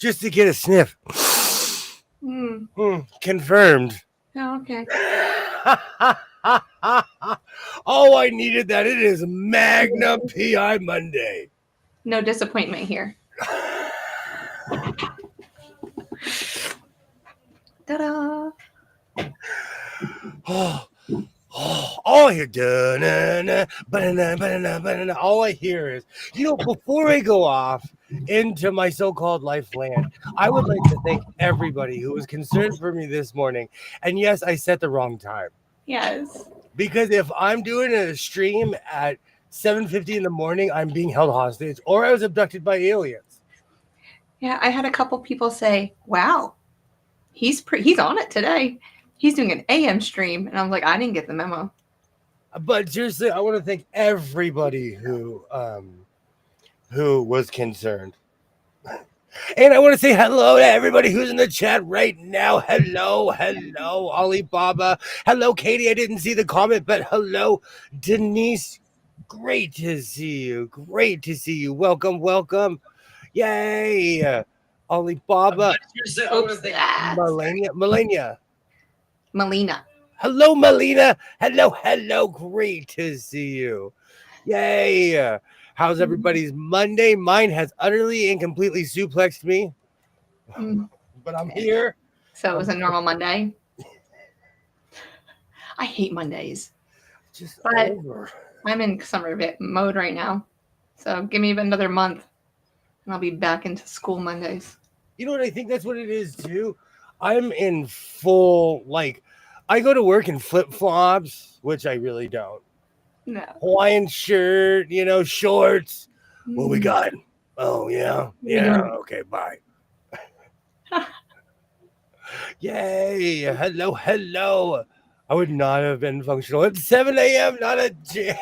just to get a sniff. Confirmed. Oh, okay. Oh, I needed that. It is Magnum PI Monday. No disappointment here. Ta-da! All I hear, all I hear is, before I go off into my so-called life land, I would like to thank everybody who was concerned for me this morning. And yes, I set the wrong time. Yes. Because if I'm doing a stream at 7:50 in the morning, I'm being held hostage, or I was abducted by aliens. Yeah, I had a couple people say, "Wow, he's on it today. He's doing an AM stream," and I'm like, I didn't get the memo. But seriously, I want to thank everybody who was concerned. And I want to say hello to everybody who's in the chat right now. Hello, Alibaba. Hello, Katie. I didn't see the comment, but hello, Denise. Great to see you. Great to see you. Welcome. Yay. Alibaba. Melania. Hello, Melina. Hello. Great to see you. Yay. How's everybody's Monday? Mine has utterly and completely suplexed me. But I'm here. So it was a normal Monday. I hate Mondays. But I'm in summer mode right now. So give me another month and I'll be back into school Mondays. You know what? I think that's what it is too. I'm in full, I go to work in flip-flops, which I really don't. No. Hawaiian shirt, shorts. What we got? Oh, yeah. Okay, bye. Yay. Hello. I would not have been functional at 7 a.m. Not a J.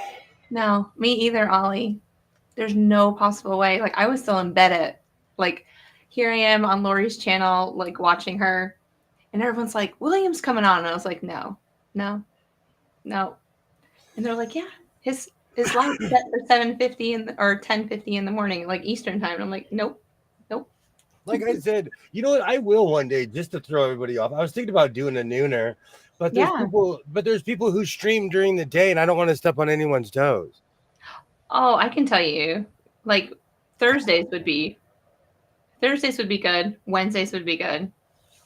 No, me either, Ollie. There's no possible way. I was still in bed at, here I am on Lori's channel, watching her. And everyone's like, William's coming on. And I was like, no. And they're like, yeah, his live set for 7:50 or 10:50 in the morning, Eastern time. And I'm like, nope. Like I said, you know what? I will one day, just to throw everybody off. I was thinking about doing a nooner, but there's people who stream during the day, and I don't want to step on anyone's toes. Oh, I can tell you, Thursdays would be good. Wednesdays would be good.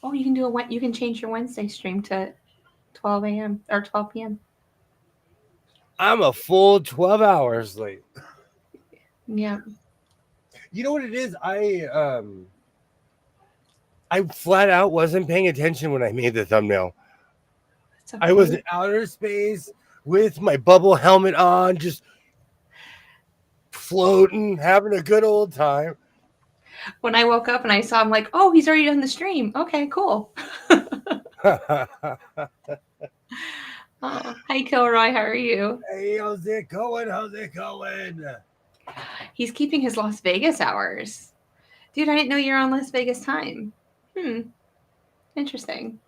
Oh, you can change your Wednesday stream to 12 a.m. or 12 p.m. I'm a full 12 hours late. Yeah. You know what it is? I flat out wasn't paying attention when I made the thumbnail. Okay. I was in outer space with my bubble helmet on, just floating, having a good old time. When I woke up and I saw him, oh, he's already done the stream. Okay, cool. Oh, hi, Kilroy. How are you? Hey, how's it going? He's keeping his Las Vegas hours. Dude, I didn't know you're on Las Vegas time. Interesting.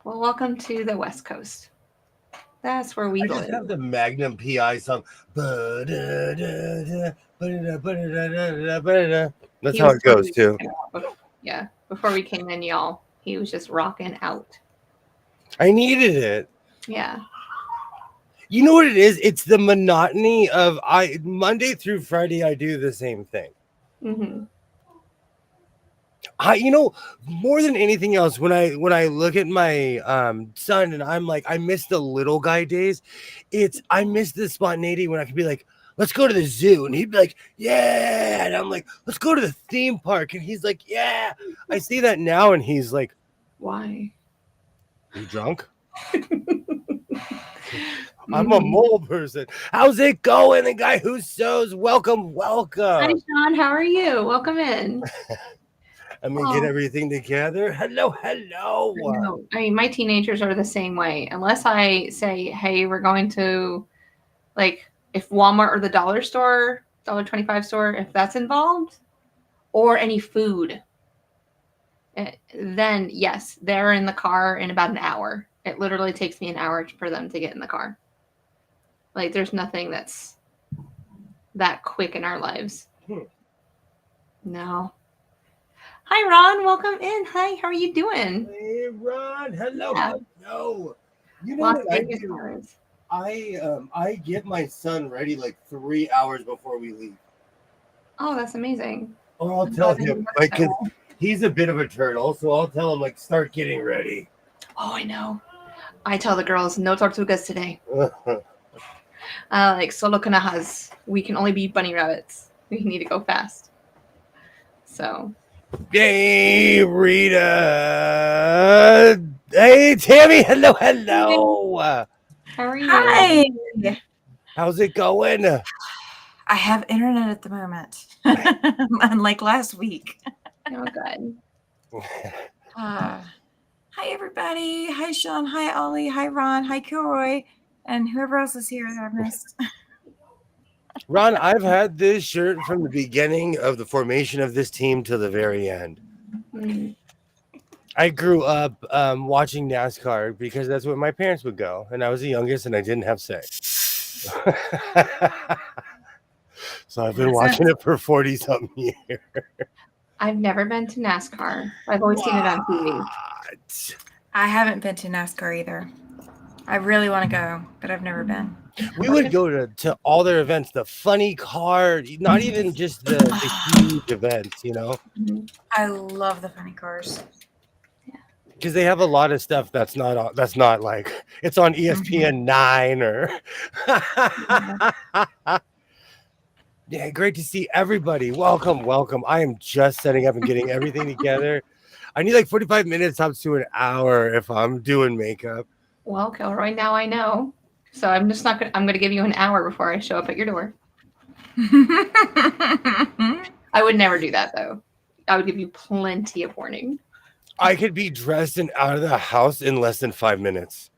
Well, welcome to the West Coast. That's where we live. I just have the Magnum PI song. That's how it goes, too. Yeah. Before we came in, y'all, he was just rocking out. I needed it. Yeah. You know what it is? It's the monotony of Monday through Friday, I do the same thing. Mm-hmm. More than anything else, when I look at my son and I'm like, I miss the little guy days. I miss the spontaneity when I could be like, let's go to the zoo, and he'd be like, yeah, and I'm like, let's go to the theme park, and he's like, yeah. I see that now, and he's like, why? You drunk? I'm a mole person. How's it going? The guy who sews. Welcome. Hi, Sean. How are you? Welcome in. I'm going to get everything together. Hello. No, I mean, my teenagers are the same way. Unless I say, hey, we're going to, if Walmart or the dollar store, $1.25 store, if that's involved, or any food, then yes, they're in the car in about an hour. It literally takes me an hour for them to get in the car. There's nothing that's that quick in our lives. No. Hi, Ron. Welcome in. Hi, how are you doing? Hey, Ron. Hello. Yeah. Hello. You know Las what I Vegas do? hours. I get my son ready like 3 hours before we leave. Oh, that's amazing. Or I'll I'm tell glad that you him work like, that cause well. he's a bit of a turtle, so I'll tell him like, start getting ready. Oh, I know. I tell the girls, no tortugas today. Like solo canajas. We can only be bunny rabbits. We need to go fast. So. Hey, Rita. Hey, Tammy. Hello. How are you? Hi. How's it going? I have internet at the moment, unlike last week. Oh, good. Hi, everybody. Hi, Sean. Hi, Ollie. Hi, Ron. Hi, Kilroy. And whoever else is here that I missed. Ron, I've had this shirt from the beginning of the formation of this team to the very end. Mm. I grew up watching NASCAR because that's where my parents would go, and I was the youngest, and I didn't have say. So I've been watching it for 40-something years. I've never been to NASCAR. I've always seen it on TV. What? I haven't been to NASCAR either. I really want to go, but I've never been. We would go to all their events, the funny car, not even just the huge events, you know? I love the funny cars. Because they have a lot of stuff that's not like it's on ESPN 9 or yeah, great to see everybody. Welcome. I am just setting up and getting everything together. I need like 45 minutes up to an hour if I'm doing makeup. Well, Kilroy, now I know. So I'm just not gonna. I'm gonna give you an hour before I show up at your door. I would never do that though. I would give you plenty of warning. I could be dressed and out of the house in less than 5 minutes.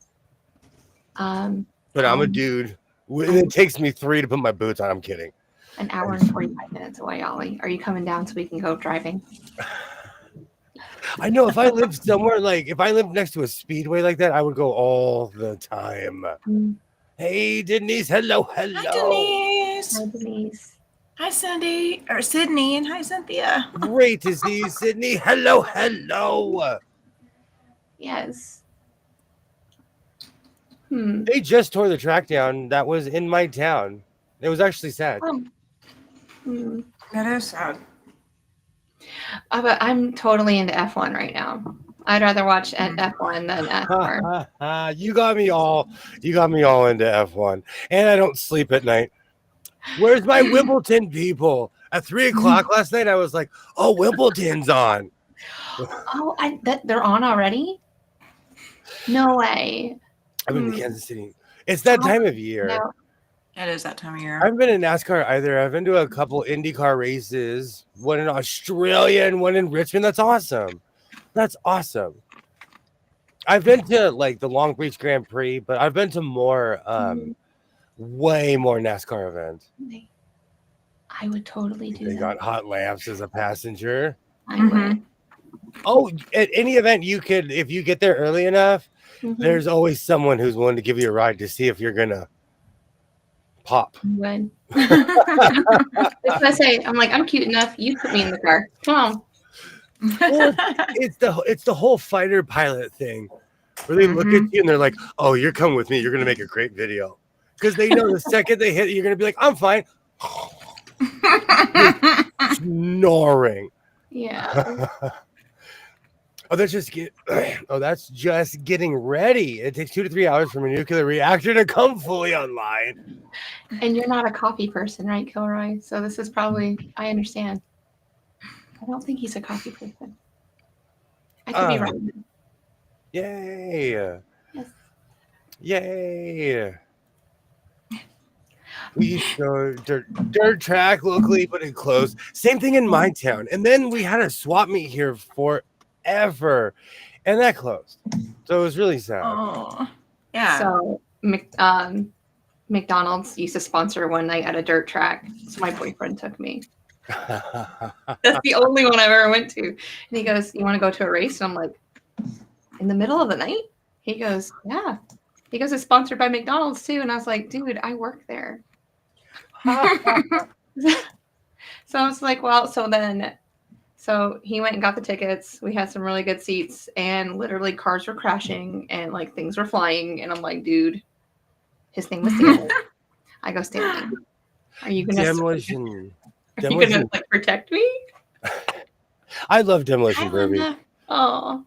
But I'm a dude. It takes me 3 to put my boots on. I'm kidding. An hour and 45 minutes away, Ollie. Are you coming down so we can go driving? I know if I lived somewhere like if I lived next to a speedway like that, I would go all the time. Hey, Denise. Hello. Hi, Denise. Hi, Denise. Hi, Cindy. Or Sydney. And hi, Cynthia. Great to see you, Sydney. Hello. Yes. They just tore the track down that was in my town. It was actually sad. That is sad. But I'm totally into F1 right now. I'd rather watch F1 than NASCAR. You got me all into F1. And I don't sleep at night. Where's my Wimbledon people? At 3:00 last night, I was like, oh, Wimbledon's on. Oh, they're on already? No way. I'm in Kansas City. It's that time of year. No. It is that time of year. I haven't been in NASCAR either. I've been to a couple IndyCar races, one in Australia and one in Richmond. That's awesome. I've been to like the Long Beach Grand Prix, but I've been to more, way more NASCAR events. I would totally do that. They got hot lamps as a passenger. I would. Oh, at any event you could, if you get there early enough, there's always someone who's willing to give you a ride to see if you're gonna pop. Good. I say, I'm like, I'm cute enough. You put me in the car. Come on. Well, it's the whole fighter pilot thing where they look at you and they're like, oh, you're coming with me. You're gonna make a great video. Because they know the second they hit it, you're gonna be like, I'm fine. Snoring. Yeah. That's just getting ready. It takes 2 to 3 hours for a nuclear reactor to come fully online. And you're not a coffee person, right, Kilroy? So this is probably, I understand. I don't think he's a coffee person. I could be wrong. Yay. Yes. Yay. We used to go dirt track locally, but it closed. Same thing in my town. And then we had a swap meet here forever, and that closed. So it was really sad. Oh, yeah. So McDonald's used to sponsor one night at a dirt track. So my boyfriend took me. That's the only one I've ever went to. And he goes, you want to go to a race? And I'm like, in the middle of the night? He goes, yeah. He goes, it's sponsored by McDonald's too. And I was like, dude, I work there. So I was like, well, so So he went and got the tickets. We had some really good seats, and literally cars were crashing and like things were flying. And I'm like, dude, his name was Stanley. I go, Stanley, are you gonna Demolition. Are you gonna like protect me? I love Demolition Hi, Derby. Linda. Oh,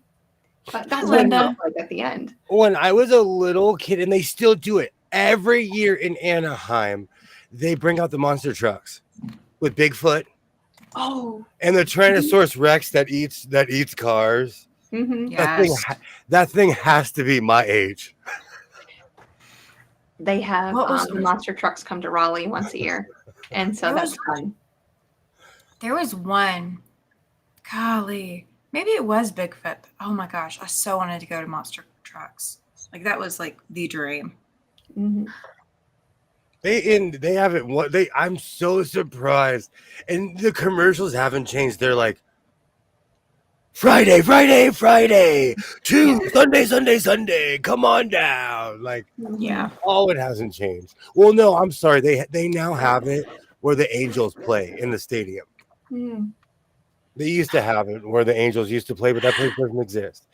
but that's Linda. what it felt like at the end. When I was a little kid, and they still do it every year in Anaheim, they bring out the monster trucks with Bigfoot. Oh, And the Tyrannosaurus Rex that eats cars. mm-hmm. Yes. That thing has to be my age. They have What was- the monster trucks come to Raleigh once a year, and so that's fun. There was one. Golly. Maybe it was Bigfoot. Oh my gosh. I so wanted to go to monster trucks. Like that was like the dream. Mm-hmm. They haven't what they I'm so surprised. And the commercials haven't changed. They're like Friday, Sunday, come on down. Like Yeah. oh, it hasn't changed. Well, no, I'm sorry. They now have it where the Angels play in the stadium. Mm. They used to have it where the Angels used to play, but that place doesn't exist.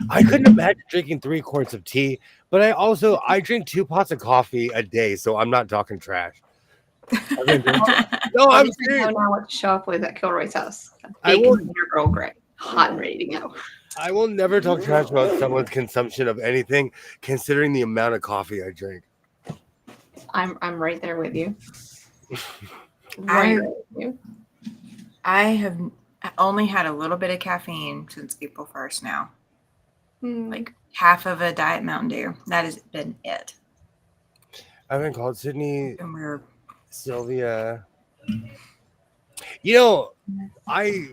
I couldn't imagine drinking 3 quarts of tea, but I drink 2 pots of coffee a day, so I'm not talking trash. No, I'm serious. I know what to show up with at Kilroy's house. I Big will- Earl Grey, hot and ready to go. I will never talk trash about someone's consumption of anything, considering the amount of coffee I drink. I'm right there with you. I- Right there with you. I have only had a little bit of caffeine since April 1st now. Mm. Like half of a Diet Mountain Dew. That has been it. I haven't called Sydney, And we're Sylvia. You know, I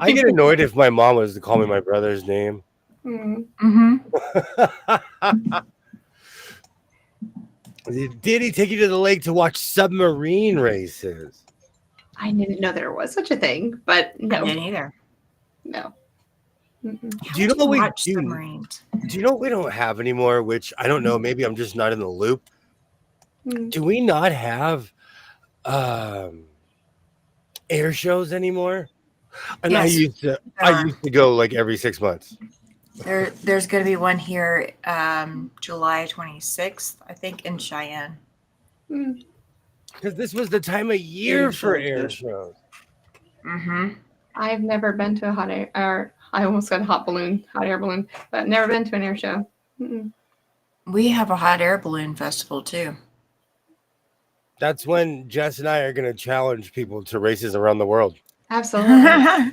get annoyed if my mom was to call me my brother's name. Mm. Did he take you to the lake to watch submarine races? I didn't know there was such a thing, but I no, didn't either. no. Mm-mm. Do you know what we watch do? submarines? Do you know what we don't have anymore? Which I don't know. Maybe I'm just not in the loop. Mm. Do we not have air shows anymore? And Yes, I used to go like every 6 months. There's going to be one here July 26th, I think, in Cheyenne. Mm. Because this was the time of year Air for shows, air yes. shows. Mm-hmm. I've never been to a hot air, or I almost said hot air balloon, but I've never been to an air show. Mm-mm. We have a hot air balloon festival too. That's when Jess and I are going to challenge people to races around the world. Absolutely. Absolutely.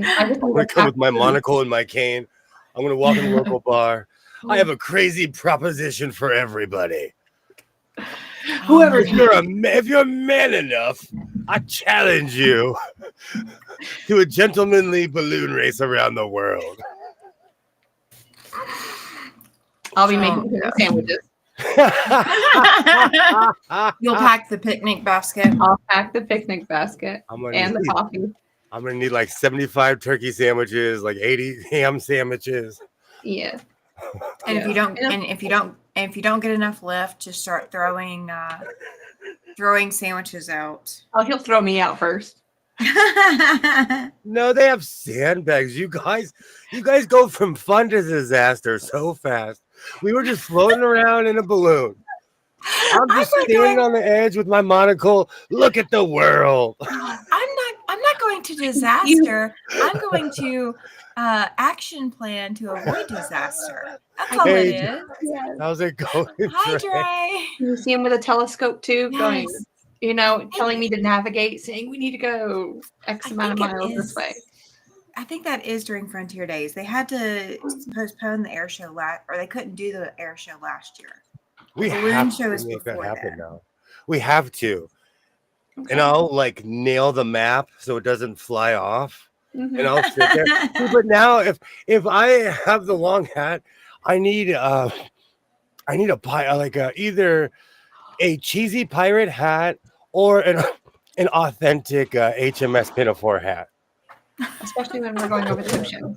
I just I'm going to come with my monocle and my cane. I'm going to walk in the local bar. I have a crazy proposition for everybody. Whoever, if you're man enough, I challenge you to a gentlemanly balloon race around the world. I'll be making sandwiches. You'll pack the picnic basket. I'll pack the picnic basket I'm gonna and the need, coffee. I'm gonna need like 75 turkey sandwiches, like 80 ham sandwiches. Yeah. And if Yeah. you don't, and if you don't get enough left, just start throwing sandwiches out. Oh, he'll throw me out first. No, they have sandbags. You guys go from fun to disaster so fast. We were just floating around in a balloon. I'm just standing on the edge with my monocle. Look at the world. I'm not going to disaster. I'm going to action plan to avoid disaster. That's all Hey, it is. How's it going? Hi, Trey? Dre. You see him with a telescope too, going, Yes. telling me to navigate, saying we need to go X I amount of think it miles this is. way. I think that is during Frontier Days. They had to postpone the air show or they couldn't do the air show last year. We The balloon have show to is make that before happen then. now. We have to. Okay. And I'll like nail the map so it doesn't fly off. Mhm. And I'll sit there. See, but now if I have the long hat, I need a either a cheesy pirate hat or an authentic HMS Pinafore hat. Especially when we're going over the ocean.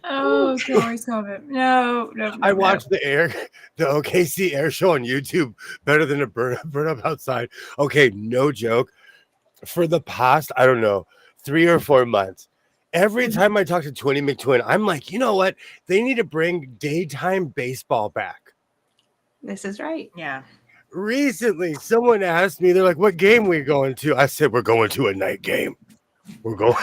Oh, Corey's comment. No. I watched the OKC air show on YouTube better than a burn up outside. Okay, no joke. for the past, I don't know, 3 or 4 months. Every Mm-hmm. time I talk to Twinny McTwin, I'm like, you know what? They need to bring daytime baseball back. This is right. Yeah. Recently, someone asked me, they're like, what game we going to? I said, we're going to a night game. We're going.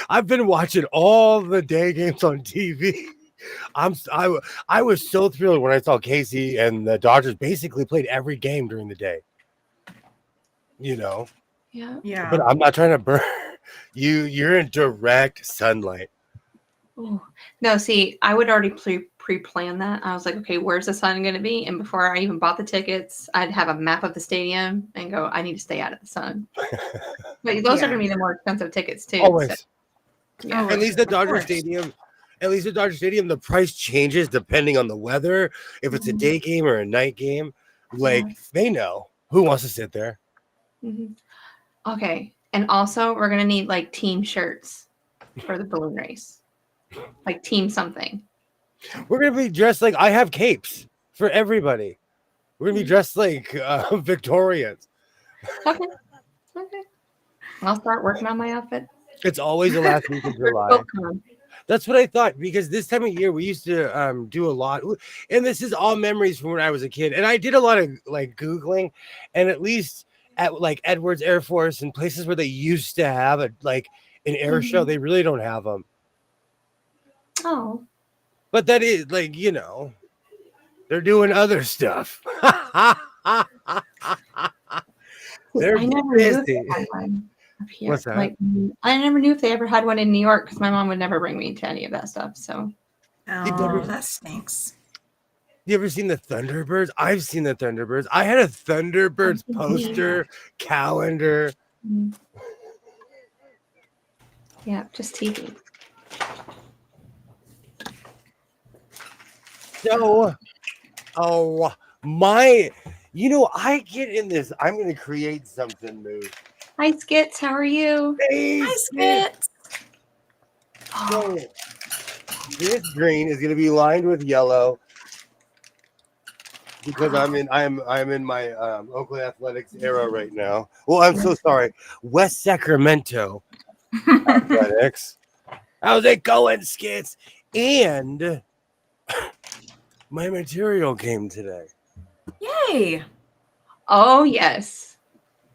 I've been watching all the day games on TV. I was so thrilled when I saw Casey and the Dodgers basically played every game during the day. You know, Yeah. Yeah. but I'm not trying to burn you. You're in direct sunlight. Ooh. No, see, I would already pre-plan that. I was like, okay, where's the sun going to be? And before I even bought the tickets, I'd have a map of the stadium and go, I need to stay out of the sun. But those are Yeah. going to be the more expensive tickets too. Always. So, yeah. Oh, At least the of Dodger course. Stadium. At least the Dodger Stadium, the price changes depending on the weather. If it's a day game or a night game, like they know who wants to sit there. Mm-hmm. Okay. And also, we're going to need like team shirts for the balloon race, like team something. We're gonna be dressed like I have capes for everybody. We're gonna be dressed like Victorians. Okay. Okay. I'll start working on my outfit. It's always the last week of July. Welcome. That's what I thought, because this time of year we used to do a lot, and this is all memories from when I was a kid. And I did a lot of like Googling, and at least at like Edwards Air Force and places where they used to have an air show, they really don't have them. Oh. But that is like, you know, they're doing other stuff. They're I never knew if busy. they had one up here. What's that? Like, I never knew if they ever had one in New York because my mom would never bring me to any of that stuff. So, Oh, that stinks. You ever seen the Thunderbirds? I've seen the Thunderbirds. I had a Thunderbirds poster, calendar. yeah, just TV. So, you know, I get in this. I'm going to create something new. Hi, Skits. How are you? Hey, Hi, Skit. So, this green is going to be lined with yellow because I'm in my Oakland Athletics era right now. Well, I'm so sorry, West Sacramento Athletics. How's it going, Skits? And my material came today. Yay. Oh, yes.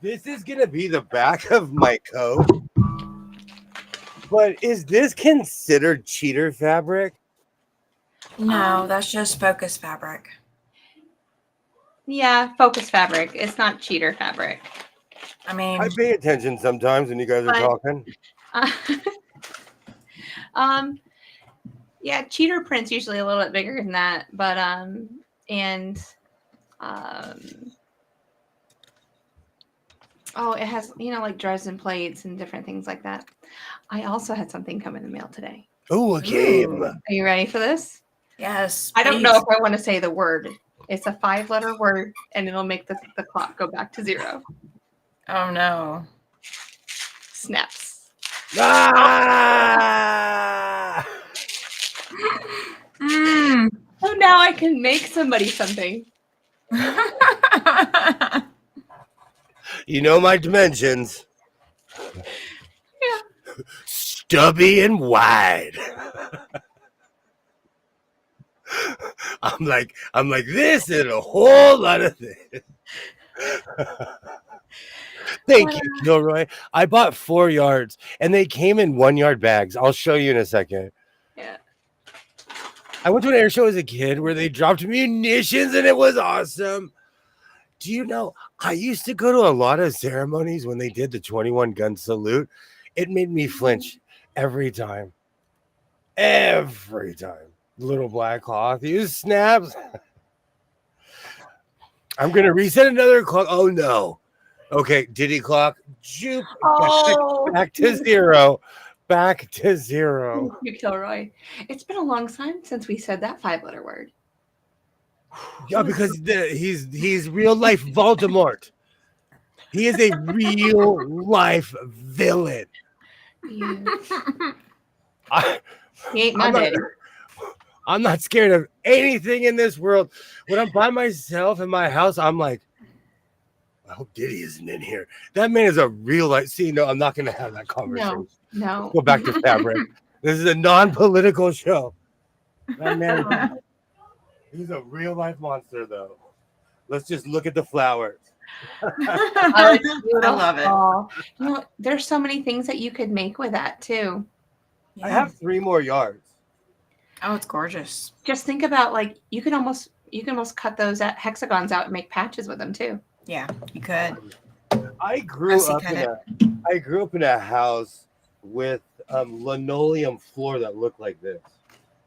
This is going to be the back of my coat. But is this considered cheater fabric? No, that's just focus fabric. Yeah, focus fabric. It's not cheater fabric. I mean, I pay attention sometimes when you guys are talking. Yeah, cheater print's usually a little bit bigger than that, but it has, like Dresden plates and different things like that. I also had something come in the mail today. Oh, a game. Are you ready for this? yes. I don't please. know if I want to say the word. It's a 5-letter word, and it'll make the clock go back to 0. Oh, no. Snaps. Ah! So now I can make somebody something. You know my dimensions. Yeah. Stubby and wide. I'm like this and a whole lot of this. Thank you, Kilroy. I bought 4 yards and they came in 1-yard bags. I'll show you in a second. Yeah. I went to an air show as a kid where they dropped munitions and it was awesome. Do you know, I used to go to a lot of ceremonies when they did the 21 gun salute. It made me flinch every time. Every time. Little black cloth. Use snaps. I'm going to reset another clock. Oh, no. Okay, Diddy clock. Juke. Back to 0. Back to 0. Thank you, Kilroy. It's been a long time since we said that 5-letter word. Yeah, because he's real life Voldemort. He is a real life villain. Yeah. He ain't my daddy. I'm not scared of anything in this world. When I'm by myself in my house, I'm like, I hope Diddy isn't in here. That man is a real life. See, no, I'm not going to have that conversation. No. Go back to fabric. This is a non-political show. That man, he's a real life monster, though. Let's just look at the flowers. I love it. You know, there's so many things that you could make with that too. Yeah. I have 3 more yards. Oh, it's gorgeous. Just think about like you can almost cut those hexagons out and make patches with them too. Yeah, you could. I grew up in a house with linoleum floor that looked like this.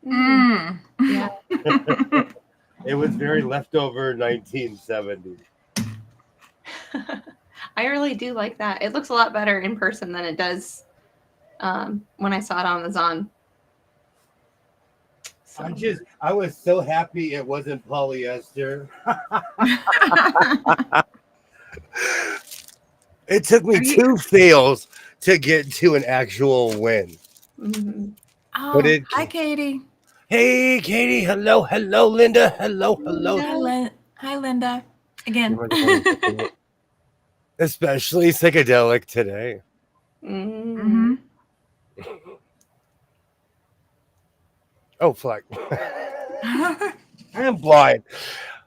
Mm. Yeah. It was very leftover 1970s. I really do like that. It looks a lot better in person than it does when I saw it on the Zon. So. I was so happy it wasn't polyester. It took me 2 fails to get to an actual win. Mm-hmm. Oh, hi, Katie. Hey, Katie. Hello, Linda. Hello. Hi, Linda. Again. Especially psychedelic today. Mm-hmm. Oh, fuck. I am blind.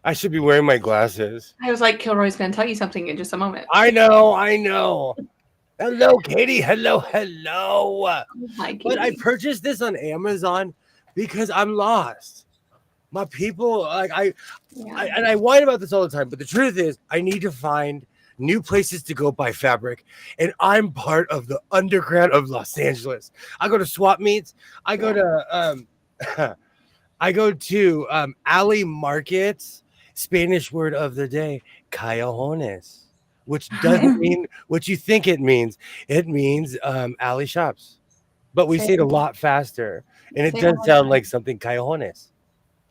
I should be wearing my glasses. I was like, Kilroy's going to tell you something in just a moment. I know. Hello, Katie. Hello. Hi, Katie. But I purchased this on Amazon because I'm lost. My people, like I whine about this all the time. But the truth is, I need to find new places to go buy fabric, and I'm part of the underground of Los Angeles. I go to swap meets. I go to alley markets. Spanish word of the day, callejones, which doesn't mean what you think it means. It means alley shops, but we say it a lot faster, and it does sound like something callejones.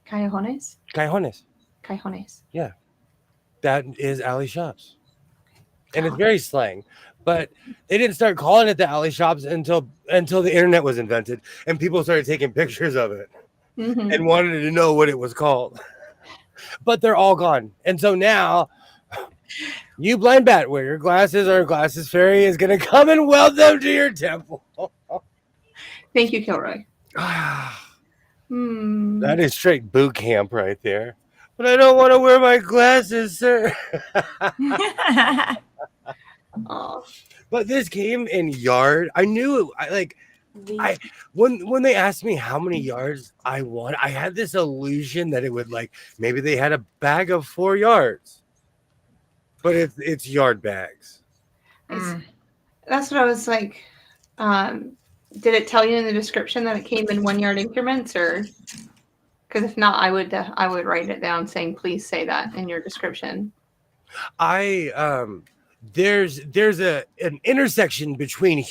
Callejones. Yeah, that is alley shops, and it's very slang. But they didn't start calling it the alley shops until the internet was invented, and people started taking pictures of it and wanted to know what it was called. But they're all gone. And so now, you blind bat, wear your glasses, or Glasses Fairy is going to come and weld them to your temple. Thank you, Kilroy. That is straight boot camp right there. But I don't want to wear my glasses, sir. But this came in yard. I knew when they asked me how many yards I want, I had this illusion that it would maybe they had a bag of 4 yards, but it's yard bags. That's what I was like. Did it tell you in the description that it came in 1 yard increments, or because if not, I would write it down saying please say that in your description. There's an intersection between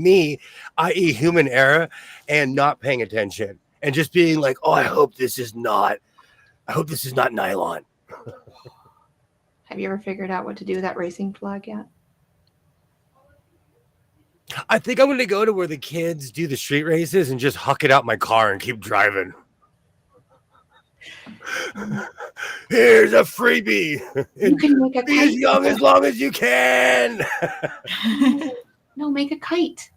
me, i.e. human error, and not paying attention and just being like, oh, I hope this is not nylon. Have you ever figured out what to do with that racing flag yet? I think I'm going to go to where the kids do the street races and just huck it out my car and keep driving. Here's a freebie. You can make a kite. Be as young as long as you can. No, make a kite.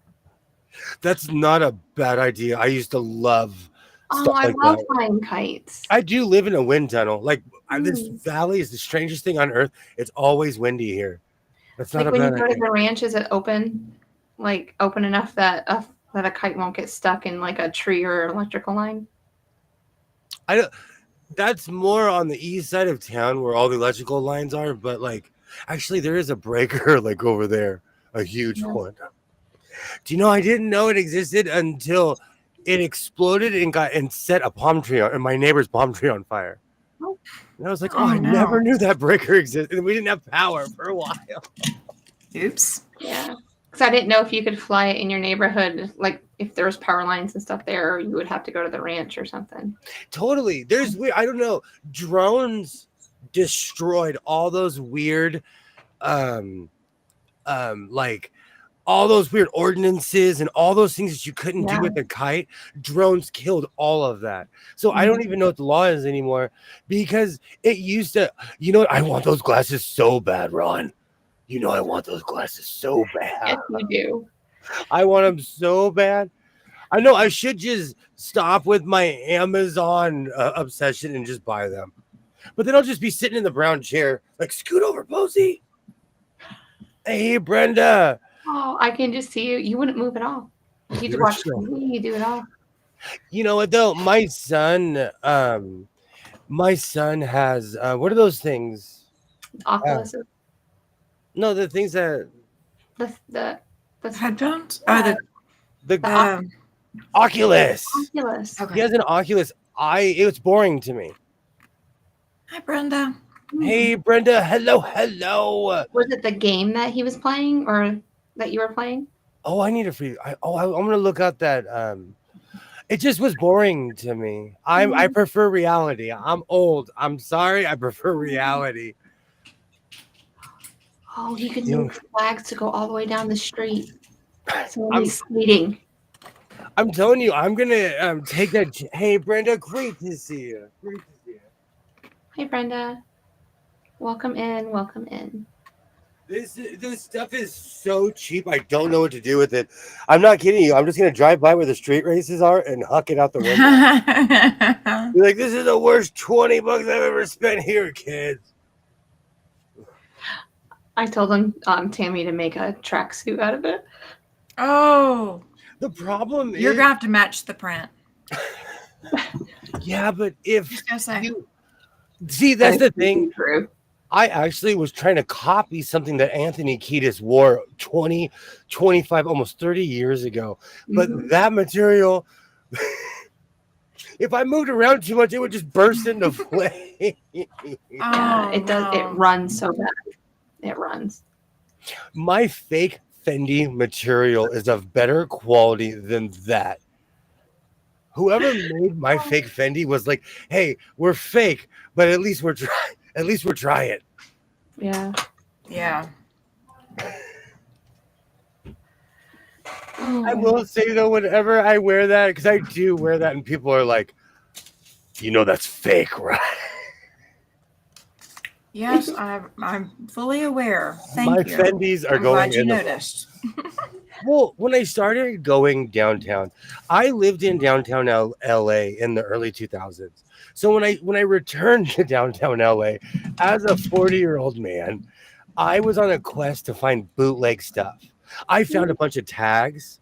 That's not a bad idea. I used to love stuff I like love that. flying kites. I do live in a wind tunnel. This valley is the strangest thing on earth. It's always windy here. That's not a bad idea. When you go to the ranch, is it open enough that a kite won't get stuck in like a tree or electrical line? That's more on the east side of town where all the electrical lines are, but actually there is a breaker over there, a huge one. Do you know, I didn't know it existed until it exploded and set a palm tree and my neighbor's palm tree on fire. And I was like, I never knew that breaker existed, and we didn't have power for a while. Oops. Yeah. Because I didn't know if you could fly it in your neighborhood, like if there was power lines and stuff there, or you would have to go to the ranch or something. Totally. I don't know. Drones destroyed all those weird, all those weird ordinances and all those things that you couldn't do Yeah. with a kite, drones killed all of that. So I don't even know what the law is anymore because it used to, you know what? I want those glasses so bad, Ron. You know, I want those glasses so bad. Yes, you do. I want them so bad. I know I should just stop with my Amazon obsession and just buy them. But then I'll just be sitting in the brown chair, like, scoot over, Posey. Hey, Brenda. Oh, I can just see you. You wouldn't move at all. You You're watch so- TV, you do it all. You know what though? My son has what are those things? Oculus, No, the things that the Headphones? Yeah. the Um, Oculus. Oculus. okay. He has an Oculus. It's boring to me. Hi, Brenda. Hey, Brenda. Hello. Was it the game that he was playing or that you were playing? Oh, I need a free. I'm gonna look up that. It just was boring to me. I prefer reality. I'm old. I'm sorry. I prefer reality. Oh, he could You- move flags to go all the way down the street. So I'm- he's speeding. I'm telling you, I'm gonna take that. Hey, Brenda. Great to see you. Great to see you. Hey, Brenda. Welcome in. Welcome in. This stuff is so cheap. I don't know what to do with it. I'm not kidding you. I'm just gonna drive by where the street races are and huck it out the window. Be like, this is the worst $20 I've ever spent here, kids. I told him Tammy to make a tracksuit out of it. Oh, The problem you're is, gonna have to match the print. yeah, but if Just gonna say. you see, that's the thing. True. I actually was trying to copy something that Anthony Kiedis wore 20, 25, almost 30 years ago. But Mhm. that material, if I moved around too much, it would just burst into flame. Yeah, it does. It no. runs so bad. It runs. My fake Fendi material is of better quality than that. Whoever made my fake Fendi was like, "Hey, we're fake, but at least we're trying. At least we're trying." Yeah. Yeah. I will say though, whenever I wear that, because I do wear that, and people are like, "You know, that's fake, right?" Yes, I'm fully aware. Thank My you. Fendis are I'm going glad you in the noticed. Well, when I started going downtown, I lived in downtown LA in the early 2000s. So when I returned to downtown LA as a 40-year-old man, I was on a quest to find bootleg stuff. I found a bunch of tags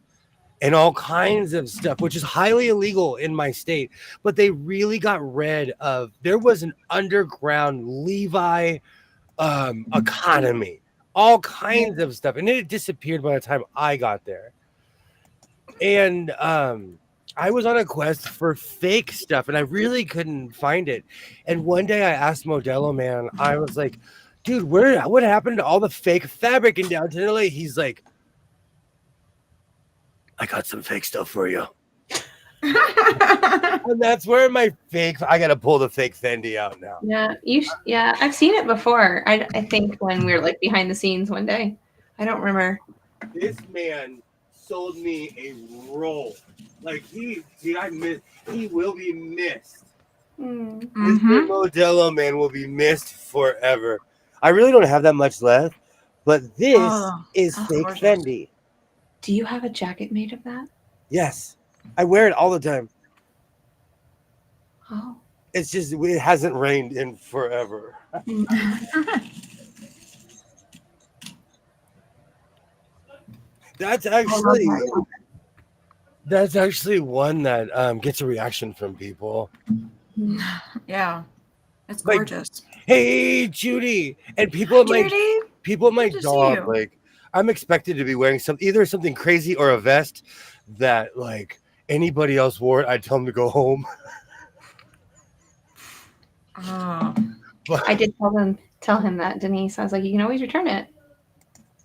and all kinds of stuff, which is highly illegal in my state. But they really got rid of. There was an underground Levi economy. All kinds of stuff, and it disappeared by the time I got there. And I was on a quest for fake stuff, and I really couldn't find it. And one day I asked Modelo Man, I was like, "Dude, what happened to all the fake fabric in downtown LA?" He's like, "I got some fake stuff for you." And that's where I gotta pull the fake Fendi out now. Yeah. Yeah. I've seen it before. I think when we were like behind the scenes one day. I don't remember. This man sold me a roll. Like he will be missed. Mm. Mr. Modelo Man will be missed forever. I really don't have that much left, but this is that's fake gorgeous. Fendi. Do you have a jacket made of that? Yes, I wear it all the time. Oh. It's just it hasn't rained in forever. That's actually one that gets a reaction from people. Yeah. It's Like, gorgeous. Hey, Judy, and people at my Judy, Good to see dog, you. Like I'm expected to be wearing either something crazy or a vest that like anybody else wore it. I'd tell them to go home. oh, But I did tell him that, Denise. I was like, you can always return it.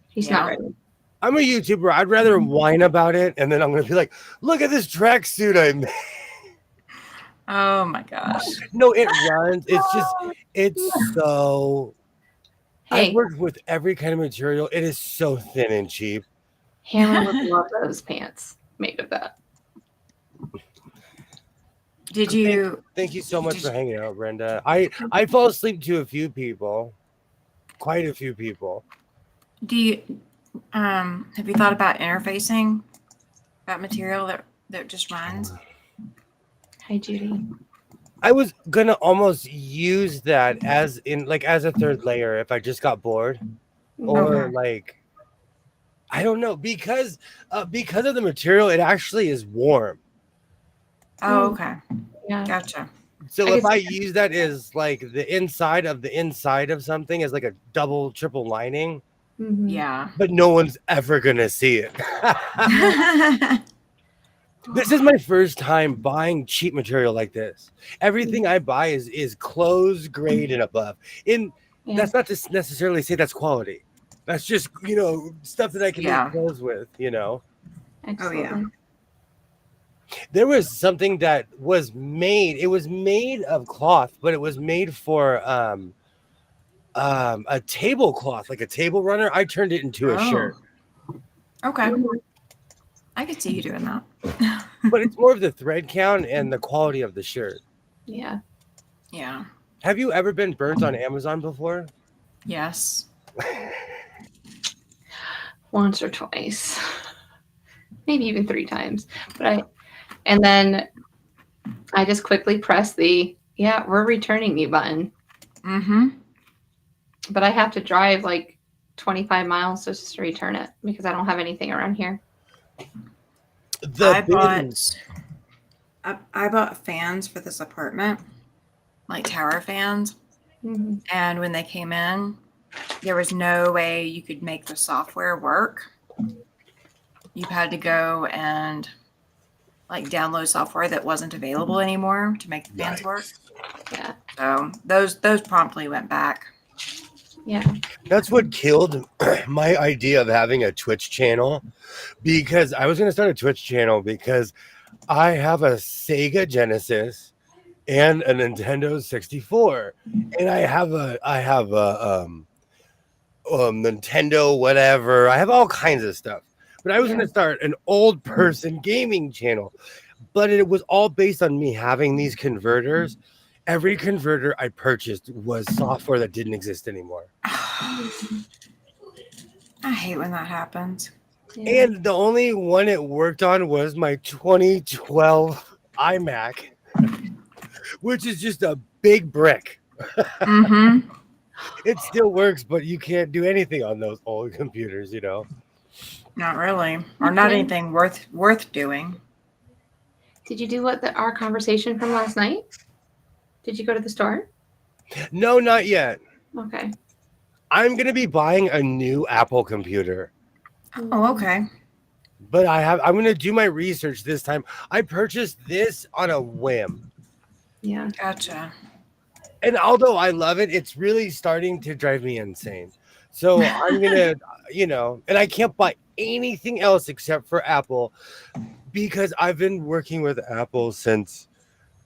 He's not Yeah. ready. I'm a YouTuber. I'd rather whine about it, and then I'm gonna be like, "Look at this tracksuit I made." oh my gosh. No, it runs. It's so. Hey, I've worked with every kind of material. It is so thin and cheap. Hammer would love those pants made of that. Did you? Thank you so much for hanging out, Brenda. I fall asleep to a few people, quite a few people. Do you? Have you thought about interfacing that material that just runs? Hi, Judy. I was gonna almost use that as a third layer if I just got bored, or Okay. like I don't know because of the material, it actually is warm. Oh, okay. Yeah. Gotcha. So I if could I see use that as like the inside of something as like a double, triple lining, Mhm. Yeah. but no one's ever gonna see it. This is my first time buying cheap material like this. Everything I buy is clothes grade and above. Yeah. That's not to necessarily say that's quality. That's just stuff that I can Yeah. make clothes with. Absolutely. There was something that was made. It was made of cloth, but it was made for a tablecloth, like a table runner. I turned it into a shirt, Okay. I could see you doing that. but it's more of the thread count and the quality of the shirt. Yeah. Yeah. Have you ever been burnt on Amazon before? Yes. Once or twice. Maybe even 3 times. And then I just quickly press the we're returning you button. Mm-hmm. But I have to drive like 25 miles just to return it because I don't have anything around here. I bought fans for this apartment, like tower fans. Mm-hmm. And when they came in, there was no way you could make the software work. You had to go and like download software that wasn't available anymore to make the fans work. Yeah. So those promptly went back. Yeah. That's what killed my idea of having a Twitch channel, because I was going to start a Twitch channel because I have a Sega Genesis and a Nintendo 64, and I have a Nintendo whatever. I have all kinds of stuff. But I was going to start an old person gaming channel, but it was all based on me having these converters. Every converter I purchased was software that didn't exist anymore. I hate when that happens. Yeah. And the only one it worked on was my 2012 iMac, which is just a big brick. Mm-hmm. It still works, but you can't do anything on those old computers, Not really, or not anything worth doing. Did you do our conversation from last night? Did you go to the store? No, not yet. Okay. I'm going to be buying a new Apple computer. Oh, okay. But I'm going to do my research this time. I purchased this on a whim. Yeah. Gotcha. And although I love it, it's really starting to drive me insane. So I'm going to, and I can't buy anything else except for Apple, because I've been working with Apple since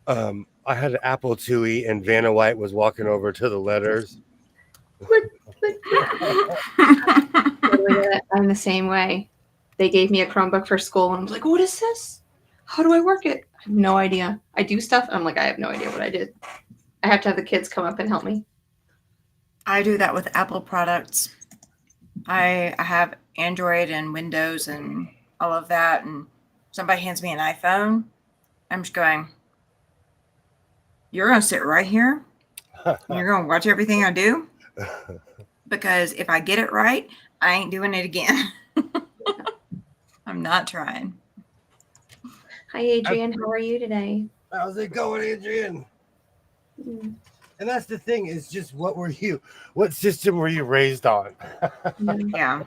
I had an Apple IIe and Vanna White was walking over to the letters. I'm the same way. They gave me a Chromebook for school and I was like, what is this? How do I work it? I have no idea. I do stuff. I'm like, I have no idea what I did. I have to have the kids come up and help me. I do that with Apple products. I have Android and Windows and all of that, and somebody hands me an iPhone, I'm just going, you're going to sit right here and you're going to watch everything I do? Because if I get it right, I ain't doing it again. I'm not trying. Hi, Adrian. How are you today? How's it going, Adrian? Mm. And that's the thing, is just what system were you raised on? Yeah.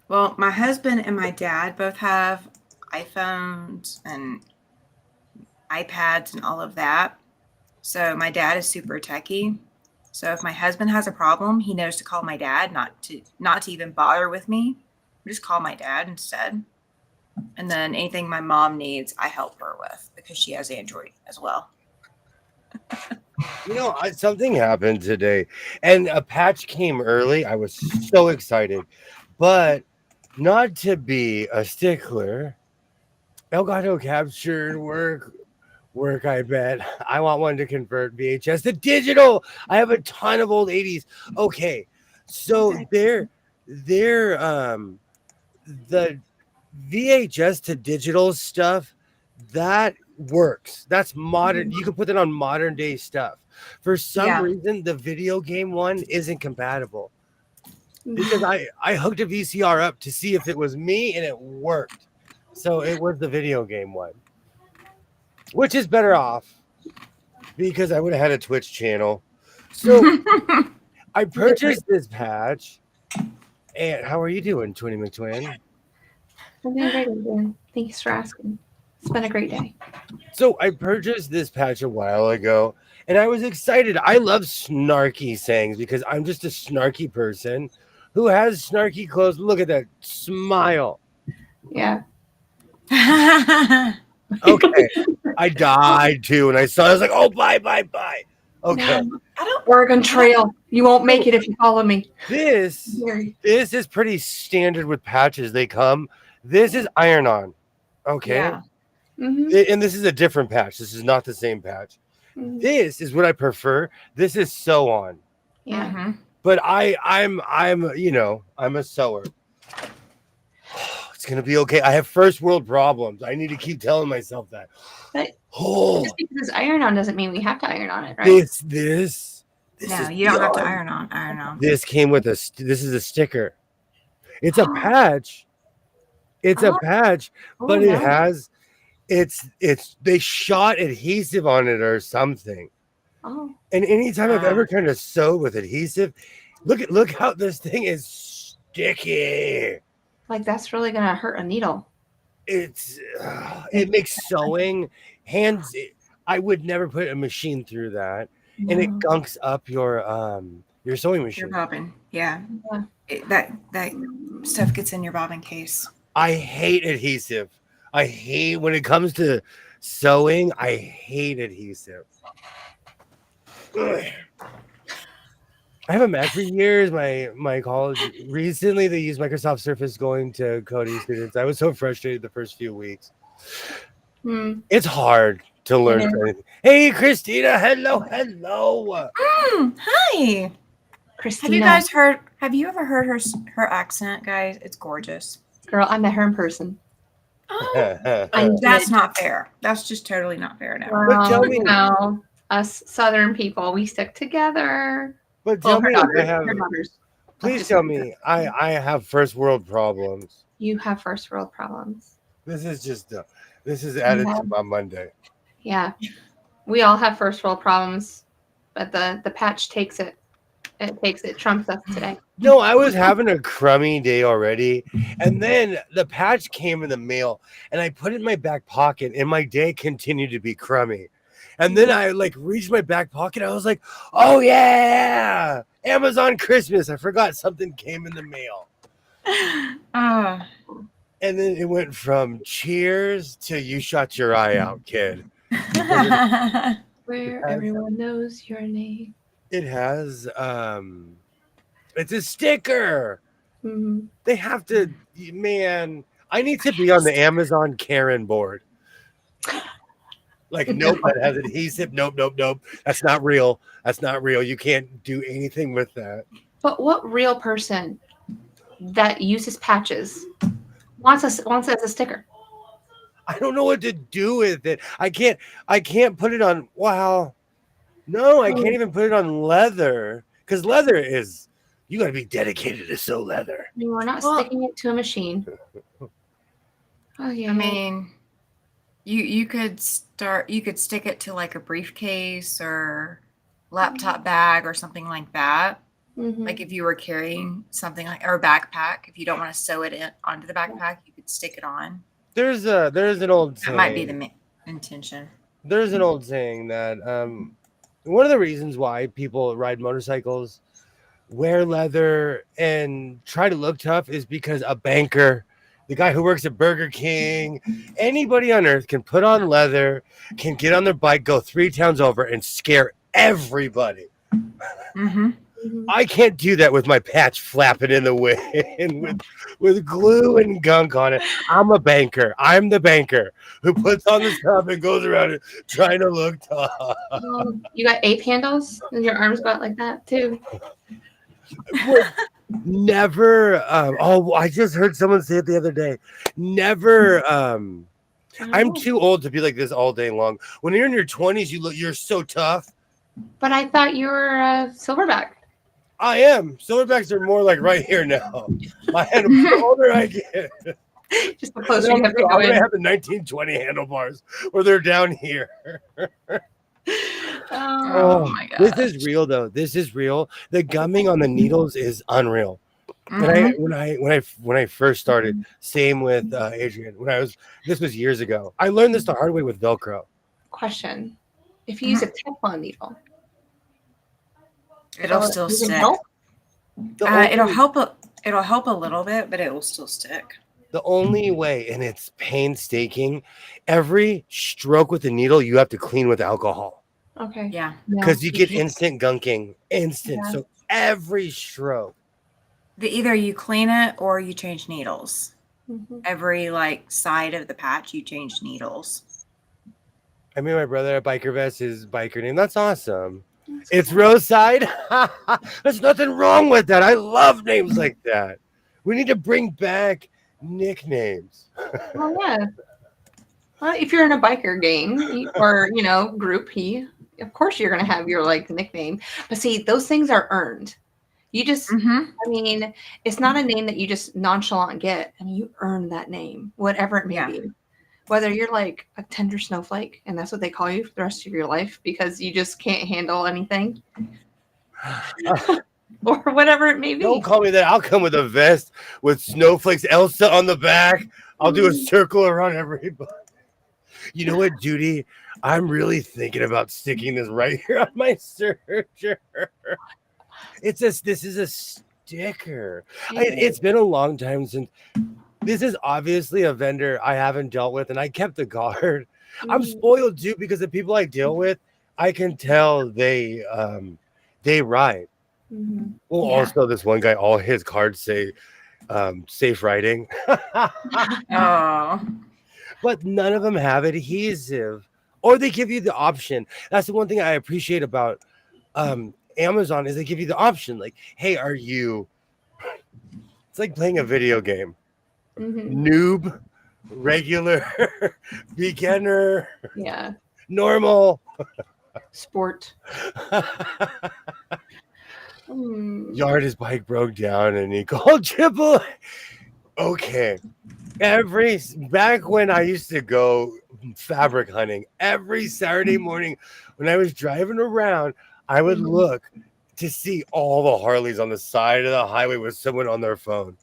Well, my husband and my dad both have iPhones and iPads and all of that. So my dad is super techie. So if my husband has a problem, he knows to call my dad, not to even bother with me. Just call my dad instead. And then anything my mom needs, I help her with because she has Android as well. Something happened today, and a patch came early. I was so excited, but not to be a stickler. Elgato captured work. I bet I want one to convert VHS to digital. I have a ton of old 80s. Okay, so Okay. they're the VHS to digital stuff that works. That's modern. You can put that on modern day stuff. For some Yeah. reason, the video game one isn't compatible because I hooked a VCR up to see if it was me and it worked. So it was the video game one, which is better off because I would have had a Twitch channel. So I purchased this patch. And how are you doing, Twinny McTwin? I'm doing great. Adrian. Thanks for asking. It's been a great day. So I purchased this patch a while ago, and I was excited. I love snarky sayings because I'm just a snarky person who has snarky clothes. Look at that smile. Yeah. Okay. I died too, and I saw. I was like, "Oh, bye. Okay. No, Oregon Trail. You won't make it if you follow me. This is pretty standard with patches. They come. This is iron on. Okay. Yeah. Mm-hmm. And this is a different patch. This is not the same patch. Mm-hmm. This is what I prefer. This is sew on. Yeah. Mhm. But I'm I'm a sewer. It's gonna be okay. I have first world problems. I need to keep telling myself that. But Oh, just because it's iron on doesn't mean we have to iron on it, right? this No, is you don't have to beyond. iron on. This came with this is a sticker. It's a patch. It's a Oh. patch, Oh, but it no. has it's they shot adhesive on it or something. Oh. And anytime I've Ah. ever kind of sewed with adhesive, look how this thing is sticky. Like that's really gonna hurt a needle. It makes sewing hands. I would never put a machine through that, and it gunks up your sewing Your machine. bobbin. Yeah. Yeah. That stuff gets in your bobbin case. I hate adhesive. I hate when it comes to sewing. I hate adhesive. Ugh. I haven't met for years. My college recently they used Microsoft Surface going to coding students. I was so frustrated the first few weeks. Hmm. It's hard to learn Yeah. anything. Hey Christina, hello. Hi. Christina, Have you ever heard her accent, guys? It's gorgeous. girl, I met her in person. Oh, I that's did. not fair. That's just totally not fair now. But tell me- You know, us Southern people, we stick together. But Well, tell her me, daughters, I have. her daughters. Please tell me, I have first world problems. You have first world problems. This is added Yeah. to my Monday. Yeah, we all have first world problems, but the patch takes it. It trumps us today. No, I was having a crummy day already, and then the patch came in the mail, and I put it in my back pocket, and my day continued to be crummy. And then I reached my back pocket. I was like, "Oh yeah, Amazon Christmas!" I forgot something came in the mail, Ah. and then it went from cheers to you shot your eye out, kid. Where everyone knows your name. It has it's a sticker. Mhm. They have to, man. I need to be on the Amazon Karen board. Nope, that has adhesive. Nope. That's not real. You can't do anything with that. But what real person that uses patches wants it as a sticker? I don't know what to do with it. I can't put it on. Wow. No, I can't even put it on leather because leather is. You got to be dedicated to sew leather. I mean, we're not Well- sticking it to a machine. Oh yeah. I mean, you could stick it to like a briefcase or laptop bag or something like that. Mhm. Like if you were carrying something or a backpack, if you don't want to sew it onto the backpack, you could stick it on. There's an old That saying. might be the intention. There's an old saying that one of the reasons why people ride motorcycles, wear leather, and try to look tough is because a banker, the guy who works at Burger King, anybody on earth can put on leather, can get on their bike, go 3 towns over, and scare everybody. Mm-hmm. I can't do that with my patch flapping in the wind with glue and gunk on it. I'm a banker. I'm the banker who puts on the stuff and goes around it trying to look tough. Well, you got ape handles? And your arms go out like that too? Never. I just heard someone say it the other day. Never. I'm too old to be like this all day long. When you're in your 20s, you're so tough. But I thought you were a silverback. I am. Silverbacks are more like right here now. My head, the older I get, Just the closer you have to go I'm in. gonna have the 1920 handlebars where they're down here. Oh my god. This is real though. This is real. The gumming on the needles is unreal. When I first started, same with Adrian. This was years ago. I learned this the hard way with Velcro. Question: if you use a Teflon needle, It'll still does it stick. help? It'll help. It'll help a little bit, but it will still stick. The only way, and it's painstaking, every stroke with the needle you have to clean with alcohol. Okay. Yeah. Because you get instant gunking. Instant. Yeah. So every stroke. Either you clean it or you change needles. Mhm. Every side of the patch, you change needles. I made my brother a biker vest, his biker name. That's awesome. It's Roadside. There's nothing wrong with that. I love names like that. We need to bring back nicknames. Oh yeah. Well, if you're in a biker gang or group, of course you're gonna have your nickname. But see, those things are earned. You just, I mean, it's not a name that you just nonchalant get. I mean, you earn that name, whatever it may be. Whether you're like a tender snowflake and that's what they call you for the rest of your life because you just can't handle anything. Or whatever it may be. Don't call me that. I'll come with a vest with snowflakes, Elsa on the back. I'll do a circle around everybody. You know what, Judy? I'm really thinking about sticking this right here on my serger. This is a sticker. It's been a long time since. This is obviously a vendor I haven't dealt with, and I kept the guard. I'm spoiled too because the people I deal with, I can tell they ride. Well, also this one guy, all his cards say safe riding. Oh. But none of them have adhesive, or they give you the option. That's the one thing I appreciate about Amazon is they give you the option. Like, hey, are you? It's like playing a video game. Noob, regular, beginner, normal, sport. Yard, his bike broke down and he called Triple. Okay. Back when I used to go fabric hunting, every Saturday morning when I was driving around, I would look to see all the Harleys on the side of the highway with someone on their phone.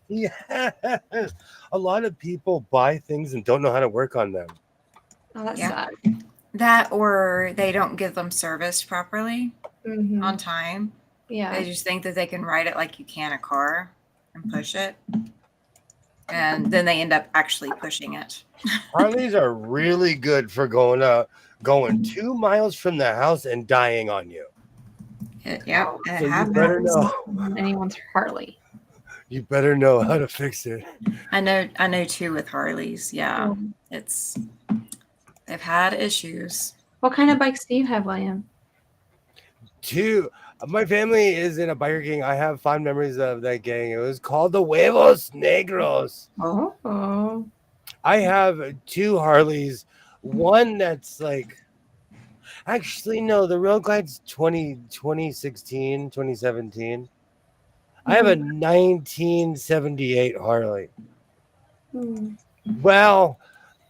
Yes. A lot of people buy things and don't know how to work on them. Oh, that's sad. That or they don't give them service properly on time. Yeah. They just think that they can ride it like you can a car and push it. And then they end up actually pushing it. Harleys are really good for going 2 miles from the house and dying on you. It So happens. you better know. Anyone's Harley. You better know how to fix it. I know too with Harleys. Yeah. They've had issues. What kind of bikes do you have, William? My family is in a biker gang. I have fond memories of that gang. It was called the Huevos Negros. Oh. I have 2 Harleys. One that's actually no, the Road Glide's 2016, 2017. I have a 1978 Harley. Well,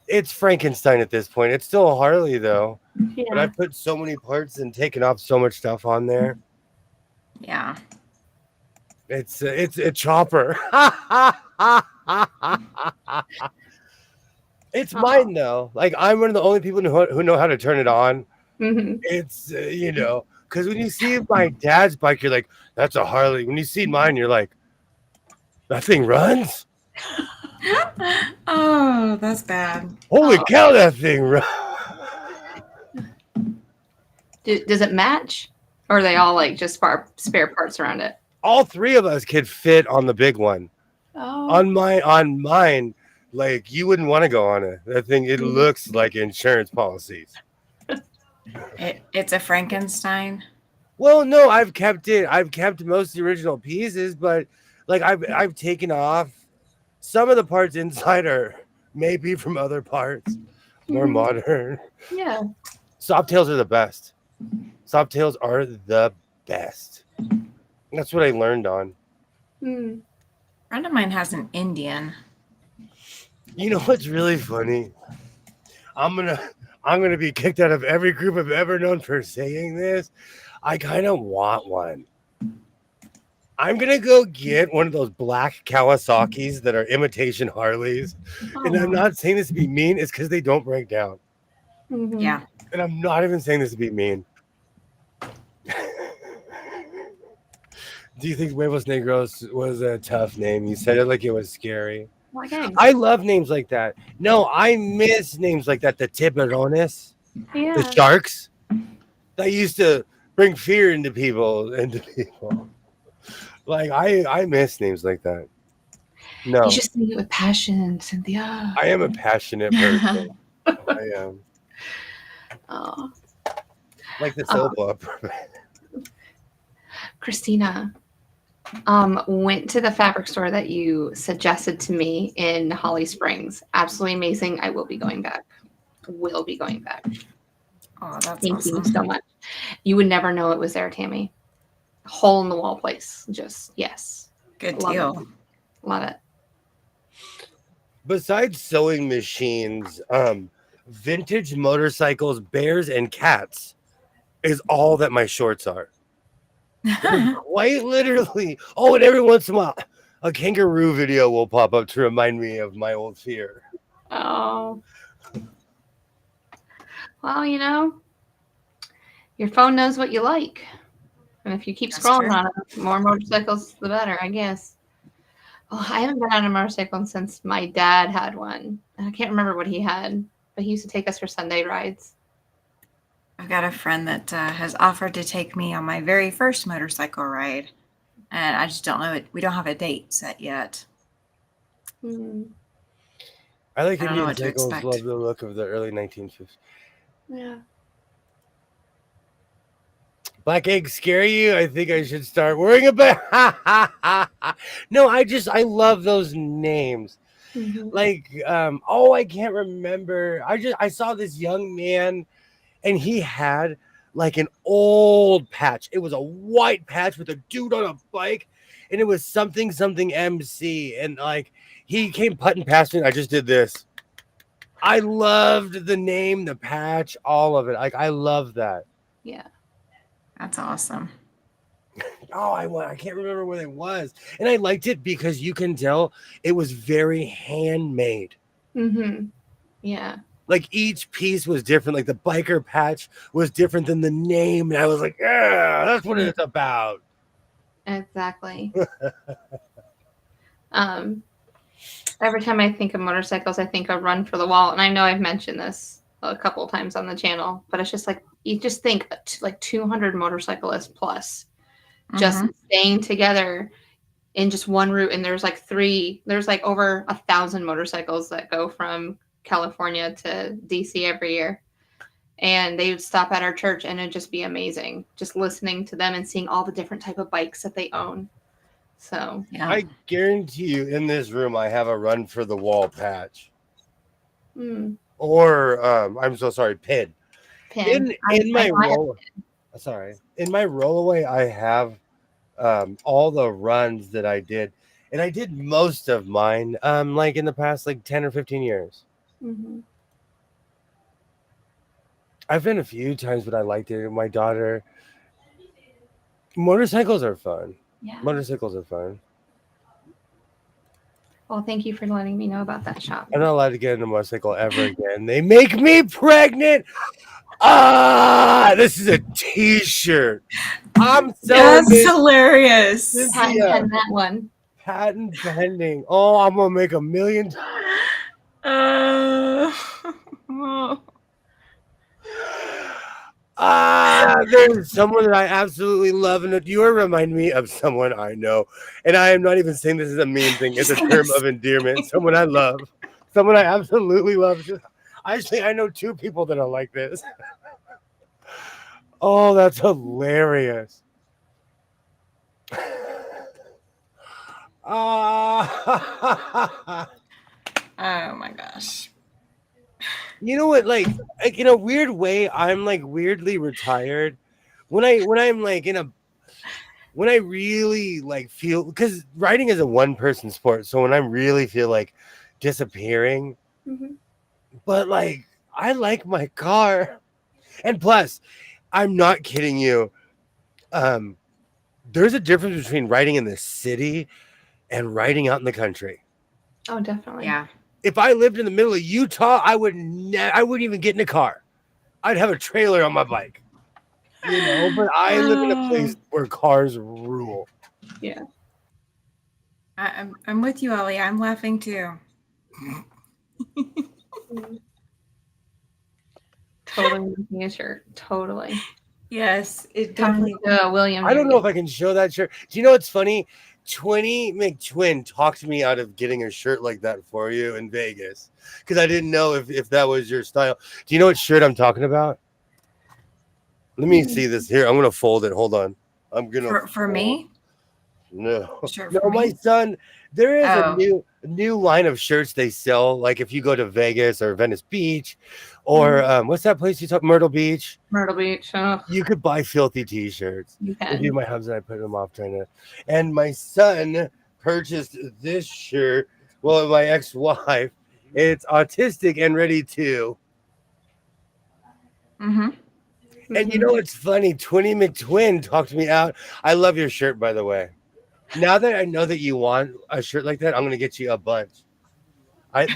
it's Frankenstein at this point. It's still a Harley though. Yeah. But I put so many parts and taken off so much stuff on there. Yeah. It's a chopper. It's mine though. I'm one of the only people who know how to turn it on. It's because when you see my dad's bike, you're like, that's a Harley. When you see mine, you're like, that thing runs. Oh, that's bad. Holy cow, that thing runs. Does it match? Or are they all like just spare parts around it? All three of us could fit on the big one. Oh. On mine, like you wouldn't want to go on it. That thing, it looks like insurance policies. It's a Frankenstein. Well, no, I've kept most of the original pieces, but like I've taken off some of the parts inside are maybe from other parts, more modern. Yeah. Softails are the best. Softails are the best. That's what I learned on. A friend of mine has an Indian. You know what's really funny? I'm gonna be kicked out of every group I've ever known for saying this. I kind of want one. I'm gonna go get one of those black Kawasaki's that are imitation Harleys. And I'm not saying this to be mean, it's because they don't break down. Yeah. And I'm not even saying this to be mean. Do you think Huevos Negros was a tough name? You said it like it was scary. I love names like that. No, I miss names like that. The tiburones, the sharks. That used to bring fear into people. Like I miss names like that. No, you just think it with passion, Cynthia. I am a passionate person. I am. Oh, like the soap opera. Christina went to the fabric store that you suggested to me in Holly Springs. Absolutely amazing. I will be going back. Oh, that's Thank awesome. you so much. You would never know it was there, Tammy. Hole in the wall place. Just yes. Good Love deal. it. Love it. Besides sewing machines, vintage motorcycles, bears, and cats is all that my shorts are. Quite literally. Oh, and every once in a while, a kangaroo video will pop up to remind me of my old fear. Oh. Well, you know, your phone knows what you like. And if you keep scrolling on it, more motorcycles, the better, I guess. Oh, I haven't been on a motorcycle since my dad had one. I can't remember what he had, but he used to take us for Sunday rides. I've got a friend that has offered to take me on my very first motorcycle ride. And I just don't know it. We don't have a date set yet. I like Indian cycles. Love the look of the early 1950s. Yeah. Black eggs scare you? I think I should start worrying about. No, I love those names. Like, I can't remember. I saw this young man, and he had like an old patch. It was a white patch with a dude on a bike, and it was something MC. And like he came putting past me, and I just did this. I loved the name, the patch, all of it. Like I love that. Yeah. That's awesome. Oh, I can't remember what it was. And I liked it because you can tell it was very handmade. Yeah. Like each piece was different. Like the biker patch was different than the name. And I was like, yeah, that's what it's about. Exactly. Every time I think of motorcycles, I think of Run for the Wall. And I know I've mentioned this a couple of times on the channel, but it's just like, you just think like 200 motorcyclists plus just staying together in just one route. And there's like over 1,000 motorcycles that go from California to DC every year. And they would stop at our church and it'd just be amazing. Just listening to them and seeing all the different type of bikes that they own. So yeah. I guarantee you in this room, I have a Run for the Wall patch. Or I'm so sorry, pin. In my rollaway, I have all the runs that I did, and I did most of mine like in the past like 10 or 15 years. I've been a few times, but I liked it. My daughter, motorcycles are fun. Yeah. Motorcycles are fun. Well, thank you for letting me know about that shop. I'm not allowed to get in a motorcycle ever again. They make me pregnant. This is a t-shirt. I'm so That's hilarious. Patent that one. Patent pending. Oh, I'm gonna make $1 million. There's someone that I absolutely love, and you remind me of someone I know. And I am not even saying this is a mean thing; it's a term of endearment. Someone I love, someone I absolutely love. Actually, I know two people that are like this. Oh, that's hilarious. Oh my gosh. You know what? Like in a weird way, I'm like weirdly retired. When I'm like when I really like feel, because riding is a one person sport, so when I really feel like disappearing, but like I like my car, and plus, I'm not kidding you. There's a difference between riding in the city and riding out in the country. Oh, definitely. Yeah. If I lived in the middle of Utah, I wouldn't even get in a car. I'd have a trailer on my bike. You know, but I live in a place where cars rule. Yeah. I'm with you, Ellie. I'm laughing too. Totally making a shirt. Totally. Yes, it Coming definitely. to William. I don't know if I can show that shirt. Do you know what's funny? 20 McTwin talked me out of getting a shirt like that for you in Vegas because I didn't know if that was your style. Do you know what shirt I'm talking about? Let me see this here. I'm gonna fold it. Hold on. I'm gonna For me? No, Shirt no, for my me? son. There is Oh. a new line of shirts they sell. Like if you go to Vegas or Venice Beach, or what's that place you talk? Myrtle Beach. Myrtle Beach. Oh, You could buy filthy T-shirts. you I can. do. My husband, I put them off trying to. And my son purchased this shirt. Well, my ex-wife. It's autistic and ready to. Mm-hmm. And you know what's funny? 20 McTwin talked me out. I love your shirt, by the way. Now that I know that you want a shirt like that, I'm gonna get you a bunch.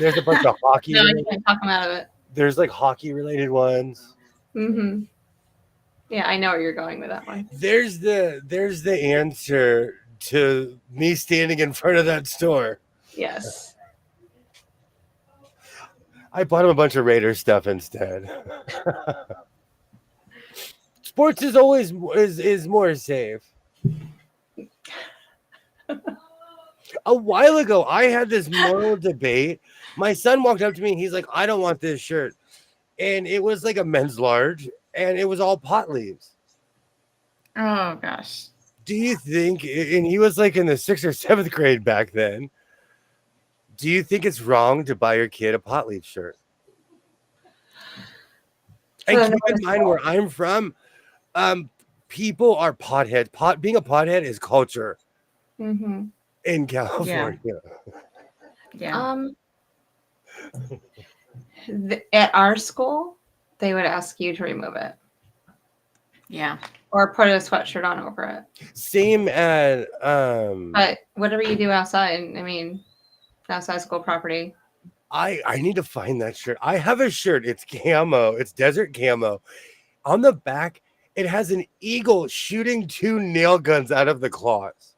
There's a bunch of hockey. No, you can't talk him out of it. There's like hockey related ones. Yeah, I know where you're going with that one. There's the answer to me standing in front of that store. Yes. I bought him a bunch of Raiders stuff instead. Sports is always is more safe. A while ago, I had this moral debate. My son walked up to me and he's like, I don't want this shirt. And it was like a men's large and it was all pot leaves. Oh gosh. Do you think, and he was like in the 6th or 7th grade back then, do you think it's wrong to buy your kid a pot leaf shirt? And keep in mind where I'm from, people are potheads. Being a pothead is culture in California. Yeah. At our school, they would ask you to remove it. Yeah. Or put a sweatshirt on over it. Same at But whatever you do outside, I mean, outside school property. I need to find that shirt. I have a shirt. It's camo. It's desert camo. On the back, it has an eagle shooting 2 nail guns out of the claws.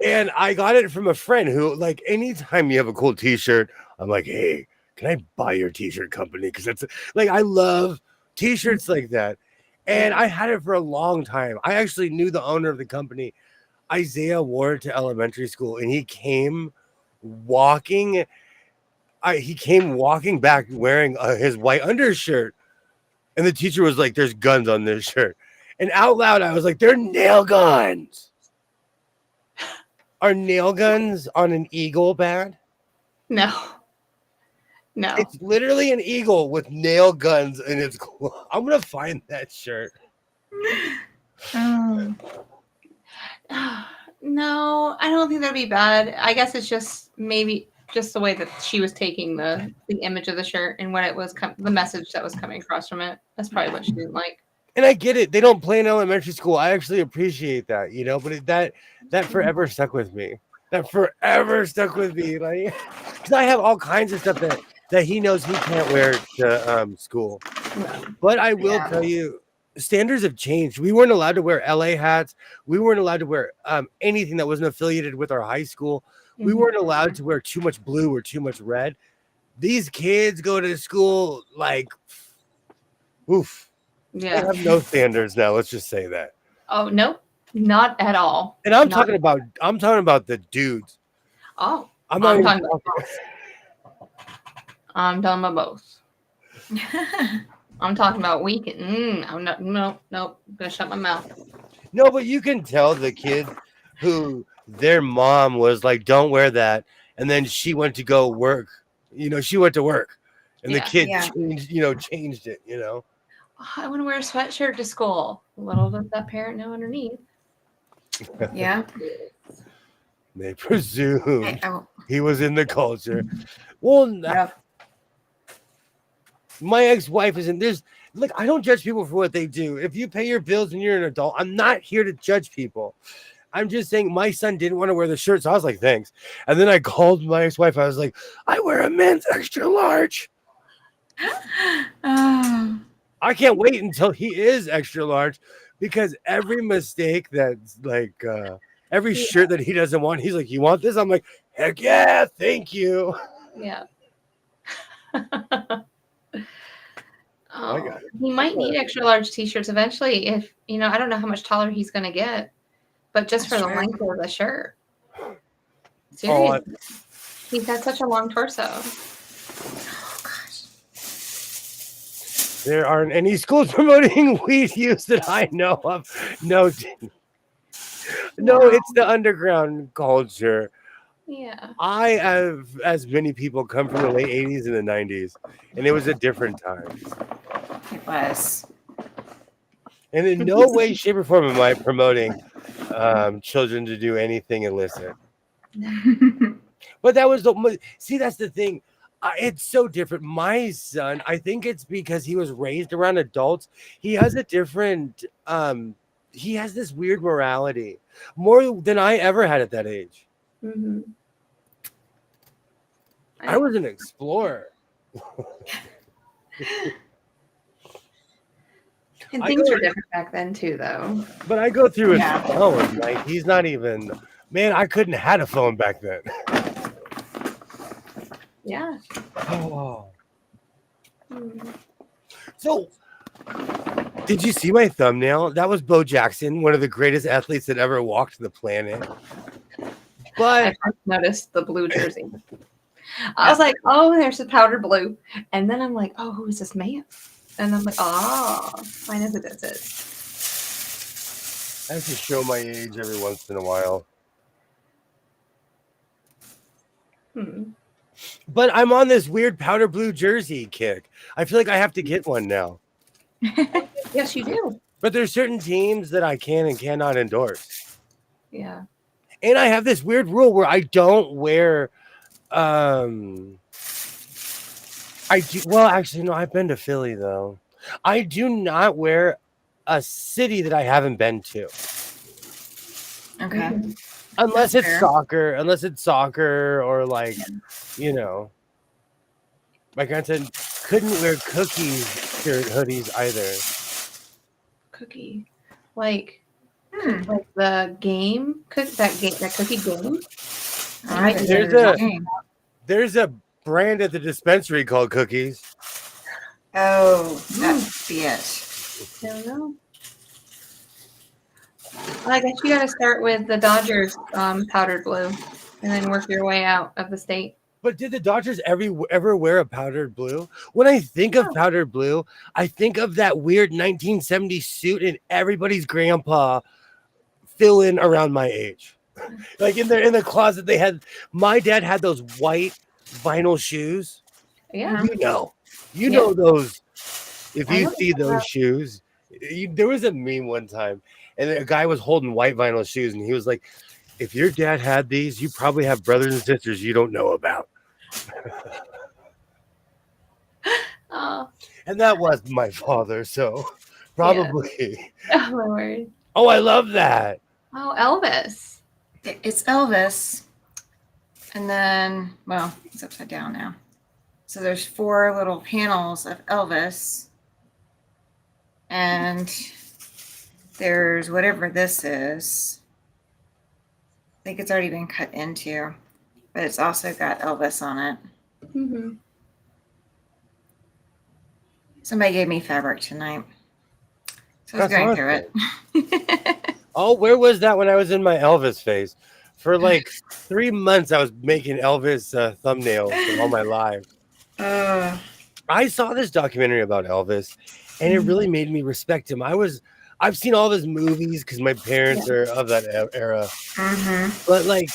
And I got it from a friend who, like, anytime you have a cool t-shirt, I'm like, hey, can I buy your t-shirt company? Because it's like, I love t-shirts like that. And I had it for a long time. I actually knew the owner of the company. Isaiah wore it to elementary school, and he came walking back wearing his white undershirt. And the teacher was like, there's guns on this shirt. And out loud, I was like, they're nail guns. Are nail guns on an eagle bad? No. It's literally an eagle with nail guns in its claw. I'm going to find that shirt. No, I don't think that'd be bad. I guess it's just maybe just the way that she was taking the image of the shirt and what it was, the message that was coming across from it. That's probably what she didn't like. And I get it. They don't play in elementary school. I actually appreciate that, you know, but that forever stuck with me. That forever stuck with me. Like, because I have all kinds of stuff that he knows he can't wear to school. But I will tell you, standards have changed. We weren't allowed to wear LA hats. We weren't allowed to wear anything that wasn't affiliated with our high school. We weren't allowed to wear too much blue or too much red. These kids go to school like, oof. I have no standards now. Let's just say that. Oh nope, not at all. And I'm Not talking about the dudes. Oh, I'm not I'm even talking about both. I'm talking about both. I'm talking about weekend. I'm not. Nope. I'm gonna shut my mouth. No, but you can tell the kids who their mom was like, "Don't wear that," and then she went to go work. She went to work, and the Yeah. kid Yeah. changed it. Oh, I want to wear a sweatshirt to school. Little does that parent know underneath. Yeah. They presumed Oh, he was in the culture. Well, yep. my ex-wife isn't. Look, I don't judge people for what they do. If you pay your bills and you're an adult, I'm not here to judge people. I'm just saying my son didn't want to wear the shirt, so I was like, thanks. And then I called my ex-wife. I was like, I wear a men's extra large. Oh. I can't wait until he is extra large, because every mistake that's like every shirt that he doesn't want, he's like, you want this? I'm like, heck yeah, thank you. Yeah. I got it. He might need extra large t-shirts eventually. If I don't know how much taller he's gonna get, but just That's for the true. length of the shirt. Oh, Seriously, he's got such a long torso. Oh gosh. there aren't any schools promoting weed use that I know of. No, it's the underground culture. Yeah. I have, as many people, come from the late 80s and the 90s, and it was a different time. It was. And in no way, shape, or form am I promoting children to do anything illicit. But that was that's the thing. It's so different. My son, I think it's because he was raised around adults. He has a different, he has this weird morality, more than I ever had at that age. Mm-hmm. I was an explorer. And things were different back then too, though. But I go through his Yeah. phone. Like, he's not even, man, I couldn't have had a phone back then. Yeah. Oh. Mm. So, did you see my thumbnail? That was Bo Jackson, one of the greatest athletes that ever walked the planet. But I first noticed the blue jersey. I was like, oh, there's the powder blue. And then I'm like, oh, who is this man? And I'm like, oh, I know who this is. I have to show my age every once in a while. But I'm on this weird powder blue jersey kick. I feel like I have to get one now. Yes, you do. But there's certain teams that I can and cannot endorse. Yeah. And I have this weird rule where I don't wear actually no, I've been to Philly though. I do not wear a city that I haven't been to. Okay. Unless That's it's fair. soccer or like, my grandson couldn't wear cookie shirt hoodies either. Cookie. Like the game, that cookie game. There's a brand at the dispensary called Cookies. Oh, that must be it. I don't know. I guess you got to start with the Dodgers powdered blue, and then work your way out of the state. But did the Dodgers ever wear a powdered blue? When I think of powdered blue, I think of that weird 1970s suit and everybody's grandpa fill in around my age. Like in the closet, they had, my dad had those white vinyl shoes. Yeah. You know those. If you see those shoes, there was a meme one time, and a guy was holding white vinyl shoes, and he was like, if your dad had these, you probably have brothers and sisters you don't know about. Oh. And that was my father, so probably. Yeah. Oh, my word. Oh, I love that. Oh, Elvis. It's Elvis. And then, well, it's upside down now. So there's 4 little panels of Elvis. And there's whatever this is. I think it's already been cut into. But it's also got Elvis on it. Mm-hmm. Somebody gave me fabric tonight. So I was That's going through awesome. it. Oh, where was that when I was in my Elvis phase? For like 3 months, I was making Elvis thumbnails all my life. uh, I saw this documentary about Elvis, and it really made me respect him. I've seen all his movies because my parents are of that era, but like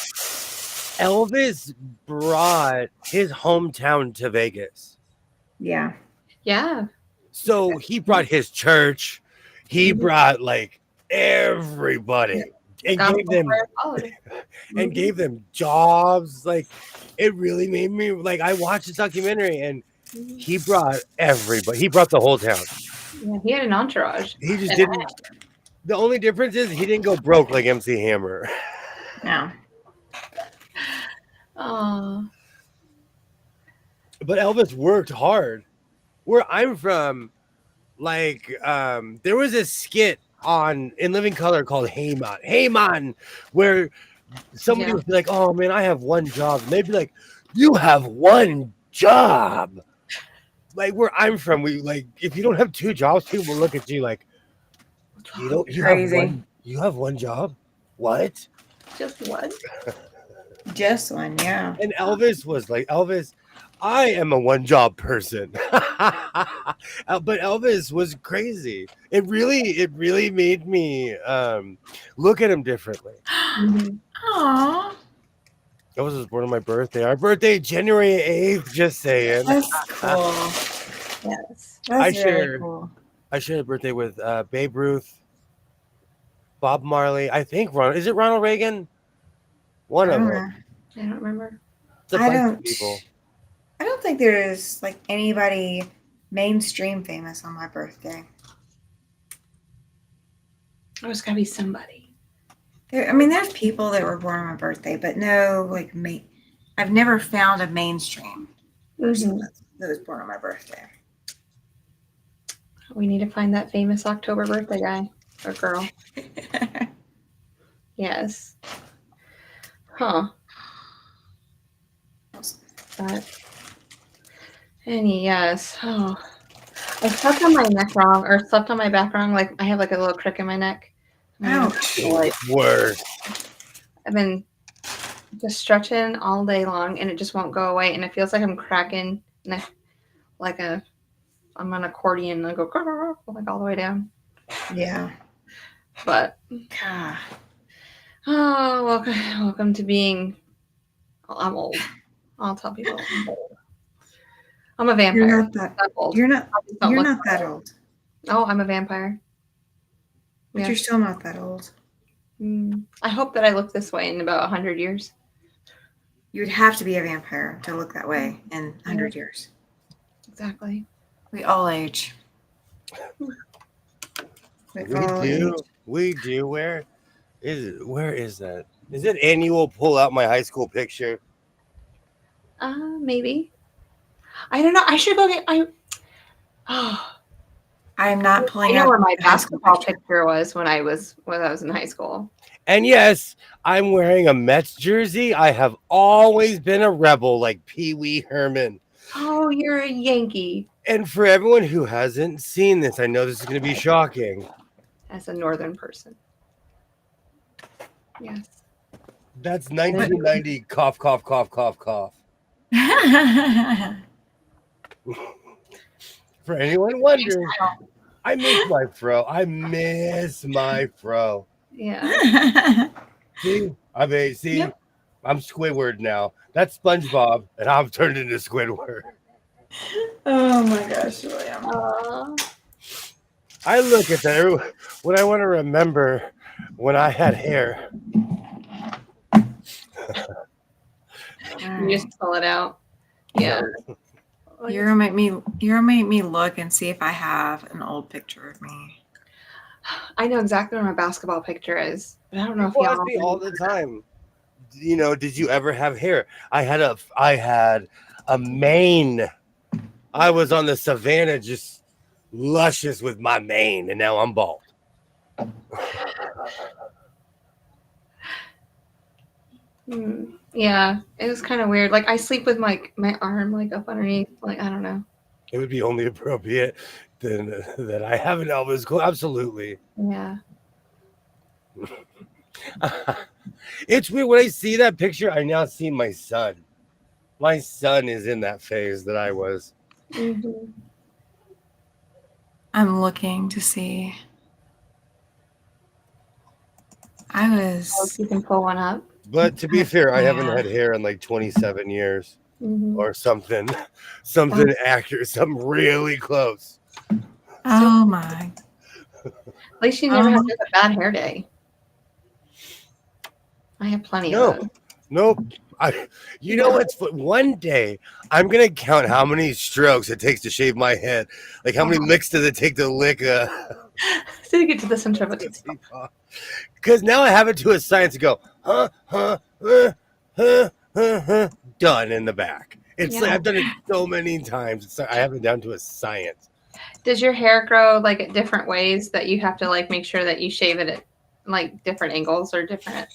Elvis brought his hometown to Vegas. yeah. Yeah. So he brought his church, he brought like everybody and gave Gospel them choir quality. and gave them jobs. Like it really made me like I watched this documentary and he brought everybody. He brought the whole town. Yeah, he had an entourage. He just And didn't. The only difference is he didn't go broke like MC Hammer. No. oh, But Elvis worked hard. Where I'm from, like there was a skit on In Living Color called Hey Man. Hey Man, where somebody Yeah. would be like, "Oh man, I have one job." And they'd be like, "You have one job." Like where I'm from, we like if you don't have two jobs, people look at you like you don't Crazy. you have one job? What? just one. Just one, yeah. And Elvis was like Elvis, I am a one job person. But Elvis was crazy. It really made me look at him differently. Aww. Elvis was born on my birthday. Our birthday, January 8th, just saying. That's cool. Yes. That's I really share- cool. I shared a birthday with Babe Ruth, Bob Marley. I think is it Ronald Reagan? One I of don't them. I know. don't remember. It's a I bunch of don't. people. I don't think there's like anybody mainstream famous on my birthday. Oh, it's gotta be somebody. There's people that were born on my birthday, but no, like I've never found a mainstream person that was born on my birthday. We need to find that famous October birthday guy or girl. Yes. Huh. But yes. Oh. I slept on my neck wrong or slept on my back wrong. Like I have like a little crick in my neck. Ouch. Like, Worse. I've been just stretching all day long and it just won't go away. And it feels like I'm cracking like I'm on an accordion and I go like all the way down. Yeah. But God. welcome to being. Well, I'm old. I'll tell people I'm old. I'm a vampire. You're not that. I'm old. You're not. I just don't You're look not that old. Oh, I'm a vampire. But Yeah. you're still not that old. I hope that I look this way in about 100 years. You would have to be a vampire to look that way in 100 years. Exactly. We all age. We do. We do. Where is that? Is it annual pull out my high school picture? Maybe. I don't know. I should go get. I'm not I pulling know out where my a high school basketball picture. picture was when I was in high school. And yes, I'm wearing a Mets jersey. I have always been a rebel like Pee Wee Herman. Oh, you're a Yankee. And for everyone who hasn't seen this, I know this is going to be shocking. As a northern person. Yes. That's 1990 cough, cough, cough, cough, cough. For anyone wondering, I miss my fro. I miss my fro. Yeah. See? Yep. I'm Squidward now. That's SpongeBob, and I'm turned into Squidward. Oh my gosh, William. I look at that when I want to remember when I had hair. You just pull it out. Yeah. You're gonna make me look and see if I have an old picture of me. I know exactly where my basketball picture is, but I don't know People if ask y'all me all the time. Did you ever have hair? I had a mane. I was on the savannah just luscious with my mane, and now I'm bald. Yeah, it was kind of weird. Like I sleep with my arm like up underneath. Like I don't know. It would be only appropriate then that I have an Elvis coat. Absolutely. Yeah. It's weird when I see that picture. I now see my son. My son is in that phase that I was. Mm-hmm. I'm looking to see. I Oh, was. you can pull one up. But to be fair, I haven't Yeah. had hair in like 27 years Mm-hmm. or something. Something accurate, something really close. Oh my. At least you never have to have a bad hair day. I have plenty of those. Nope. You know what's one day I'm gonna count how many strokes it takes to shave my head. Like how many licks does it take to lick So you get to the centrivity. because now I have it to a science to go, done in the back. It's like I've done it so many times. I have it down to a science. Does your hair grow like at different ways that you have to like make sure that you shave it at like different angles or different?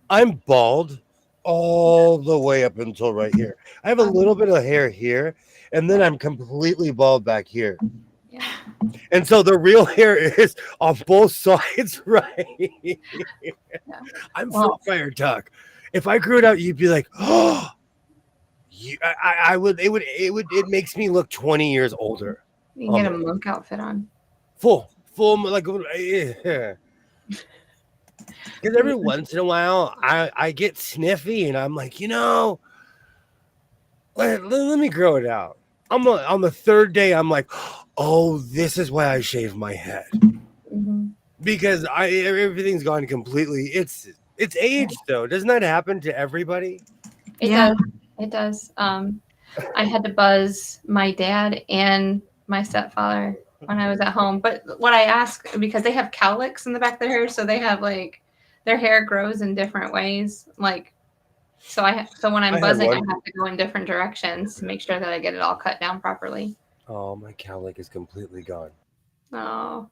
I'm bald all the way up until right here. I have a little bit of hair here, and then I'm completely bald back here. Yeah. And so the real hair is on both sides, right? I'm from Fire Tuck. If I grew it out, you'd be like, oh, I would. It makes me look 20 years older. You can get a monk outfit on. Full, like. Yeah. Because every once in a while, I get sniffy, and I'm like, let me grow it out. On the third day, I'm like, oh, this is why I shave my head. Mm-hmm. Because everything's gone completely. It's age though. Doesn't that happen to everybody? It does. It does. I had to buzz my dad and my stepfather when I was at home. But what I ask, because they have cowlicks in the back of their hair, so they have like their hair grows in different ways. Like, so when I'm buzzing, I have to go in different directions to make sure that I get it all cut down properly. Oh, my cowlick is completely gone. Oh,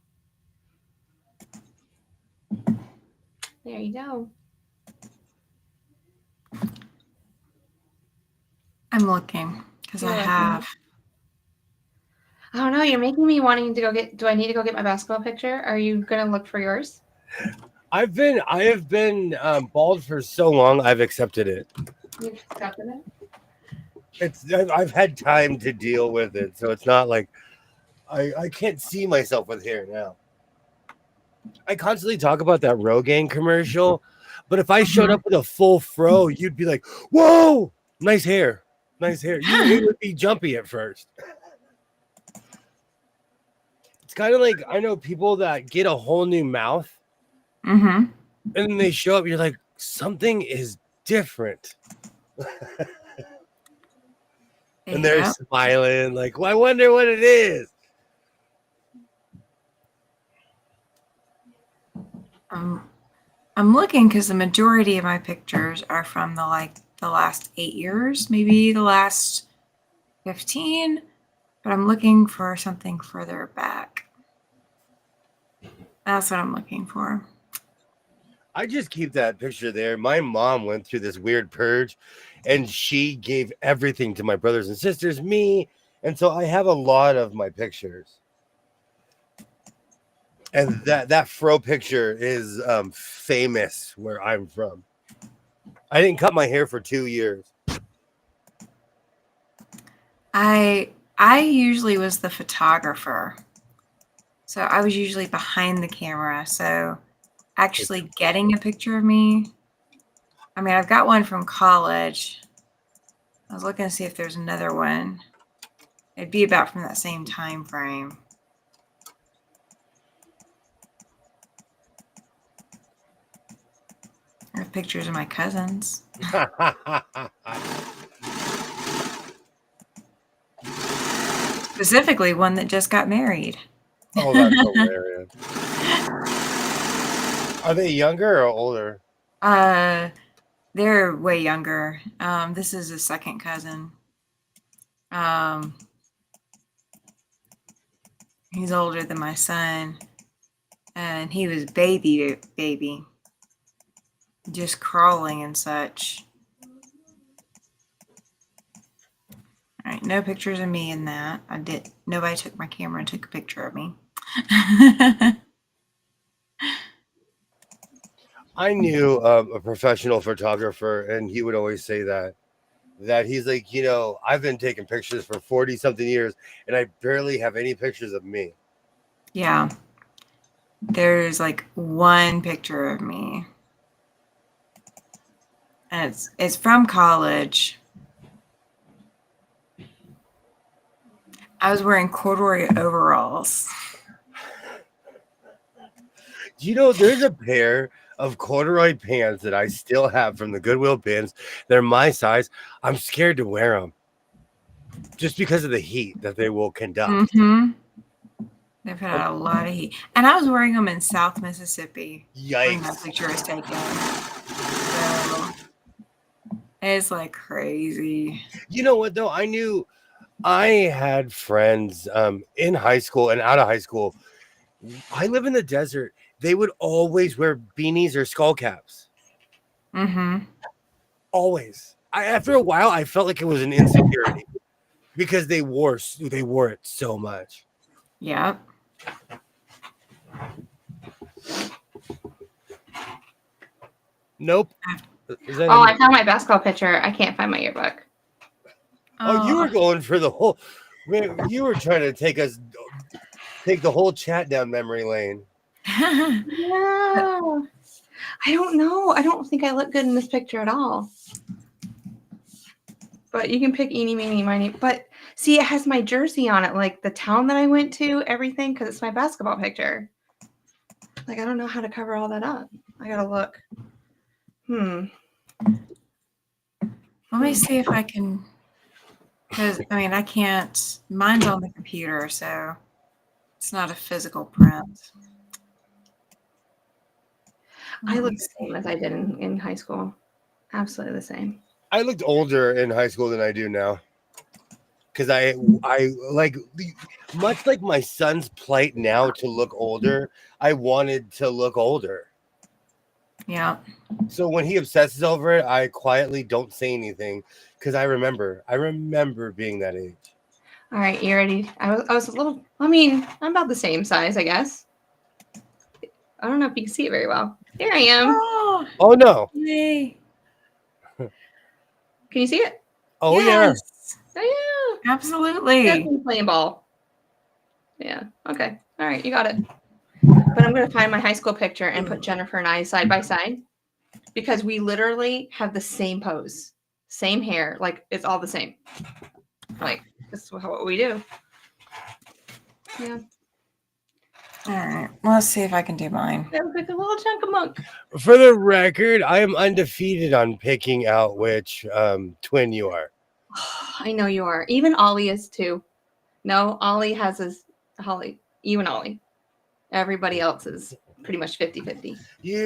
there you go. I'm looking because I have. I don't know. You're making me wanting to go get. Do I need to go get my basketball picture? Are you gonna look for yours? I have been bald for so long. I've accepted it. You've accepted it. I've had time to deal with it, so it's not like I can't see myself with hair now. I constantly talk about that Rogaine commercial, but if I showed up with a full fro, you'd be like, "Whoa, nice hair, nice hair." It would be jumpy at first. It's kind of like I know people that get a whole new mouth, and then they show up. You're like, something is different, and they're smiling like, well, I wonder what it is. I'm looking because the majority of my pictures are from the last 8 years, maybe the last 15, but I'm looking for something further back. That's what I'm looking for. I just keep that picture there. My mom went through this weird purge, and she gave everything to my brothers and sisters, me, and so I have a lot of my pictures. And that fro picture is famous where I'm from. I didn't cut my hair for 2 years. I usually was the photographer. So I was usually behind the camera. So actually getting a picture of me, I mean, I've got one from college. I was looking to see if there's another one. It'd be about from that same time frame. I have pictures of my cousins. Specifically, one that just got married. Oh, that's hilarious. Are they younger or older? They're way younger. This is a second cousin. He's older than my son, and he was baby, just crawling and such. no pictures of me in that. Nobody took my camera and took a picture of me. I knew a professional photographer, and he would always say that he's like, I've been taking pictures for 40 something years, and I barely have any pictures of me. Yeah. There's like one picture of me. And it's from college. I was wearing corduroy overalls. There's a pair of corduroy pants that I still have from the Goodwill bins. They're my size. I'm scared to wear them just because of the heat that they will conduct. Mm-hmm. They put out a lot of heat. And I was wearing them in South Mississippi. When that Yikes. picture was taken. So it's like crazy. You know what, though? I had friends in high school and out of high school. I live in the desert. They would always wear beanies or skull caps. Mm-hmm. Always. After a while, I felt like it was an insecurity because they wore it so much. Yep. Nope. I found my basketball picture. I can't find my yearbook. Oh, you were going for the whole. You were trying to take the whole chat down memory lane. No, I don't know. I don't think I look good in this picture at all. But you can pick eeny, meeny, miny. But see, it has my jersey on it, like the town that I went to, everything, because it's my basketball picture. Like, I don't know how to cover all that up. I gotta look. Let me see if I can. Because, I can't. Mine's on the computer, so it's not a physical print. I look the same as I did in high school. Absolutely the same. I looked older in high school than I do now. Because I like, much like my son's plight now to look older, I wanted to look older. Yeah. So when he obsesses over it, I quietly don't say anything because I remember being that age. All right, you ready? I was a little. I'm about the same size, I guess. I don't know if you can see it very well. There I am. Oh no! Yay! Can you see it? Oh yes. Yeah. Oh yeah. Absolutely. Definitely playing ball. Yeah. Okay. All right, you got it. But I'm gonna find my high school picture and put Jennifer and I side by side because we literally have the same pose, same hair, like it's all the same. Like this is what we do. Yeah. All right. Let's see if I can do mine. That was like a little chunk of monk. For the record, I am undefeated on picking out which twin you are. I know you are. Even Ollie is too. No, Ollie has his Holly. Even Ollie. Everybody else is pretty much 50-50.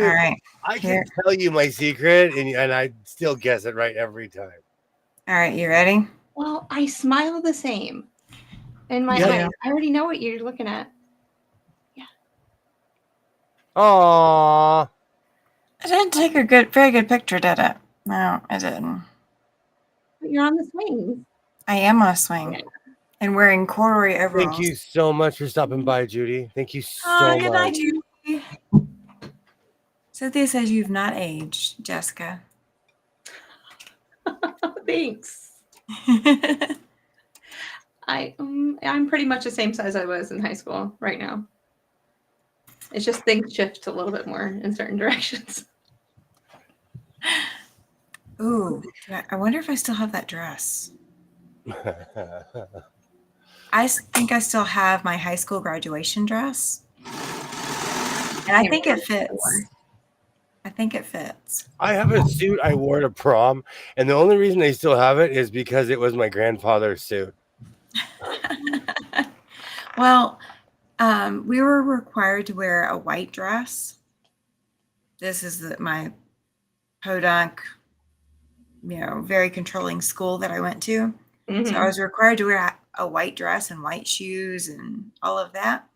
All right. I can tell you my secret, and I still guess it right every time. All right, you ready? Well, I smile the same. In my eyes. I already know what you're looking at. Yeah. Aww. I didn't take a very good picture, did it? No, I didn't. But you're on the swing. I am on a swing. And wearing corduroy overalls. Thank you so much for stopping by, Judy. Thank you so much. Good night, Judy. Cynthia says you've not aged, Jessica. Thanks. I'm pretty much the same size I was in high school right now. It's just things shift a little bit more in certain directions. Ooh, I wonder if I still have that dress. I think I still have my high school graduation dress. And I think it fits. I have a suit I wore to prom, and the only reason I still have it is because it was my grandfather's suit. Well, we were required to wear a white dress. This is my podunk, very controlling school that I went to. Mm-hmm. So I was required to wear a white dress and white shoes and all of that.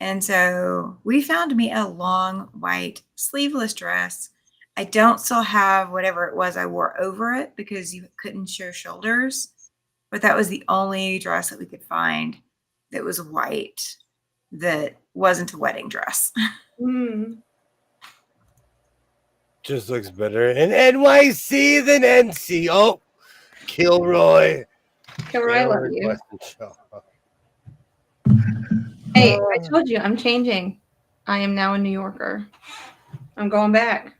And so we found me a long white sleeveless dress. I don't still have whatever it was I wore over it because you couldn't show shoulders. but that was the only dress that we could find that was white that wasn't a wedding dress. Mm. Just looks better in NYC than NC. Oh, Kilroy. Kilroy, I love you. Western Hey, I told you I'm changing. I am now a New Yorker. I'm going back.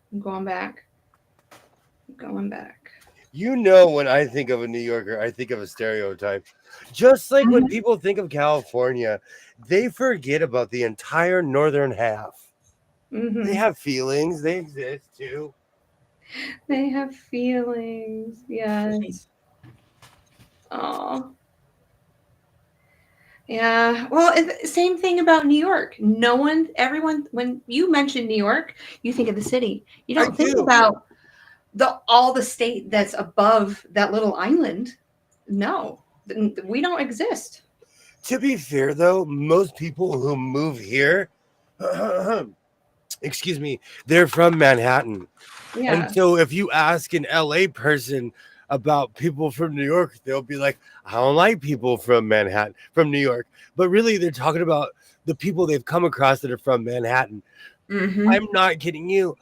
You know, when I think of a New Yorker, I think of a stereotype. Just like when people think of California, they forget about the entire northern half. Mm-hmm. They have feelings. They exist too. They have feelings. Yes. Oh. Yeah. Well, same thing about New York. Everyone, when you mention New York, you think of the city. You don't think about all the state that's above that little island. No, we don't exist. To be fair, though, most people who move here, excuse me, they're from Manhattan. Yeah. And so if you ask an LA person about people from New York, they'll be like, I don't like people from Manhattan, from New York. But really, they're talking about the people they've come across that are from Manhattan. Mm-hmm. I'm not kidding you.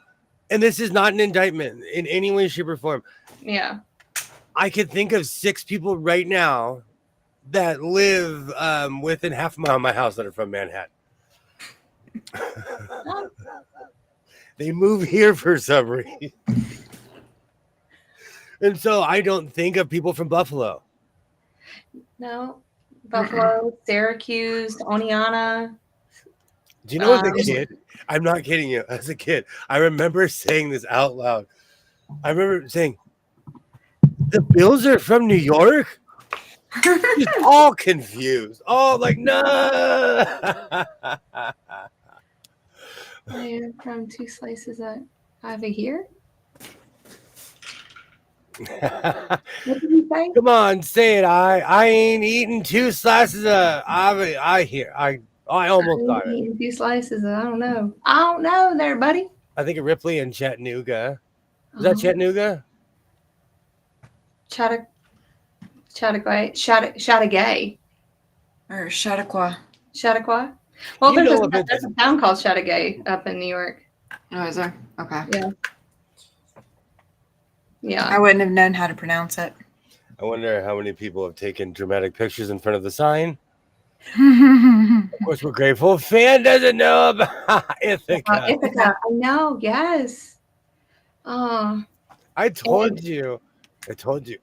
And this is not an indictment in any way, shape, or form. Yeah. I could think of 6 people right now that live within half a mile of my house that are from Manhattan. They move here for some reason. And so I don't think of people from Buffalo. No. Buffalo, Syracuse, Oneonta. Do you know as a kid? I'm not kidding you. As a kid, I remember saying this out loud. I remember saying, the Bills are from New York? Just all confused. All like, no. I am from 2 slices of Ivy here. What did you say? Come on, say it. I ain't eating 2 slices of Ivy. I almost got it. Eating 2 slices. I don't know there, buddy. I think of Ripley and Chattanooga. Is that Chattanooga? Chattagay. Or Chautauqua. Chautauqua. Well, there's a town called Chattagay up in New York. Oh, is there? Okay. Yeah. Yeah. I wouldn't have known how to pronounce it. I wonder how many people have taken dramatic pictures in front of the sign. Of course, we're grateful. Fan doesn't know about Ithaca. Ithaca. I know. Yes. I told you.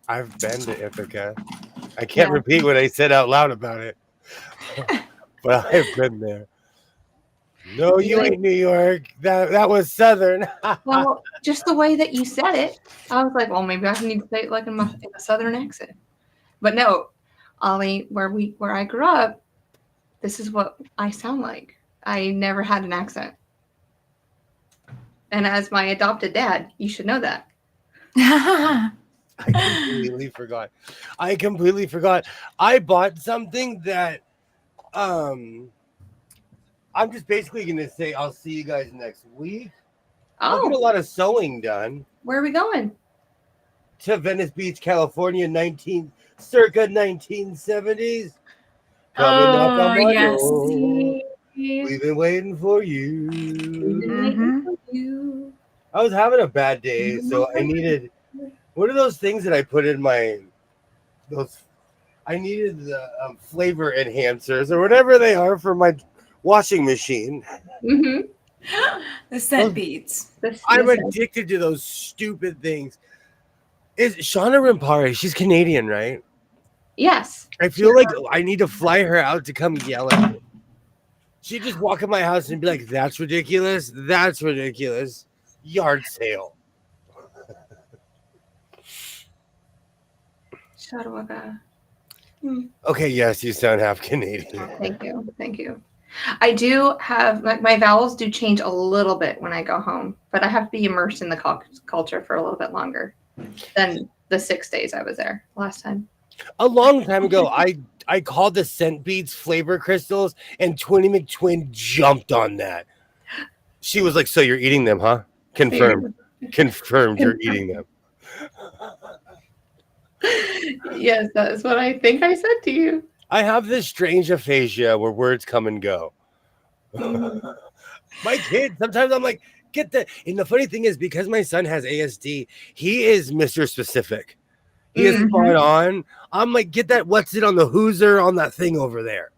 I've been to Ithaca. I can't repeat what I said out loud about it. But I've been there. No, you ain't New York. That was Southern. Well, just the way that you said it, I was like, well, maybe I need to say it like in a Southern accent. But no, Ollie, where I grew up, this is what I sound like. I never had an accent. And as my adopted dad, you should know that. I completely forgot. I bought something that I'm just basically going to say I'll see you guys next week. I'll get a lot of sewing done. Where are we going? To Venice Beach, California, circa 1970s. Coming up on my door. We've been waiting for you. I was having a bad day, so I needed. What are those things that I put in I needed the flavor enhancers or whatever they are for my washing machine. Mm-hmm. The scent beads. I'm addicted to those stupid things. Is Shauna Rimpari? She's Canadian, right? Yes. I feel like I need to fly her out to come yell at me. She'd just walk in my house and be like, "That's ridiculous. That's ridiculous." Yard sale. Okay, yes, you sound half Canadian. Oh, thank you. I do have my vowels do change a little bit when I go home, but I have to be immersed in the culture for a little bit longer than the 6 days I was there last time. A long time ago, I called the scent beads flavor crystals, and Twinnie McTwin jumped on that. She was like, "So you're eating them, huh? Confirmed. Confirmed you're eating them." Yes, that is what I think I said to you. I have this strange aphasia where words come and go. Mhm. My kid, sometimes I'm like, get that. And the funny thing is, because my son has ASD, he is Mr. Specific. He is spot on. I'm like, get that. What's it on the Hooser on that thing over there?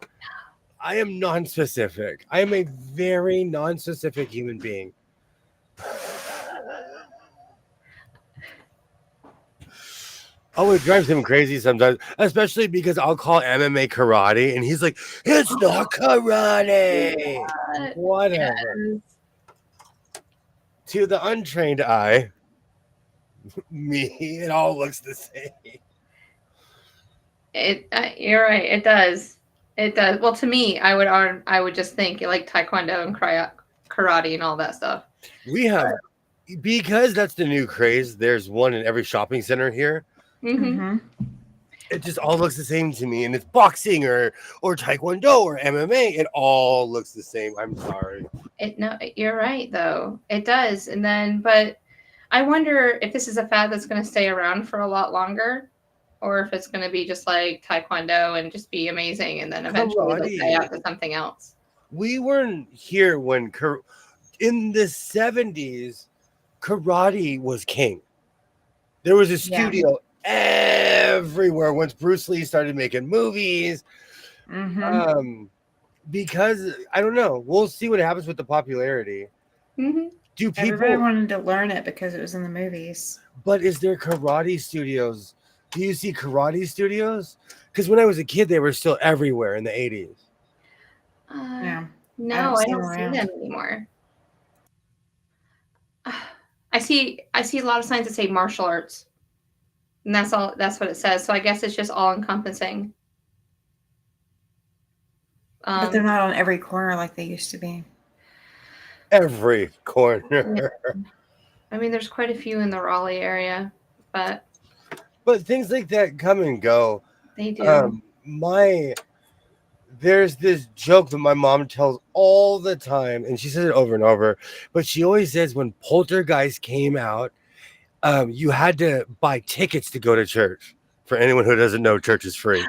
I am non-specific. I am a very non-specific human being. Oh, it drives him crazy sometimes, especially because I'll call MMA karate, and he's like, "It's not karate." Whatever. Yes. To the untrained eye, me, it all looks the same. You're right. It does. It does. Well, to me, I would just think like taekwondo and karate and all that stuff. We have, because that's the new craze. There's one in every shopping center here. Mm-hmm. It just all looks the same to me, and it's boxing or taekwondo or MMA. It all looks the same. I'm sorry. No, you're right though. It does. And then, but I wonder if this is a fad that's going to stay around for a lot longer, or if it's going to be just like taekwondo and just be amazing, and then eventually they'll play out to something else. We weren't here when in the 70s, karate was king. There was a studio everywhere once Bruce Lee started making movies. Because I don't know, we'll see what happens with the popularity. Do people Everybody wanted to learn it because it was in the movies? But is there karate studios? Do you see karate studios? Because when I was a kid, they were still everywhere in the 80s. No, I don't see them anymore. I see a lot of signs that say martial arts, and that's all. That's what it says. So I guess it's just all encompassing. But they're not on every corner like they used to be. Every corner. Yeah. I mean, there's quite a few in the Raleigh area, but things like that come and go. They do. There's this joke that my mom tells all the time, and she says it over and over, but she always says when Poltergeist came out, you had to buy tickets to go to church. For anyone who doesn't know, church is free.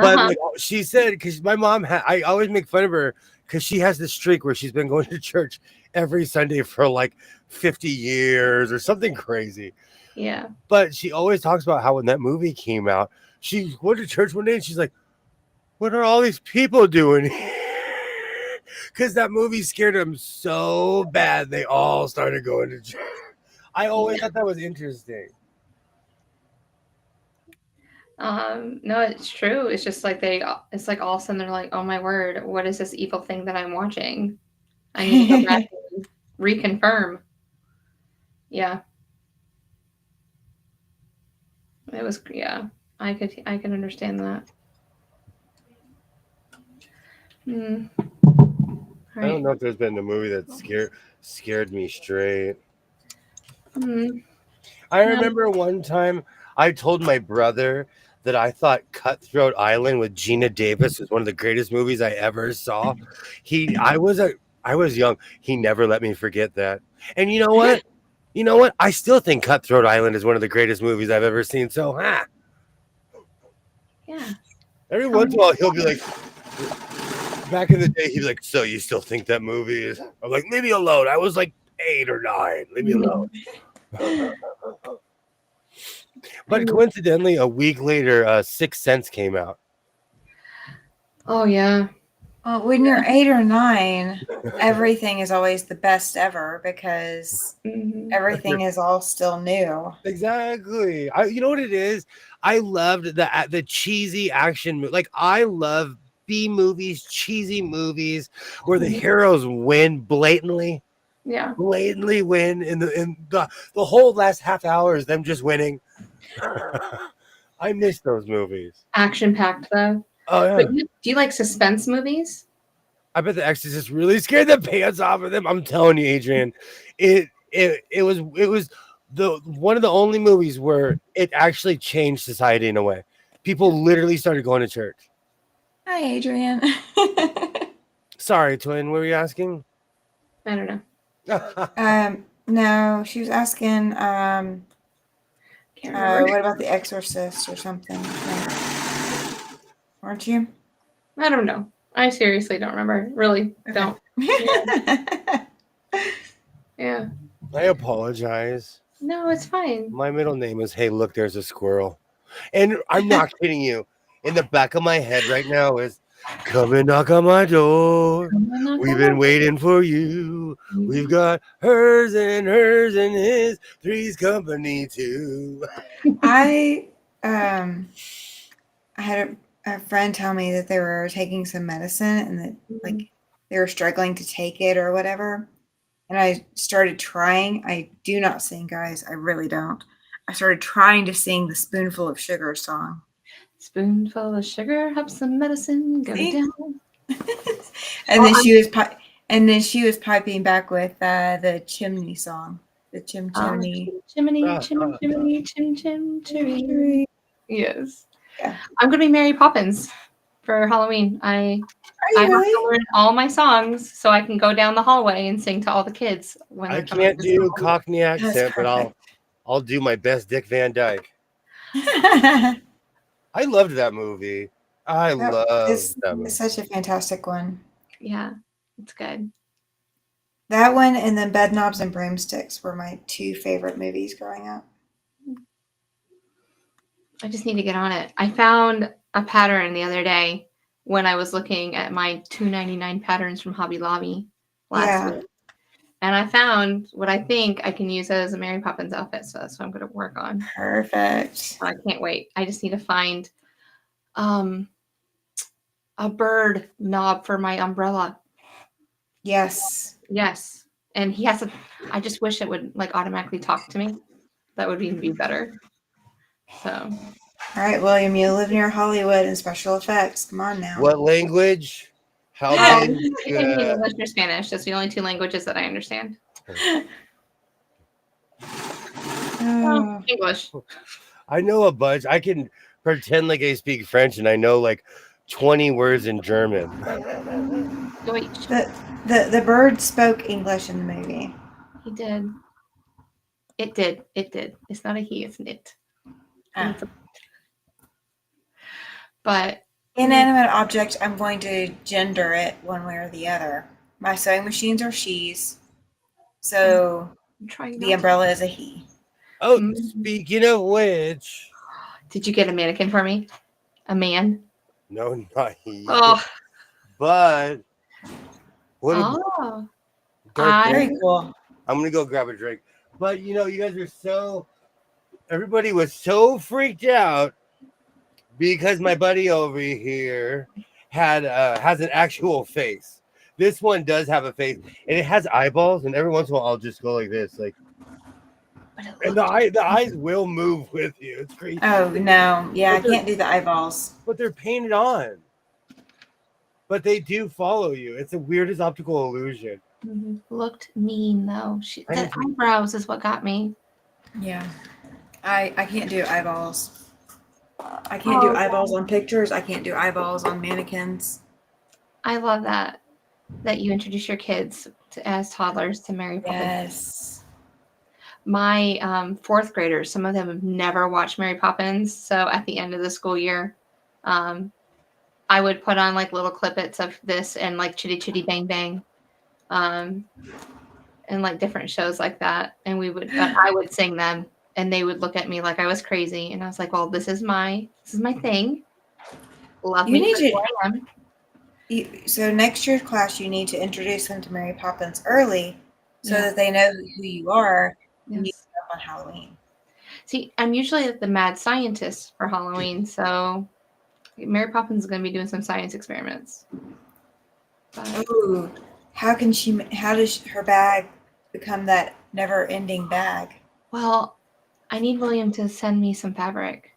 But like, she said, because my mom, I always make fun of her because she has this streak where she's been going to church every Sunday for like 50 years or something crazy. Yeah. But she always talks about how when that movie came out, she went to church one day and she's like, what are all these people doing here? Because that movie scared them so bad, they all started going to church. I always thought that was interesting. No, it's true. It's just like it's like all of a sudden they're like, oh my word, what is this evil thing that I'm watching? I need to go back and reconfirm. Yeah. It was, I could understand that. Right. I don't know if there's been a movie that scared me straight. I remember one time I told my brother that I thought Cutthroat Island with Gina Davis was one of the greatest movies I ever saw. I was young. He never let me forget that. And you know what? I still think Cutthroat Island is one of the greatest movies I've ever seen. So, yeah. Every once in a while, he'll be like, back in the day, he'd be like, so you still think that movie is? I'm like, leave me alone. I was like 8 or 9. Leave me alone. But coincidentally, a week later, Sixth Sense came out. Oh, yeah. Well, when you're 8 or 9, everything is always the best ever because everything is all still new. Exactly. You know what it is? I loved the cheesy action. Like, I love B movies, cheesy movies where the heroes win blatantly. Yeah. Blatantly win in the whole last half hour is them just winning. I miss those movies. Action packed though. Oh yeah. But do you like suspense movies? I bet The Exorcist really scared the pants off of them. I'm telling you, Adrian, it was the one of the only movies where it actually changed society in a way. People literally started going to church. Hi, Adrian. Sorry, twin. What were you asking? I don't know. No, she was asking Can't remember. What about The Exorcist or something? I think. Aren't you? I don't know. I seriously don't remember. Really don't. Yeah. I apologize. No, it's fine. My middle name is Hey, look, there's a squirrel. And I'm not kidding you. In the back of my head right now is come and knock on my door. We've been waiting for you. We've got hers and his. Three's company too. I had a friend tell me that they were taking some medicine and that like they were struggling to take it or whatever. And I started trying. I do not sing, guys. I really don't. I started trying to sing the Spoonful of Sugar song. Spoonful of sugar helps the medicine go See? down. And then she was piping back with the chimney song. The chimney. Chimney, chimney, chimney. Yes. Yeah. I'm gonna be Mary Poppins for Halloween. I have to learn all my songs so I can go down the hallway and sing to all the kids when I they're coming can't to do school. Cockney accent, but perfect. I'll do my best Dick Van Dyke. I loved that movie. I love that movie. It's such a fantastic one. Yeah, it's good. That one and then Bedknobs and Broomsticks were my two favorite movies growing up. I just need to get on it. I found a pattern the other day when I was looking at my $2.99 patterns from Hobby Lobby last week. And I found what I think I can use as a Mary Poppins outfit. So that's what I'm going to work on. Perfect. I can't wait. I just need to find a bird knob for my umbrella. Yes. Yes. And he has I just wish it would like automatically talk to me. That would even be better. So. All right, William, you live near Hollywood and special effects. Come on now. What language? How You big? can be English or Spanish. That's the only two languages that I understand. Oh. English. I know a bunch. I can pretend like I speak French and I know like 20 words in German. Deutsch. The bird spoke English in the movie. He did. It did. It did. It's not a he, it's an it. But inanimate object, I'm going to gender it one way or the other. My sewing machines are she's. So the umbrella is a he. Oh, speaking of which. Did you get a mannequin for me? A man? No, not he. Oh. But what very cool. I'm gonna go grab a drink. But you know, you guys are everybody was so freaked out because my buddy over here has an actual face. This one does have a face and it has eyeballs, and every once in a while I'll just go like this, like, and the eyes will move with you. It's crazy. Oh no, yeah, I can't do the eyeballs. But they're painted on. But they do follow you. It's the weirdest optical illusion. Mm-hmm. Looked mean though. The eyebrows is what got me. Yeah, I can't do eyeballs. I can't do eyeballs on pictures. I can't do eyeballs on mannequins. I love that you introduce your kids as toddlers to Mary Poppins. Yes. My fourth graders, some of them have never watched Mary Poppins. So at the end of the school year, I would put on like little clippets of this and like Chitty Chitty Bang Bang, and like different shows like that. And I would sing them, and they would look at me like I was crazy. And I was like, well, this is my thing. Love me for who I am. So next year's class, you need to introduce them to Mary Poppins early so that they know who you are when you go up on Halloween. See, I'm usually the mad scientist for Halloween, so Mary Poppins is going to be doing some science experiments. Ooh, how does her bag become that never-ending bag? Well, I need William to send me some fabric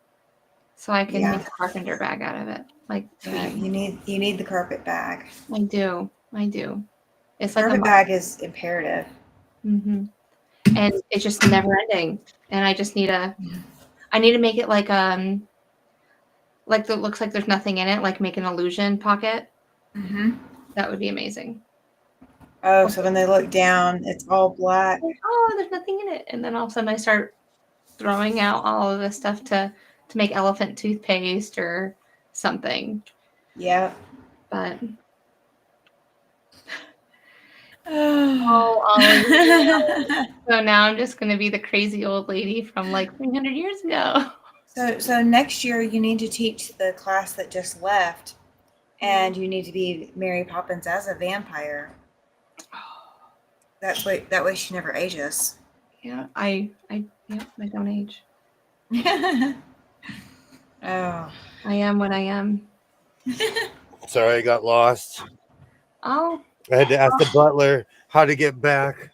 so I can make a carpenter bag out of it. Like you need the carpet bag. I do. It's like carpet bag is imperative. Mm-hmm. And it's just never ending. And I just need I need to make it like that looks like there's nothing in it, like make an illusion pocket. Mm-hmm. That would be amazing. Oh, so when they look down, it's all black. Like, oh, there's nothing in it. And then all of a sudden I start throwing out all of this stuff to make elephant toothpaste or something. Yeah. But Oh, Ollie. So now I'm just going to be the crazy old lady from like 300 years ago. So next year you need to teach the class that just left, and you need to be Mary Poppins as a vampire. That way she never ages. Yeah, I don't age. Oh. I am what I am. Sorry, I got lost. Oh. I had to ask the butler how to get back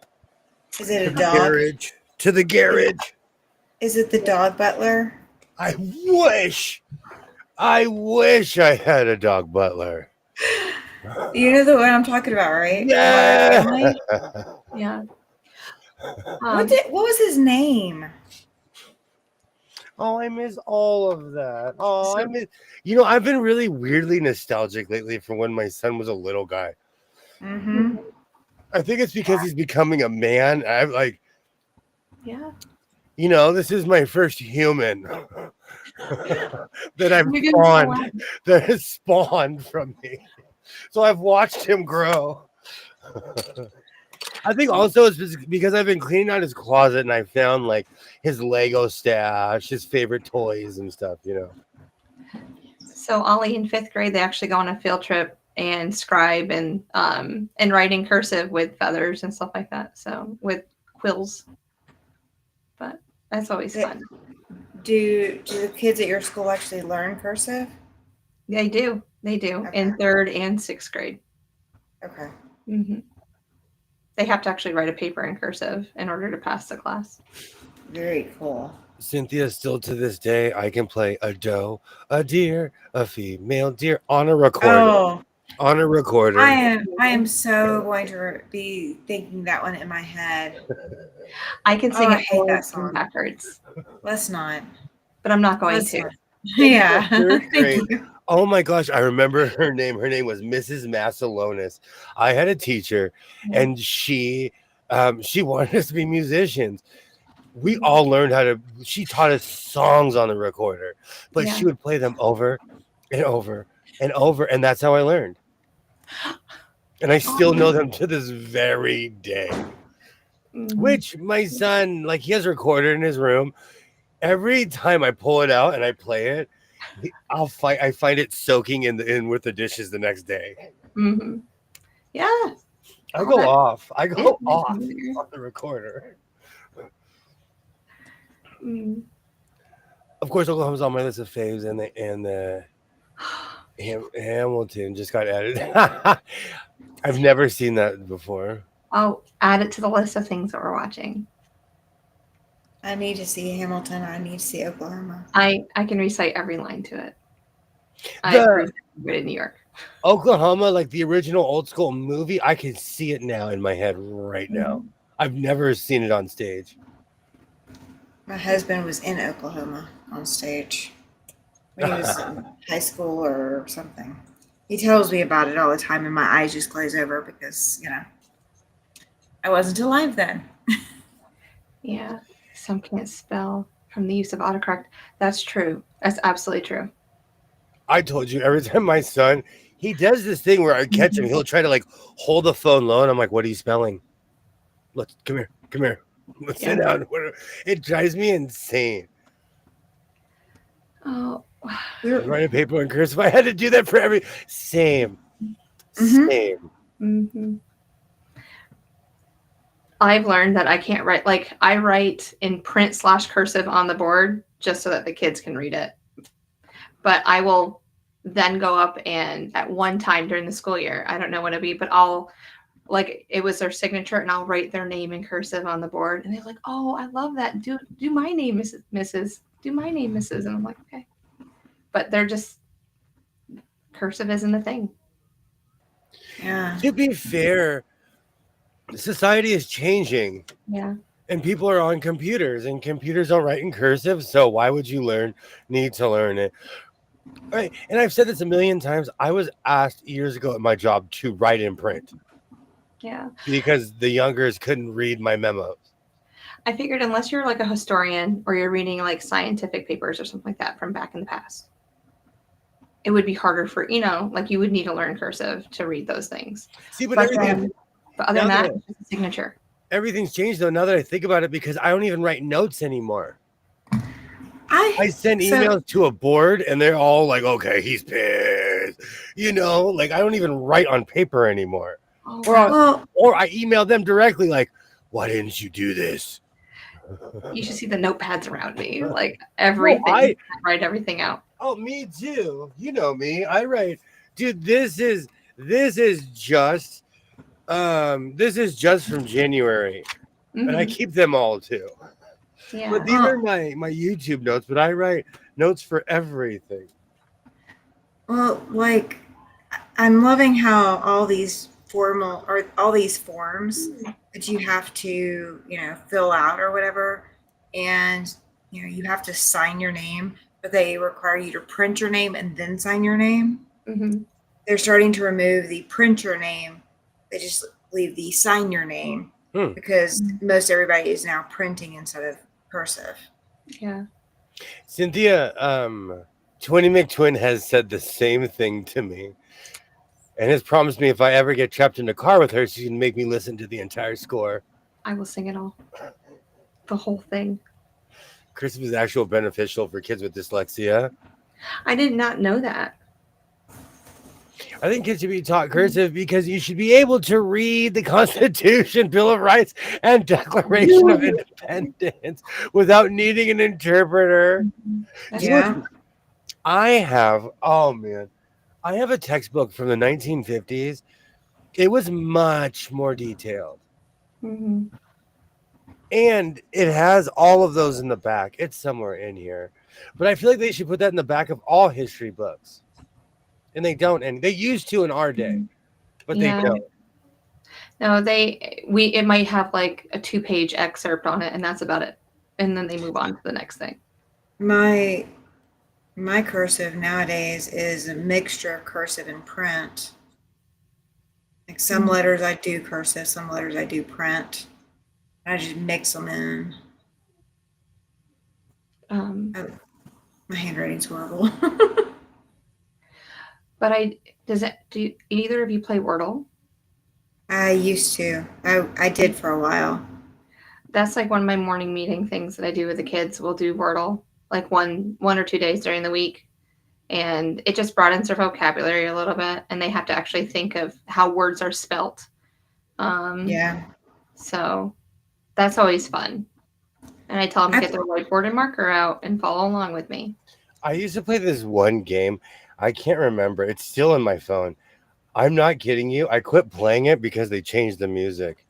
Is it a to the dog? garage. To the garage. Is it the dog butler? I wish I had a dog butler. You know the one I'm talking about, right? Yeah. Yeah. What was his name? Oh, I miss all of that. Oh, So- I've been really weirdly nostalgic lately for when my son was a little guy. Mm-hmm. I think it's because he's becoming a man. I'm like, yeah. this is my first human that I've You're gonna spawned, that has spawned from me. So I've watched him grow. I think also it's because I've been cleaning out his closet and I found like his Lego stash, his favorite toys and stuff, So Ollie in 5th grade, they actually go on a field trip and scribe and write in cursive with feathers and stuff like that. So with quills. But that's always fun. Do the kids at your school actually learn cursive? They do. They do in 3rd and 6th grade. Okay. Mm-hmm. They have to actually write a paper in cursive in order to pass the class. Very cool. Cynthia, still to this day, I can play a doe, a deer, a female deer on a recorder. Oh, on a recorder. I am so going to be thinking that one in my head. I can sing I it hate forwards that and song. backwards, But I'm not going Let's to. not. Yeah. Third grade. Thank you. Oh my gosh, I remember her name. Her name was Mrs. Massalonis. I had a teacher, and she wanted us to be musicians. We all learned how to. She taught us songs on the recorder, but she would play them over and over and over, and that's how I learned. And I still know them to this very day. Which my son, like, he has a recorder in his room. Every time I pull it out and I play it, I find it soaking in with the dishes the next day. Mm-hmm. Yeah. I go off on the recorder. Of course, Oklahoma's on my list of faves, and the Hamilton just got added. I've never seen that before. I'll add it to the list of things that we're watching. I need to see Hamilton. I need to see Oklahoma. I can recite every line to it. I grew up in New York. Oklahoma, like the original old school movie, I can see it now in my head right now. I've never seen it on stage. My husband was in Oklahoma on stage when he was in high school or something. He tells me about it all the time, and my eyes just glaze over because, I wasn't alive then. Yeah. Some can't spell from the use of autocorrect. That's true. That's absolutely true. I told you, every time my son, he does this thing where I catch him, he'll try to like hold the phone low, and I'm like, what are you spelling? Come here. Let's sit down. It drives me insane. Oh, writing paper in cursive. I had to do that for same. Mm-hmm. I've learned that I can't write, like I write in print / cursive on the board just so that the kids can read it. But I will then go up and at one time during the school year, I don't know when it'll be, but I'll like it was their signature and I'll write their name in cursive on the board. And they're like, oh, I love that. Do my name, Mrs. Do my name, Mrs. And I'm like, okay. But they're just cursive isn't a thing. Yeah. To be fair, society is changing. Yeah. And people are on computers and computers don't write in cursive. So why would you need to learn it? Right. And I've said this a million times. I was asked years ago at my job to write in print. Yeah. Because the youngers couldn't read my memos. I figured unless you're like a historian or you're reading like scientific papers or something like that from back in the past, it would be harder for, like you would need to learn cursive to read those things. See, but But everything. but other than now that, it's just a signature. Everything's changed though. Now that I think about it, because I don't even write notes anymore. I send emails to a board, and they're all like, "Okay, he's pissed," Like I don't even write on paper anymore. Or I email them directly, like, "Why didn't you do this?" You should see the notepads around me, like everything. I write everything out. Oh, me too. You know me. I write, dude. This is just from January, and I keep them all too. Yeah. But these are my YouTube notes. But I write notes for everything. Well, like I'm loving how all these forms that you have to, fill out or whatever, and you have to sign your name, but they require you to print your name and then sign your name. Mm-hmm. They're starting to remove the print your name. They just leave the sign your name because most everybody is now printing instead of cursive. Yeah. Cynthia, Twinny McTwin has said the same thing to me. And has promised me if I ever get trapped in a car with her, she can make me listen to the entire score. I will sing it all. The whole thing. Cursive is actually beneficial for kids with dyslexia. I did not know that. I think kids should be taught cursive because you should be able to read the Constitution, Bill of Rights, and Declaration of Independence without needing an interpreter. Yeah. I have a textbook from the 1950s. It was much more detailed. Mm-hmm. And it has all of those in the back. It's somewhere in here. But I feel like they should put that in the back of all history books. And they don't. And they used to in our day. But they don't. No, it might have like a 2-page excerpt on it, and that's about it. And then they move on to the next thing. My cursive nowadays is a mixture of cursive and print. Like some letters I do cursive, some letters I do print. I just mix them in. My handwriting's horrible. But do either of you play Wordle? I used to. I did for a while. That's like one of my morning meeting things that I do with the kids. We'll do Wordle like one or 2 days during the week. And it just broadens their vocabulary a little bit. And they have to actually think of how words are spelt. Yeah. So that's always fun. And I tell them to get their whiteboard and marker out and follow along with me. I used to play this one game. I can't remember. It's still in my phone. I'm not kidding you. I quit playing it because they changed the music.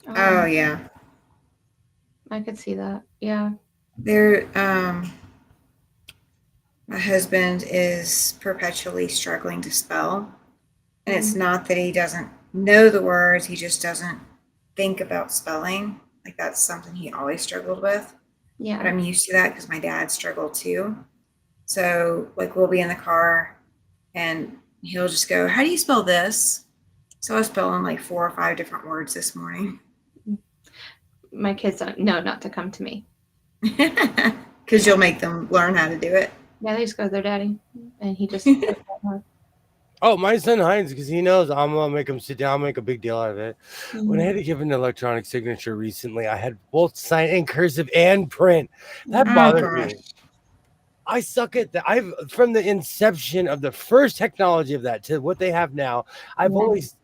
Oh, yeah. I could see that. Yeah. My husband is perpetually struggling to spell. And it's not that he doesn't know the words. He just doesn't think about spelling. Like that's something he always struggled with. Yeah. But I'm used to that because my dad struggled too. So like we'll be in the car and he'll just go, "How do you spell this?" So I was spelling like 4 or 5 different words this morning. My kids don't know not to come to me. Because you'll make them learn how to do it. Yeah, they just go to their daddy. And he just... Oh, my son Heinz, because he knows I'm going to make him sit down, make a big deal out of it. Mm-hmm. When I had to give an electronic signature recently, I had both sign in cursive and print. That bothered me. I suck at that. From the inception of the first technology of that to what they have now, I've always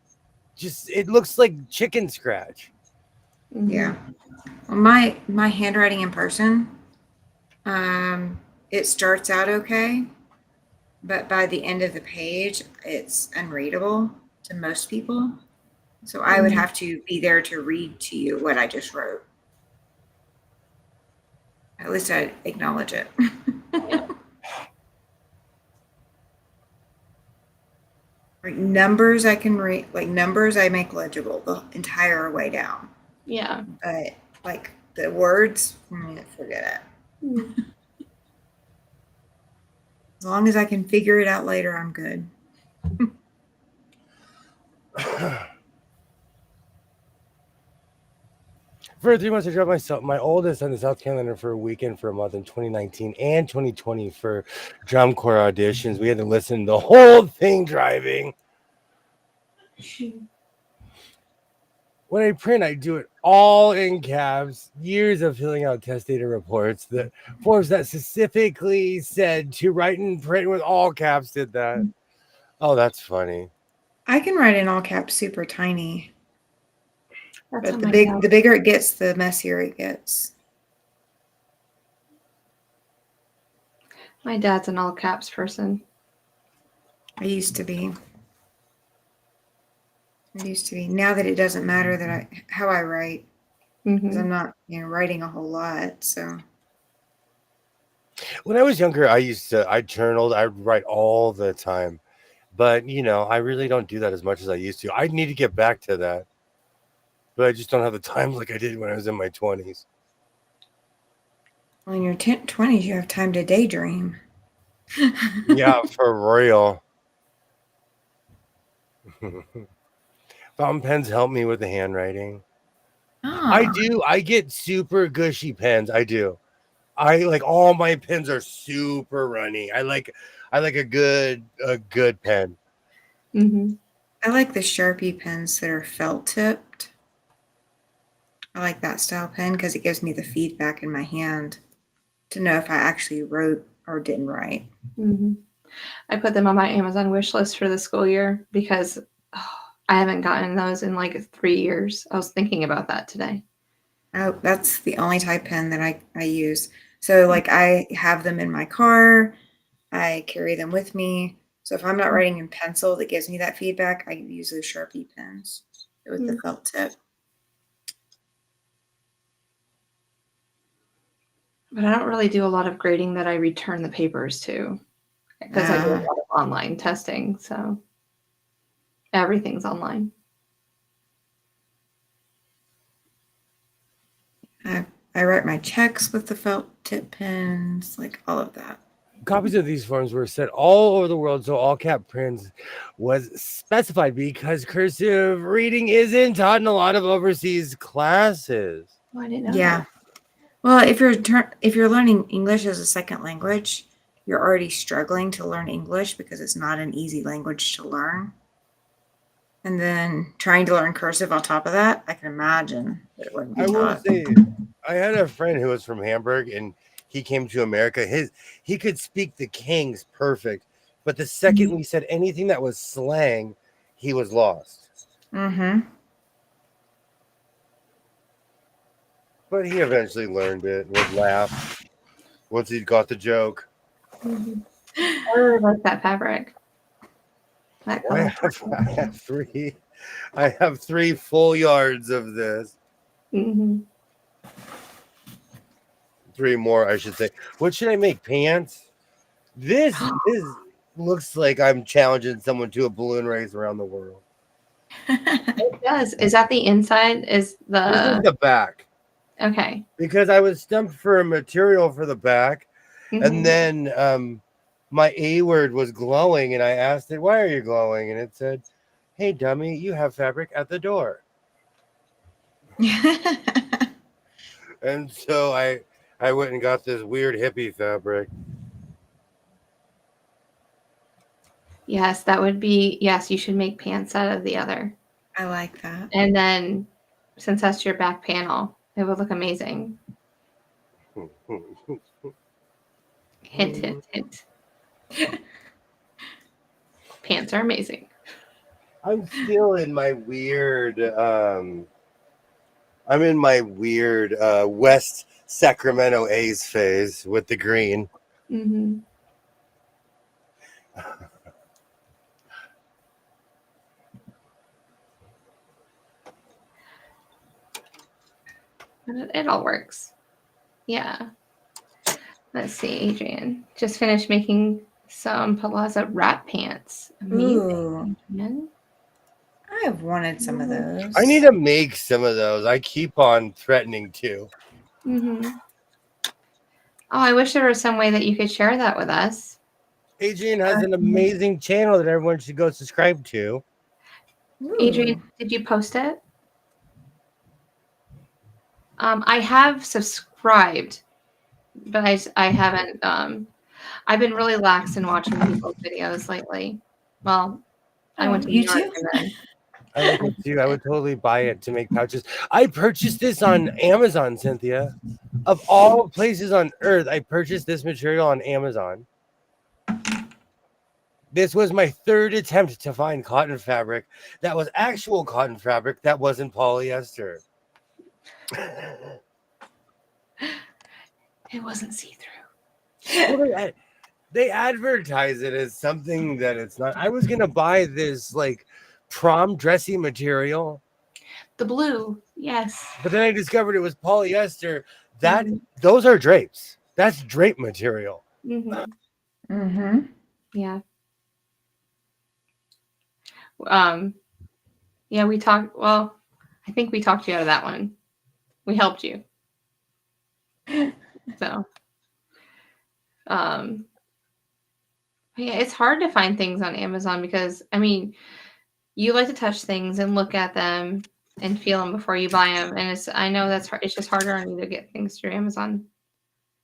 it looks like chicken scratch. Yeah. Well, my handwriting in person, it starts out okay. But by the end of the page, it's unreadable to most people. So I would have to be there to read to you what I just wrote. At least I acknowledge it. Like numbers I can read, like numbers I make legible the entire way down. Yeah. But like the words, forget it. As long as I can figure it out later, I'm good. for 3 months, I dropped my oldest son to South Carolina for a weekend for a month in 2019 and 2020 for drum corps auditions. We had to listen to the whole thing driving. When I print, I do it all in caps. Years of filling out test data reports. The forms that specifically said to write and print with all caps did that. Oh, that's funny. I can write in all caps super tiny. That's But the bigger it gets, the messier it gets. My dad's an all caps person. I used to be. Now that it doesn't matter that how I write, because I'm not, writing a whole lot. So when I was younger, I journaled. I'd write all the time, but I really don't do that as much as I used to. I need to get back to that, but I just don't have the time like I did when I was in my 20s. Well, in your 20s, you have time to daydream. Yeah, for real. Fountain pens help me with the handwriting. I do. I get super gushy pens. I do. I like all my pens are super runny. I like a good pen. Mm-hmm. I like the Sharpie pens that are felt tipped. I like that style pen because it gives me the feedback in my hand to know if I actually wrote or didn't write. Mm-hmm. I put them on my Amazon wish list for the school year because I haven't gotten those in like 3 years. I was thinking about that today. Oh, that's the only type pen that I use. So like I have them in my car. I carry them with me. So if I'm not writing in pencil that gives me that feedback, I use those Sharpie pens with the felt tip. But I don't really do a lot of grading that I return the papers to because I do a lot of online testing. So everything's online. I write my checks with the felt tip pens, like all of that. Copies of these forms were sent all over the world, so all cap prints was specified because cursive reading isn't taught in a lot of overseas classes. Oh, I didn't know that. Well, if you're learning English as a second language, you're already struggling to learn English because it's not an easy language to learn. And then trying to learn cursive on top of that, I can imagine that it wouldn't be taught. Will say, I had a friend who was from Hamburg, and he came to America. He could speak the King's perfect, but the second we said anything that was slang, he was lost. Mm-hmm. But he eventually learned it and would laugh once he got the joke. Mm-hmm. I really like that fabric. I have 3 full yards of this. Mm-hmm. 3 more, I should say. What should I make? Pants? This looks like I'm challenging someone to a balloon race around the world. It does. Is that the inside? This is the back. Okay. Because I was stumped for a material for the back, and then my A word was glowing, and I asked it, "Why are you glowing?" And it said, "Hey, dummy, you have fabric at the door." And so I went and got this weird hippie fabric. Yes, that would be, yes, you should make pants out of the other. I like that. And then, since that's your back panel, it would look amazing. Hint, hint, hint. Pants are amazing. I'm still in my weird, West Sacramento A's phase with the green. Mm-hmm. It all works. Yeah. Let's see, Adrian. Just finished making some palazzo wrap pants. Amazing. Adrian. I have wanted some of those. I need to make some of those. I keep on threatening to. Mm-hmm. Oh, I wish there was some way that you could share that with us. Adrian has an amazing channel that everyone should go subscribe to. Adrian, did you post it? I have subscribed, but I haven't. I've been really lax in watching people's videos lately. Well, I went to New York YouTube? and then I like it too. I would totally buy it to make pouches. I purchased this on Amazon, Cynthia. Of all places on earth, I purchased this material on Amazon. This was my third attempt to find cotton fabric that was actual cotton fabric that wasn't polyester. it wasn't see through. Well, they advertise it as something that it's not. I was gonna buy this like prom dressy material, The blue, yes. but then I discovered it was polyester. Mhm. Those are drapes. That's drape material. Mm-hmm. Yeah. Yeah, we talked. Well, I think we talked you out of that one. We helped you. So, yeah, it's hard to find things on Amazon because I mean, you like to touch things and look at them and feel them before you buy them, and I know that's hard. It's just harder on you to get things through Amazon.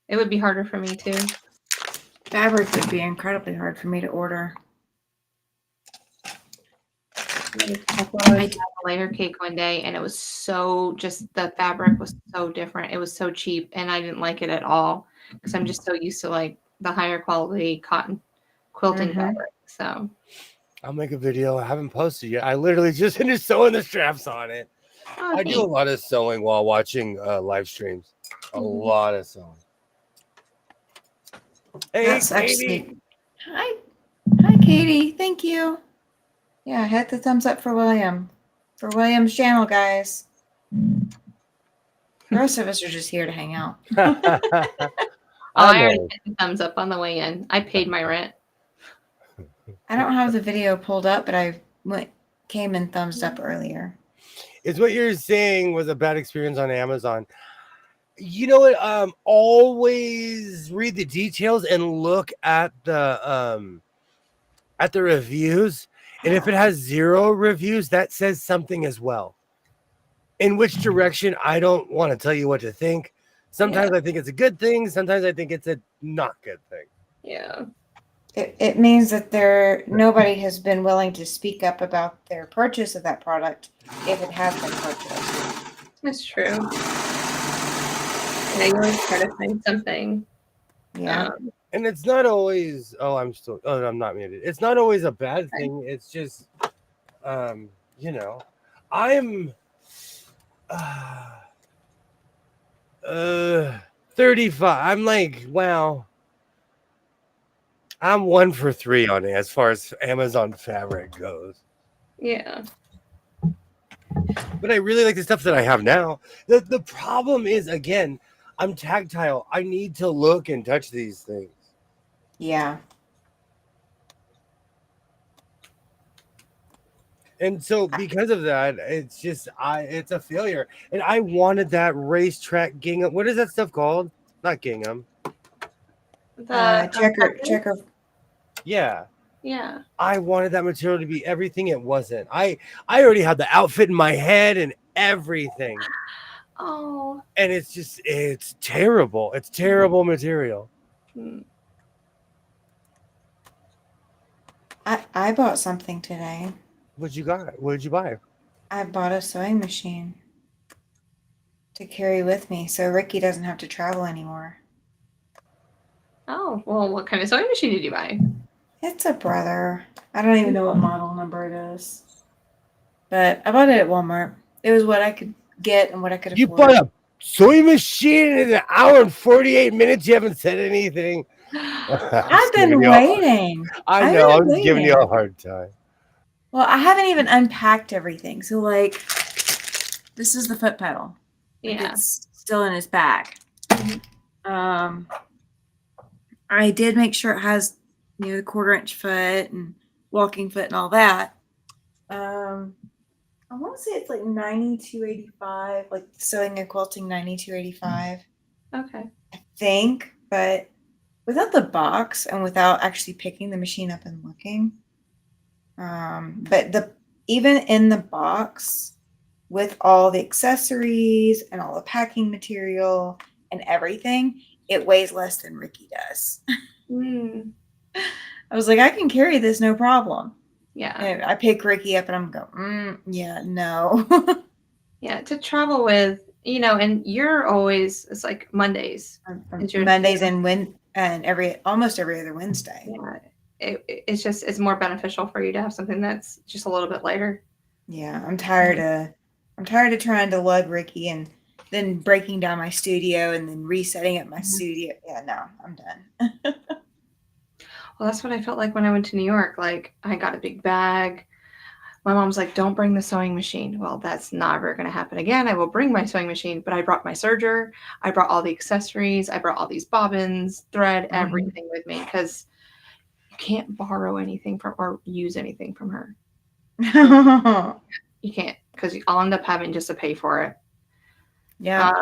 It would be harder for me too. Fabric would be incredibly hard for me to order. I thought I had a layer cake one day, and it was so just the fabric was so different. It was so cheap, and I didn't like it at all because I'm just so used to like the higher quality cotton quilting fabric. So I'll make a video. I haven't posted yet. I literally just finished sewing the straps on it. I do a lot of sewing while watching live streams. A lot of sewing. Hey, That's Katie. actually. Hi, Katie. Thank you. Yeah, hit the thumbs up for William. For William's channel, guys. The rest of us are just here to hang out. I already hit the thumbs up on the way in. I paid my rent. I don't have the video pulled up, but I came and thumbs up earlier. It's what you're saying was a bad experience on Amazon. You know what? Always read the details and look at the reviews. And if it has 0 reviews, that says something as well. In which direction, I don't want to tell you what to think. Sometimes I think it's a good thing. Sometimes I think it's a not good thing. Yeah. It means that nobody has been willing to speak up about their purchase of that product if it has been purchased. That's true. Yeah, you always try to find something. Yeah. And it's not always. I'm not muted. It's not always a bad thing. It's just, you know, I'm 35. I'm like, wow. I'm 1 for 3 on it as far as Amazon fabric goes. Yeah. But I really like the stuff that I have now. The problem is, again, I'm tactile. I need to look and touch these things. Yeah. And so because of that, it's just it's a failure. And I wanted that racetrack gingham. What is that stuff called? Not gingham. The checker. Yeah. Yeah. I wanted that material to be everything it wasn't. I already had the outfit in my head and everything. Oh. And it's terrible. It's terrible material. I bought something today. What did you buy? I bought a sewing machine to carry with me so Ricky doesn't have to travel anymore. Oh, well, what kind of sewing machine did you buy? It's a Brother. I don't even know what model number it is. But I bought it at Walmart. It was what I could get and what I could afford. You bought a sewing machine in 1 hour and 48 minutes. You haven't said anything. I've been waiting. I know. I'm just giving you a hard time. Well, I haven't even unpacked everything. So, like, this is the foot pedal. Yeah. It's still in his bag. I did make sure it has, the 1/4-inch foot and walking foot and all that. I want to say it's like $92.85, like sewing and quilting $92.85. Okay. I think, but without the box and without actually picking the machine up and looking. But even in the box, with all the accessories and all the packing material and everything, it weighs less than Ricky does. Mm, I was like, I can carry this no problem. yeah. And I pick Ricky up and I'm going, yeah, no. Yeah. To travel with, and you're always, it's like Mondays. Is your, Mondays and almost every other Wednesday. yeah. It's more beneficial for you to have something that's just a little bit lighter. Yeah, I'm tired of trying to lug Ricky and then breaking down my studio and then resetting up my studio. Yeah, no, I'm done. Well, that's what I felt like when I went to New York. Like, I got a big bag. My mom's like, don't bring the sewing machine. Well, that's never going to happen again. I will bring my sewing machine, but I brought my serger. I brought all the accessories. I brought all these bobbins, thread, everything with me because you can't borrow anything from or use anything from her. You can't because I'll end up having just to pay for it. Yeah.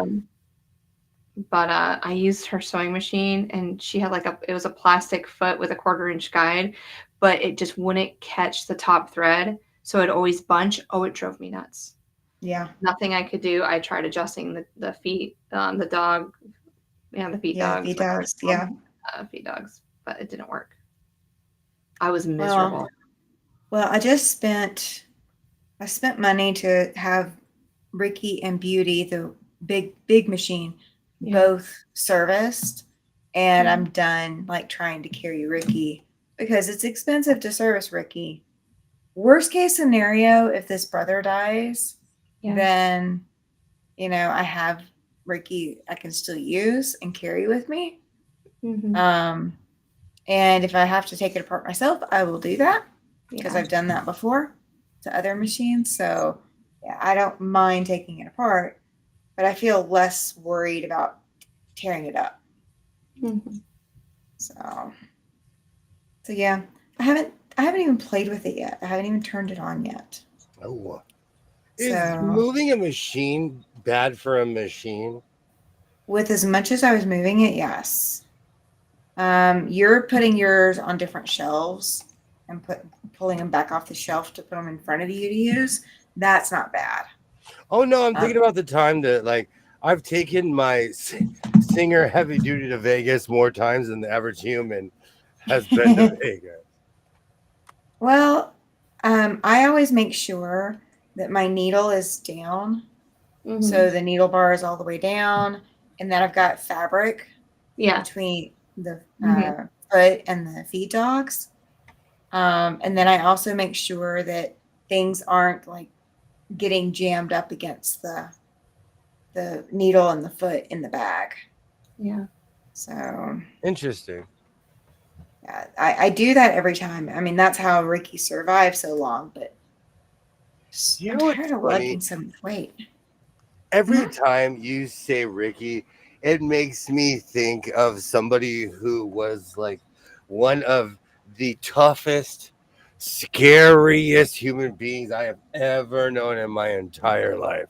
But I used her sewing machine and she had it was a plastic foot with a 1/4-inch guide, but it just wouldn't catch the top thread. So it'd always bunch. Oh, it drove me nuts. Yeah. Nothing I could do. I tried adjusting the feet, the dog, the feet dogs. Feet dogs. Yeah. Feet dogs, but it didn't work. I was miserable. Well, I spent money to have Ricky and Beauty, the big machine, both serviced, and I'm done trying to carry Ricky because it's expensive to service Ricky. Worst case scenario, if this brother dies, then I have Ricky I can still use and carry with me. Mm-hmm. And if I have to take it apart myself, I will do that because I've done that before to other machines. So yeah, I don't mind taking it apart, but I feel less worried about tearing it up. Mm-hmm. So yeah, I haven't even played with it yet. I haven't even turned it on yet. Oh, is moving a machine bad for a machine? With as much as I was moving it, yes. You're putting yours on different shelves and pulling them back off the shelf to put them in front of you to use. That's not bad. Oh no, I'm thinking about the time that I've taken my Singer heavy duty to Vegas more times than the average human has been to Vegas. Well, I always make sure that my needle is down. Mm-hmm. So the needle bar is all the way down, and then I've got fabric between the foot and the feed dogs. And then I also make sure that things aren't getting jammed up against the needle and the foot in the bag. Yeah. So interesting. Yeah, I do that every time. I mean, that's how Ricky survived so long, but I'm tired of lugging so much weight. Every time you say Ricky, it makes me think of somebody who was one of the toughest, scariest human beings I have ever known in my entire life.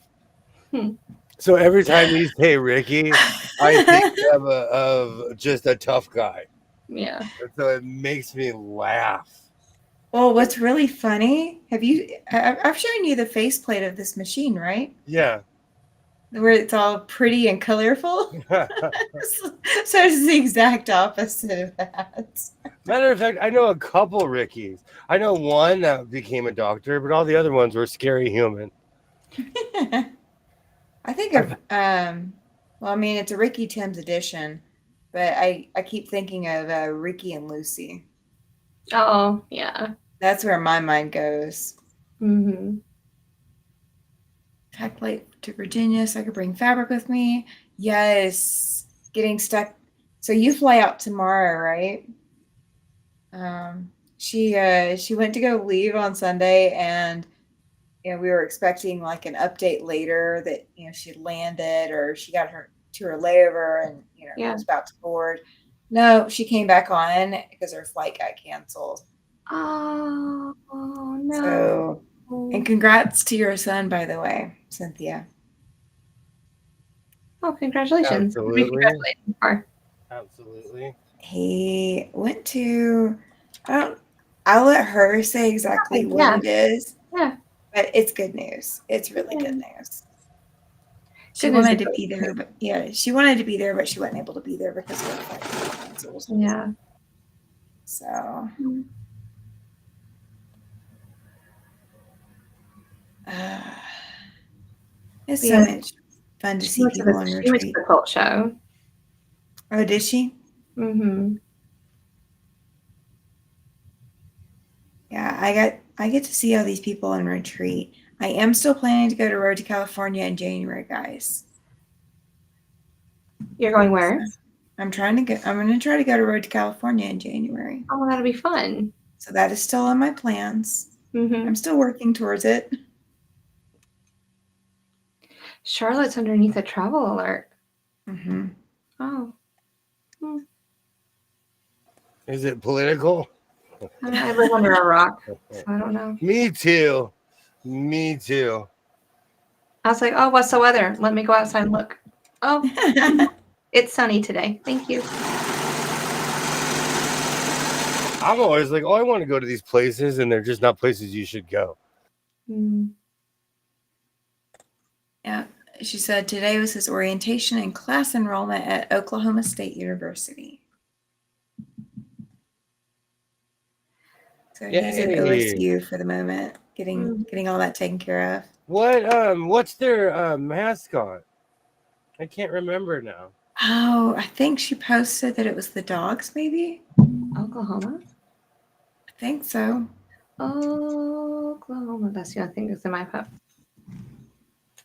So every time you say Ricky, I think of just a tough guy. Yeah. And so it makes me laugh. Well, what's really funny, I've shown you the faceplate of this machine, right? Yeah. Where it's all pretty and colorful. So it's the exact opposite of that. Matter of fact, I know a couple Rickies. I know one that became a doctor, but all the other ones were scary human. I think of, well, I mean, it's a Ricky Tim's edition, but I keep thinking of Ricky and Lucy. Oh, yeah. That's where my mind goes. Mm-hmm. Pack plate to Virginia so I could bring fabric with me. Yes. Getting stuck. So you fly out tomorrow, right? She went to go leave on Sunday, and we were expecting an update later that she landed or she got to her layover and was about to board. No, she came back on because her flight got canceled. Oh no! So, and congrats to your son, by the way, Cynthia. Oh, congratulations! Absolutely. Absolutely. He went to. I'll let her say exactly what it is. Yeah. But it's good news. It's really good news. She Good news wanted is to be there, but she wanted to be there, but she wasn't able to be there because of the flight cancels. Yeah. So, it's so much fun to see people on She went to retreat. the cult show. Oh, did she? Mm-hmm. Yeah, I get to see all these people on retreat. I am still planning to go to Road to California in January, guys. You're going where? I'm going to try to go to Road to California in January. Oh, that'll be fun. So that is still on my plans. Mm-hmm. I'm still working towards it. Charlotte's underneath a travel alert. Mm-hmm. Oh. Is it political? I live under a rock, so I don't know. Me too. Me too. I was like, oh, what's the weather? Let me go outside and look. Oh, it's sunny today. Thank you. I'm always like, oh, I want to go to these places, and they're just not places you should go. Yeah, she said today was his orientation and class enrollment at Oklahoma State University. So he's at OSU for the moment, getting all that taken care of. What's their mascot? I can't remember now. Oh, I think she posted that it was the dogs, maybe? Oklahoma? I think so. Oklahoma. That's the only thing that's in my cup.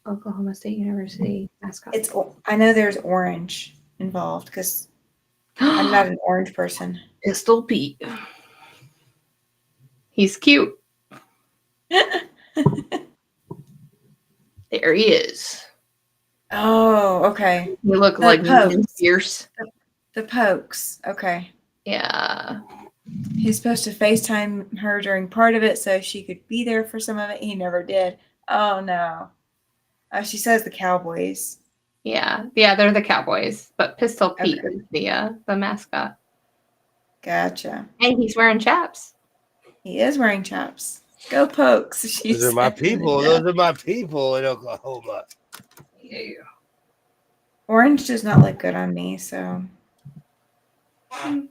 Oklahoma State University mascot. I know there's orange involved because I'm not an orange person. Pistol Pete. He's cute. There he is. Oh, okay. You look like fierce. The Pokes. Okay. Yeah. He's supposed to FaceTime her during part of it so she could be there for some of it. He never did. Oh, no. She says the Cowboys. Yeah, they're the Cowboys, but Pistol Pete is the mascot. Gotcha. And he's wearing chaps. He is wearing chaps. Go Pokes. Those are my people. Those are my people in Oklahoma. Yeah. Orange does not look good on me, so. I'm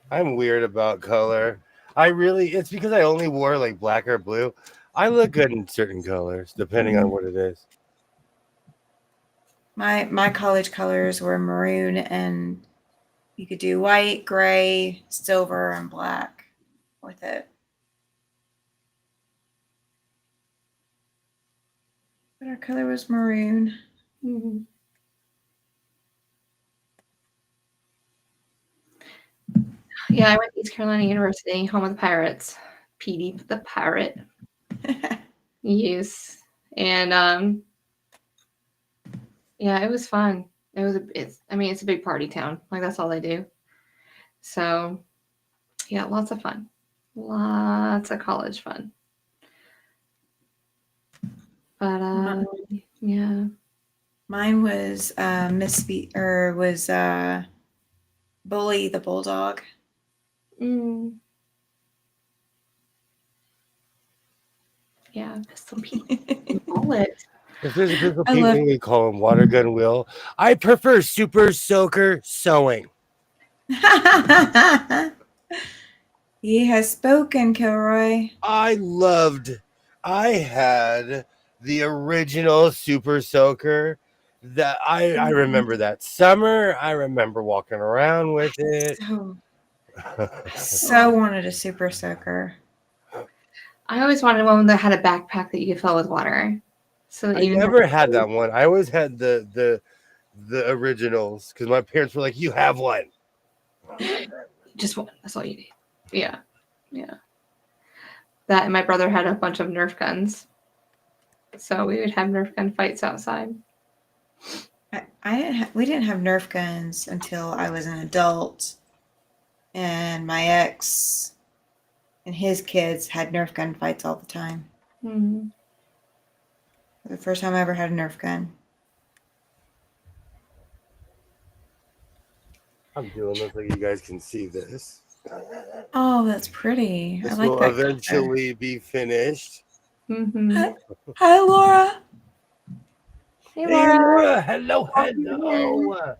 weird about color. It's because I only wore like black or blue. I look good in certain colors, depending on what it is. My college colors were maroon, and you could do white, gray, silver, and black with it. But our color was maroon. Mm-hmm. Yeah, I went to East Carolina University, home of the Pirates. Petey the Pirate. Yes. And yeah, it was fun. It's a big party town. Like that's all they do. So yeah, lots of fun. Lots of college fun. But yeah. Mine was Bully the Bulldog. Yeah, Pistol Pete. Bullet. If there's a Pistol Pete, we call him Water Gun Will. I prefer Super Soaker Sewing. He has spoken, Kilroy. I had the original Super Soaker. That I remember that summer. I remember walking around with it. So wanted a Super Soaker. I always wanted one that had a backpack that you could fill with water. So I never had that one. I always had the originals because my parents were like, "You have one." Just one. That's all you need. Yeah. That and my brother had a bunch of Nerf guns, so we would have Nerf gun fights outside. We didn't have Nerf guns until I was an adult, and my ex and his kids had Nerf gun fights all the time. Mm-hmm. The first time I ever had a Nerf gun. I'm doing this so you guys can see this. Oh, that's pretty. This I like will that eventually be finished. Mm-hmm. Hi, Laura. Hey, Hey, Laura. Laura. Hello, Welcome in. hello.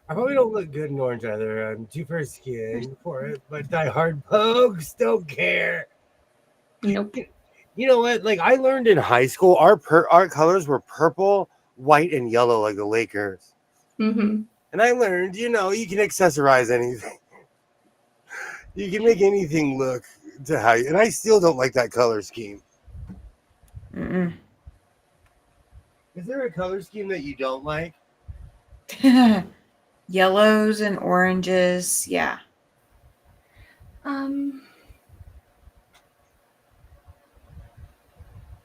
I probably don't look good in orange either. I'm too fair skinned for it, but diehard pokes don't care. Nope. You know what? Like I learned in high school, our colors were purple, white, and yellow, like the Lakers. Mm-hmm. And I learned, you can accessorize anything. You can make anything look to how you. And I still don't like that color scheme. Mm-mm. Is there a color scheme that you don't like? Yellows and oranges. Yeah.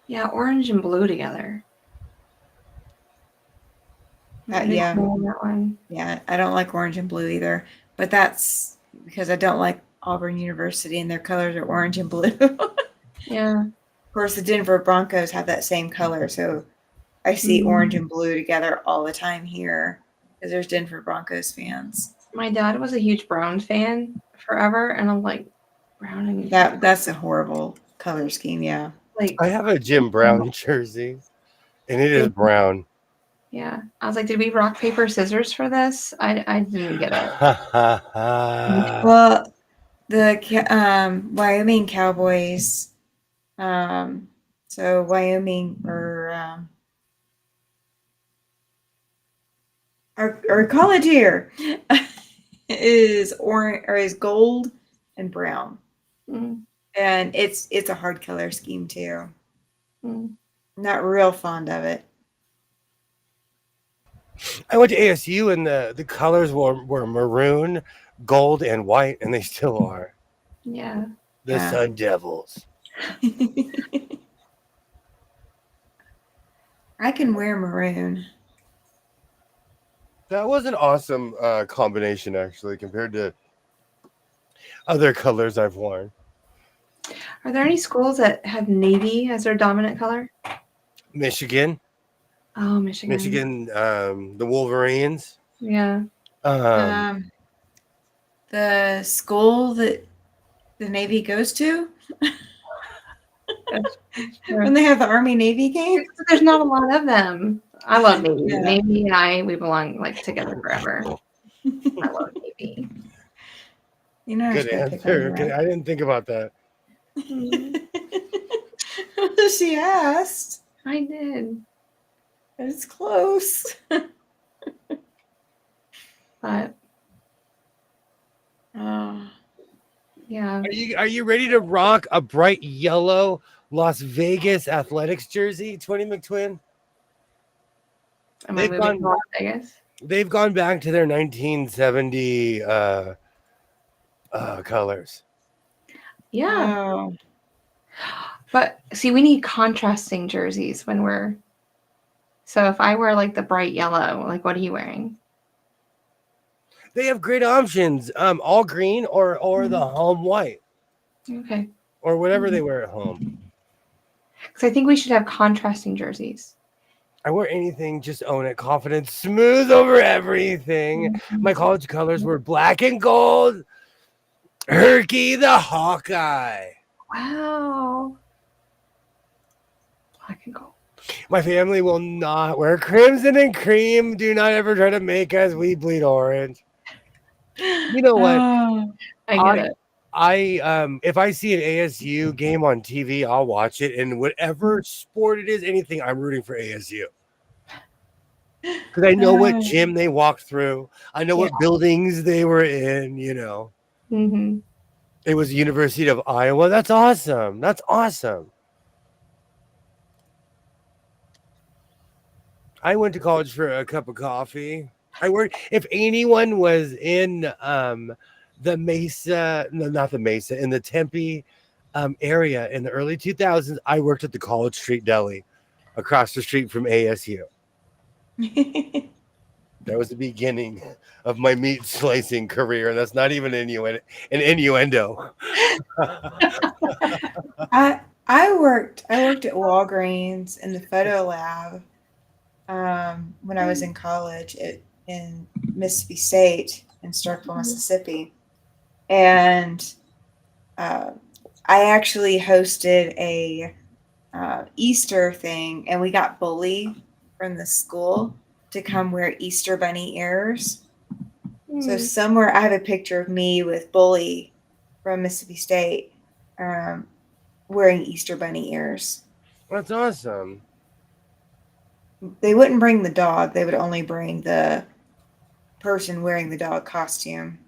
Yeah, orange and blue together. Yeah. That one. Yeah. I don't like orange and blue either, but that's because I don't like Auburn University and their colors are orange and blue. Yeah. Of course, the Denver Broncos have that same color, so I see orange and blue together all the time here because there's Denver Broncos fans. My dad was a huge Browns fan forever, and I'm like, brown and That's a horrible color scheme. Yeah. like I have a Jim Brown jersey, and it is brown. yeah. I was like, did we rock paper scissors for this? I didn't get it. Well, the Wyoming Cowboys. So Wyoming or our college year is orange or is gold and brown, and it's a hard color scheme too. Not real fond of it. I went to ASU, and the colors were maroon, gold, and white, and they still are. Yeah. The Sun Devils. I can wear maroon. That was an awesome combination, actually, compared to other colors I've worn. Are there any schools that have navy as their dominant color? Michigan. Oh, Michigan. Michigan, the Wolverines. Yeah. The school that the Navy goes to when they have the Army Navy game. There's not a lot of them. I love Navy. Yeah. Navy and we belong like together forever. I love Navy. You know, good answer. I didn't think about that. She asked. I did. It's close. But yeah. Are you ready to rock a bright yellow Las Vegas Athletics jersey, 20 McTwin? They've gone to Las Vegas. They've gone back to their 1970 colors. Yeah. Oh. But see, we need contrasting jerseys when we're. So if I wear like the bright yellow, like what are you wearing? They have great options. All green or the home white. Okay. Or whatever they wear at home. Because I think we should have contrasting jerseys. I wear anything, just own it. Confidence, smooth over everything. My college colors were black and gold. Herky the Hawkeye. Wow. Black and gold. My family will not wear crimson and cream. Do not ever try to make us. We bleed orange. You know what? I get it. If I see an ASU game on TV, I'll watch it. And whatever sport it is, anything, I'm rooting for ASU. Because I know what gym they walked through. I know what buildings they were in, Mm-hmm. It was University of Iowa. That's awesome. That's awesome. I went to college for a cup of coffee. If anyone was in the Mesa, no, not the Mesa, in the Tempe area in the early 2000s, I worked at the College Street Deli across the street from ASU. That was the beginning of my meat slicing career, and that's not even an innuendo. I worked at Walgreens in the photo lab when I was in college in Mississippi State in Starkville, Mississippi, and I actually hosted a Easter thing, and we got Bully from the school to come wear Easter bunny ears. So somewhere I have a picture of me with Bully from Mississippi State wearing Easter bunny ears. That's awesome. They wouldn't bring the dog. They would only bring the person wearing the dog costume.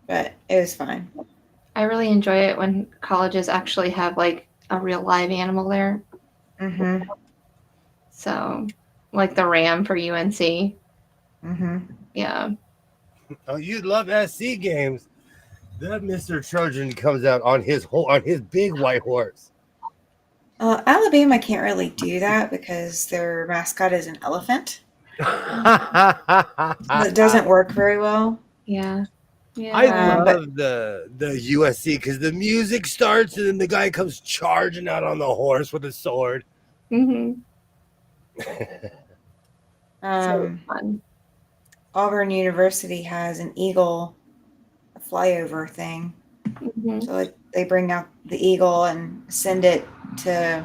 But it was fine. I really enjoy it when colleges actually have like a real live animal there. Mm-hmm. So, like the ram for UNC. Mm-hmm. Yeah. Oh, you love SC games. That Mr. Trojan comes out on his big white horse. Alabama can't really do that because their mascot is an elephant. It doesn't work very well. Yeah. Yeah. I love the USC because the music starts and then the guy comes charging out on the horse with a sword. Mm-hmm. So fun. Auburn University has an eagle flyover thing. Mm-hmm. So they bring out the eagle and send it to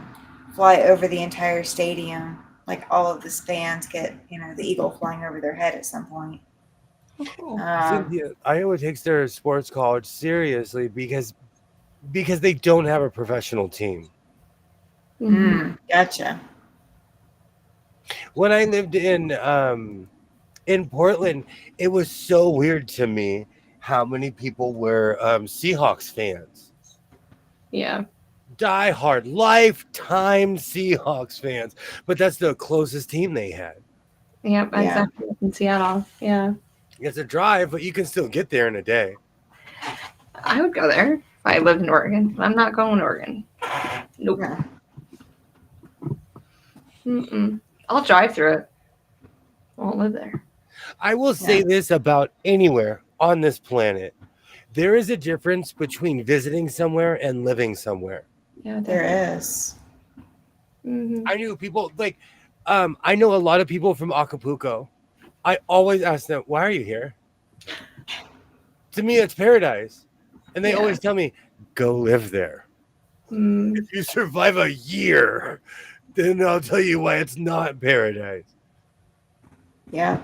fly over the entire stadium. Like all of the fans get, the eagle flying over their head at some point. Cool. Iowa takes their sports college seriously because they don't have a professional team. Gotcha. When I lived in Portland, it was so weird to me how many people were Seahawks fans. Yeah. Die-hard, lifetime Seahawks fans. But that's the closest team they had. Yep, exactly. In Seattle. Yeah. It's a drive, but you can still get there in a day. I would go there if I lived in Oregon. I'm not going to Oregon. Nope. Mm-mm. I'll drive through it. I won't live there. I will say this about anywhere on this planet. There is a difference between visiting somewhere and living somewhere. Yeah, there is. Mm-hmm. I knew people I know a lot of people from Acapulco. I always ask them, why are you here? To me, it's paradise. And they always tell me, go live there. If you survive a year, then I'll tell you why it's not paradise. Yeah.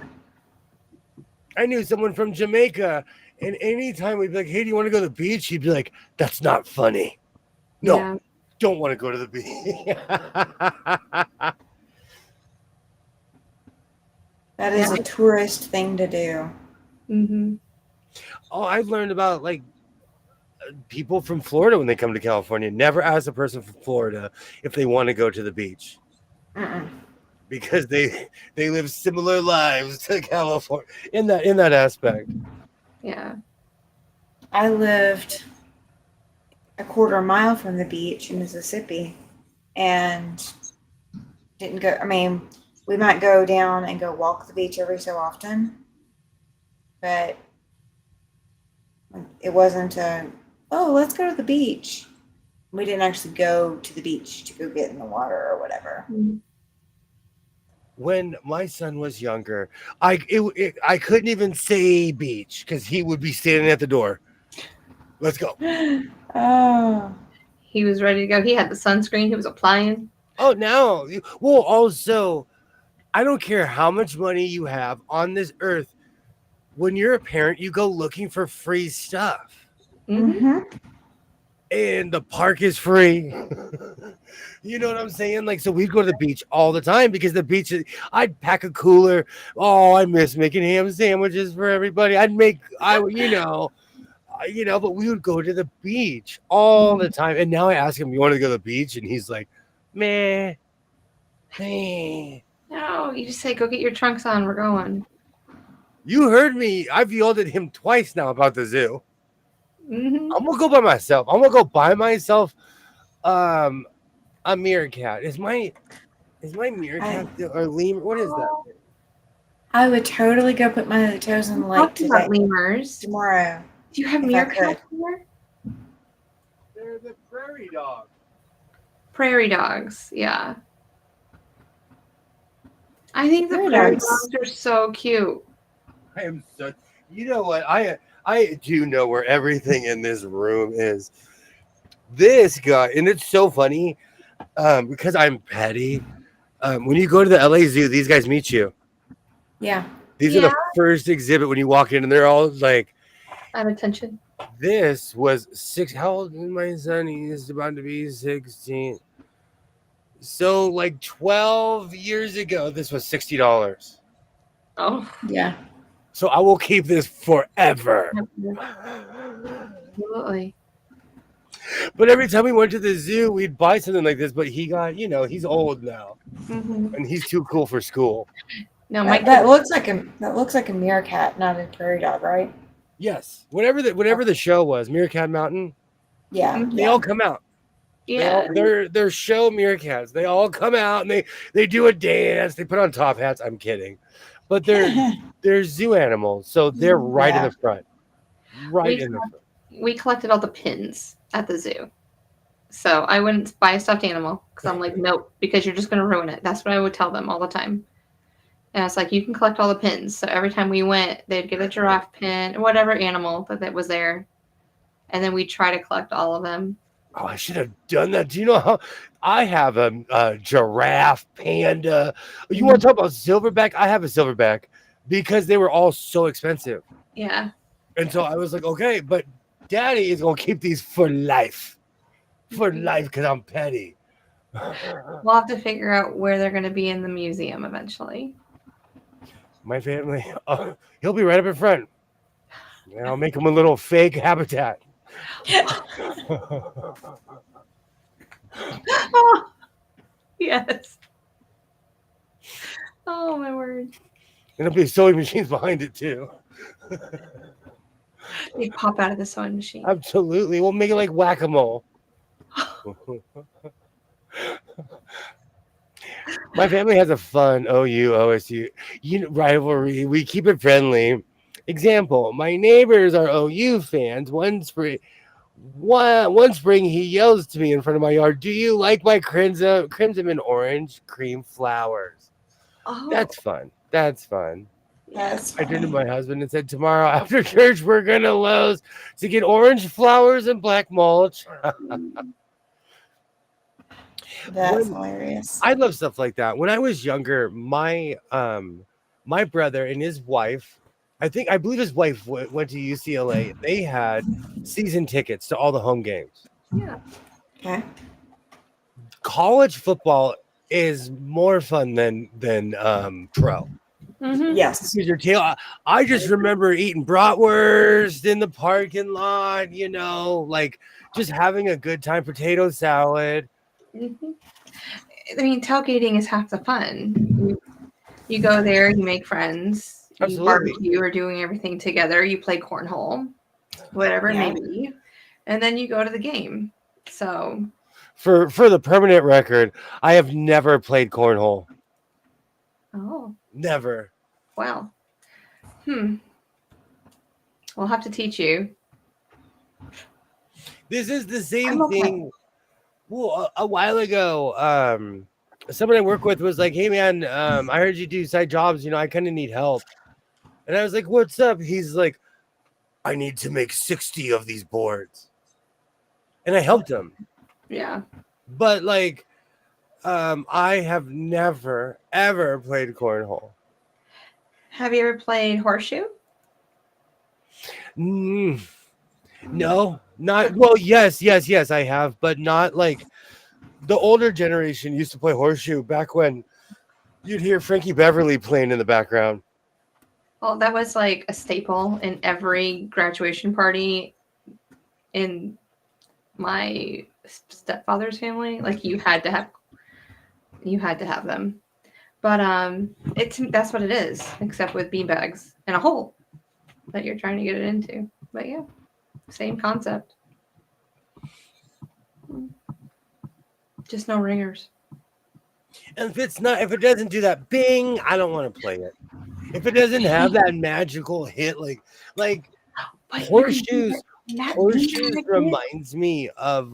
I knew someone from Jamaica, and anytime we'd be like, hey, do you want to go to the beach? He'd be like, that's not funny. No, don't want to go to the beach. That is a tourist thing to do. Mm-hmm. Oh, I've learned about people from Florida when they come to California. Never ask a person from Florida if they want to go to the beach. Because they live similar lives to California in that aspect. Yeah. I lived a quarter mile from the beach in Mississippi and didn't go. I mean, we might go down and go walk the beach every so often, but it wasn't let's go to the beach. We didn't actually go to the beach to go get in the water or whatever. When my son was younger, I couldn't even say beach because he would be standing at the door. Let's go. Oh. He was ready to go. He had the sunscreen. He was applying. Oh, now. Well, also, I don't care how much money you have on this earth. When you're a parent, you go looking for free stuff. Mm-hmm. And the park is free. You know what I'm saying? So we'd go to the beach all the time because the beach I'd pack a cooler. Oh, I miss making ham sandwiches for everybody. But we would go to the beach all the time. And now I ask him, you want to go to the beach? And he's like, meh. No, you just say, go get your trunks on. We're going. You heard me. I've yelled at him twice now about the zoo. Mm-hmm. I'm gonna go by myself. I'm gonna go buy myself a meerkat. Is my meerkat or lemur? What is that? I would totally go put my toes in the lake today. Lemurs Tomorrow. Do you have meerkats here? They're the prairie dogs. Prairie dogs, yeah. I think the prairie dogs are so cute. I am so. You know what? I do know where everything in this room is. This guy, and it's so funny. because I'm petty. When you go to the LA Zoo, these guys meet you. Yeah. These are the first exhibit when you walk in, and they're all like, I have attention. "This was six. How old is my son? He's about to be 16. So, like 12 years ago, this was $60. Oh, Yeah. So I will keep this forever." absolutely. But every time we went to the zoo, we'd buy something like this. But he got, he's old now, Mm-hmm. and he's too cool for school. No, my That looks like a meerkat, not a prairie dog, right? Yes, whatever the show was, Meerkat Mountain. Yeah. They all come out. yeah. They're show meerkats. They all come out and they do a dance. They put on top hats. I'm kidding, but they're zoo animals, so they're right in the front. Right in the front. We collected all the pins at the zoo. So I wouldn't buy a stuffed animal because I'm like, nope, because you're just going to ruin it. That's what I would tell them all the time. And it's like, you can collect all the pins. So every time we went, they'd get a giraffe pin, whatever animal that was there. And then we'd try to collect all of them. Oh, I should have done that. Do you know how I have a giraffe, panda? You want to talk about silverback? I have a silverback because they were all so expensive. Yeah. And so I was like, okay, but Daddy is going to keep these for life. For life, because I'm petty. We'll have to figure out where they're going to be in the museum eventually. My family, he'll be right up in front. And I'll make him a little fake habitat. Oh, yes. Oh, my word. And there'll be sewing machines behind it, too. They pop out of the sewing machine. Absolutely. We'll make it like whack-a-mole. My family has a fun OU, OSU rivalry. We keep it friendly. Example, my neighbors are OU fans. One spring he yells to me in front of my yard, "Do you like my crimson and orange cream flowers?" Oh, That's fun. That's fun. That's I turned to funny. my husband and said, "Tomorrow after church, we're going to Lowe's to get orange flowers and black mulch." That's hilarious. I love stuff like that. When I was younger, my brother and his wife, I believe his wife went to UCLA. They had season tickets to all the home games. yeah. Okay. College football is more fun than pro. Mm-hmm. Yes. Because your tail. I just remember eating bratwurst in the parking lot. Like just having a good time. Potato salad. Mm-hmm. I mean, tailgating is half the fun. You go there, you make friends, you Absolutely. barbecue or doing everything together, you play cornhole, whatever it may be, and then you go to the game. So, for the permanent record, I have never played cornhole. oh, Never. wow. We'll have to teach you. This is the same thing. Well, a while ago, someone I work with was like, "Hey, man, I heard you do side jobs. I kind of need help." And I was like, "What's up?" He's like, "I need to make 60 of these boards." And I helped him. Yeah. But like, I have never, ever played cornhole. Have you ever played horseshoe? No, not well. Yes, I have, but not like the older generation used to play horseshoe back when you'd hear Frankie Beverly playing in the background. Well, that was like a staple in every graduation party in my stepfather's family. Like you had to have them. But that's what it is, except with beanbags and a hole that you're trying to get it into. But yeah, same concept. Just no ringers. And if it doesn't do that bing, I don't want to play it. If it doesn't have that magical hit, like horseshoes reminds me of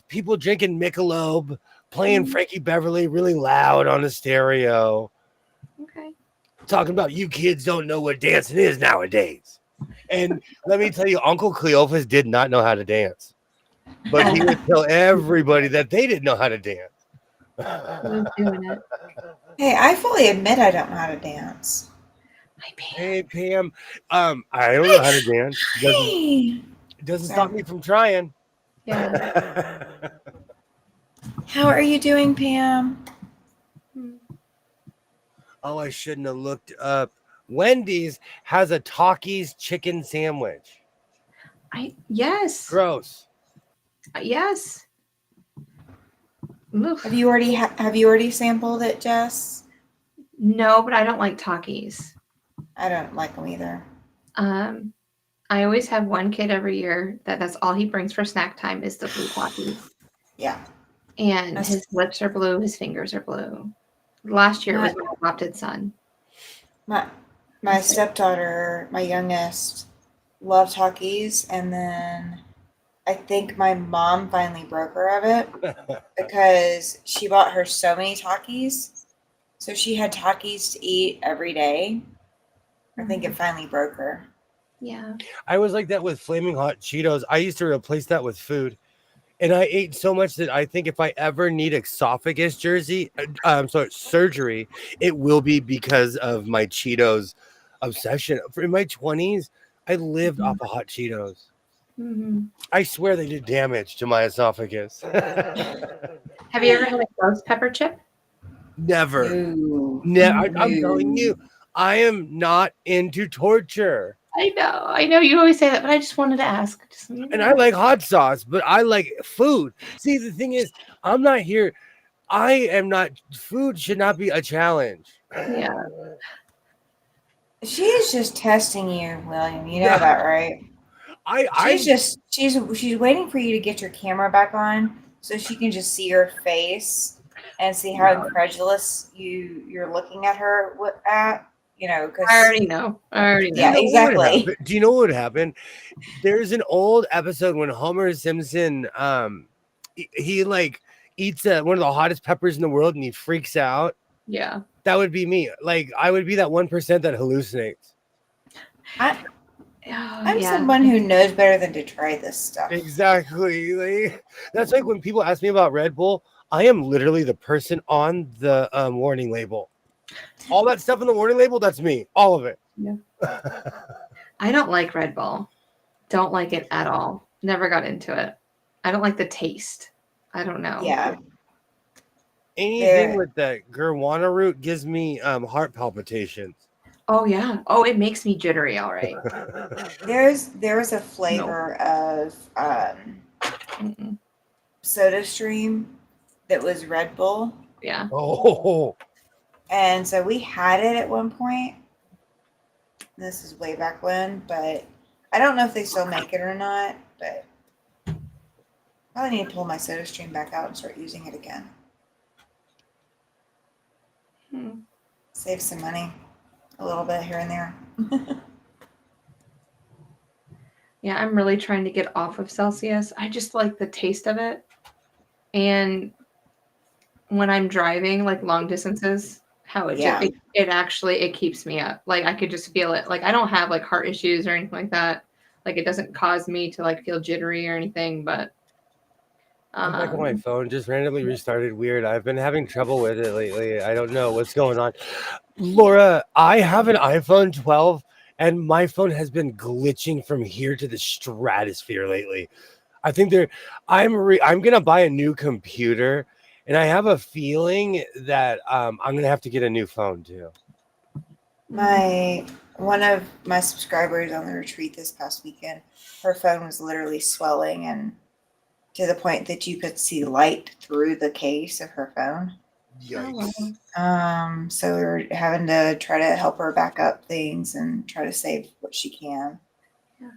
people drinking Michelob, playing Frankie Beverly really loud on the stereo. Okay. Talking about you kids don't know what dancing is nowadays. And let me tell you, Uncle Cleophas did not know how to dance. but he would tell everybody that they didn't know how to dance. He was doing it. Hey, I fully admit I don't know how to dance. Hi, Pam. Hey Pam, I don't know how to dance. Hey. It doesn't stop me from trying. Yeah. How are you doing, Pam? Oh, I shouldn't have looked up. Wendy's has a Takis chicken sandwich. Yes. Gross. Yes. Oof. Have you already sampled it, Jess? No, but I don't like Takis. I don't like them either. I always have one kid every year that's all he brings for snack time is the blue Takis. Yeah. And his lips are blue, his fingers are blue. Last year it was my adopted son. My stepdaughter, my youngest, loved Takis, and then I think my mom finally broke her of it because she bought her so many Takis. So she had Takis to eat every day. I think it finally broke her. Yeah. I was like that with Flaming Hot Cheetos. I used to replace that with food. And I ate so much that I think if I ever need esophagus surgery, it will be because of my Cheetos obsession. In my 20s, I lived off of hot Cheetos. Mm-hmm. I swear they did damage to my esophagus. Have you ever had a ghost pepper chip? Never. I'm telling you, I am not into torture. I know you always say that, but I just wanted to ask. And I like hot sauce, but I like food. See, the thing is, I'm not here. Food should not be a challenge. Yeah. She is just testing you, William. You know that, right? She's waiting for you to get your camera back on so she can just see your face and see how incredulous you're looking at her at. You know, because I already know. Yeah, exactly. Do you know what would happen? There's an old episode when Homer Simpson, he like eats one of the hottest peppers in the world and he freaks out. Yeah, that would be me. Like I would be that 1% that hallucinates. I'm someone who knows better than to try this stuff. Exactly. Like, that's like when people ask me about Red Bull. I am literally the person on the warning label. All that stuff in the warning label, that's me. All of it. Yeah. I don't like Red Bull. Don't like it at all. Never got into it. I don't like the taste. I don't know. Yeah. Anything with that guarana root gives me heart palpitations. Oh yeah. Oh, it makes me jittery. All right. There's a flavor of Soda Stream that was Red Bull. Yeah. Oh. And so we had it at one point. This is way back when, but I don't know if they still make it or not. But I probably need to pull my Soda Stream back out and start using it again. Save some money. A little bit here and there. Yeah, I'm really trying to get off of Celsius. I just like the taste of it. And when I'm driving like long distances, how it it keeps me up. Like I could just feel it. Like I don't have like heart issues or anything like that. Like it doesn't cause me to like feel jittery or anything, but I'm back on my phone, just randomly restarted weird. I've been having trouble with it lately. I don't know what's going on. Laura, I have an iPhone 12 and my phone has been glitching from here to the stratosphere lately. I think I'm going to buy a new computer and I have a feeling that I'm going to have to get a new phone too. One of my subscribers on the retreat this past weekend, her phone was literally swelling and to the point that you could see light through the case of her phone. Yikes. So we're having to try to help her back up things and try to save what she can. Yeah.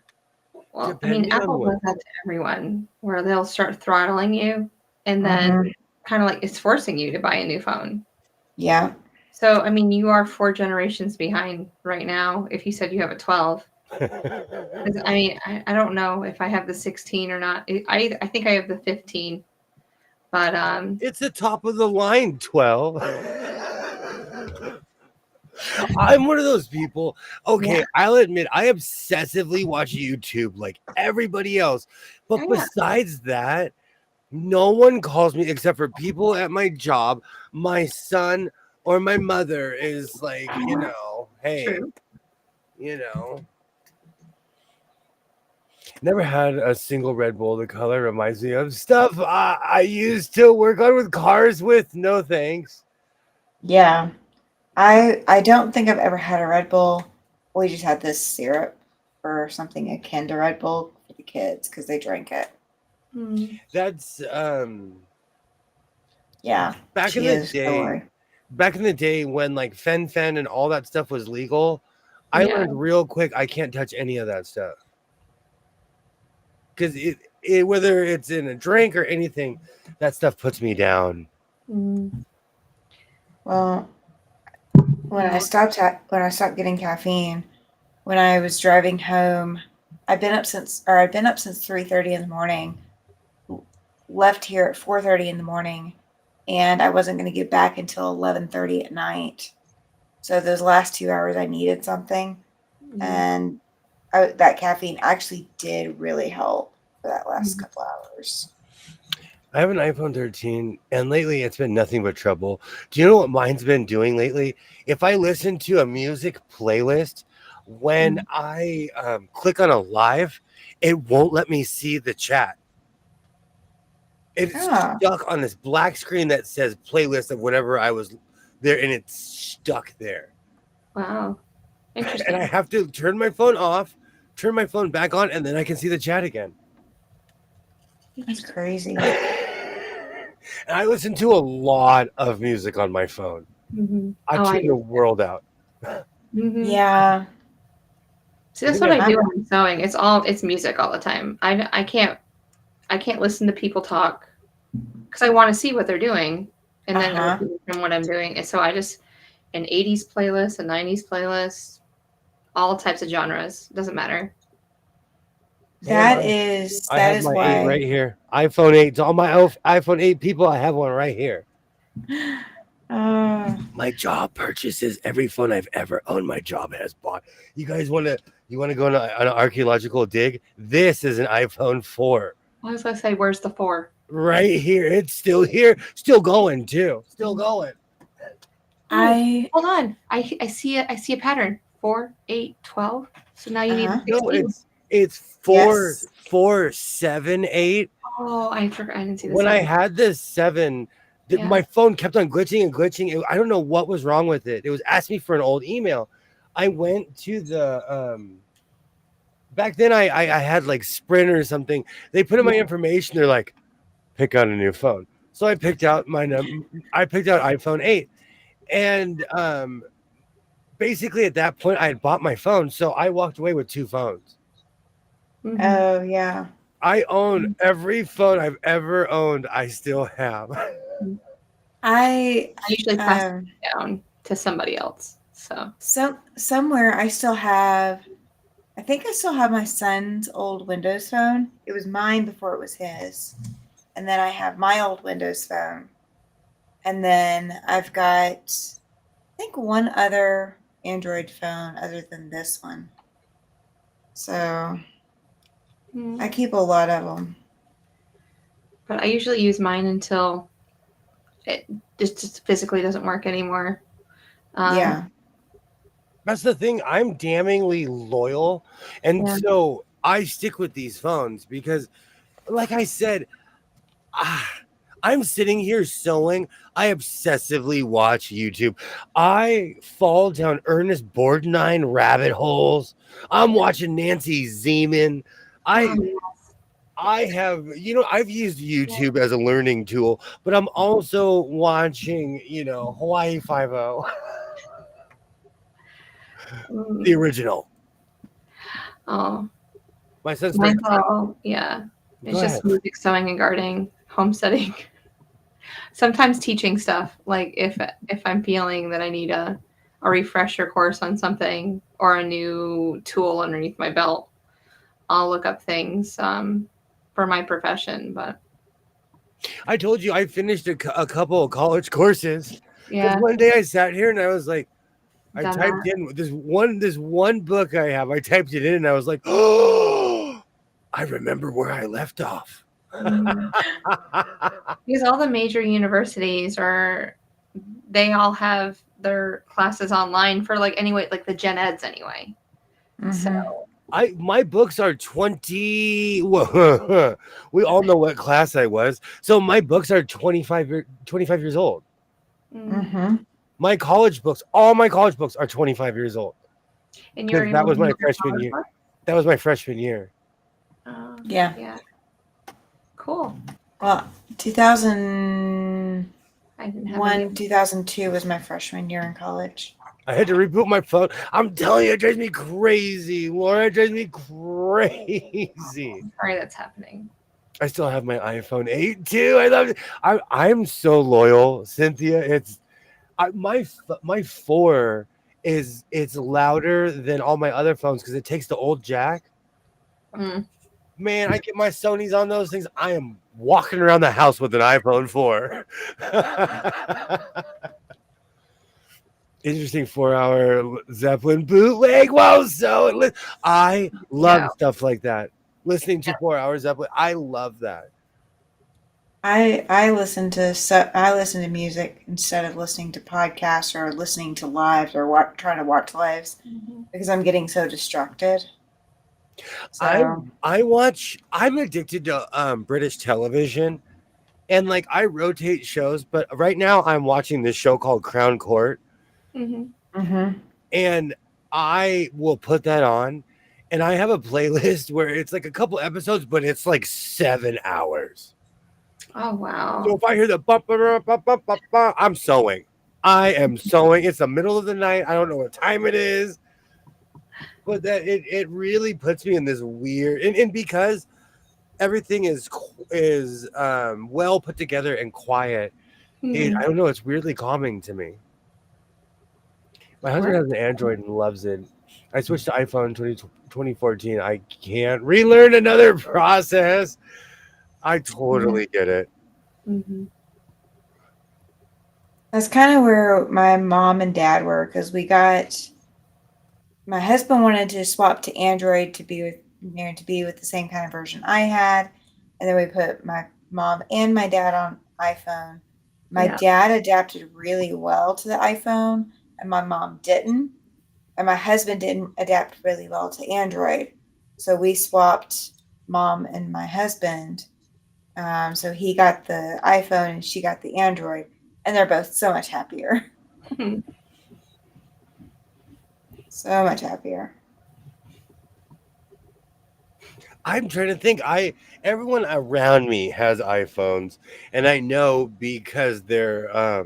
Well, I mean, Apple does that to everyone, where they'll start throttling you, and then kind of like it's forcing you to buy a new phone. Yeah. So, I mean, you are 4 generations behind right now. If you said you have a 12. I mean, I don't know if I have the 16 or not. I think I have the 15, but it's the top of the line 12. I'm one of those people. Okay, Yeah. I'll admit I obsessively watch YouTube like everybody else. But Oh, yeah. besides that, no one calls me except for people at my job, my son, or my mother is like, hey, True. you know. Never had a single Red Bull. The color reminds me of stuff I used to work on with cars with. No thanks. Yeah. I don't think I've ever had a Red Bull. We just had this syrup or something akin to Red Bull for the kids because they drank it. Mm. That's Yeah, back in she the is. Don't day. worry. Back in the day when like Fen and all that stuff was legal, I Yeah. learned real quick I can't touch any of that stuff. Because it whether it's in a drink or anything, that stuff puts me down. Mm. Well, when I Yeah. stopped getting caffeine, when I was driving home, I'd been up since 3:30 in the morning. Left here at 4:30 in the morning, and I wasn't going to get back until 11:30 at night. So those last 2 hours, I needed something, Mm. and that caffeine actually did really help for that last Mm. couple hours. I have an iPhone 13, and lately it's been nothing but trouble. Do you know what mine's been doing lately? If I listen to a music playlist, when I click on a live, it won't let me see the chat. It's Ah, stuck on this black screen that says playlist of whenever I was there, and it's stuck there. Wow. And I Interesting. have to turn my phone off, turn my phone back on, and then I can see the chat again. that's crazy. And I listen to a lot of music on my phone. Mm-hmm. I Oh, I tune the do. world out. Mm-hmm. Yeah, See, I that's think what I I, do when I'm sewing. It's music all the time. I can't listen to people talk because I want to see what they're doing and then uh-huh. go from what I'm doing. And so I just an 80s playlist, a 90s playlist, all types of genres. Doesn't matter. man, I That have is my 8 why. right here. iPhone 8. To all my iPhone 8 people, I have one right here. Uh, My job purchases every phone I've ever owned. My job has bought. You guys want to? You want to go on an archaeological dig? This is an iPhone 4 I was gonna say, where's the 4? right here. It's still here, still going too, still going. Oh, I hold on. I see a pattern. 4, 8, 12. So now you need uh-huh. 16. No, it's four, Yes. 4, 7, 8. Oh, I forgot. I didn't see the When I 7. had this 7, Yeah. my phone kept on glitching and glitching. I don't know what was wrong with it. It was asking me for an old email. I went to the back then I had like Sprint or something. They put in my information. They're like, pick out a new phone. So I picked out I picked out iPhone 8. And basically at that point I had bought my phone. So I walked away with 2 phones. Mm-hmm. Oh, yeah. I own every phone I've ever owned. I still have. I I usually pass um it down to somebody else. So somewhere I think I still have my son's old Windows phone. It was mine before it was his. And then I have my old Windows phone. And then I've got I think one other Android phone other than this one. So I keep a lot of them. but I usually use mine until it just physically doesn't work anymore. Yeah. That's the thing. I'm damningly loyal. And Yeah. so I stick with these phones because, like I said, I'm sitting here sewing. I obsessively watch YouTube. I fall down Ernest Borgnine rabbit holes. I'm watching Nancy Zeman. I I have, I've used YouTube as a learning tool, but I'm also watching, Hawaii 5 the original. Oh, My son's mine's favorite. all yeah. Go It's ahead. just music, sewing, and gardening, homesteading. Sometimes teaching stuff, like if I'm feeling that I need a refresher course on something or a new tool underneath my belt, I'll look up things for my profession. But I told you I finished a couple of college courses because yeah, one day I sat here and I was like, I Done typed that. in this one book I have. I typed it in and I was like, oh, I remember where I left off. Mhm. Because all the major universities they all have their classes online for like anyway, like the gen eds anyway. So My books are 20. We all know what class I was. So my books are 25 years old. My college books, all my college books are 25 years old. And you were Because that able was to my use the freshman college year. book? That was my freshman year. Yeah. Yeah. Cool. Well, 2001, I didn't have any. 2002 was my freshman year in college. I had to reboot my phone. I'm telling you, it drives me crazy, Laura. It drives me crazy. Sorry that's happening. I still have my iPhone 8 too. I love it. I'm so loyal, Cynthia. My 4 it's louder than all my other phones because it takes the old jack. Mm. Man, I get my Sonys on those things. I am walking around the house with an iPhone 4. Interesting 4-hour Zeppelin bootleg. Whoa, I love stuff like that. Listening to 4 hours Zeppelin, I love that. I listen to music instead of listening to podcasts or listening to lives or trying to watch lives because I'm getting so distracted. So I'm addicted to British television, and like I rotate shows, but right now I'm watching this show called Crown Court. And I will put that on, and I have a playlist where it's like a couple episodes, but it's like 7 hours. Oh wow. So if I hear the bump, I'm sewing. I am sewing. It's the middle of the night. I don't know what time it is. But that it really puts me in this weird and because everything is well put together and quiet. I don't know, it's weirdly calming to me. My husband has an Android and loves it. I switched to iPhone 2014. I can't relearn another process. I totally get it. that's kind of where my mom and dad were because my husband wanted to swap to Android to be with the same kind of version I had, and then we put my mom and my dad on iPhone. My dad adapted really well to the iPhone, and my mom didn't. And my husband didn't adapt really well to Android. So we swapped mom and my husband. So he got the iPhone and she got the Android, and they're both so much happier. So much happier. I'm trying to think. Everyone around me has iPhones, and I know because they're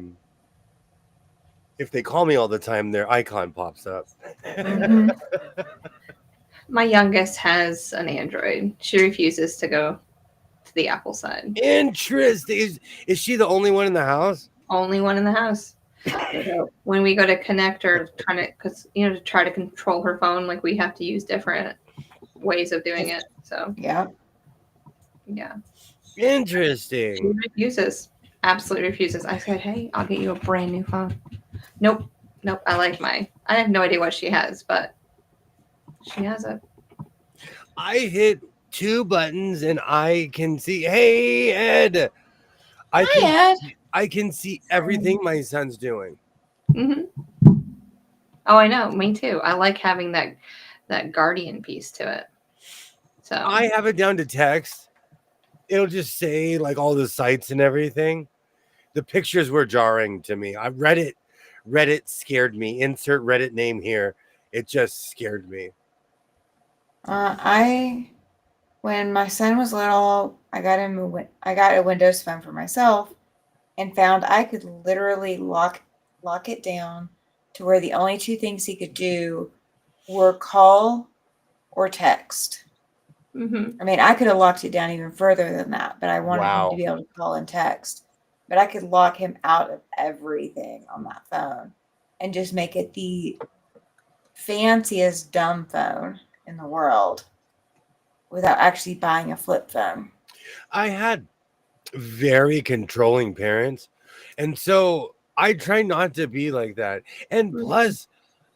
if they call me all the time, their icon pops up. My youngest has an Android. She refuses to go to the Apple side. Interesting. Is she the only one in the house? Only one in the house. When we go to connect her, to try to control her phone, like we have to use different ways of doing it. So yeah. Interesting. She refuses. Absolutely refuses. I said, hey, I'll get you a brand new phone. Nope. I like mine. I have no idea what she has, but she has it. I hit 2 buttons and I can see. Hey, Ed. I can see everything my son's doing. Oh, I know. Me too. I like having that guardian piece to it. So I have it down to text. It'll just say like all the sites and everything. The pictures were jarring to me. I read it. Reddit scared me. Insert Reddit name here. It just scared me. When my son was little, I got a Windows phone for myself, and found I could literally lock it down to where the only 2 things he could do were call or text. I mean, I could have locked it down even further than that, but I wanted him to be able to call and text. But I could lock him out of everything on that phone and just make it the fanciest dumb phone in the world without actually buying a flip phone. I had very controlling parents, and so I try not to be like that. And plus,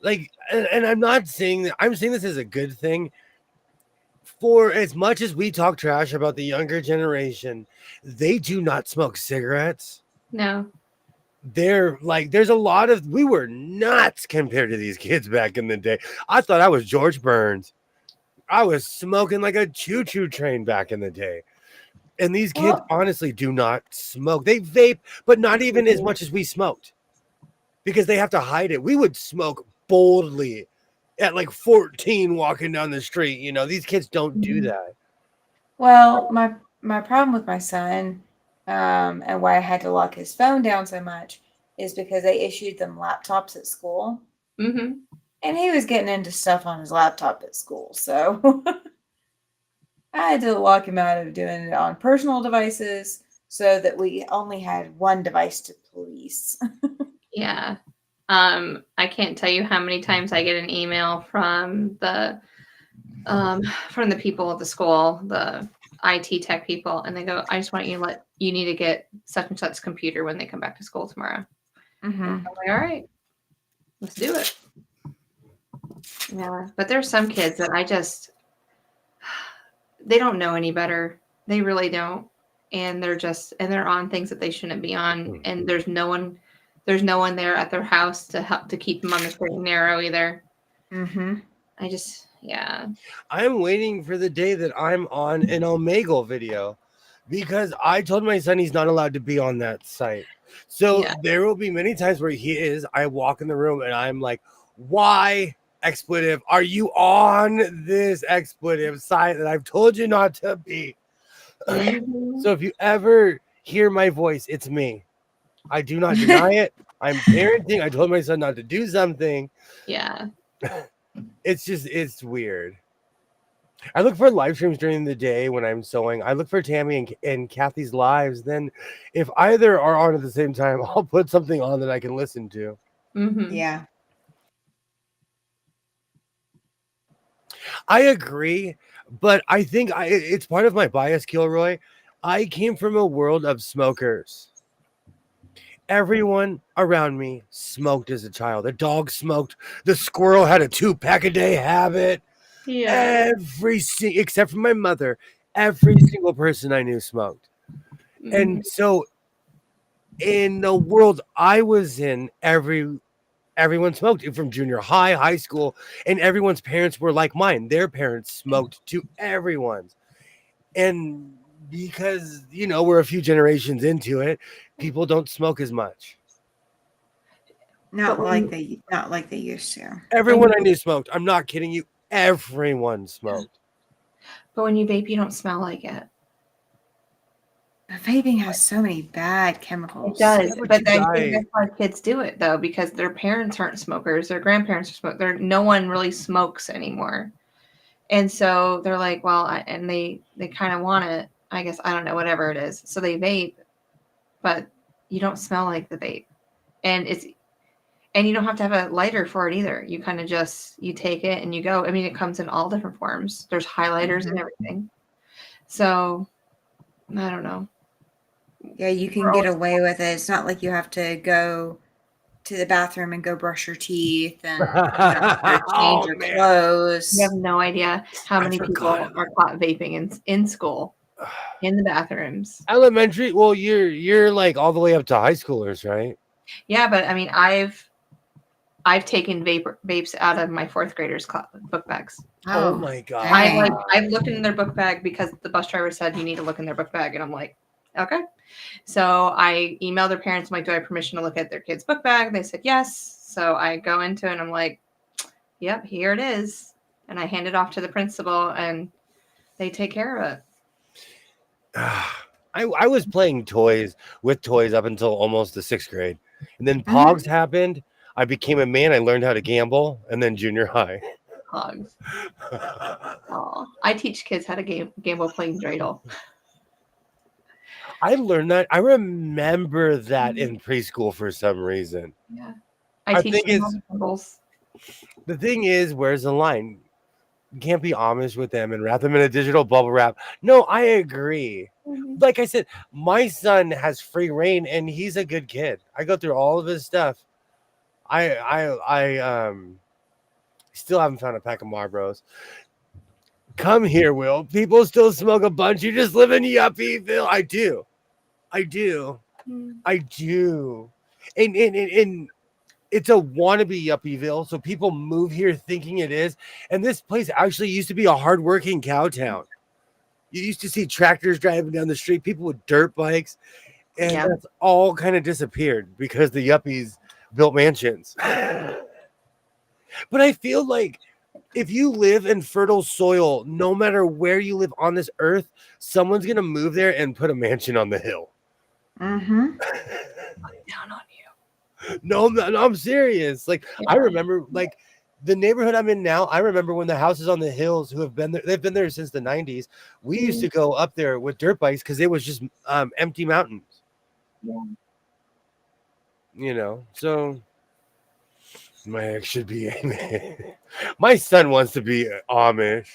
Like, and I'm not saying that, I'm saying this is a good thing. For as much as we talk trash about the younger generation, they do not smoke cigarettes. No. They're like, there's a lot of, we were nuts compared to these kids back in the day. I thought I was George Burns. I was smoking like a choo-choo train back in the day. And these kids Well, honestly do not smoke. They vape, but not even as much as we smoked because they have to hide it. We would smoke boldly at like 14 walking down the street. You know, these kids don't do that. Well, my problem with my son, and why I had to lock his phone down so much is because they issued them laptops at school, mm-hmm. and he was getting into stuff on his laptop at school. So I had to lock him out of doing it on personal devices so that we only had one device to police. Yeah. I can't tell you how many times I get an email from the people at the school, the IT tech people, and they go, I just want you need to get such and such computer when they come back to school tomorrow. Mm-hmm. I'm like, all right, let's do it. Yeah. But there's some kids that they don't know any better. They really don't. And they're on things that they shouldn't be on. And there's no one there at their house to help to keep them on the straight and narrow either. Mm-hmm. I'm waiting for the day that I'm on an Omegle video because I told my son he's not allowed to be on that site. So there will be many times where I walk in the room and I'm like, why expletive are you on this expletive site that I've told you not to be? Mm-hmm. So if you ever hear my voice, it's me. I do not deny it. I'm parenting. I told my son not to do something. Yeah. It's weird. I look for live streams during the day when I'm sewing. I look for Tammy and Kathy's lives. Then if either are on at the same time, I'll put something on that I can listen to. Mm-hmm. Yeah. I agree, but I think it's part of my bias, Kilroy. I came from a world of smokers. Everyone around me smoked as a child. The dog smoked. The squirrel had a 2-pack-a-day habit. Yeah. Except for my mother, every single person I knew smoked. Mm-hmm. And so in the world I was in, everyone smoked from junior high school, and everyone's parents were like mine. Their parents smoked to everyone's. And because, we're a few generations into it, people don't smoke as much. Not like they used to. Everyone I knew smoked. I'm not kidding you. Everyone smoked. But when you vape, you don't smell like it. Vaping has so many bad chemicals. It does, Yeah, but I think that's why kids do it though, because their parents aren't smokers, their grandparents are smokers. No one really smokes anymore, and so they're like, well, and they kind of want it. I guess I don't know, whatever it is. So they vape, but you don't smell like the vape, and you don't have to have a lighter for it either. You kind of you take it and you go. I mean, it comes in all different forms. There's highlighters and everything. So I don't know. Yeah, you can get away with it. It's not like you have to go to the bathroom and go brush your teeth and change your clothes. You have no idea how many people are caught vaping in school, in the bathrooms. Elementary. Well, you're like all the way up to high schoolers, right? Yeah, but I mean, I've taken vapes out of my fourth graders' book bags. Oh my god! I've looked in their book bag because the bus driver said you need to look in their book bag, and I'm like, okay. So I emailed their parents. I'm like, do I have permission to look at their kid's book bag? They said yes. So I go into it and I'm like, yep, here it is. And I hand it off to the principal and they take care of it. I was playing with toys up until almost the 6th grade. And then Pogs happened. I became a man. I learned how to gamble. And then junior high. Pogs. Oh, I teach kids how to gamble playing dreidel. I learned that. I remember that in preschool for some reason. Yeah. I teach them symbols. The thing is, where's the line? You can't be Amish with them and wrap them in a digital bubble wrap. No, I agree. Mm-hmm. Like I said, my son has free reign and he's a good kid. I go through all of his stuff. I Still haven't found a pack of Marlboros. Come here, Will. People still smoke a bunch. You just live in Yuppieville. I do. I do. I do. And it's a wannabe Yuppieville. So people move here thinking it is. And this place actually used to be a hardworking cow town. You used to see tractors driving down the street, people with dirt bikes. And that's all kind of disappeared because the yuppies built mansions. But I feel like if you live in fertile soil, no matter where you live on this earth, someone's going to move there and put a mansion on the hill. Mm-hmm. Down on you. No, I'm serious. Like, I remember, like, the neighborhood I'm in now, I remember when the houses on the hills who have been there, they've been there since the 90s. We used to go up there with dirt bikes because it was just empty mountains. Yeah. You know, so my ex should be my son wants to be Amish.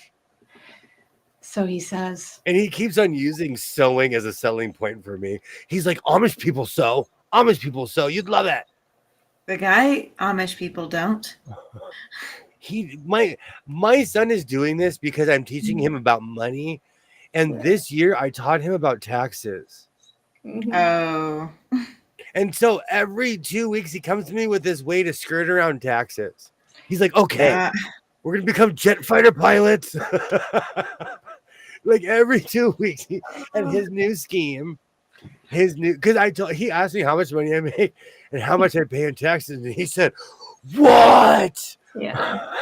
So he says. And he keeps on using sewing as a selling point for me. He's like, Amish people sew. Amish people sew. You'd love that. The guy, Amish people don't. My son is doing this because I'm teaching him about money. And this year I taught him about taxes. Oh. And so every 2 weeks he comes to me with this way to skirt around taxes. He's like, okay, we're going to become jet fighter pilots. Like every 2 weeks. And his new scheme, because he asked me how much money I make and how much I pay in taxes. And he said, what? Yeah.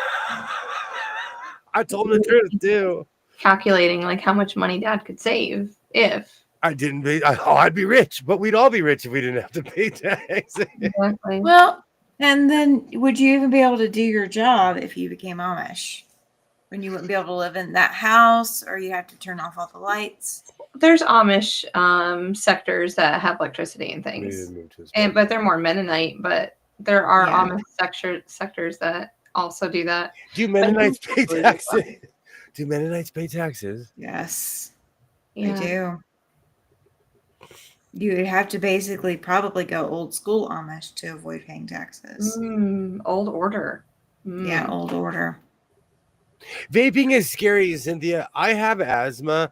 I told him the truth too. Calculating like how much money dad could save if I didn't pay. I'd be rich, but we'd all be rich if we didn't have to pay taxes. Exactly. Well, and then would you even be able to do your job if you became Amish? When you wouldn't be able to live in that house, or you have to turn off all the lights? There's Amish sectors that have electricity and things, but they're more Mennonite. But there are Amish sectors that also do that. Do Mennonites pay taxes? Do Mennonites pay taxes? Yes, yeah. they do. You would have to basically probably go old school Amish to avoid paying taxes. Old order. Yeah, old order. Vaping is scary, Cynthia. I have asthma,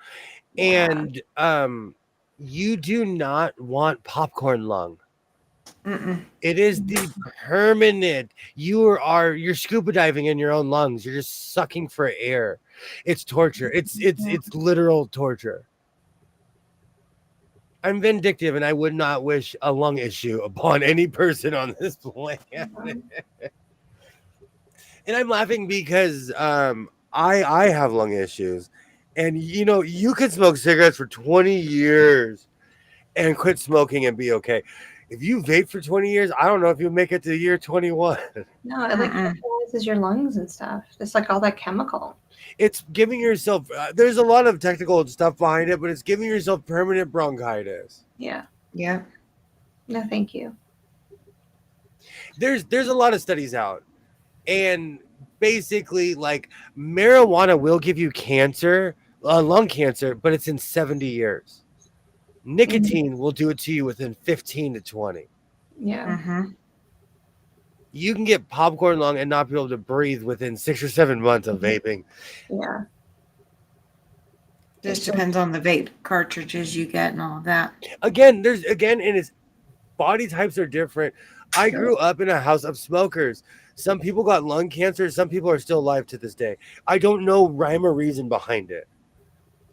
and you do not want popcorn lung. It is the permanent. You're scuba diving in your own lungs. You're just sucking for air. It's torture. It's literal torture. I'm vindictive, and I would not wish a lung issue upon any person on this planet. And I'm laughing because I have lung issues, and you could smoke cigarettes for 20 years and quit smoking and be okay. If you vape for 20 years, I don't know if you'll make it to year 21. No, it like fertilizes your lungs and stuff. It's like all that chemical. It's giving yourself. There's a lot of technical stuff behind it, but it's giving yourself permanent bronchitis. Yeah. Yeah. No, thank you. There's a lot of studies out, and basically, like, marijuana will give you cancer, lung cancer, but it's in 70 years. Nicotine will do it to you within 15 to 20. Yeah. You can get popcorn lung and not be able to breathe within 6 or 7 months of vaping. Yeah. Just depends on the vape cartridges you get and all of that. And its body types are different. I grew up in a house of smokers. Some people got lung cancer. Some people are still alive to this day. I don't know rhyme or reason behind it,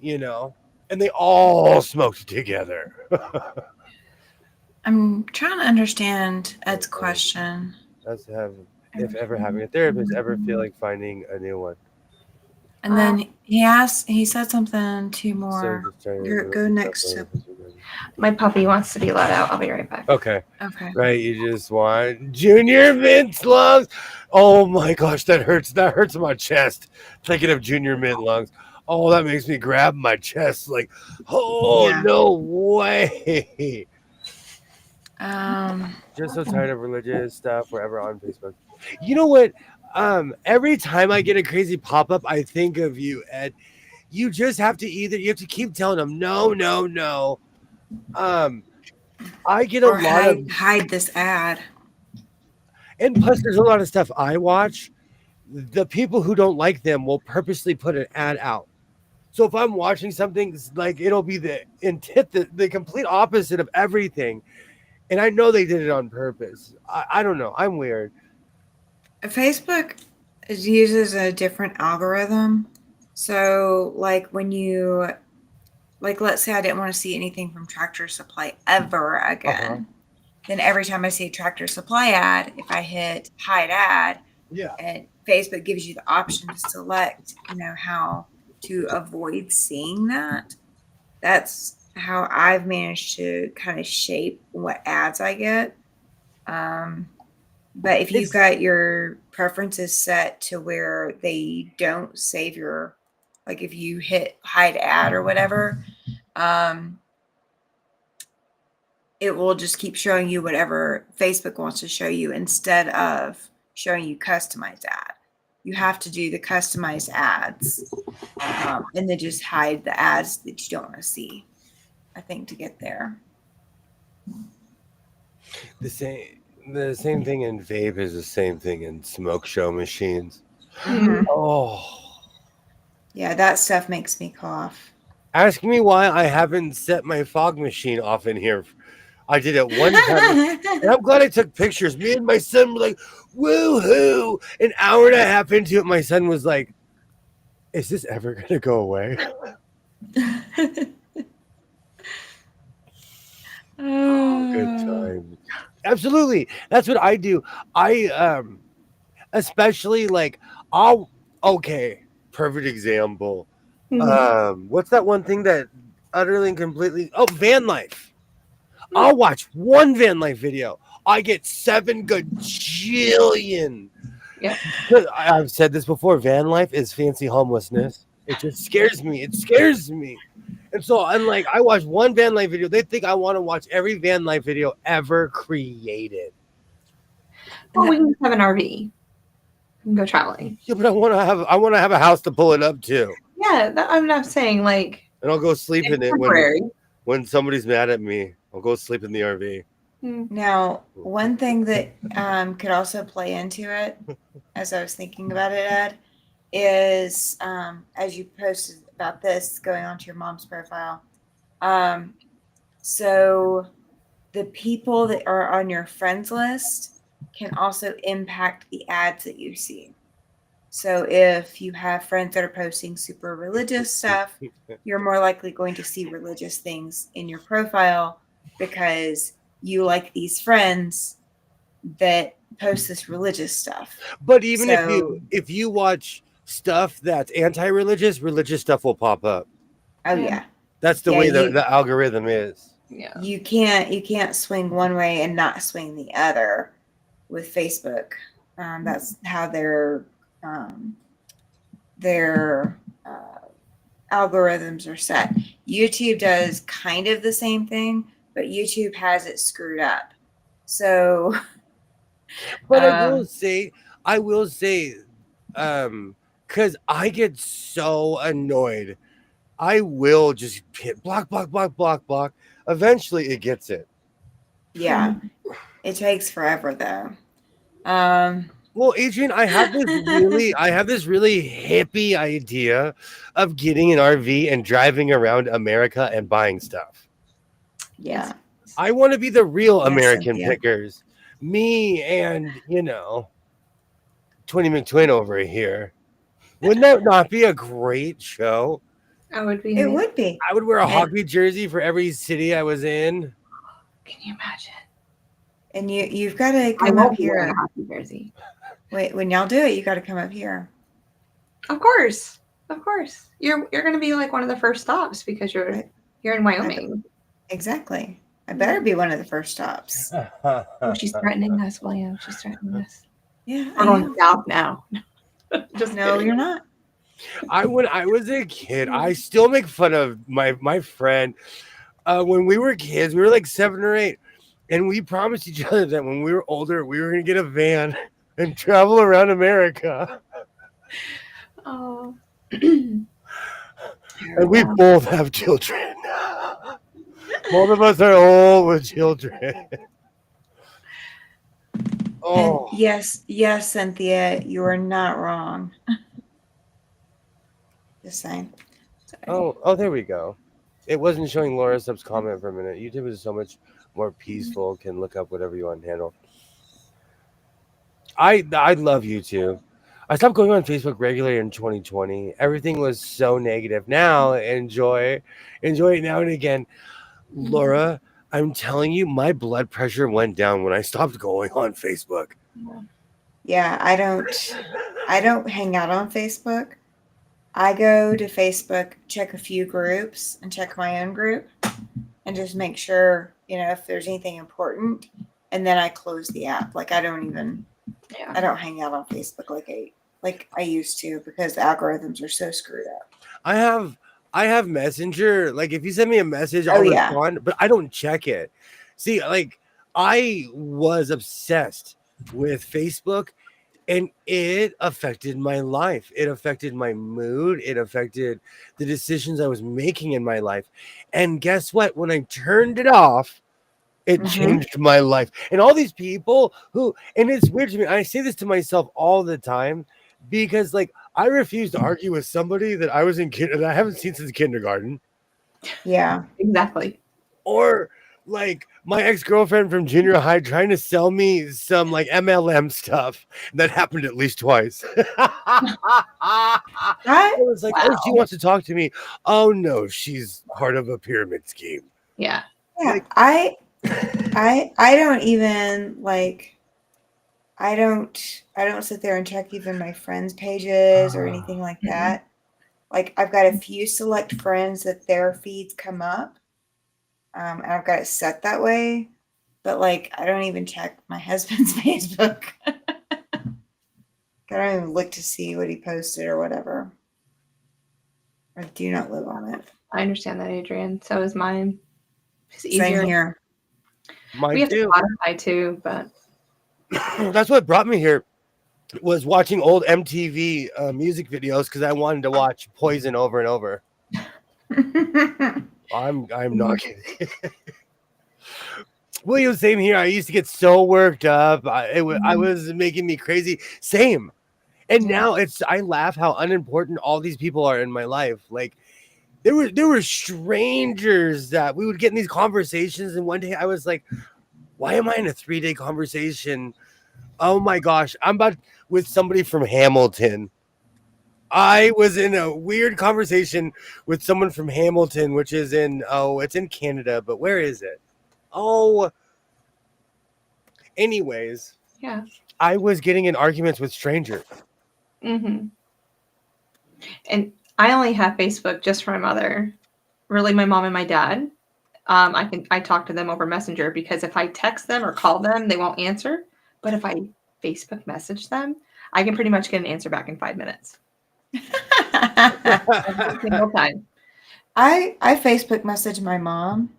and they all smoked together. I'm trying to understand Ed's question. If ever having a therapist, ever feel like finding a new one. And then he said something two more. Go next to. My puppy wants to be let out. I'll be right back. Okay. Right. You just want Junior Mint lungs. Oh my gosh, that hurts. That hurts my chest. Thinking of Junior Mint lungs. Oh, that makes me grab my chest. Like, no way. Just so tired of religious stuff. Wherever on Facebook. You know what? Every time I get a crazy pop-up, I think of you, Ed. You just have to you have to keep telling them no. I get a lot of hide this ad. And plus there's a lot of stuff I watch the people who don't like them will purposely put an ad out. So if I'm watching something, like it'll be the complete opposite of everything, and I know they did it on purpose. I don't know. I'm weird. Facebook uses a different algorithm. So, like when you, like, let's say I didn't want to see anything from Tractor Supply ever again. Then every time I see a Tractor Supply ad, if I hit hide ad, Yeah. and Facebook gives you the option to select, how to avoid seeing that. That's how I've managed to kind of shape what ads I get. But if you've got your preferences set to where they don't save your, like if you hit hide ad or whatever, it will just keep showing you whatever Facebook wants to show you instead of showing you customized ad. You have to do the customized ads and then just hide the ads that you don't want to see, I think, to get there. The same thing in vape is the same thing in smoke show machines. Mhm. Oh, Yeah, that stuff makes me cough. ask me why I haven't set my fog machine off in here. I did it one time, and I'm glad I took pictures. Me and my son were like, "Woohoo!" An hour and a half into it, my son was like, "Is this ever gonna go away?" Good time. Absolutely. That's what I do. I especially like okay, perfect example. What's that one thing that utterly and completely van life. I'll watch one van life video. I get 7 gajillion. Yeah. I've said this before. Van life is fancy homelessness. It just scares me. It scares me. And so I'm like, I watch one van life video. They think I want to watch every van life video ever created. Well, we can have an RV and go traveling. Yeah, but I want to have a house to pull it up to. Yeah, I'm not saying like. And I'll go sleep in it when somebody's mad at me. I'll go sleep in the RV. Now, one thing that could also play into it, as I was thinking about it, Ed, is as you posted about this going onto your mom's profile. So the people that are on your friends list can also impact the ads that you see. So if you have friends that are posting super religious stuff, you're more likely going to see religious things in your profile because you like these friends that post this religious stuff. But even if you watch stuff that's anti-religious, religious stuff will pop up. Oh yeah. That's the way the algorithm is. Yeah. You can't swing one way and not swing the other with Facebook. That's how their algorithms are set. YouTube does kind of the same thing, but YouTube has it screwed up. So, but I will say, because I get so annoyed, I will just hit block. Eventually, it gets it. Yeah, it takes forever though. Well, Adrian, I have this really hippie idea of getting an RV and driving around America and buying stuff. Yeah. I want to be the real American pickers. Me and, Twinny McTwin over here. Wouldn't that not be a great show? It would be. It would be. I would wear a hockey jersey for every city I was in. Can you imagine? And you've got to come up here. A hockey jersey. Wait, when y'all do it, you got to come up here. Of course. You're going to be like one of the first stops because you're in Wyoming. Exactly. I better be one of the first stops. Oh, she's threatening us, William. She's threatening us. Yeah, we're going south now. Just no, you're not. When I was a kid, I still make fun of my friend. When we were kids, we were like 7 or 8, and we promised each other that when we were older, we were going to get a van and travel around America. Oh. And we both have children. Both of us are old with children. Oh, yes, Cynthia, you are not wrong. Just saying. Sorry. oh, there we go. It wasn't showing Laura Sub's comment for a minute. YouTube is so much more peaceful. Can look up whatever you want to handle. I love YouTube. I stopped going on Facebook regularly in 2020. Everything was so negative. Now enjoy it now and again. Laura, I'm telling you, my blood pressure went down when I stopped going on Facebook. Yeah, I don't hang out on Facebook. I go to Facebook, check a few groups, and check my own group, and just make sure, if there's anything important, and then I close the app. Like I don't hang out on Facebook like I used to because the algorithms are so screwed up. I have Messenger. Like if you send me a message, Oh I'll yeah. respond, but I don't check it. See, like I was obsessed with Facebook and it affected my life. It affected my mood. It affected the decisions I was making in my life. And guess what? When I turned it off, it changed my life. And all these people and it's weird to me. I say this to myself all the time because, like, I refuse to argue with somebody that that I haven't seen since kindergarten. Yeah. Exactly. Or like my ex-girlfriend from junior high trying to sell me some like MLM stuff. That happened at least twice. I was like, oh, she wants to talk to me. Oh no, she's part of a pyramid scheme. Yeah. Yeah. Like, I don't even like I don't sit there and check even my friends' pages or anything like that. Like I've got a few select friends that their feeds come up. And I've got it set that way. But like I don't even check my husband's Facebook. I don't even look to see what he posted or whatever. I do not live on it. I understand that, Adrian. So is mine. It's easier. Same here. Mine we have too. Spotify too, but that's what brought me here. Was watching old MTV music videos because I wanted to watch Poison over and over. I'm not kidding. William, same here. I used to get so worked up. I was making me crazy. Same. And now I laugh how unimportant all these people are in my life. Like there were strangers that we would get in these conversations, and one day I was like, why am I in a 3-day conversation? Oh my gosh, I'm about with somebody from Hamilton. I was in a weird conversation with someone from Hamilton, which is it's in Canada, but where is it? Oh, anyways. Yeah. I was getting in arguments with strangers. Mm-hmm. And I only have Facebook just for my mother, really my mom and my dad. I talk to them over Messenger because if I text them or call them, they won't answer. But if I Facebook message them, I can pretty much get an answer back in 5 minutes. Every single time. I Facebook message my mom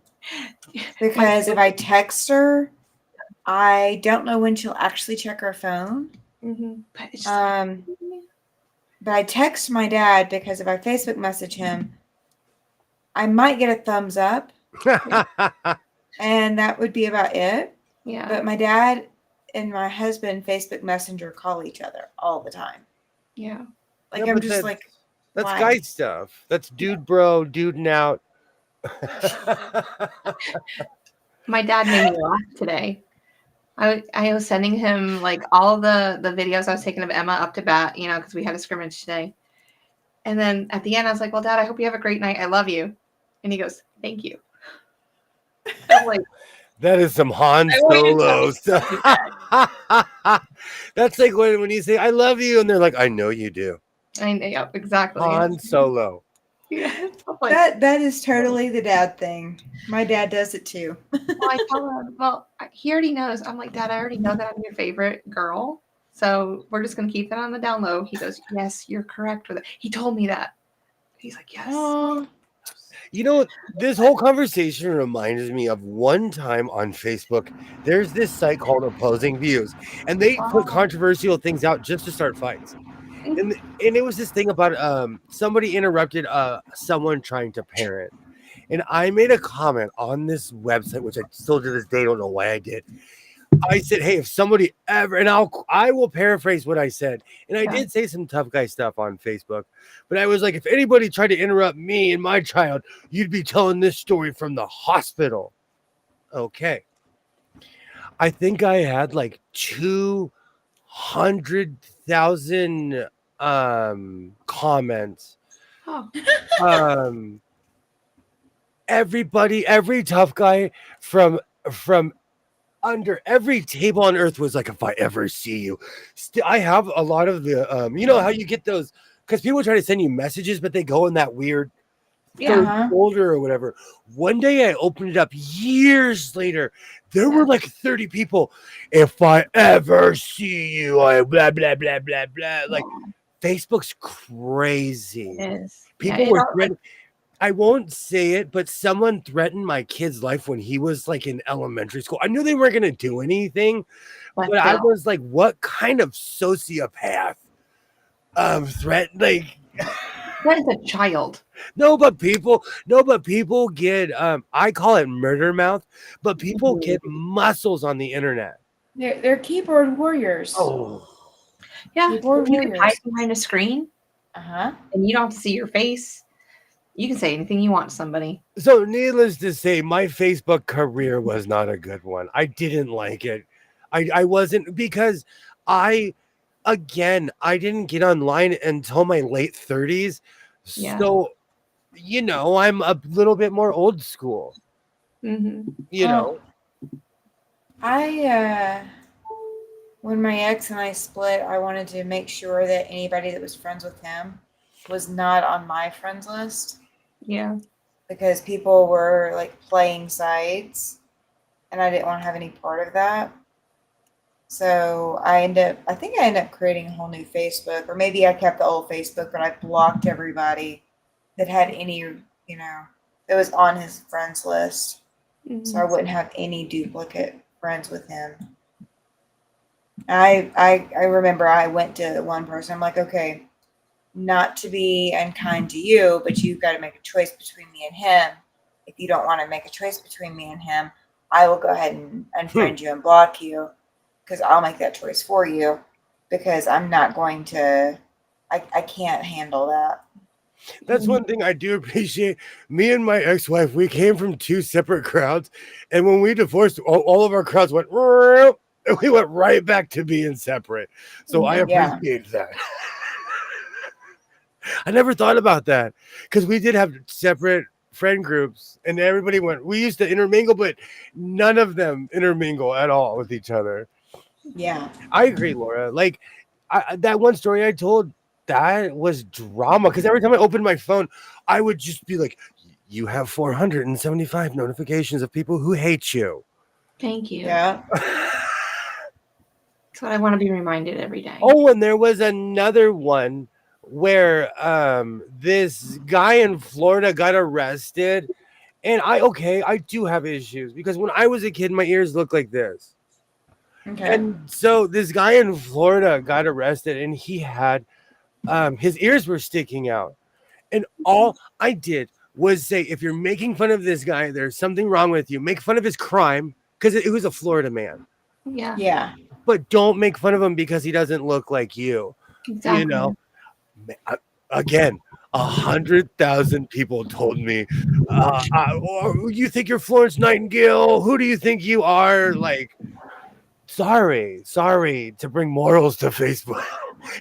because if I text her, I don't know when she'll actually check her phone. Mm-hmm. But I text my dad because if I Facebook message him, I might get a thumbs up. And that would be about it. Yeah. But my dad and my husband Facebook Messenger call each other all the time. Yeah. Like I'm just like that's why? guy stuff. That's dude bro, duding out. My dad made me laugh today. I was sending him like all the videos I was taking of Emma up to bat, because we had a scrimmage today. And then at the end, I was like, well, Dad, I hope you have a great night. I love you. And he goes, thank you. I'm like, that is some Han Solo stuff. That's like when you say, I love you. And they're like, I know you do. I know, yep, exactly. Han Solo. Yeah, that is totally the dad thing. My dad does it too. Well, I tell him, well, he already knows. I'm like, Dad, I already know that I'm your favorite girl. So we're just going to keep that on the down low. He goes, yes, you're correct with it. He told me that. He's like, yes. This whole conversation reminds me of one time on Facebook. There's this site called Opposing Views, and they put controversial things out just to start fights. And it was this thing about somebody interrupted someone trying to parent. And I made a comment on this website, which I still to this day don't know why I did. I said, hey, if somebody ever, and I will paraphrase what I said, and I Yeah. did say some tough guy stuff on Facebook, but I was like, if anybody tried to interrupt me and my child, you'd be telling this story from the hospital. Okay. I think I had like 200,000 comments. Oh, Everybody, every tough guy from under every table on earth was like, if I ever see you. I have a lot of the you know how you get those, because people try to send you messages, but they go in that weird third yeah. folder or whatever. One day I opened it up years later. There were like 30 people. If I ever see you, I blah blah blah blah blah. Like Facebook's crazy. It is. People Yeah, were threatening. I won't say it, but someone threatened my kid's life when he was like in elementary school. I knew they weren't going to do anything, but I was like, what kind of sociopath threat? Like, that is a child. no, but people get I call it murder mouth, but people get muscles on the internet. They're keyboard warriors. Oh, Yeah, Keyboard you can hide warriors. behind a screen, Uh-huh. and you don't have to see your face. You can say anything you want to somebody. so needless to say, my Facebook career was not a good one. I didn't like it. I wasn't, because I didn't get online until my late 30s. Yeah. So, you know, I'm a little bit more old school. Mm-hmm. You know, when my ex and I split, I wanted to make sure that anybody that was friends with him was not on my friends list, Yeah. because people were like playing sides, and I didn't want to have any part of that. So I think I ended up creating a whole new Facebook, or maybe I kept the old Facebook, but I blocked everybody that had any, that was on his friends list. Mm-hmm. So I wouldn't have any duplicate friends with him. I remember I went to one person. I'm like, okay, not to be unkind to you, but you've got to make a choice between me and him. If you don't want to make a choice between me and him, I will go ahead and unfriend you and block you, because I'll make that choice for you, because I'm not going to, I can't handle that. that's one thing I do appreciate. Me and my ex-wife, we came from two separate crowds, and when we divorced, all of our crowds went, and we went right back to being separate. So I Yeah. appreciate that. I never thought about that, because we did have separate friend groups, and everybody we used to intermingle, but none of them intermingle at all with each other. Yeah. I agree, Laura. Like that one story I told, that was drama, because every time I opened my phone, I would just be like, you have 475 notifications of people who hate you. Thank you. Yeah. That's what I want to be reminded every day. Oh, and there was another one where this guy in Florida got arrested, and I do have issues, because when I was a kid, my ears looked like this. Okay. And so this guy in Florida got arrested, and he had his ears were sticking out. And all I did was say, if you're making fun of this guy, there's something wrong with you. Make fun of his crime, because it was a Florida man. Yeah. Yeah. But don't make fun of him because he doesn't look like you. Exactly. You know, again, 100,000 people told me, you think you're Florence Nightingale? Who do you think you are? Like, sorry to bring morals to Facebook.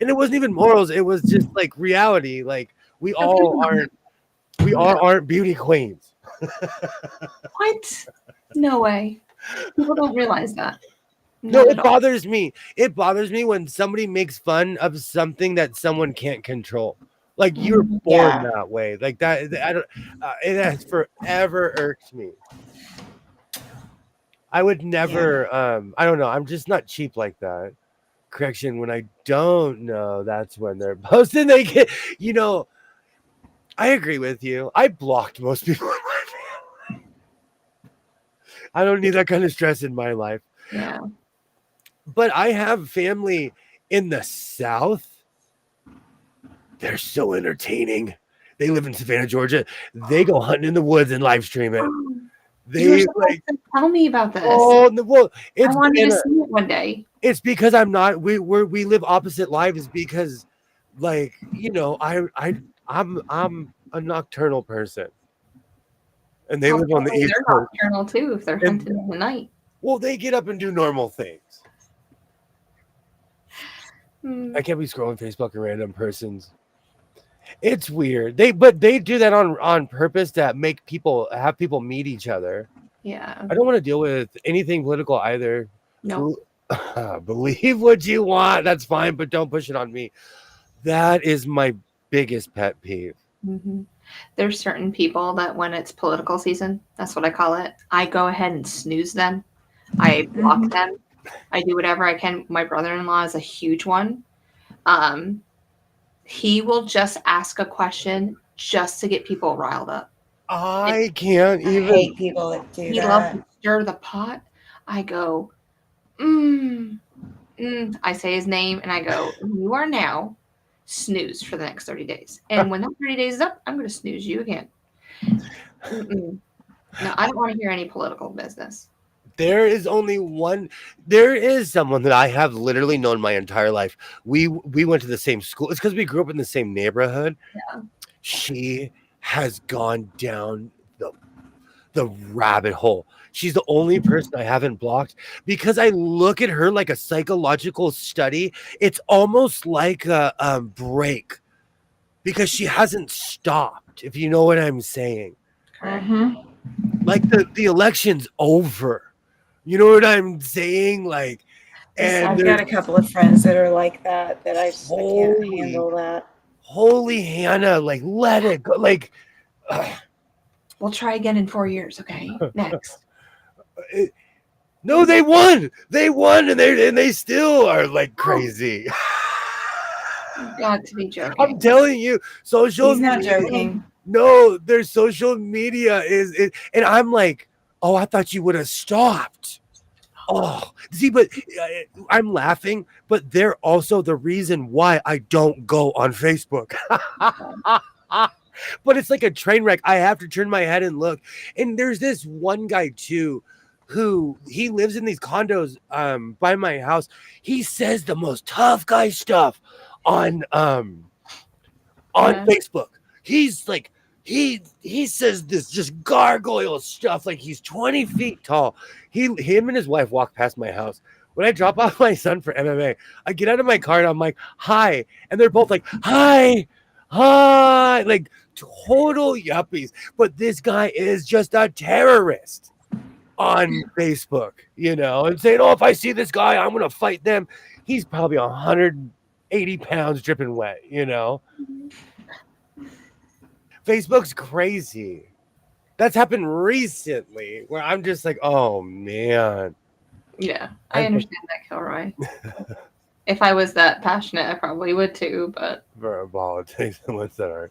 And it wasn't even morals. It was just like reality. Like, we all aren't beauty queens. What? No way. People don't realize that. No, it bothers me. It bothers me when somebody makes fun of something that someone can't control. Like, you're born that way. Like that. I don't. It has forever irked me. I would never. I don't know. I'm just not cheap like that. Correction. When I don't know, that's when they're posting. They get. You know. I agree with you. I blocked most people in my family. I don't need that kind of stress in my life. Yeah. But I have family in the South. They're so entertaining. They live in Savannah, Georgia. They go hunting in the woods and live stream it. You were They supposed like, to tell me about this. oh no, well, I it's wanted been to see it one day. it's because I'm not. We live opposite lives because, like, I'm a nocturnal person, and they Well, live on the apparently East they're Coast, nocturnal too if they're and hunting in the night. well, they get up and do normal things. I can't be scrolling Facebook and random persons. It's weird. They do that on purpose to have people meet each other. Yeah. I don't want to deal with anything political either. No. Believe what you want. That's fine, but don't push it on me. That is my biggest pet peeve. Mm-hmm. There's certain people that when it's political season, that's what I call it, I go ahead and snooze them. I block them. I do whatever I can. My brother-in-law is a huge one. He will just ask a question just to get people riled up. I can't I even. hate people that do He loves that. to stir the pot. I go, I say his name and I go, you are now snooze for the next 30 days. And when that 30 days is up, I'm going to snooze you again. No, I don't want to hear any political business. There is only one. There is someone that I have literally known my entire life. We went to the same school. It's because we grew up in the same neighborhood. Yeah. She has gone down the rabbit hole. She's the only person I haven't blocked because I look at her like a psychological study. It's almost like a break because she hasn't stopped. If you know what I'm saying, like the election's over. You know what I'm saying? Like, and I've got a couple of friends that are like that. I can't holy, handle that. holy Hannah, like let it go. Like, We'll try again in 4 years. Okay, next. No, they won. They won, and they still are like crazy. You've got to be joking. I'm telling you, social. He's not joking. No, their social media is it, and I'm like, oh, I thought you would have stopped. Oh, see, but I'm laughing, but they're also the reason why I don't go on Facebook. But it's like a train wreck. I have to turn my head and look. And there's this one guy too, who he lives in these condos by my house. He says the most tough guy stuff on Facebook. He's like he says this just gargoyle stuff like he's 20 feet tall. Him and his wife walk past my house. When I drop off my son for MMA, I get out of my car and I'm like, hi. And they're both like, hi, like total yuppies. But this guy is just a terrorist on Facebook, and saying, oh, if I see this guy, I'm going to fight them. He's probably 180 pounds dripping wet, Facebook's crazy. That's happened recently where I'm just like, oh man. Yeah, I understand that, Kilroy. If I was that passionate, I probably would too, but for politics and what's that are.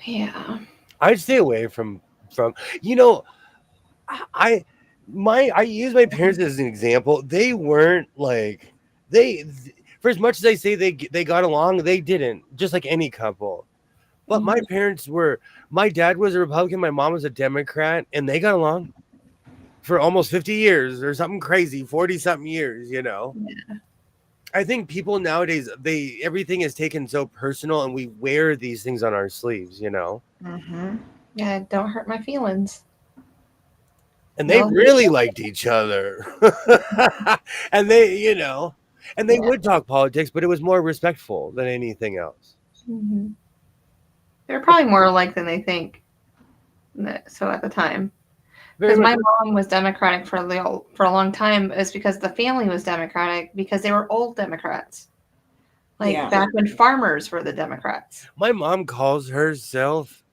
Yeah. I'd stay away from I use my parents as an example. They weren't like for as much as they say they got along, they didn't, just like any couple. But my parents my dad was a Republican, my mom was a Democrat, and they got along for almost 50 years or something crazy, 40 something years, Yeah. I think people nowadays, everything is taken so personal and we wear these things on our sleeves, Yeah, don't hurt my feelings. And they really liked each other. And they, and they would talk politics, but it was more respectful than anything else. They're probably more alike than they think. So at the time, because my mom was Democratic for a long time, is because the family was Democratic because they were old Democrats, back when farmers were the Democrats. My mom calls herself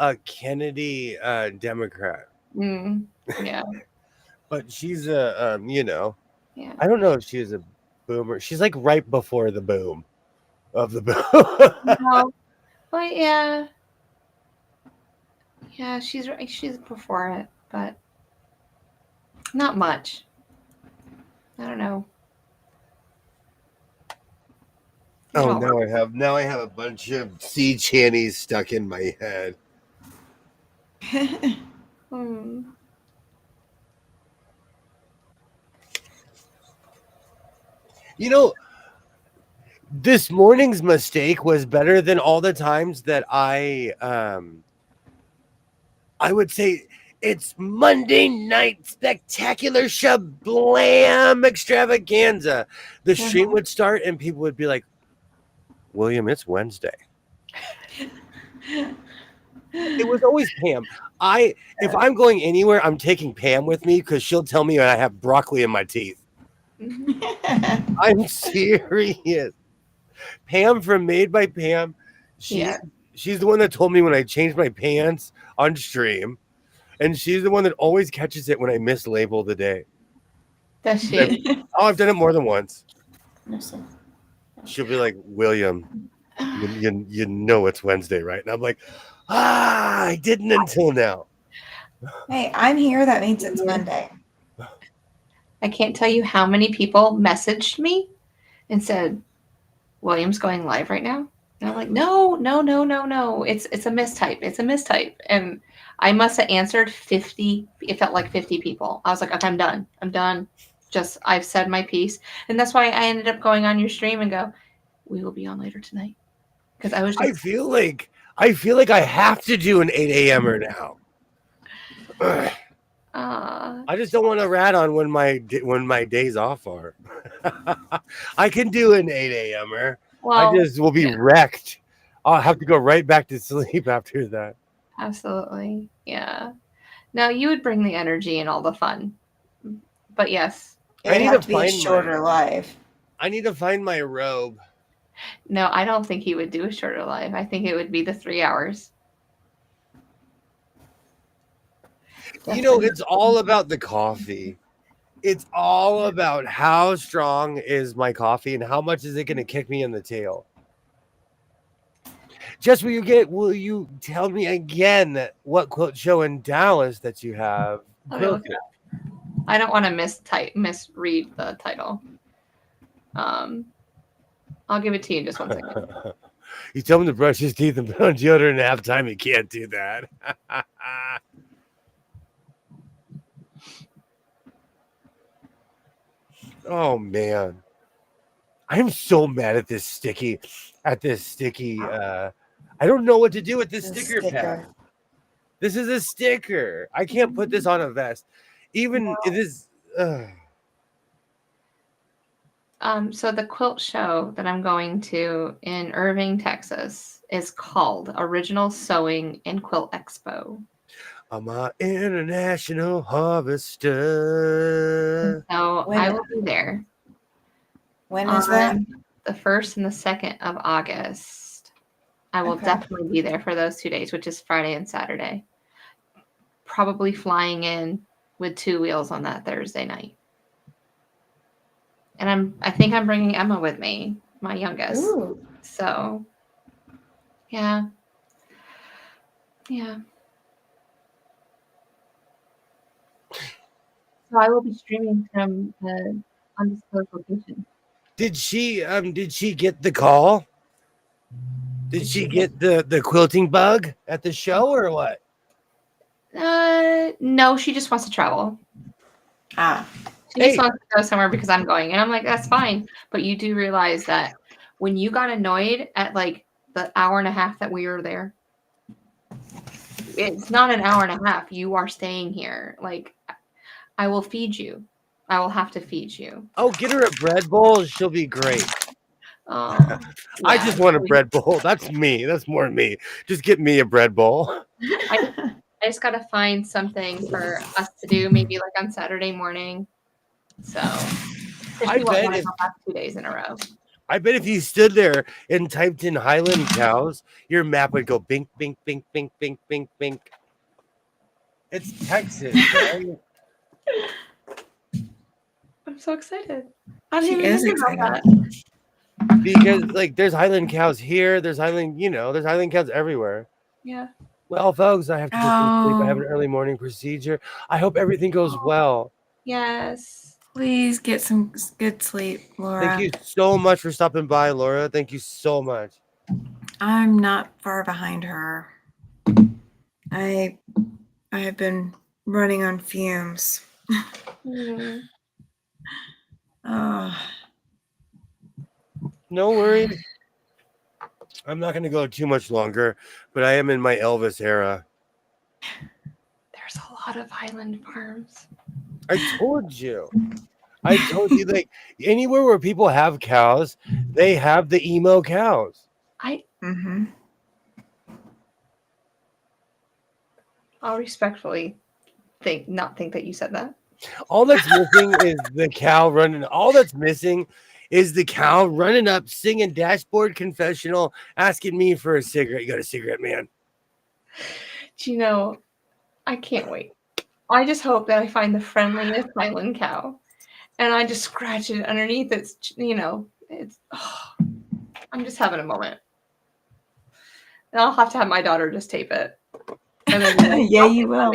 a Kennedy Democrat. Yeah, but she's a yeah. I don't know if she is a boomer. She's like right before the boom of the boom. No, but yeah, she's before it, but not much. I don't know. Now I have a bunch of sea channies stuck in my head. Hmm. You know, this morning's mistake was better than all the times that I would say it's Monday night spectacular shablam extravaganza. The stream would start and people would be like, William, it's Wednesday. It was always Pam. If I'm going anywhere, I'm taking Pam with me because she'll tell me I have broccoli in my teeth. I'm serious. Pam from Made by Pam. She's the one that told me when I changed my pants on stream. And she's the one that always catches it when I mislabel the day. Does she? I've done it more than once. She'll be like, William, you know it's Wednesday, right? And I'm like, I didn't until now. Hey, I'm here. That means it's Monday. I can't tell you how many people messaged me and said, William's going live right now. And I'm like, no. It's a mistype. It's a mistype. And I must have answered 50. It felt like 50 people. I was like, okay, I'm done. I've said my piece. And that's why I ended up going on your stream and go, we will be on later tonight. Because I feel like I have to do an 8 a.m.er now. I just don't want to rat on when my days off are. I can do an 8 a.m.er. I just will be wrecked. I'll have to go right back to sleep after that. Absolutely. Yeah. No, you would bring the energy and all the fun. But yes. I need to find a shorter live. I need to find my robe. No, I don't think he would do a shorter live. I think it would be the 3 hours. You know, it's all about the coffee. It's all about how strong is my coffee and how much is it going to kick me in the tail. Just will you tell me again what quilt show in Dallas that you have? I don't want to misread the title. I'll give it to you in just 1 second. You tell him to brush his teeth and put on deodorant at halftime. He can't do that. Oh man, I'm so mad at this sticky. I don't know what to do with this sticker pack. This is a sticker. I can't put this on a vest. Even it is. So the quilt show that I'm going to in Irving, Texas is called Original Sewing and Quilt Expo. I'm an international harvester. So I will be there. When is that? The 1st and the 2nd of August. I will definitely be there for those 2 days, which is Friday and Saturday. Probably flying in with 2 wheels on that Thursday night. And I think I'm bringing Emma with me, my youngest. Ooh. So, yeah. So I will be streaming from the undisclosed location. Did she get the call? Did she get the quilting bug at the show or what? No, she just wants to travel. She just wants to go somewhere because I'm going. And I'm like, that's fine. But you do realize that when you got annoyed at like the hour and a half that we were there, it's not an hour and a half. You are staying here. Like, I will feed you. I will have to feed you. Oh, get her a bread bowl. She'll be great. Yeah. I just want a bread bowl. That's me. That's more me. Just get me a bread bowl. I just got to find something for us to do, maybe like on Saturday morning. So I bet if 2 days in a row. I bet if you stood there and typed in Highland cows, your map would go bink, bink, bink, bink, bink, bink, bink. It's Texas, right? I'm so excited. I didn't even think about that. Because like there's Highland cows here, there's Highland cows everywhere. Yeah. Well, folks, I have to get some sleep. I have an early morning procedure. I hope everything goes well. Yes. Please get some good sleep, Laura. Thank you so much for stopping by, Laura. Thank you so much. I'm not far behind her. I I have been running on fumes. Mm. Oh, No worries. I'm not going to go too much longer, but I am in my Elvis era. There's a lot of Highland farms. I told you. Like anywhere where people have cows, they have the emo cows. mm-hmm. I'll respectfully not think that you said that. All that's missing is the cow running. All that's missing is the cow running up, singing dashboard confessional, asking me for a cigarette. You got a cigarette, man? Do you know, I can't wait. I just hope that I find the friendliest Highland cow and I just scratch it underneath. It's, I'm just having a moment. And I'll have to have my daughter just tape it. And then Yeah, you will.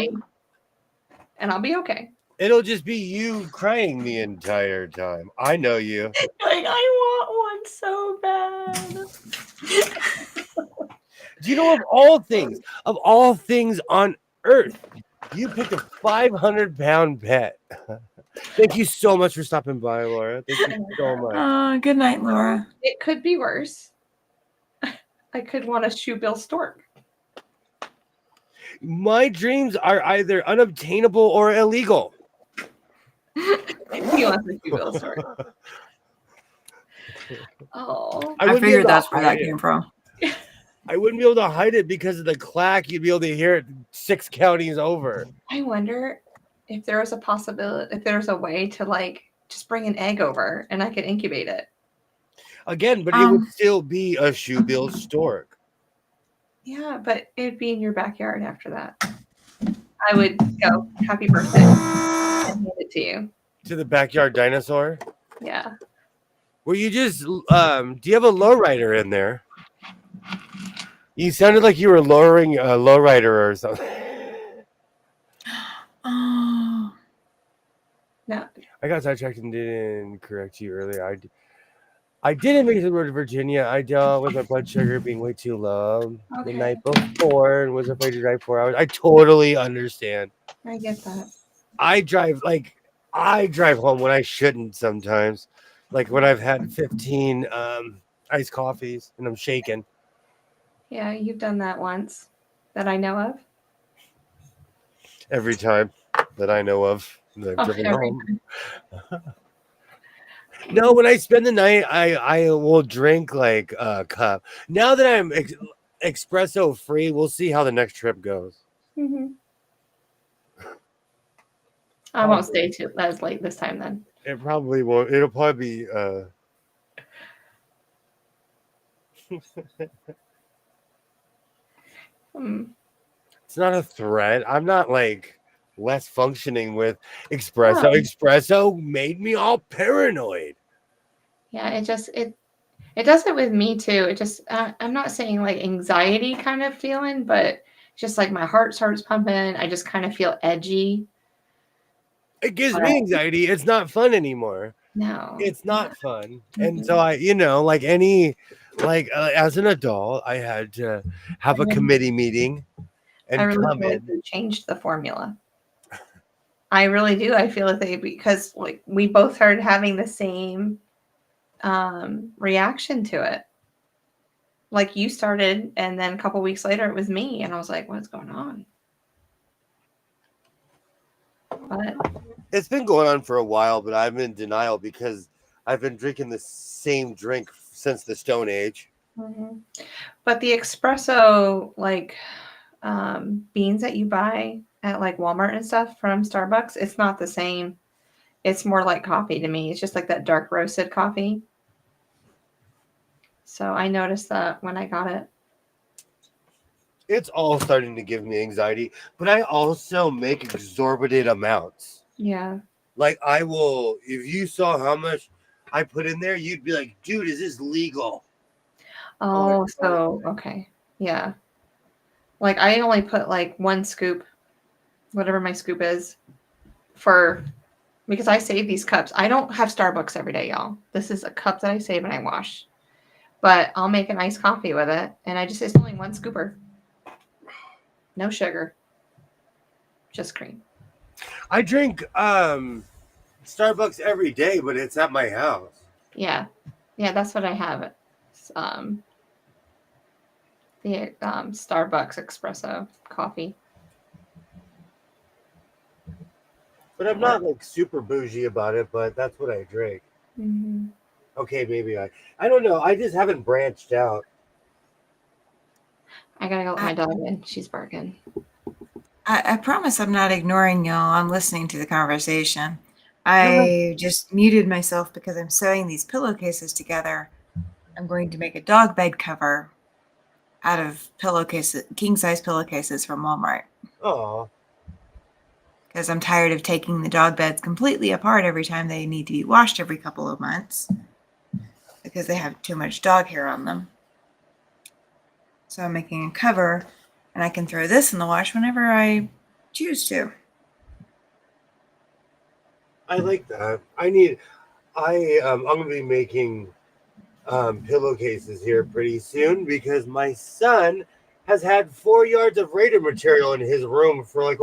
And I'll be okay. It'll just be you crying the entire time. I know you. Like, I want one so bad. Do you know of all things on earth, you picked a 500-pound pet? Thank you so much for stopping by, Laura. Thank you so much. Good night, Laura. It could be worse. I could want a shoe-bill stork. My dreams are either unobtainable or illegal. He wants a shoe-bill stork. Oh. I figured that's where that came from. I wouldn't be able to hide it because of the clack. You'd be able to hear it 6 counties over. I wonder if there was a possibility, if there's a way to like just bring an egg over and I could incubate it. Again, but it would still be a shoe-bill stork. Yeah, but it'd be in your backyard after that. I would go, happy birthday, and hand it to you. To the backyard dinosaur? Yeah. Were you just, do you have a lowrider in there? You sounded like you were lowering a lowrider or something. Oh. No. I got sidetracked and didn't correct you earlier. I didn't make it to the road to Virginia. I dealt with my blood sugar being way too low the night before and was afraid to drive 4 hours. I totally understand. I get that. I drive home when I shouldn't sometimes. Like when I've had 15 iced coffees and I'm shaking. Yeah, you've done that once that I know of. Every time that I know of. That I've driven home. No, when I spend the night, I will drink like a cup. Now that I'm espresso free, we'll see how the next trip goes. Mm-hmm. I won't stay too as late this time then. It probably won't. It'll probably be It's not a threat. I'm not like less functioning with espresso. No. Espresso made me all paranoid. Yeah, it does it with me too. It just I'm not saying like anxiety kind of feeling, but just like my heart starts pumping. I just kind of feel edgy. It gives me anxiety. It's not fun anymore. No, it's not fun. And so as an adult, I had to have a committee meeting and I really come feel in. like they changed the formula. I really do. I feel like because like we both started having the same reaction to it. Like you started, and then a couple weeks later, it was me, and I was like, "What's going on?" But it's been going on for a while, but I'm in denial because I've been drinking the same drink since the Stone Age. Mm-hmm. But the espresso, like beans that you buy at like Walmart and stuff from Starbucks, it's not the same. It's more like coffee to me. It's just like that dark roasted coffee. So I noticed that when I got it. It's all starting to give me anxiety, but I also make exorbitant amounts. Yeah. Like I will, if you saw how much I put in there, you'd be like, dude, is this legal? Oh, so, okay. Yeah. Like I only put like 1 scoop, whatever my scoop is, because I save these cups. I don't have Starbucks every day, y'all. This is a cup that I save and I wash. But I'll make an iced coffee with it. And it's only 1 scooper. No sugar. Just cream. I drink Starbucks every day, but it's at my house. Yeah, that's what I have. It's, the Starbucks espresso coffee. But I'm not like super bougie about it, but that's what I drink. Mm-hmm. Okay, maybe I don't know. I just haven't branched out. I gotta go let my dog in. She's barking. I promise I'm not ignoring y'all. I'm listening to the conversation. No. I just muted myself because I'm sewing these pillowcases together. I'm going to make a dog bed cover out of pillowcases, king size pillowcases from Walmart. Oh, Because I'm tired of taking the dog beds completely apart every time they need to be washed every couple of months because they have too much dog hair on them. So I'm making a cover, and I can throw this in the wash whenever I choose to. I like that. I'm gonna be making pillowcases here pretty soon because my son has had 4 yards of Raider material in his room for like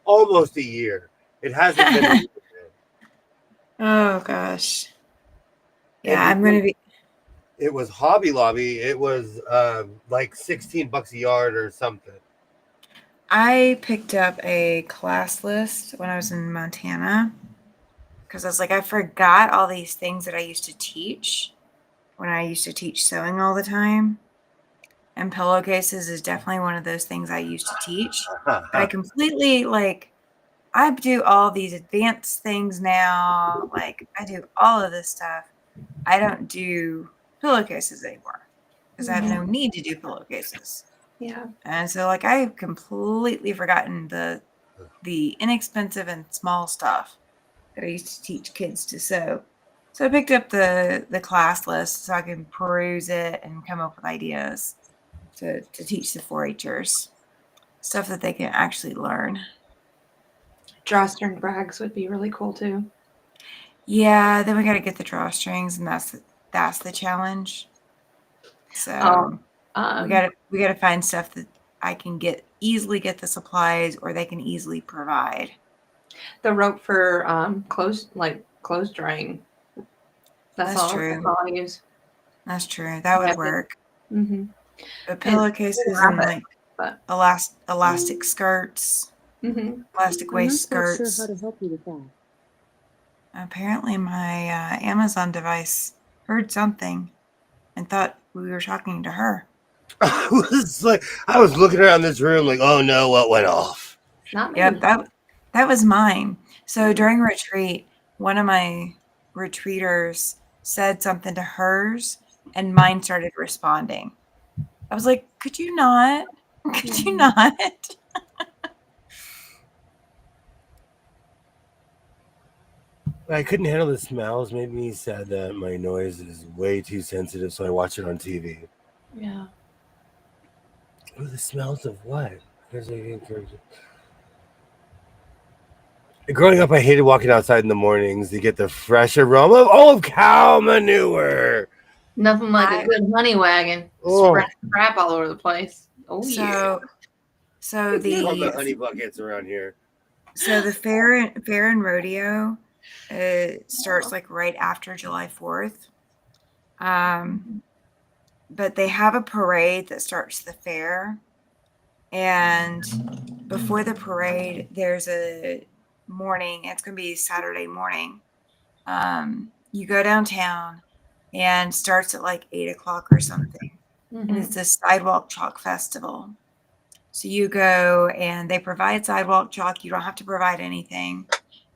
almost a year. It hasn't been. Oh gosh. And Yeah, I'm going to be. it was Hobby Lobby. It was like $16 a yard or something. I picked up a class list when I was in Montana because I was like, I forgot all these things that I used to teach when I used to teach sewing all the time. And pillowcases is definitely one of those things I used to teach. But I completely I do all these advanced things now. Like I do all of this stuff. I don't do pillowcases anymore because I have no need to do pillowcases. Yeah. And so I've completely forgotten the inexpensive and small stuff that I used to teach kids to sew. So I picked up the class list so I can peruse it and come up with ideas to teach the 4-Hers stuff that they can actually learn. Drawstring bags would be really cool too. Yeah, then we got to get the drawstrings, and that's the challenge. So we got to find stuff that I can easily get the supplies, or they can easily provide. The rope for clothes drying. That's true. That's all I use. That's true. That would work. Mm-hmm. But pillowcases and elastic skirts, elastic waist skirts. Sure how to help you with that. Apparently, my Amazon device heard something and thought we were talking to her. I was looking around this room like, oh no, what went off? Not me. Yep, that was mine. So during retreat, one of my retreaters said something to hers, and mine started responding. I was like, could you not? Could you not? I couldn't handle the smells. Made me sad that my noise is way too sensitive, so I watch it on TV. Yeah. Oh, the smells of what? Growing up, I hated walking outside in the mornings to get the fresh aroma of old cow manure. Nothing like a good honey wagon. Spread crap all over the place. Oh yeah. So the honey buckets around here. So the fair and rodeo starts right after July 4th. But they have a parade that starts the fair. And before the parade, there's a morning. It's going to be Saturday morning. You go downtown and starts at 8 o'clock or something. Mm-hmm. And it's a sidewalk chalk festival. So you go and they provide sidewalk chalk. You don't have to provide anything.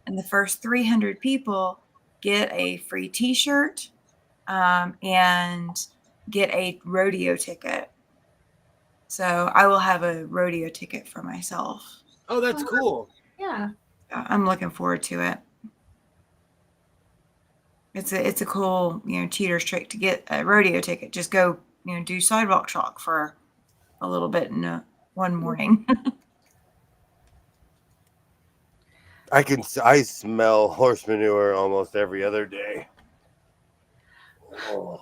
And the first 300 people get a free t-shirt and get a rodeo ticket. So I will have a rodeo ticket for myself. Oh, that's cool. Yeah. I'm looking forward to it. It's a cool, cheater's trick to get a rodeo ticket. Just go, do sidewalk chalk for a little bit in one morning. I smell horse manure almost every other day. Oh.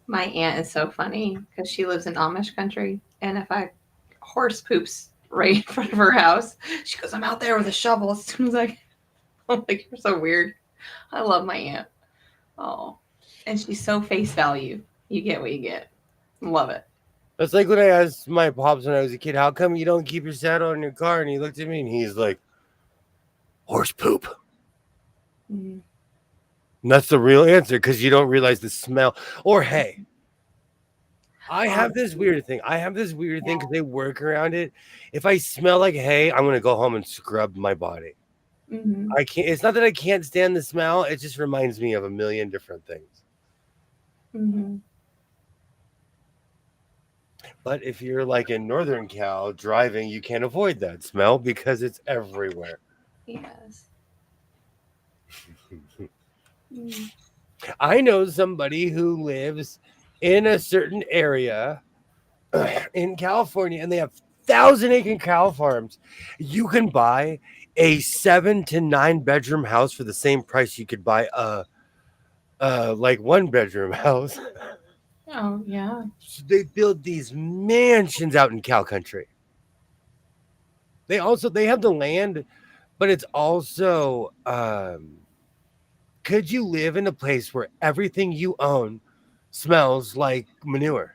My aunt is so funny because she lives in Amish country, and if a horse poops right in front of her house. She goes, I'm out there with a shovel. As soon as I'm like, you're so weird. I love my aunt. Oh, and she's so face value. You get what you get. Love it. That's like when I asked my pops when I was a kid, how come you don't keep your saddle in your car? And he looked at me and he's like, horse poop. Mm-hmm. And that's the real answer because you don't realize the smell. Or hay. I have this weird thing. Because they work around it. If I smell like hay, I'm going to go home and scrub my body. Mm-hmm. I can't. It's not that I can't stand the smell. It just reminds me of a million different things. Mm-hmm. But if you're like in Northern Cal driving, you can't avoid that smell because it's everywhere. Yes. Mm. I know somebody who lives in a certain area in California, and they have 1,000-acre cow farms. You can buy a 7 to 9 bedroom house for the same price you could buy a like 1-bedroom house. Oh yeah. So they build these mansions out in cow country. They have the land, but it's also could you live in a place where everything you own smells like manure?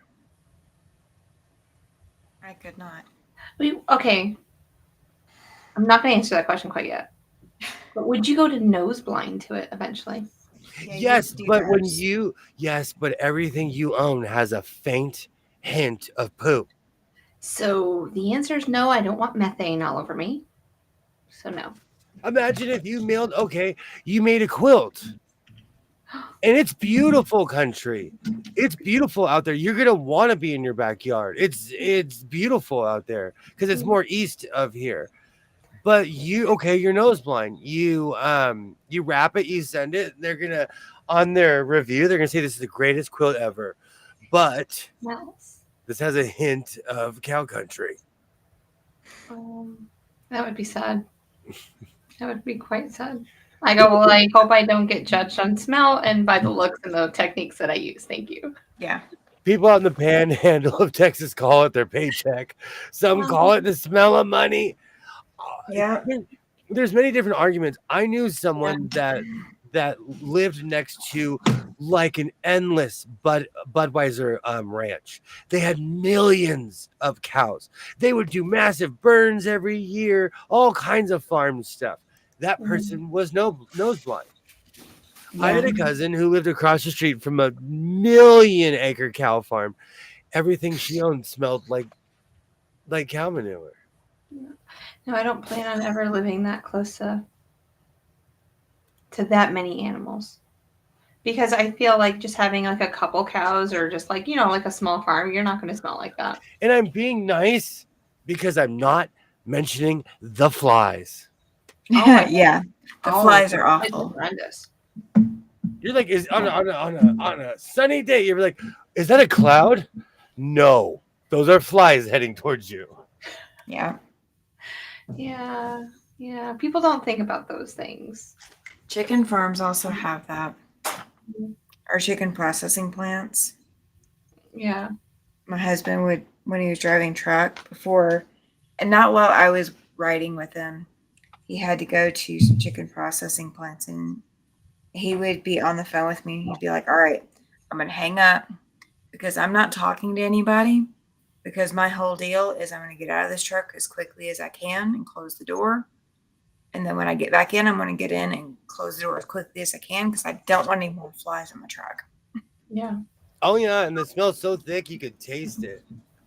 I could not. Okay. I'm not going to answer that question quite yet. But would you go to nose blind to it eventually? Yeah, Yes, you but deburs. but everything you own has a faint hint of poop. So the answer is no. I don't want methane all over me. So no. Imagine if you you made a quilt. And it's beautiful country. It's beautiful out there. You're gonna want to be in your backyard. It's beautiful out there because it's more east of here. But you're nose blind. You wrap it, you send it. They're gonna on their review, they're gonna say this is the greatest quilt ever. But Yes. this has a hint of cow country. That would be sad. That would be quite sad. I go, well, I hope I don't get judged on smell and by the looks and the techniques that I use. Thank you. Yeah. People out in the panhandle of Texas call it their paycheck. Some call it the smell of money. Yeah. There's many different arguments. I knew someone that lived next to like an endless Budweiser ranch. They had millions of cows. They would do massive burns every year, all kinds of farm stuff. That person was nose blind. Yeah. I had a cousin who lived across the street from a 1,000,000-acre cow farm. Everything she owned smelled like cow manure. No, I don't plan on ever living that close to that many animals. Because I feel like just having like a couple cows or just like, like a small farm, you're not going to smell like that. And I'm being nice because I'm not mentioning the flies. Oh, yeah. The flies are awful. Horrendous. You're like, is on a sunny day, you're like, is that a cloud? No, those are flies heading towards you. Yeah. Yeah. Yeah. People don't think about those things. Chicken farms also have that. Or chicken processing plants. Yeah. My husband would, when he was driving truck before, and not while I was riding with him, he had to go to some chicken processing plants, and he would be on the phone with me. He'd be like, all right, I'm going to hang up because I'm not talking to anybody, because my whole deal is I'm going to get out of this truck as quickly as I can and close the door. And then when I get back in, I'm going to get in and close the door as quickly as I can because I don't want any more flies in my truck. Yeah. Oh, yeah. And the smell's so thick you could taste it.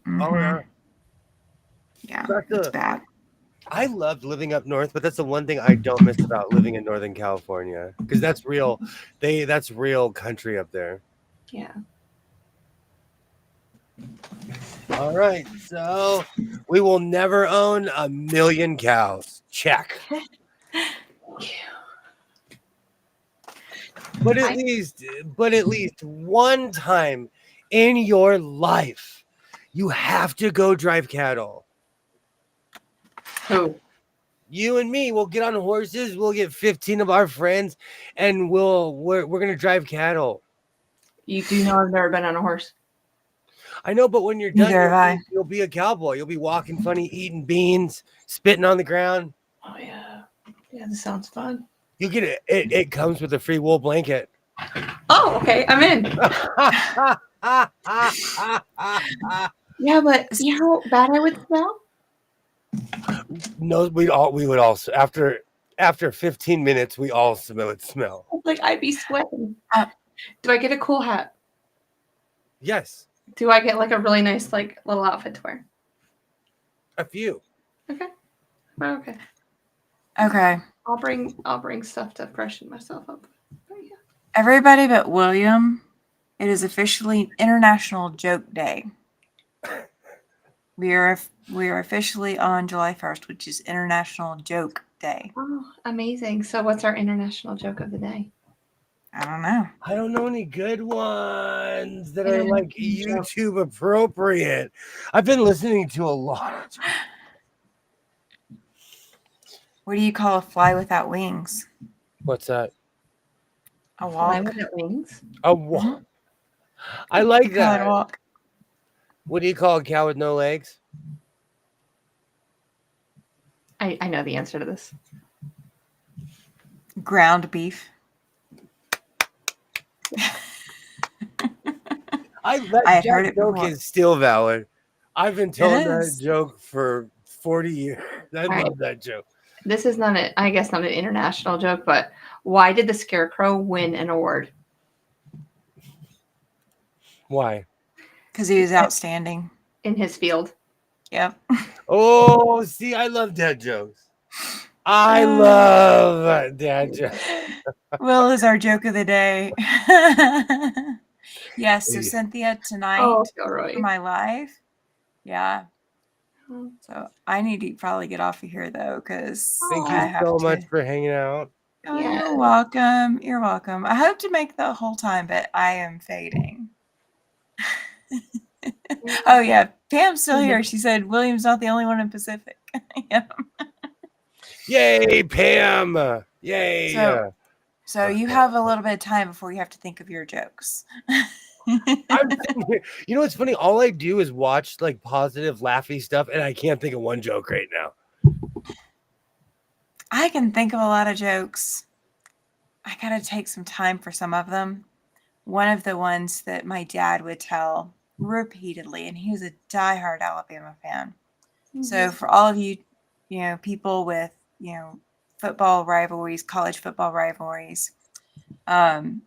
Mm-hmm. Oh, yeah. Yeah, it's bad. I loved living up north, but that's the one thing I don't miss about living in Northern California because that's real. That's real country up there. Yeah. All right. So we will never own 1,000,000 cows. Check. But at least one time in your life, you have to go drive cattle. Who? You and me, we'll get on horses. We'll get 15 of our friends, and we're gonna drive cattle. You do know I've never been on a horse. I know, but when you're done, Neither have I. you'll be a cowboy. You'll be walking funny, eating beans, spitting on the ground. Oh yeah. Yeah, this sounds fun. You get it. It comes with a free wool blanket. Oh, okay. I'm in. Yeah, but you know how bad I would smell? No, we would all after 15 minutes we all smell. Like I'd be sweating. Uh, Do I get a cool hat? Yes, Do I get like a really nice like little outfit to wear? a few. Okay. Okay. Okay. I'll bring stuff to freshen myself up. Oh, yeah. Everybody but William, it is officially International Joke Day. We are officially on July 1st, which is International Joke Day. Oh, amazing. So what's our international joke of the day? I don't know. I don't know any good ones that are like YouTube appropriate. I've been listening to a lot. What do you call a fly without wings? What's that? A Fly walk. without wings? A walk. I like You call it that. a walk. What do you call a cow with no legs? I know the answer to this. Ground beef. I had heard it joke before. is still valid. I've been telling that is. joke for 40 years. I right. love that joke. This is not I guess not an international joke, but why did the Scarecrow win an award? Why? Because he was outstanding. In his field. Yep. Oh, see, I love dad jokes. I love dad jokes. Will is our joke of the day. Yes, so Cynthia, tonight Gilroy. for my live. Yeah. So I need to probably get off of here though, because Thank I you have so to. much for hanging out. Oh, Yes. You're welcome. You're welcome. I hope to make the whole time, but I am fading. Oh yeah, Pam's still here. She said William's not the only one in Pacific. Yeah. Yay, Pam! Yay! So you have a little bit of time before you have to think of your jokes. I'm thinking, you know what's funny? All I do is watch like positive, laughy stuff, and I can't think of one joke right now. I can think of a lot of jokes. I gotta take some time for some of them. One of the ones that my dad would tell repeatedly, and he was a diehard Alabama fan. Mm-hmm. So for all of you, people with, football rivalries, college football rivalries, of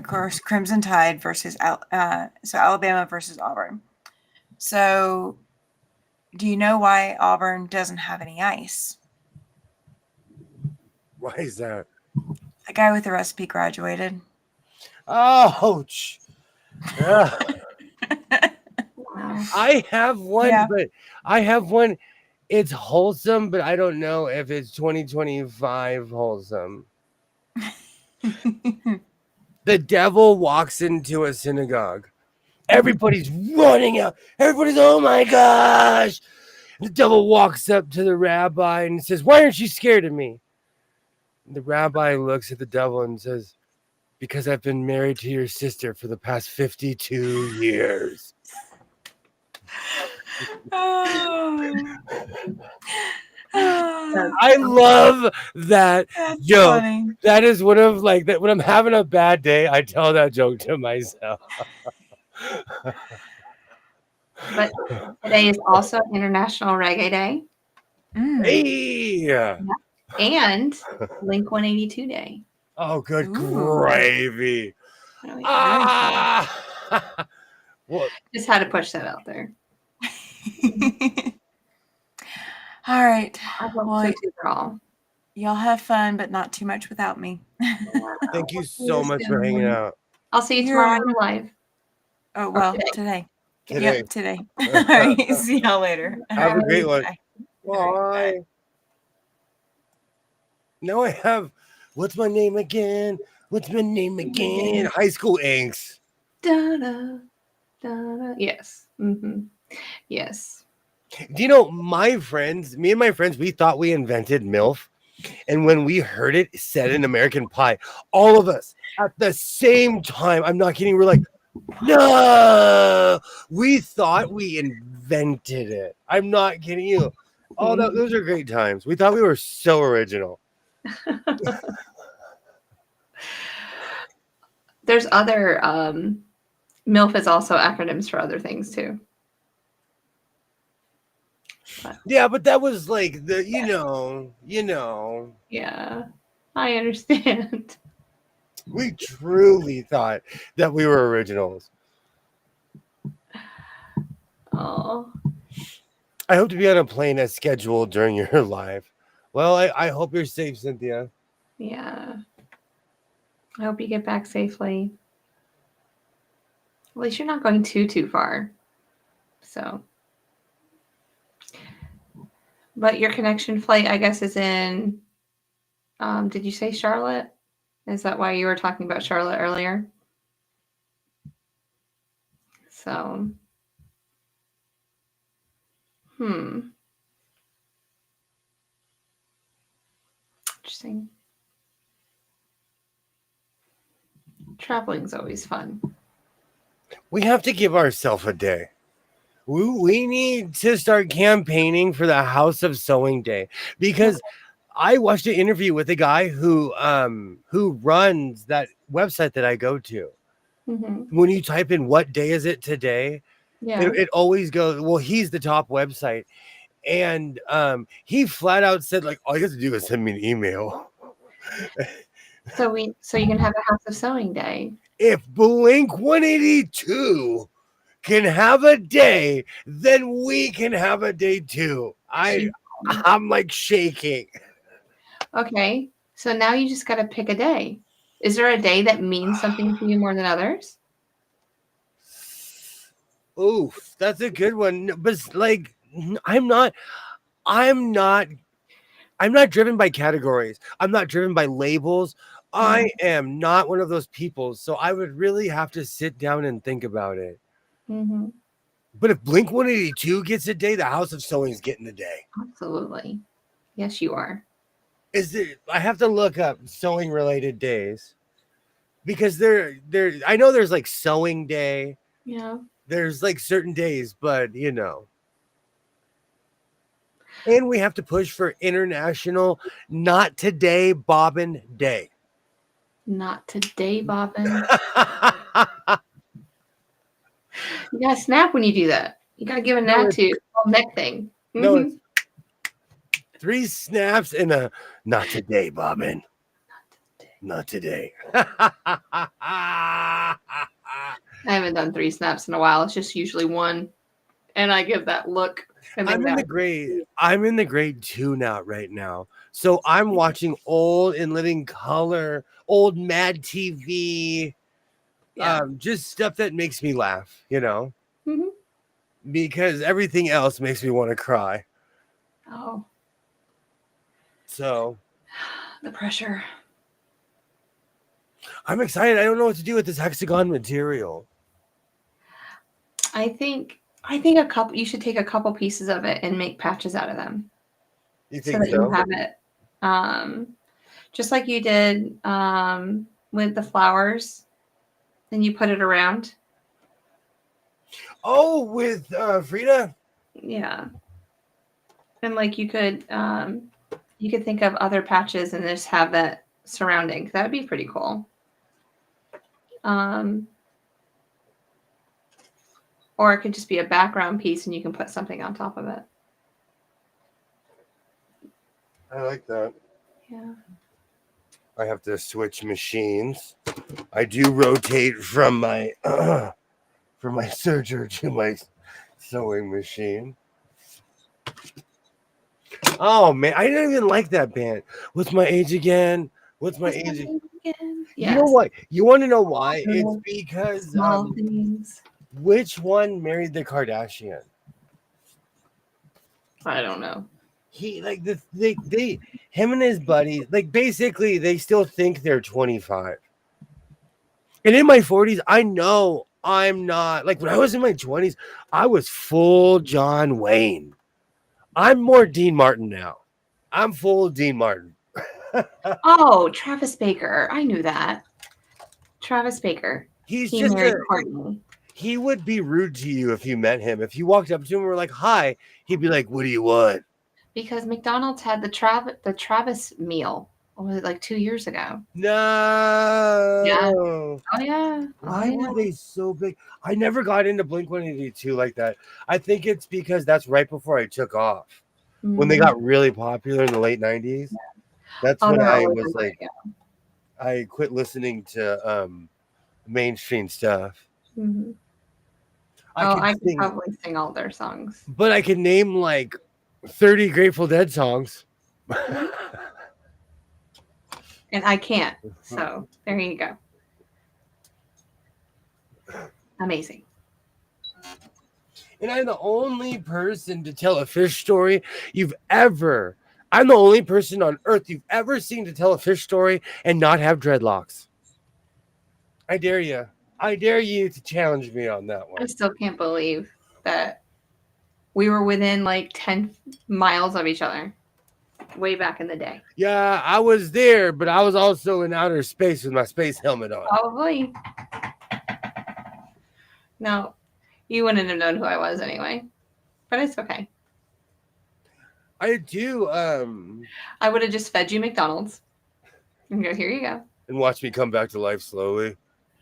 course, Crimson Tide versus Alabama versus Auburn. So do you know why Auburn doesn't have any ice? Why is that? The guy with the recipe graduated. Ouch. Wow. I have one, but I have one. It's wholesome, but I don't know if it's 2025 wholesome. The devil walks into a synagogue. Everybody's running out. Everybody's, oh my gosh. The devil walks up to the rabbi and says, why aren't you scared of me? The rabbi looks at the devil and says, because I've been married to your sister for the past 52 years. I love that joke. Funny. That is one of that when I'm having a bad day, I tell that joke to myself. But today is also International Reggae Day. Hey! And Blink 182 Day. Oh, good gravy. Well, just had to push that out there. All right. Well, y'all have fun, but not too much without me. Thank you so much for hanging out. I'll see you tomorrow live. Oh, well, today. Today. Yep, today. All right. See y'all later. Have a great one. Bye. Bye. Now I have, what's my name again? High school angst. Da-da, da-da. Yes. Mm-hmm. Yes. Do you know me and my friends, we thought we invented MILF. And when we heard it said in American Pie, all of us at the same time, I'm not kidding, we're like, no, we thought we invented it. I'm not kidding you. Oh, those are great times. We thought we were so original. There's other MILF is also acronyms for other things too. Yeah, but that was like the you know. Yeah, I understand. We truly thought that we were originals. Oh, I hope to be on a plane as scheduled during your live. Well, I hope you're safe, Cynthia. yeah. I hope you get back safely. At least you're not going too far. So, but your connection flight, I guess, is in. Did you say Charlotte? Is that why you were talking about Charlotte earlier? So, interesting. Traveling's always fun. We have to give ourselves a day. We need to start campaigning for the House of Sewing Day, because I watched an interview with a guy who runs that website that I go to. Mm-hmm. When you type in what day is it today, Yeah. it always goes, well, he's the top website. And he flat out said, like, all you have to do is send me an email. So you can have a House of Sewing Day. If Blink 182 can have a day, then we can have a day too. I'm like shaking. Okay, so now you just got to pick a day. Is there a day that means something to you more than others? Oof, that's a good one. But like, I'm not driven by categories. I'm not driven by labels. I am not one of those people. So I would really have to sit down and think about it. Mm-hmm. But if Blink 182 gets a day, the House of Sewing is getting a day. Absolutely. Yes, you are. I have to look up sewing related days, because I know there's like sewing day. Yeah. There's like certain days, but and we have to push for International Not Today Bobbin Day. Not today, Bobbin. You gotta snap when you do that. You gotta give a nap to neck thing. Mm-hmm. No, it's 3 snaps and a not today, Bobbin. Not today. I haven't done 3 snaps in a while. It's just usually 1, and I give that look. I'm in the grade 2 now, right now. So I'm watching old and living color, old Mad TV, just stuff that makes me laugh, Mm-hmm. because everything else makes me want to cry. Oh, so the pressure. I'm excited. I don't know what to do with this hexagon material. I think you should take a couple pieces of it and make patches out of them. You think so? You have it, just like you did with the flowers. Then you put it around. Oh, with Frida? Yeah. And like you could think of other patches and just have that surrounding. That'd be pretty cool. Or it could just be a background piece and you can put something on top of it. I like that. Yeah. I have to switch machines. I do rotate from my serger to my sewing machine. Oh man, I didn't even like that band. What's my age again? What's my age again? Yes. You know what? You want to know why? It's because which one married the Kardashian? I don't know. He like him and his buddy, like basically they still think they're 25. And in my 40s, I know I'm not. Like when I was in my 20s, I was full John Wayne. I'm more Dean Martin now. I'm full Dean Martin. Oh, Travis Baker. I knew that. Travis Baker. He's He just married Courtney. he would be rude to you if you met him. If you walked up to him and were like, "Hi," he'd be like, "What do you want?" Because McDonald's had the Travis meal. What was it, like 2 years ago? Yeah. No. Oh yeah. Oh Why yeah. were they so big? I never got into Blink-182 like that. I think it's because that's right before I took off. When they got really popular in the late 90s. That's when they're I always was on like, radio. I quit listening to mainstream stuff. Mhm. I I could probably sing all their songs. but I can name like 30 Grateful Dead songs. And I can't. So there you go. Amazing. And I'm the only person to tell a fish story I'm the only person on earth you've ever seen to tell a fish story and not have dreadlocks. I dare you. I dare you to challenge me on that I one. still can't believe that we were within like 10 miles of each other way back in the day. Yeah, I was there, but I was also in outer space with my space helmet on. Probably. No, you wouldn't have known who I was anyway. But it's okay. I do. I would have just fed you McDonald's and go, here you go. And watch me come back to life slowly,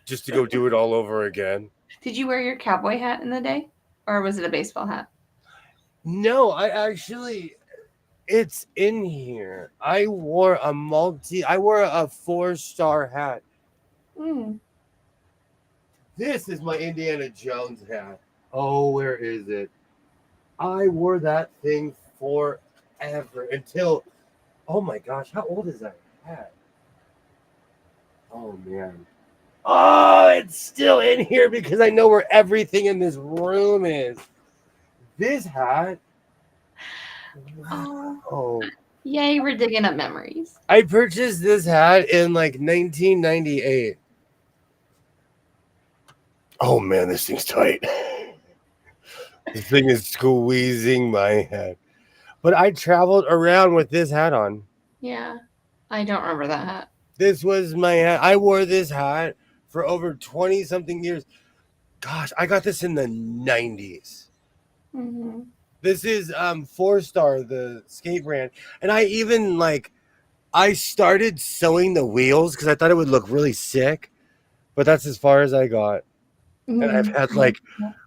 just to go do it all over again. Did you wear your cowboy hat in the day? Or was it a baseball hat? No, it's in here. I wore a 4-star hat. Mm. This is my Indiana Jones hat. Oh, where is it? I wore that thing forever until, oh my gosh, how old is that hat? Oh man. Oh, it's still in here because I know where everything in this room is. This hat. Wow. Oh. Yay, we're digging up memories. I purchased this hat in like 1998. Oh man, this thing's tight. This thing is squeezing my head. But I traveled around with this hat on. Yeah, I don't remember that hat. This was my hat. I wore this hat for over 20 something years. Gosh, I got this in the 90s. Mm-hmm. This is 4-star, the skate brand. And I started sewing the wheels because I thought it would look really sick. But that's as far as I got. Mm-hmm. And I've had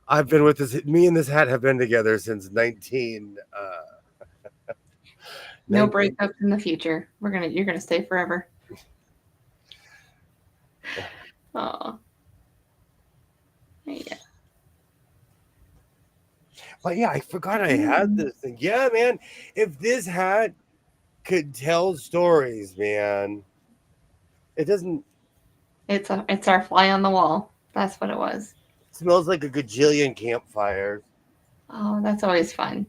I've been with this. Me and this hat have been together since 19. No breakups in the future. You're gonna stay forever. Oh, yeah. But yeah, I forgot I had this thing. Yeah, man. If this hat could tell stories, man, it doesn't. It's our fly on the wall. That's what it was. It smells like a gajillion campfires. Oh, that's always fun.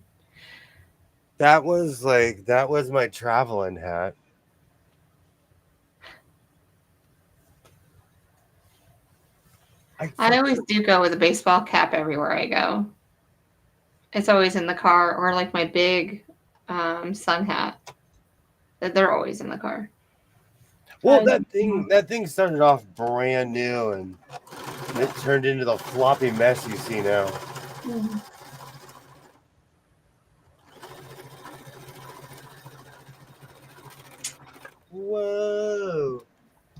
That was my traveling hat. I always do go with a baseball cap everywhere I go. It's always in the car, or like my big sun hat. They're always in the car. Well, that thing started off brand new, and it turned into the floppy mess you see now. Mm-hmm. Whoa!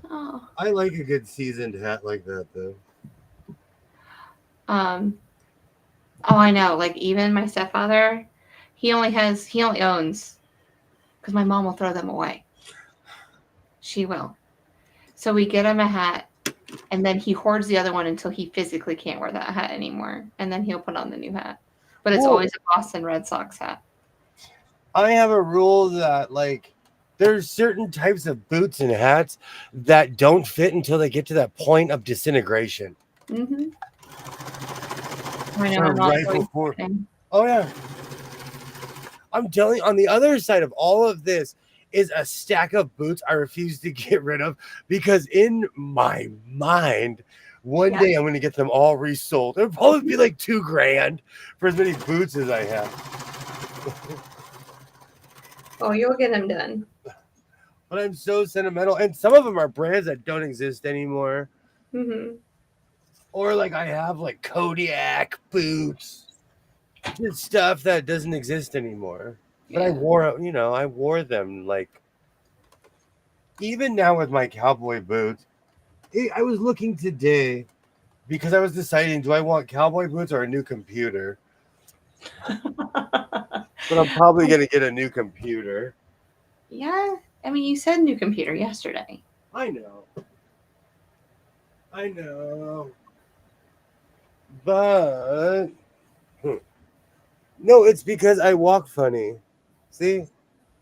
Oh. I like a good seasoned hat like that, though. Oh, I know. Like even my stepfather, he only owns, because my mom will throw them away. She will. So we get him a hat, and then he hoards the other one until he physically can't wear that hat anymore, and then he'll put on the new hat. But it's always a Boston Red Sox hat. I have a rule that there's certain types of boots and hats that don't fit until they get to that point of disintegration. Mm-hmm. I know, right before. Oh yeah. I'm telling you, on the other side of all of this is a stack of boots I refuse to get rid of because in my mind, one day I'm going to get them all resold. It'll probably be like $2,000 for as many boots as I have. Oh, you'll get them done. but I'm so sentimental. And some of them are brands that don't exist anymore. Mm-hmm. Or like I have like Kodiak boots, just stuff that doesn't exist anymore. But I Yeah. wore them like even now with my cowboy boots. I was looking today because I was deciding, do I want cowboy boots or a new computer? But I'm probably gonna get a new computer. Yeah. I mean, you said new computer yesterday. I know. I know. But no, it's because I walk funny. See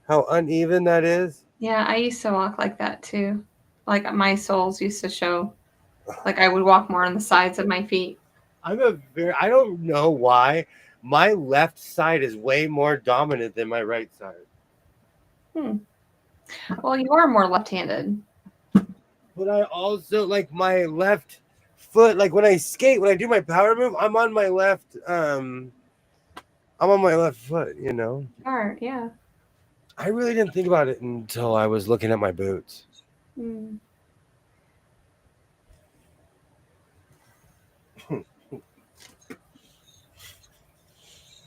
how uneven that is? Yeah, I used to walk like that too. Like my soles used to show. Like I would walk more on the sides of my feet. I don't know why. My left side is way more dominant than my right side. Hmm. Well, you are more left-handed. But I also like my left foot, like when I skate, when I do my power move, I'm on my left foot, You are, yeah. I really didn't think about it until I was looking at my boots. Hmm.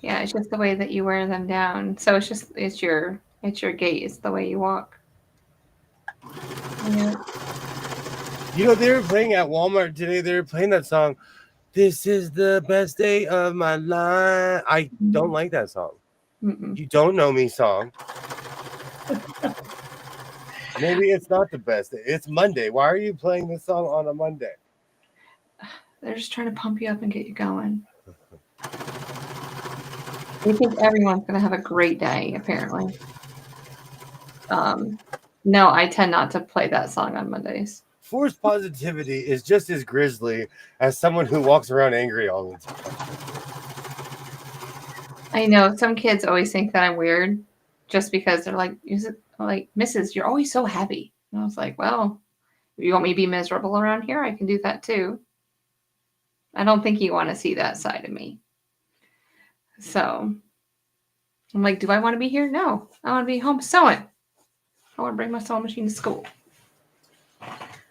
Yeah, it's just the way that you wear them down. So it's your gait, it's the way you walk. Yeah. They were playing at Walmart today. They were playing that song. This is the best day of my life. I don't like that song. Mm-mm. You don't know me song. Maybe it's not the best day. It's Monday. Why are you playing this song on a Monday? They're just trying to pump you up and get you going. They think everyone's going to have a great day, apparently. No, I tend not to play that song on Mondays. Forced positivity is just as grisly as someone who walks around angry all the time. I know some kids always think that I'm weird just because they're like, "Is it like Mrs. You're always so happy?" And I was like, "Well, if you want me to be miserable around here, I can do that too." I don't think you want to see that side of me. So I'm like, "Do I want to be here? No, I want to be home sewing. I want to bring my sewing machine to school."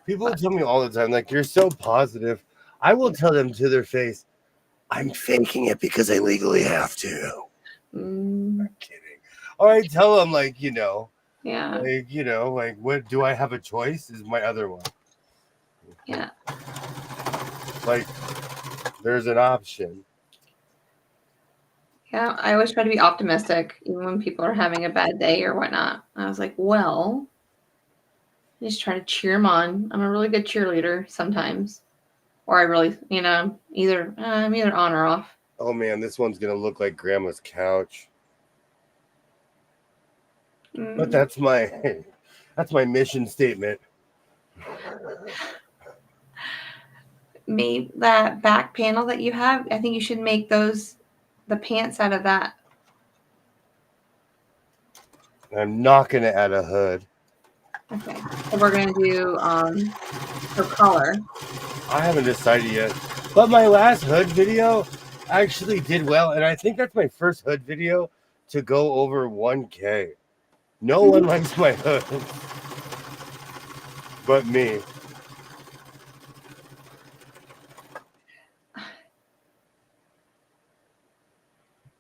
People tell me all the time, like, you're so positive. I will tell them to their face, I'm faking it because I legally have to. Mm, I'm kidding. Or I tell them, yeah, what do I have a choice? Is my other one. yeah. Like, there's an option. Yeah, I always try to be optimistic, even when people are having a bad day or whatnot. I was like, well, I just try to cheer them on. I'm a really good cheerleader sometimes. Or I really, I'm either on or off. Oh man, this one's gonna look like grandma's couch. But Mm. that's my that's my mission statement. Maybe that back panel that you have, I think you should make the pants out of that. I'm not gonna add a hood. Okay. So we're going to do for color. I haven't decided yet. But my last hood video actually did well, and I think that's my first hood video to go over 1K. No one likes my hood but me.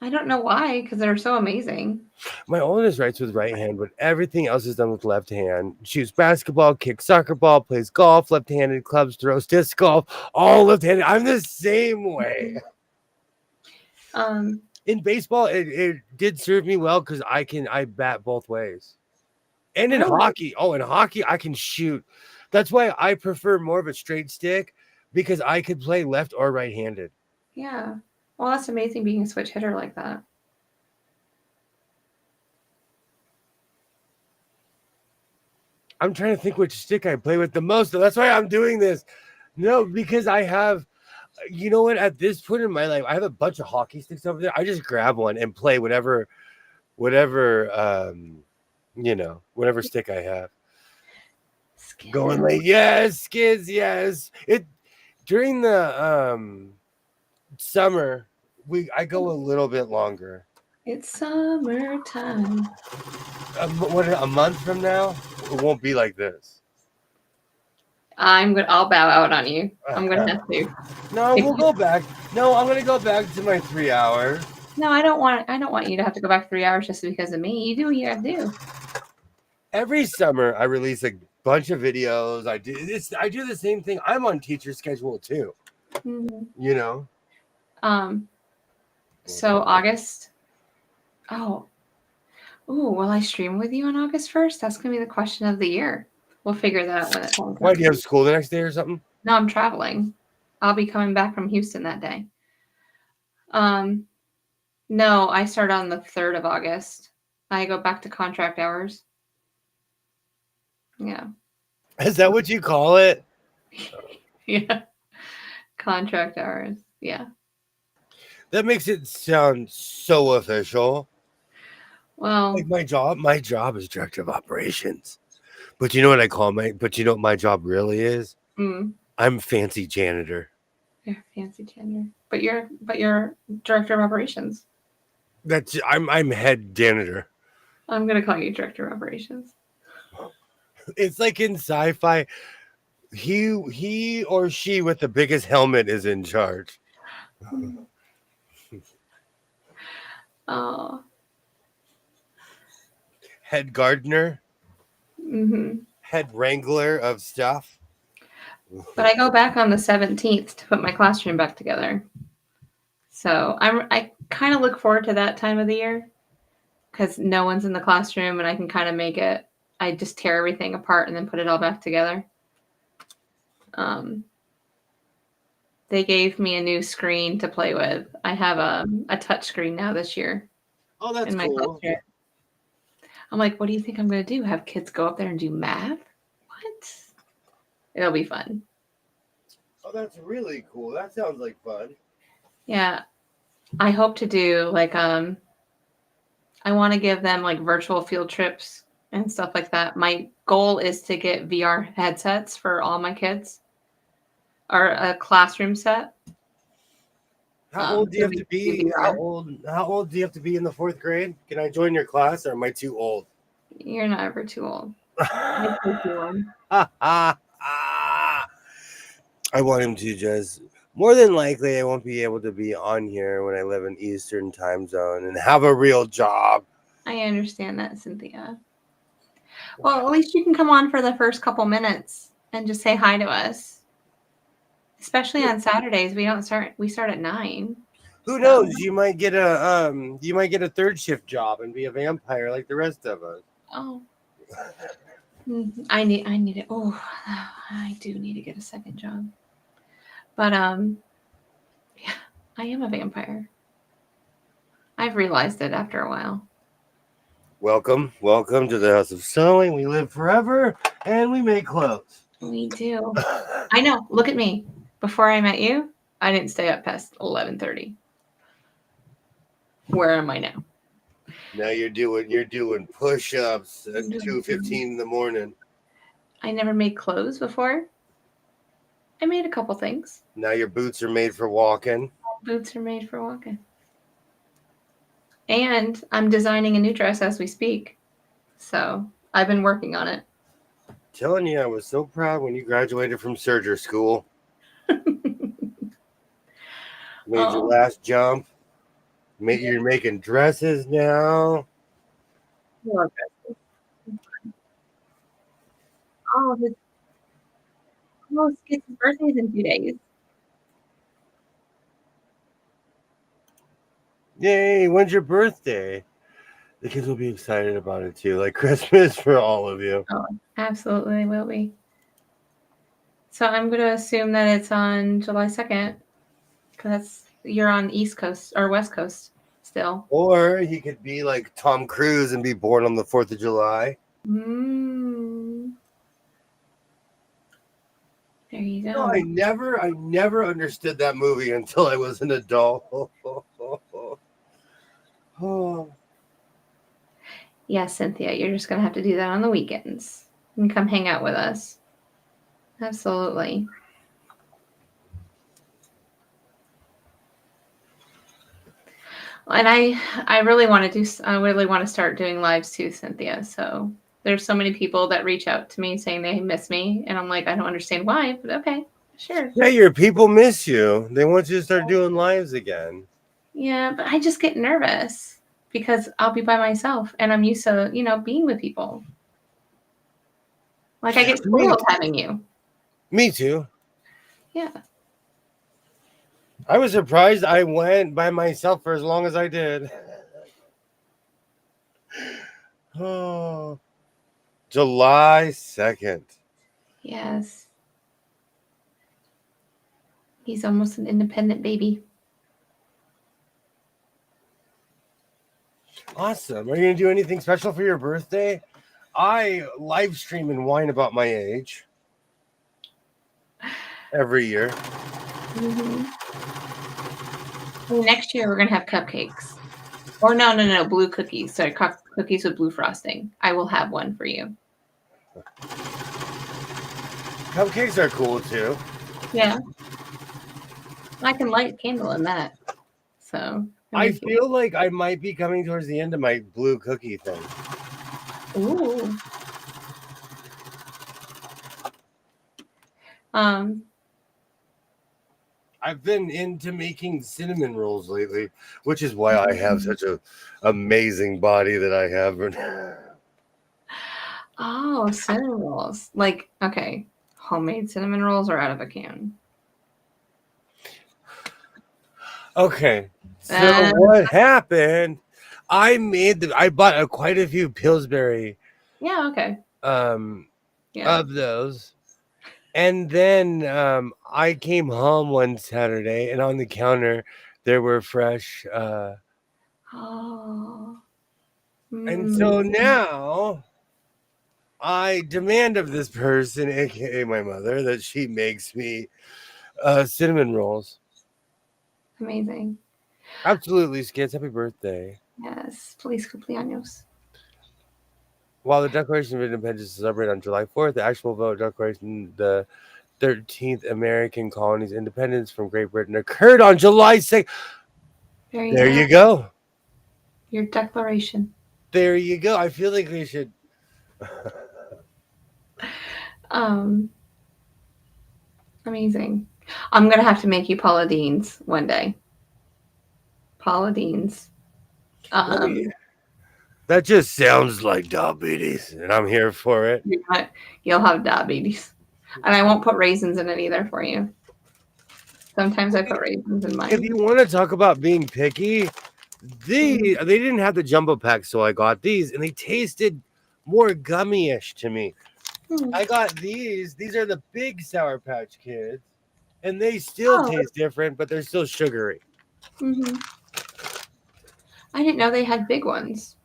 I don't know why, because they're so amazing. My oldest writes with right hand, but everything else is done with left hand. Shoots basketball, kicks soccer ball, plays golf, left-handed, clubs, throws disc golf, all left-handed. I'm the same way. In baseball, it did serve me well because I bat both ways. And in hockey, I can shoot. That's why I prefer more of a straight stick because I could play left or right-handed. Yeah. Well, that's amazing being a switch hitter like that. I'm trying to think which stick I play with the most. So that's why I'm doing this. No, because I have, you know what? At this point in my life, I have a bunch of hockey sticks over there. I just grab one and play whatever stick I have. Skid. Going like, yes, skids, yes. During the summer, I go a little bit longer. It's summertime. a month from now, it won't be like this. I'll bow out on you. I'm gonna have to. No, we'll go back. No, I'm gonna go back to my 3 hour. No, I don't want you to have to go back 3 hours just because of me. You do what you gotta do. Every summer, I release a bunch of videos. I do the same thing. I'm on teacher schedule too. Mm-hmm. You know. So August. Oh. Ooh, will I stream with you on August 1st? That's gonna be the question of the year. We'll figure that out when it comes. Why, do you have school the next day or something? No, I'm traveling. I'll be coming back from Houston that day. No, I start on the 3rd of August. I go back to contract hours. Yeah. Is that what you call it? Yeah. Contract hours. Yeah. That makes it sound so official. Well, Like my job is director of operations. But you know what I call but you know what my job really is? I'm fancy janitor. You're fancy janitor. But you're director of operations. I'm head janitor. I'm gonna call you director of operations. It's like in sci-fi, he or she with the biggest helmet is in charge. Oh. Head gardener. Mm-hmm. Head wrangler of stuff. But I go back on the 17th to put my classroom back together. So I kind of look forward to that time of the year because no one's in the classroom and I can kind of make it. I just tear everything apart and then put it all back together. They gave me a new screen to play with. I have a touch screen now this year. Oh, that's cool. Classroom. I'm like, what do you think I'm going to do? Have kids go up there and do math? What? It'll be fun. Oh, that's really cool. That sounds like fun. Yeah. I hope to do like I want to give them like virtual field trips and stuff like that. My goal is to get VR headsets for all my kids or a classroom set. How old do you have to be? How old do you have to be in the 4th grade? Can I join your class or am I too old? You're not ever too old. I want him to just more than likely I won't be able to be on here when I live in Eastern time zone and have a real job. I understand that, Cynthia. Well, at least you can come on for the first couple minutes and just say hi to us. Especially on Saturdays, we start at 9. Who knows? You might get a third shift job and be a vampire like the rest of us. Oh. I need it. Oh, I do need to get a second job. But yeah, I am a vampire. I've realized it after a while. Welcome to the House of Sewing. We live forever and we make clothes. We do. I know. Look at me. Before I met you, I didn't stay up past 11:30. Where am I now? Now you're doing push-ups at 2:15 in the morning. I never made clothes before. I made a couple things. Now your boots are made for walking. Boots are made for walking. And I'm designing a new dress as we speak. So I've been working on it. Telling you, I was so proud when you graduated from surgery school. Made your last jump. You're making dresses now. Oh, his birthday's in 2 days. Yay, when's your birthday? The kids will be excited about it too, like Christmas for all of you. Oh, absolutely will be. So I'm going to assume that it's on July 2nd because you're on East Coast or West Coast still. Or he could be like Tom Cruise and be born on the 4th of July. There you go. No, I never understood that movie until I was an adult. Yeah, Cynthia, you're just going to have to do that on the weekends and come hang out with us. Absolutely. And I really want to I really want to start doing lives too, Cynthia. So there's so many people that reach out to me saying they miss me, and I'm like, I don't understand why, but okay, sure. Yeah, your people miss you. They want you to start doing lives again. Yeah, but I just get nervous because I'll be by myself, and I'm used to being with people. Like I get spoiled having you. Me too. Yeah. I was surprised I went by myself for as long as I did. Oh, July 2nd. Yes. He's almost an independent baby. Awesome. Are you going to do anything special for your birthday? I live stream and whine about my age every year. Mm-hmm. Next year, we're going to have cupcakes. Or no, blue cookies. Sorry, cookies with blue frosting. I will have one for you. Cupcakes are cool too. Yeah. I can light a candle in that. So I feel like I might be coming towards the end of my blue cookie thing. Ooh. I've been into making cinnamon rolls lately, which is why I have such a amazing body that I have. Oh, cinnamon rolls. Like, okay, homemade cinnamon rolls or out of a can? Okay, so what happened? I bought quite a few Pillsbury. Yeah, okay. Of those. And then I came home one Saturday, and on the counter there were fresh. And so now I demand of this person, aka my mother, that she makes me cinnamon rolls. Amazing. Absolutely, Skits. Happy birthday. Yes, feliz cumpleaños. While the Declaration of Independence is celebrated on July 4th, the actual vote declaration, the 13th American colony's independence from Great Britain occurred on July 6th. There you go. Your declaration. There you go. I feel like we should. Amazing. I'm gonna have to make you Paula Dean's one day. Paula Dean's. That just sounds like diabetes, and I'm here for it. You'll have diabetes, and I won't put raisins in it either for you. Sometimes I put raisins in mine. If you want to talk about being picky, they didn't have the jumbo pack, so I got these, and they tasted more gummy-ish to me. I got these. These are the big Sour Patch Kids, and they still taste different, but they're still sugary. Mm-hmm. I didn't know they had big ones.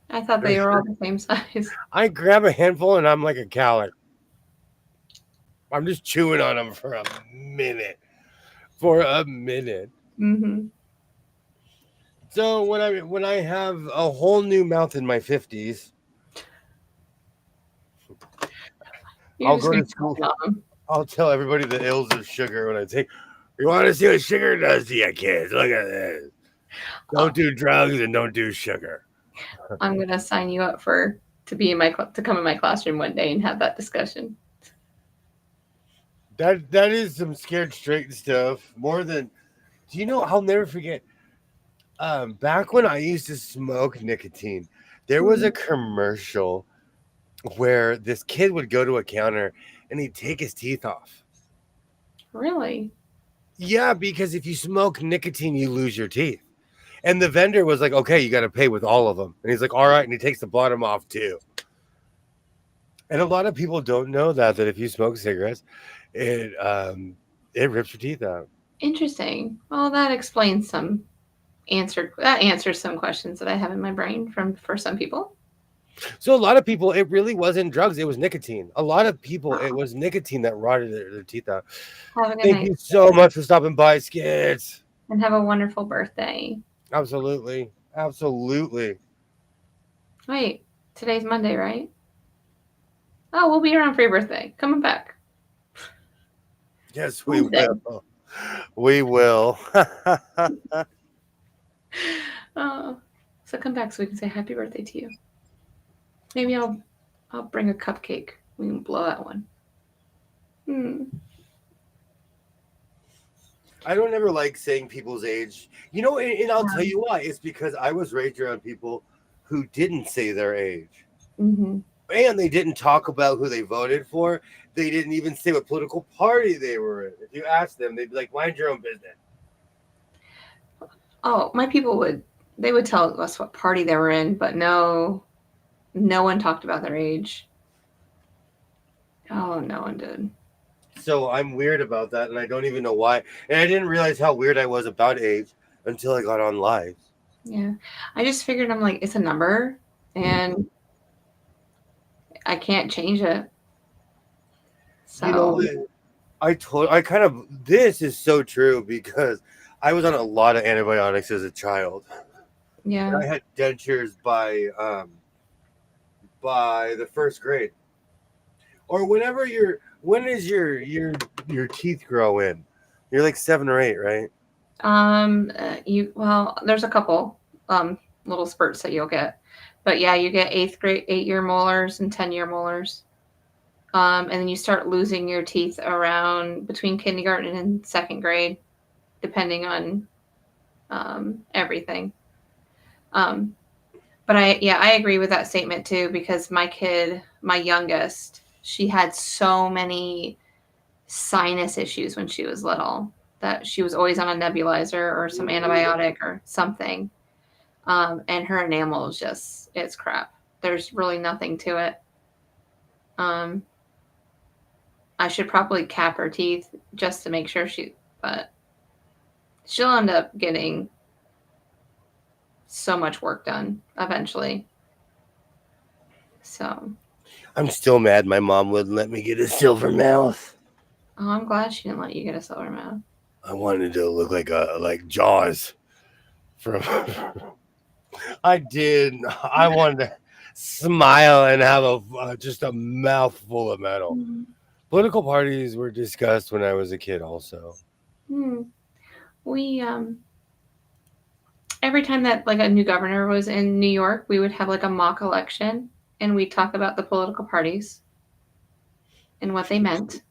I thought they were all the same size. I grab a handful, and I'm like a coward. I'm just chewing on them for a minute. Mm-hmm. So when I have a whole new mouth in my 50s, I'll go to school. I'll tell everybody the ills of sugar when I take. You want to see what sugar does to you kids? Look at this. Don't do drugs and don't do sugar. I'm gonna sign you up to come in my classroom one day and have that discussion. That is some scared straight stuff. More than, do you know? I'll never forget. Back when I used to smoke nicotine, there was a commercial where this kid would go to a counter and he'd take his teeth off. Really? Yeah, because if you smoke nicotine, you lose your teeth. And the vendor was like, okay, you got to pay with all of them. And he's like, all right. And he takes the bottom off too. And a lot of people don't know that if you smoke cigarettes, it rips your teeth out. Interesting. Well, that explains answers some questions that I have in my brain for some people. So a lot of people, it really wasn't drugs. It was nicotine. A lot of people, it was nicotine that rotted their teeth out. Thank you so much for stopping by, Skits. And have a wonderful birthday. Absolutely. Absolutely. Wait, today's Monday, right? Oh, we'll be around for your birthday. Coming back. Yes, we will. We will. So come back so we can say happy birthday to you. Maybe I'll bring a cupcake. We can blow that one. I don't ever like saying people's age. You know, and I'll tell you why. It's because I was raised around people who didn't say their age. Mm-hmm. And they didn't talk about who they voted for. They didn't even say what political party they were in. If you asked them, they'd be like, mind your own business. Oh, my people would tell us what party they were in, but no one talked about their age. Oh, no one did. So I'm weird about that, and I don't even know why. And I didn't realize how weird I was about age until I got on live. Yeah. I just figured I'm like, it's a number, and I can't change it. So. You know, I kind of, this is so true because I was on a lot of antibiotics as a child. Yeah. And I had dentures by the first grade. Or whenever when is your teeth grow in? You're like 7 or 8, right? There's a couple little spurts that you'll get. But yeah, you get 8-year molars and 10-year molars. And then you start losing your teeth around between kindergarten and 2nd grade, depending on everything. But I agree with that statement too, because my kid, my youngest, she had so many sinus issues when she was little that she was always on a nebulizer or some antibiotic or something. And her enamel is just, it's crap. There's really nothing to it. I should probably cap her teeth just to make sure but she'll end up getting so much work done eventually. So. I'm still mad my mom wouldn't let me get a silver mouth. Oh, I'm glad she didn't let you get a silver mouth. I wanted to look like Jaws from. I did. I wanted to smile and have just a mouthful of metal. Mm-hmm. Political parties were discussed when I was a kid, also. We every time that like a new governor was in New York, we would have like a mock election, and we'd talk about the political parties and what they meant,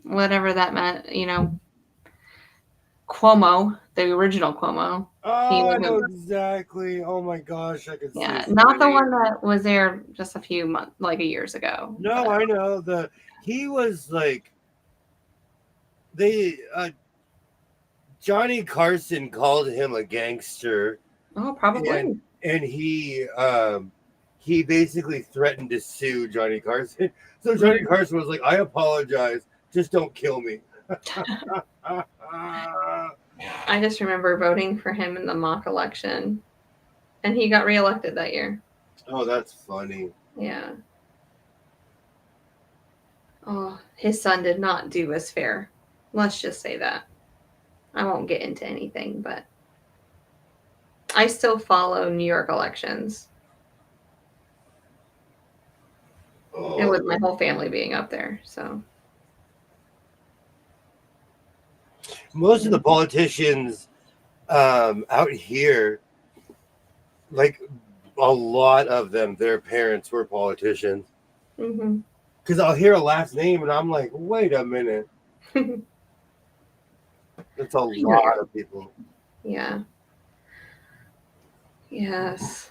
whatever that meant. You know, Cuomo, the original Cuomo. Oh, I know exactly. Oh my gosh, I could see. Yeah, not the one that was there just a few months, like years ago. No, but I know he was like Johnny Carson called him a gangster. Oh, probably. And he basically threatened to sue Johnny Carson. So Johnny Carson was like, "I apologize, just don't kill me." I just remember voting for him in the mock election, and he got reelected that year. Oh, that's funny. Yeah. Oh, his son did not do as fair. Let's just say that. I won't get into anything, but I still follow New York elections. Oh. And with my whole family being up there, so. Most of the politicians out here, like a lot of them, their parents were politicians. Mm-hmm. Because I'll hear a last name and I'm like, wait a minute. That's a lot of people. Yeah. Yes.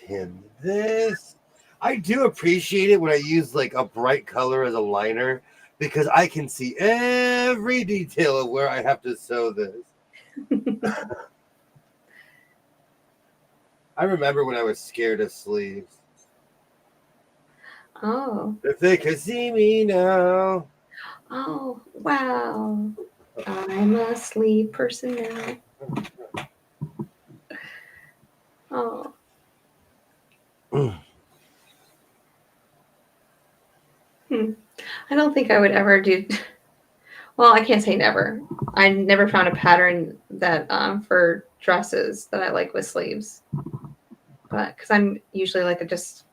Pin this. I do appreciate it when I use like a bright color as a liner, because I can see every detail of where I have to sew this. I remember when I was scared of sleeves. Oh. If they could see me now. Oh, wow. I'm a sleeve person now. Oh. I don't think I would ever do. Well, I can't say never. I never found a pattern that for dresses that I like with sleeves. But because I'm usually like just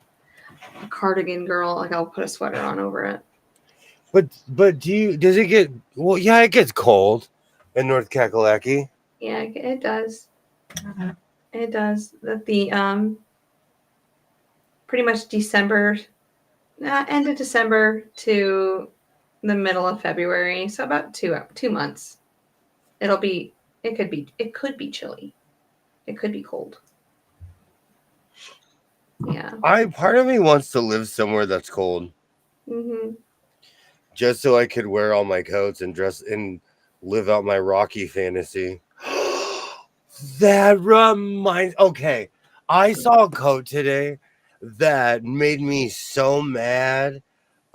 a cardigan girl, like I'll put a sweater on over it. But does it get, well, yeah, it gets cold in North Kakalaki. Yeah, it does. It does. That the pretty much December, end of December to the middle of February, so about 2 months. It'll be. It could be chilly. It could be cold. Yeah. Part of me wants to live somewhere that's cold, Mm-hmm. just so I could wear all my coats and dress and live out my Rocky fantasy. That reminds. Okay, I saw a coat today that made me so mad.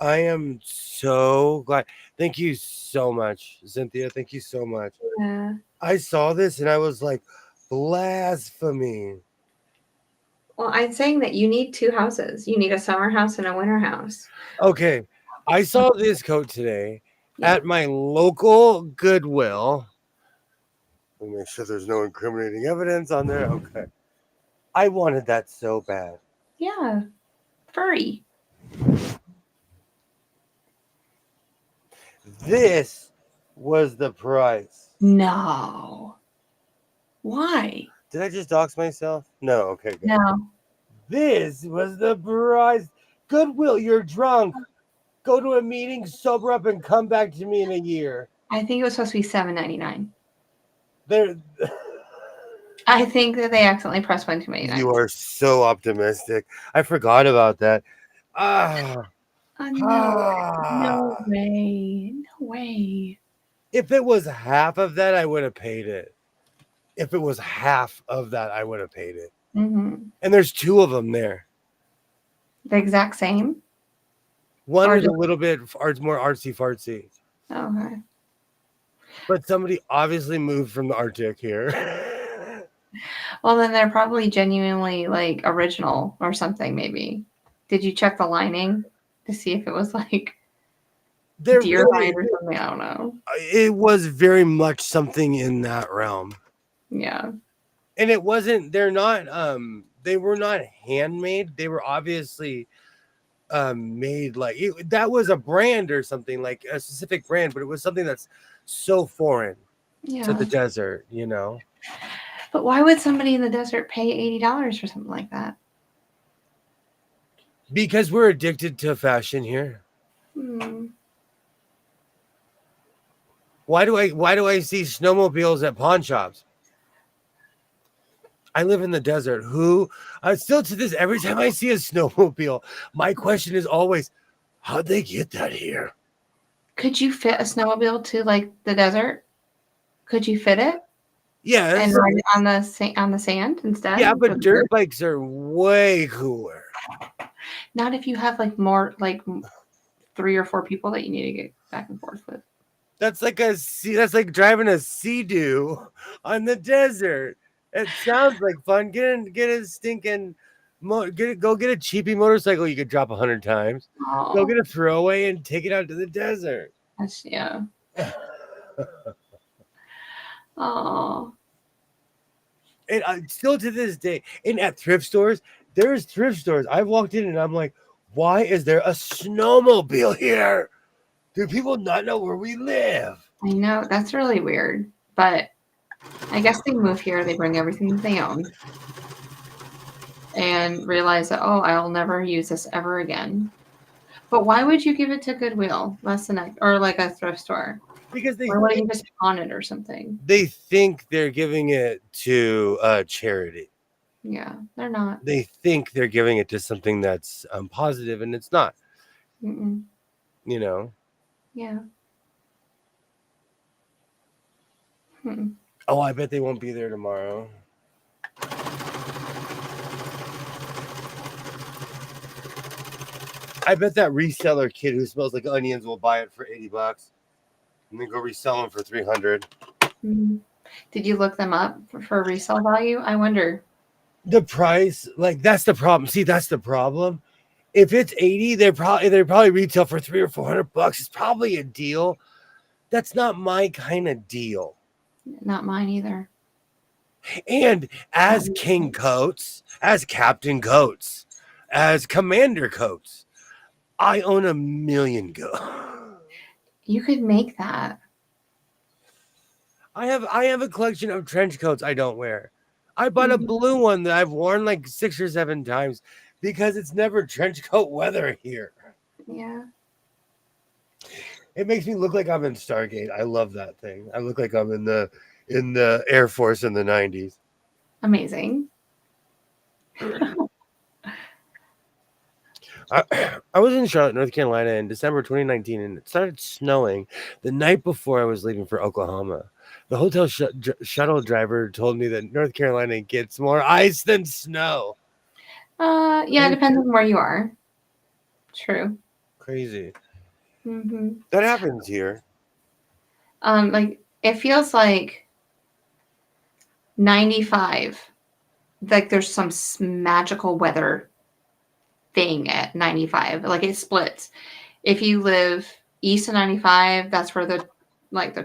I am so glad. Thank you so much, Cynthia. Thank you so much. Yeah. I saw this and I was like, blasphemy. Well, I'm saying that you need two houses. You need a summer house and a winter house. Okay, I saw this coat today Yeah. at my local Goodwill. Let me make sure there's no incriminating evidence on there. Okay. I wanted that so bad. Yeah. Furry. This was the price. No. Why? Did I just dox myself? No. Okay. Good. No. This was the price. Goodwill, you're drunk. Go to a meeting, sober up, and come back to me in a year. I think it was supposed to be $7.99. There. I think that they accidentally pressed $1.29. You are so optimistic. I forgot about that. Ah. No way. No way. If it was half of that, I would have paid it. If it was half of that, I would have paid it. Mm-hmm. And there's two of them there. The exact same? One Or is a just- little bit more artsy fartsy. Okay. But somebody obviously moved from the Arctic here. Well, then they're probably genuinely like original or something, maybe. Did you check the lining to see if it was like They're deer really- hide or something? I don't know. It was very much something in that realm. Yeah. And it wasn't, they were not handmade. They were obviously made like, that was a brand or something, like a specific brand, but it was something that's so foreign Yeah. to the desert, you know? But why would somebody in the desert pay $80 for something like that? Because we're addicted to fashion here. Hmm. Why do I see snowmobiles at pawn shops? I live in the desert. Still to this, every time I see a snowmobile, my question is always, how'd they get that here? Could you fit a snowmobile to like the desert? Could you fit it? Yes. And ride it on the sand instead? Yeah, but dirt bikes are way cooler. Not if you have like more like 3 or 4 people that you need to get back and forth with. That's like driving a Sea-Doo on the desert. It sounds like fun. Get a stinking go get a cheapy motorcycle you could drop 100 times. Oh, Go get a throwaway and take it out to the desert. yeah. Oh. And still to this day, and at thrift stores, there's thrift stores. I've walked in and I'm like, why is there a snowmobile here? Do people not know where we live? I know, that's really weird. But I guess they move here, they bring everything that they own. And realize that, oh, I'll never use this ever again. But why would you give it to Goodwill? Or like a thrift store? Because Or why don't you just pawn it or something? they think they're giving it to charity. Yeah, they're not. They think they're giving it to something that's positive, and it's not. Mm-mm. You know. Yeah. Hmm. Oh, I bet they won't be there tomorrow. I bet that reseller kid who smells like onions will buy it for $80 and then go resell them for $300. Mm-hmm. Did you look them up for resale value? I wonder. The price, like that's the problem. See, that's the problem. If it's 80, they're probably retail for $300 or $400. It's probably a deal. That's not my kind of deal. Not mine either. And as King Coates, as Captain Coates, as Commander Coates, I own 1 million You could make that. I have a collection of trench coats I don't wear. I bought a Mhm. blue one that I've worn like 6 or 7 times because it's never trench coat weather here. Yeah. It makes me look like I'm in Stargate. I love that thing. I look like I'm in the Air Force in the 90s. Amazing. I was in Charlotte, North Carolina in December 2019, and it started snowing the night before I was leaving for Oklahoma. The hotel shuttle driver told me that North Carolina gets more ice than snow. Yeah, it depends on where you are. True. Crazy. Hmm. That happens here. Like it feels like 95. Like there's some magical weather thing at 95. Like it splits. If you live east of 95, that's where the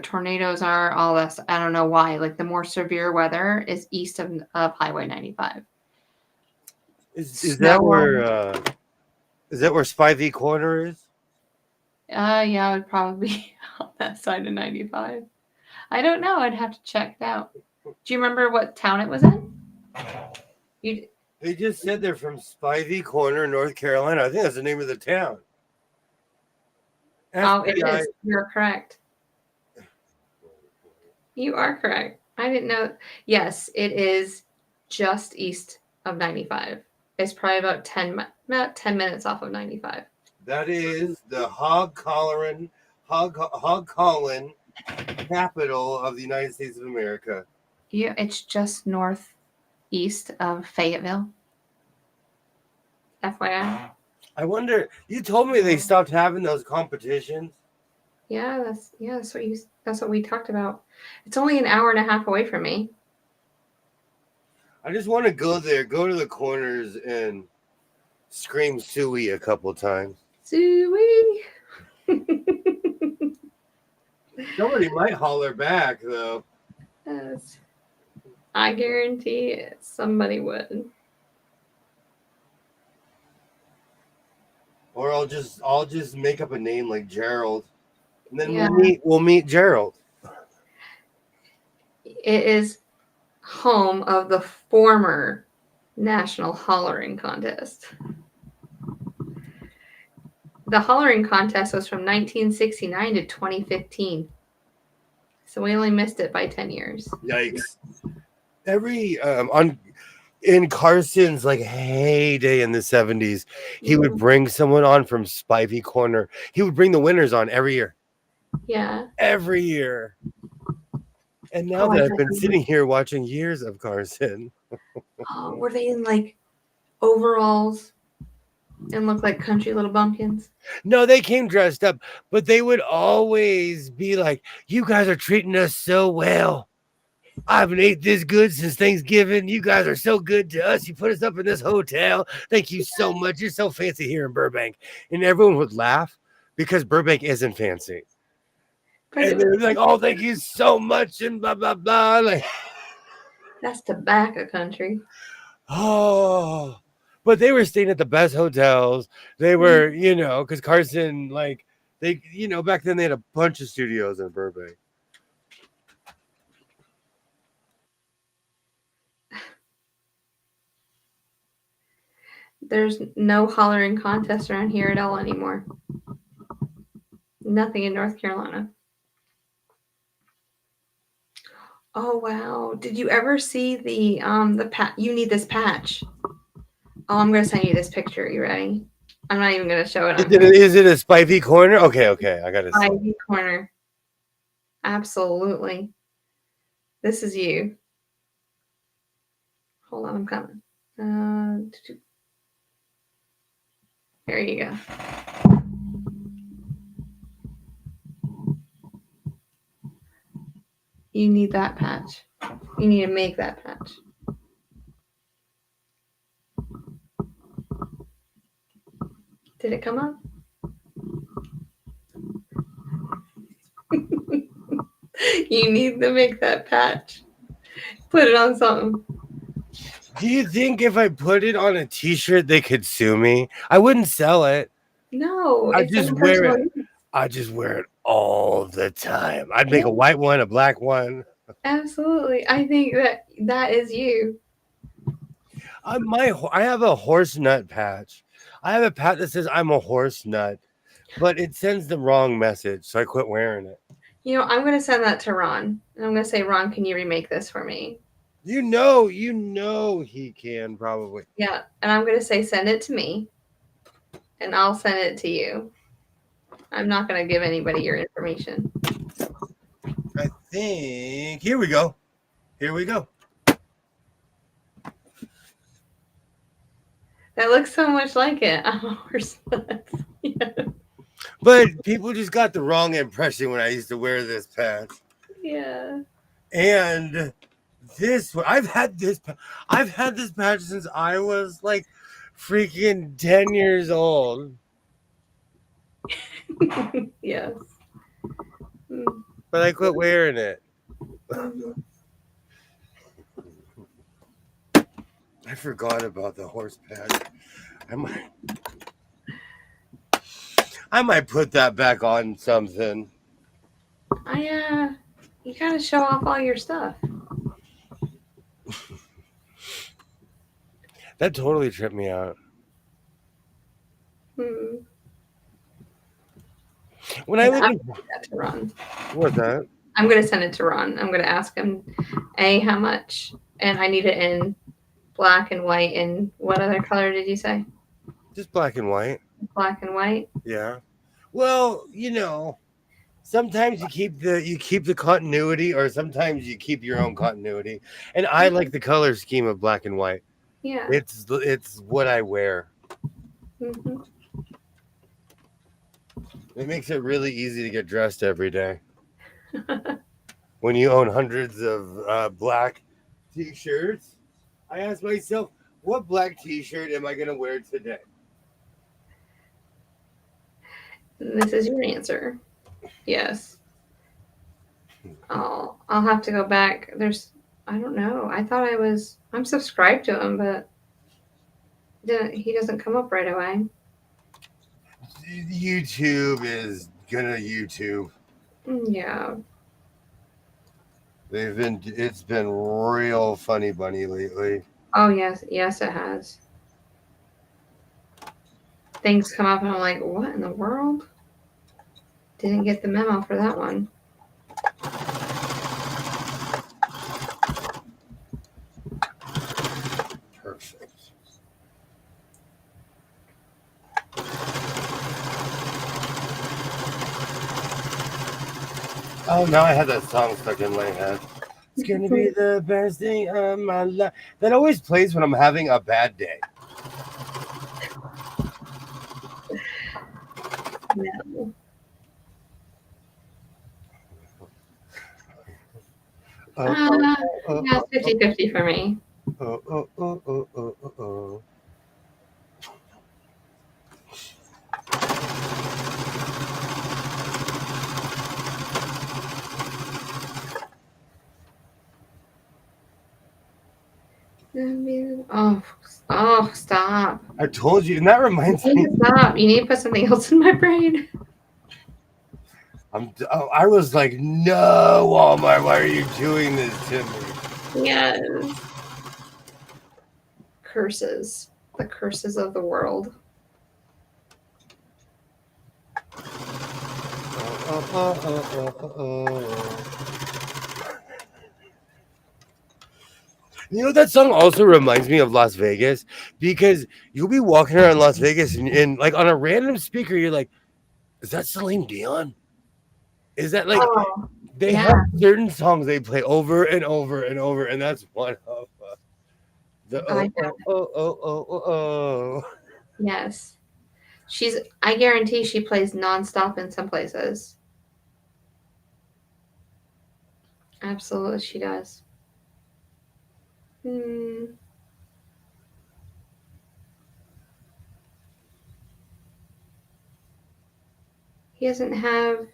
tornadoes are, all this. I don't know why. Like the more severe weather is east of Highway 95. Is that where Spivey Corner is? Yeah, it would probably be on that side of 95. I don't know. I'd have to check it out. Do you remember what town it was in? They just said they're from Spivey Corner, North Carolina. I think that's the name of the town. Oh, it is. You're correct. You are correct. I didn't know. Yes, it is just east of 95. It's probably about 10 minutes off of 95. That is the hog calling capital of the United States of America. Yeah, it's just northeast of Fayetteville. FYI. I wonder. You told me they stopped having those competitions. Yeah, that's what we talked about. It's only an hour and a half away from me. I just want to go there, go to the corners, and scream "Suey" a couple times. Suey. Somebody might holler back though. Yes. I guarantee somebody would. Or I'll just make up a name like Gerald, and then Yeah. we'll meet Gerald. It is home of the former National Hollering Contest. The Hollering Contest was from 1969 to 2015. So we only missed it by 10 years. Yikes. Every in Carson's like heyday in the 70s, he would bring someone on from Spivey Corner. He would bring the winners on every year. Yeah. Every year. And now that I've been sitting here watching years of Carson. Were they in like overalls and looked like country little bumpkins? No, they came dressed up, but they would always be like, "You guys are treating us so well. I haven't ate this good since Thanksgiving. You guys are so good to us. You put us up in this hotel. Thank you so much. You're so fancy here in Burbank." And everyone would laugh because Burbank isn't fancy. And they would be like, "Oh, thank you so much," and blah, blah, blah. Like, that's tobacco country. Oh, but they were staying at the best hotels. They were, because Carson, like, back then they had a bunch of studios in Burbank. There's no hollering contest around here at all anymore. Nothing in North Carolina. Oh wow! Did you ever see the You need this patch. Oh, I'm gonna send you this picture. You ready? I'm not even gonna show it. Is it a Spivey Corner? Okay, I got it. Spivey Corner. Absolutely. This is you. Hold on, I'm coming. There you go. You need that patch. You need to make that patch. Did it come up? You need to make that patch. Put it on something. Do you think if I put it on a t-shirt, they could sue me? I wouldn't sell it. No. I just wear it. I just wear it all the time. I'd make a white one, a black one. Absolutely. I think that is you. I have a horse nut patch. I have a patch that says I'm a horse nut, but it sends the wrong message, so I quit wearing it. You know, I'm going to send that to Ron. And I'm going to say, Ron, can you remake this for me? You know he can probably. Yeah. And I'm going to say, send it to me. And I'll send it to you. I'm not going to give anybody your information. I think here we go. Here we go. That looks so much like it. I'm a horse nut. Yeah. But people just got the wrong impression when I used to wear this patch. Yeah. And this I've had this patch since I was like freaking 10 years old. Yes. But I quit wearing it. I forgot about the horse patch. I might put that back on something. You gotta show off all your stuff. That totally tripped me out. When I look at that to Ron. What's that? I'm gonna send it to Ron. I'm gonna ask him, how much, and I need it in black and white. And what other color did you say? Just black and white. Black and white. Yeah. Well, sometimes you keep the continuity, or sometimes you keep your own continuity. And I like the color scheme of black and white. Yeah. It's what I wear. Mm-hmm. It makes it really easy to get dressed every day. When you own hundreds of black t-shirts, I ask myself, what black t-shirt am I going to wear today? This is your answer. Yes. I'll have to go back. I don't know. I thought I'm subscribed to him, but he doesn't come up right away. YouTube is gonna YouTube. Yeah. It's been real funny bunny lately. Oh yes, it has. Things come up and I'm like, what in the world? Didn't get the memo for that one. Perfect. Oh, now I have that song stuck in my head. It's gonna be the best thing of my life. That always plays when I'm having a bad day. No. Yeah, 50-50 for me. Oh, stop. I told you, and that reminds me. Stop. You need to put something else in my brain. I was like, no, Walmart, why are you doing this to me? Yes. Curses. The curses of the world. You know, that song also reminds me of Las Vegas, because you'll be walking around Las Vegas and like on a random speaker, you're like, is that Celine Dion? Is that like they have certain songs they play over and over and over, and that's one of the oh. Yes. I guarantee she plays nonstop in some places. Absolutely, she does. He doesn't have.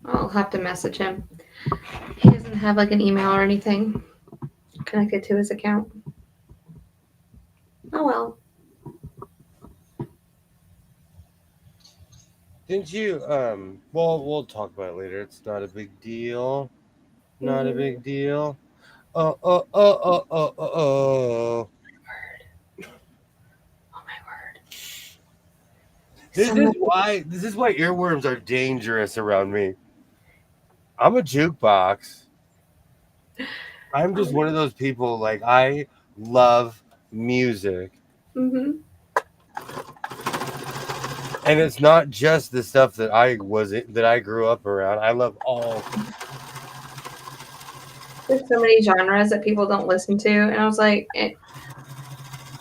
I'll have to message him. He doesn't have like an email or anything connected to his account. Oh well. Didn't you? Well, we'll talk about it later. It's not a big deal. Not a Mhm. big deal. Oh. Oh my word. This Some is why earworms are dangerous around me. I'm a jukebox. I'm just one of those people. Like I love music, mm-hmm. and it's not just the stuff that I grew up around. I love all. There's so many genres that people don't listen to, and I was like,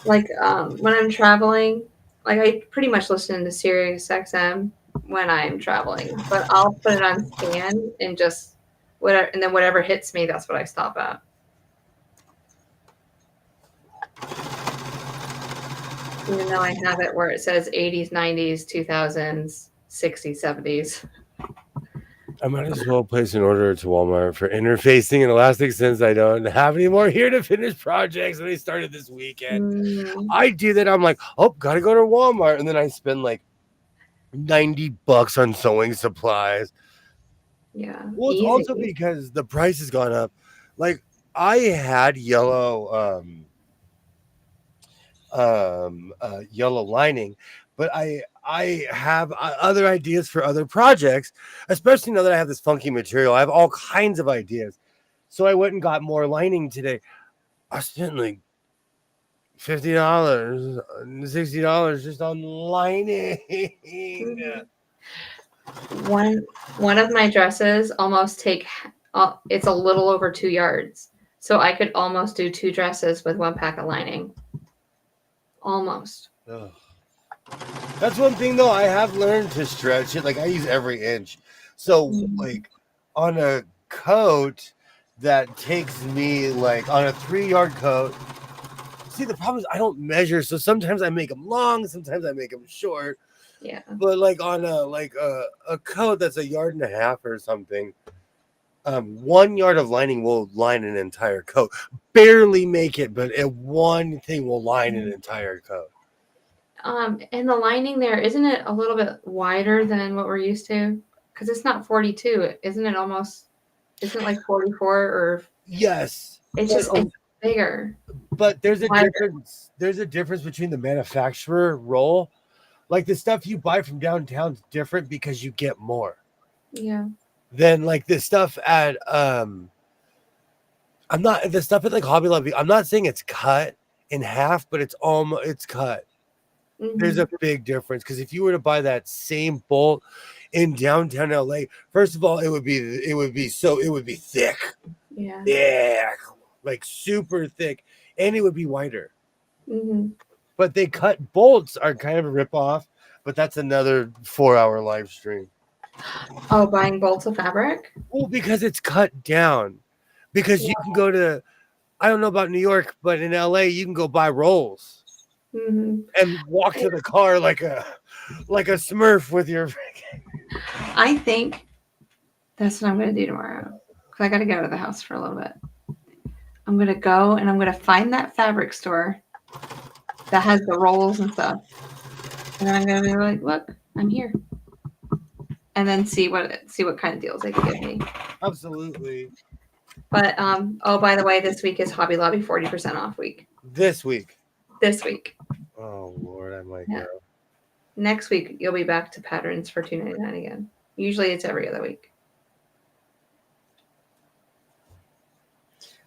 when I'm traveling, like I pretty much listen to Sirius XM when I'm traveling, but I'll put it on scan and just whatever, and then whatever hits me, that's what I stop at. Even though I have it where it says 80s, 90s, 2000s, 60s, 70s. I might as well place an order to Walmart for interfacing and elastic since I don't have any more here to finish projects and they started this weekend. Mm, I do that. I'm like, oh, gotta go to Walmart. And then I spend like $90 on sewing supplies. yeah, Well, it's also easy. because the price has gone up. Like I had yellow lining, but I have other ideas for other projects, especially now that I have this funky material. I have all kinds of ideas. So I went and got more lining today. I spent like $50, $60 just on lining. Mhm. One of my dresses almost it's a little over 2 yards, so I could almost do 2 dresses with one pack of lining. Almost. Ugh. That's one thing though. I have learned to stretch it. Like I use every inch. So Mhm. like on a coat that takes me like on a 3 yard coat. See, the problem is I don't measure, so sometimes I make them long, sometimes I make them short. Yeah. But like on a coat that's a yard and a half or something, 1 yard of lining will line an entire coat. Barely make it, but one thing will line an entire coat. And the lining there, isn't it a little bit wider than what we're used to? Because it's not 42, isn't it almost? Isn't it like 44 or Yes, it's but just it's bigger, there's a wider. difference. There's a difference between the manufacturer roll. Like the stuff you buy from downtown's different because you get more Yeah. than like the stuff at I'm not the stuff at like Hobby Lobby. I'm not saying it's cut in half, but it's cut. There's Hmm. a big difference because if you were to buy that same bolt in downtown LA, first of all, it would be thick, Yeah. thick, like super thick, and it would be wider. Hmm. But they cut bolts are kind of a ripoff, but that's another 4 hour live stream. Oh, buying bolts of fabric? Well, because it's cut down. Because you Yeah. can go to I don't know about New York, but in LA you can go buy rolls Hmm. and walk to the car like a Smurf with your. I think that's what I'm going to do tomorrow because I got to get out of the house for a little bit. I'm going to go and I'm going to find that fabric store that has the rolls and stuff. And then I'm going to be like, look, I'm here. And then see what kind of deals they can give me. Absolutely. But oh, by the way, this week is Hobby Lobby 40% off week. This week. This week. Oh Lord, I might Yeah. go. Next week you'll be back to patterns for $2.99 again. Usually it's every other week.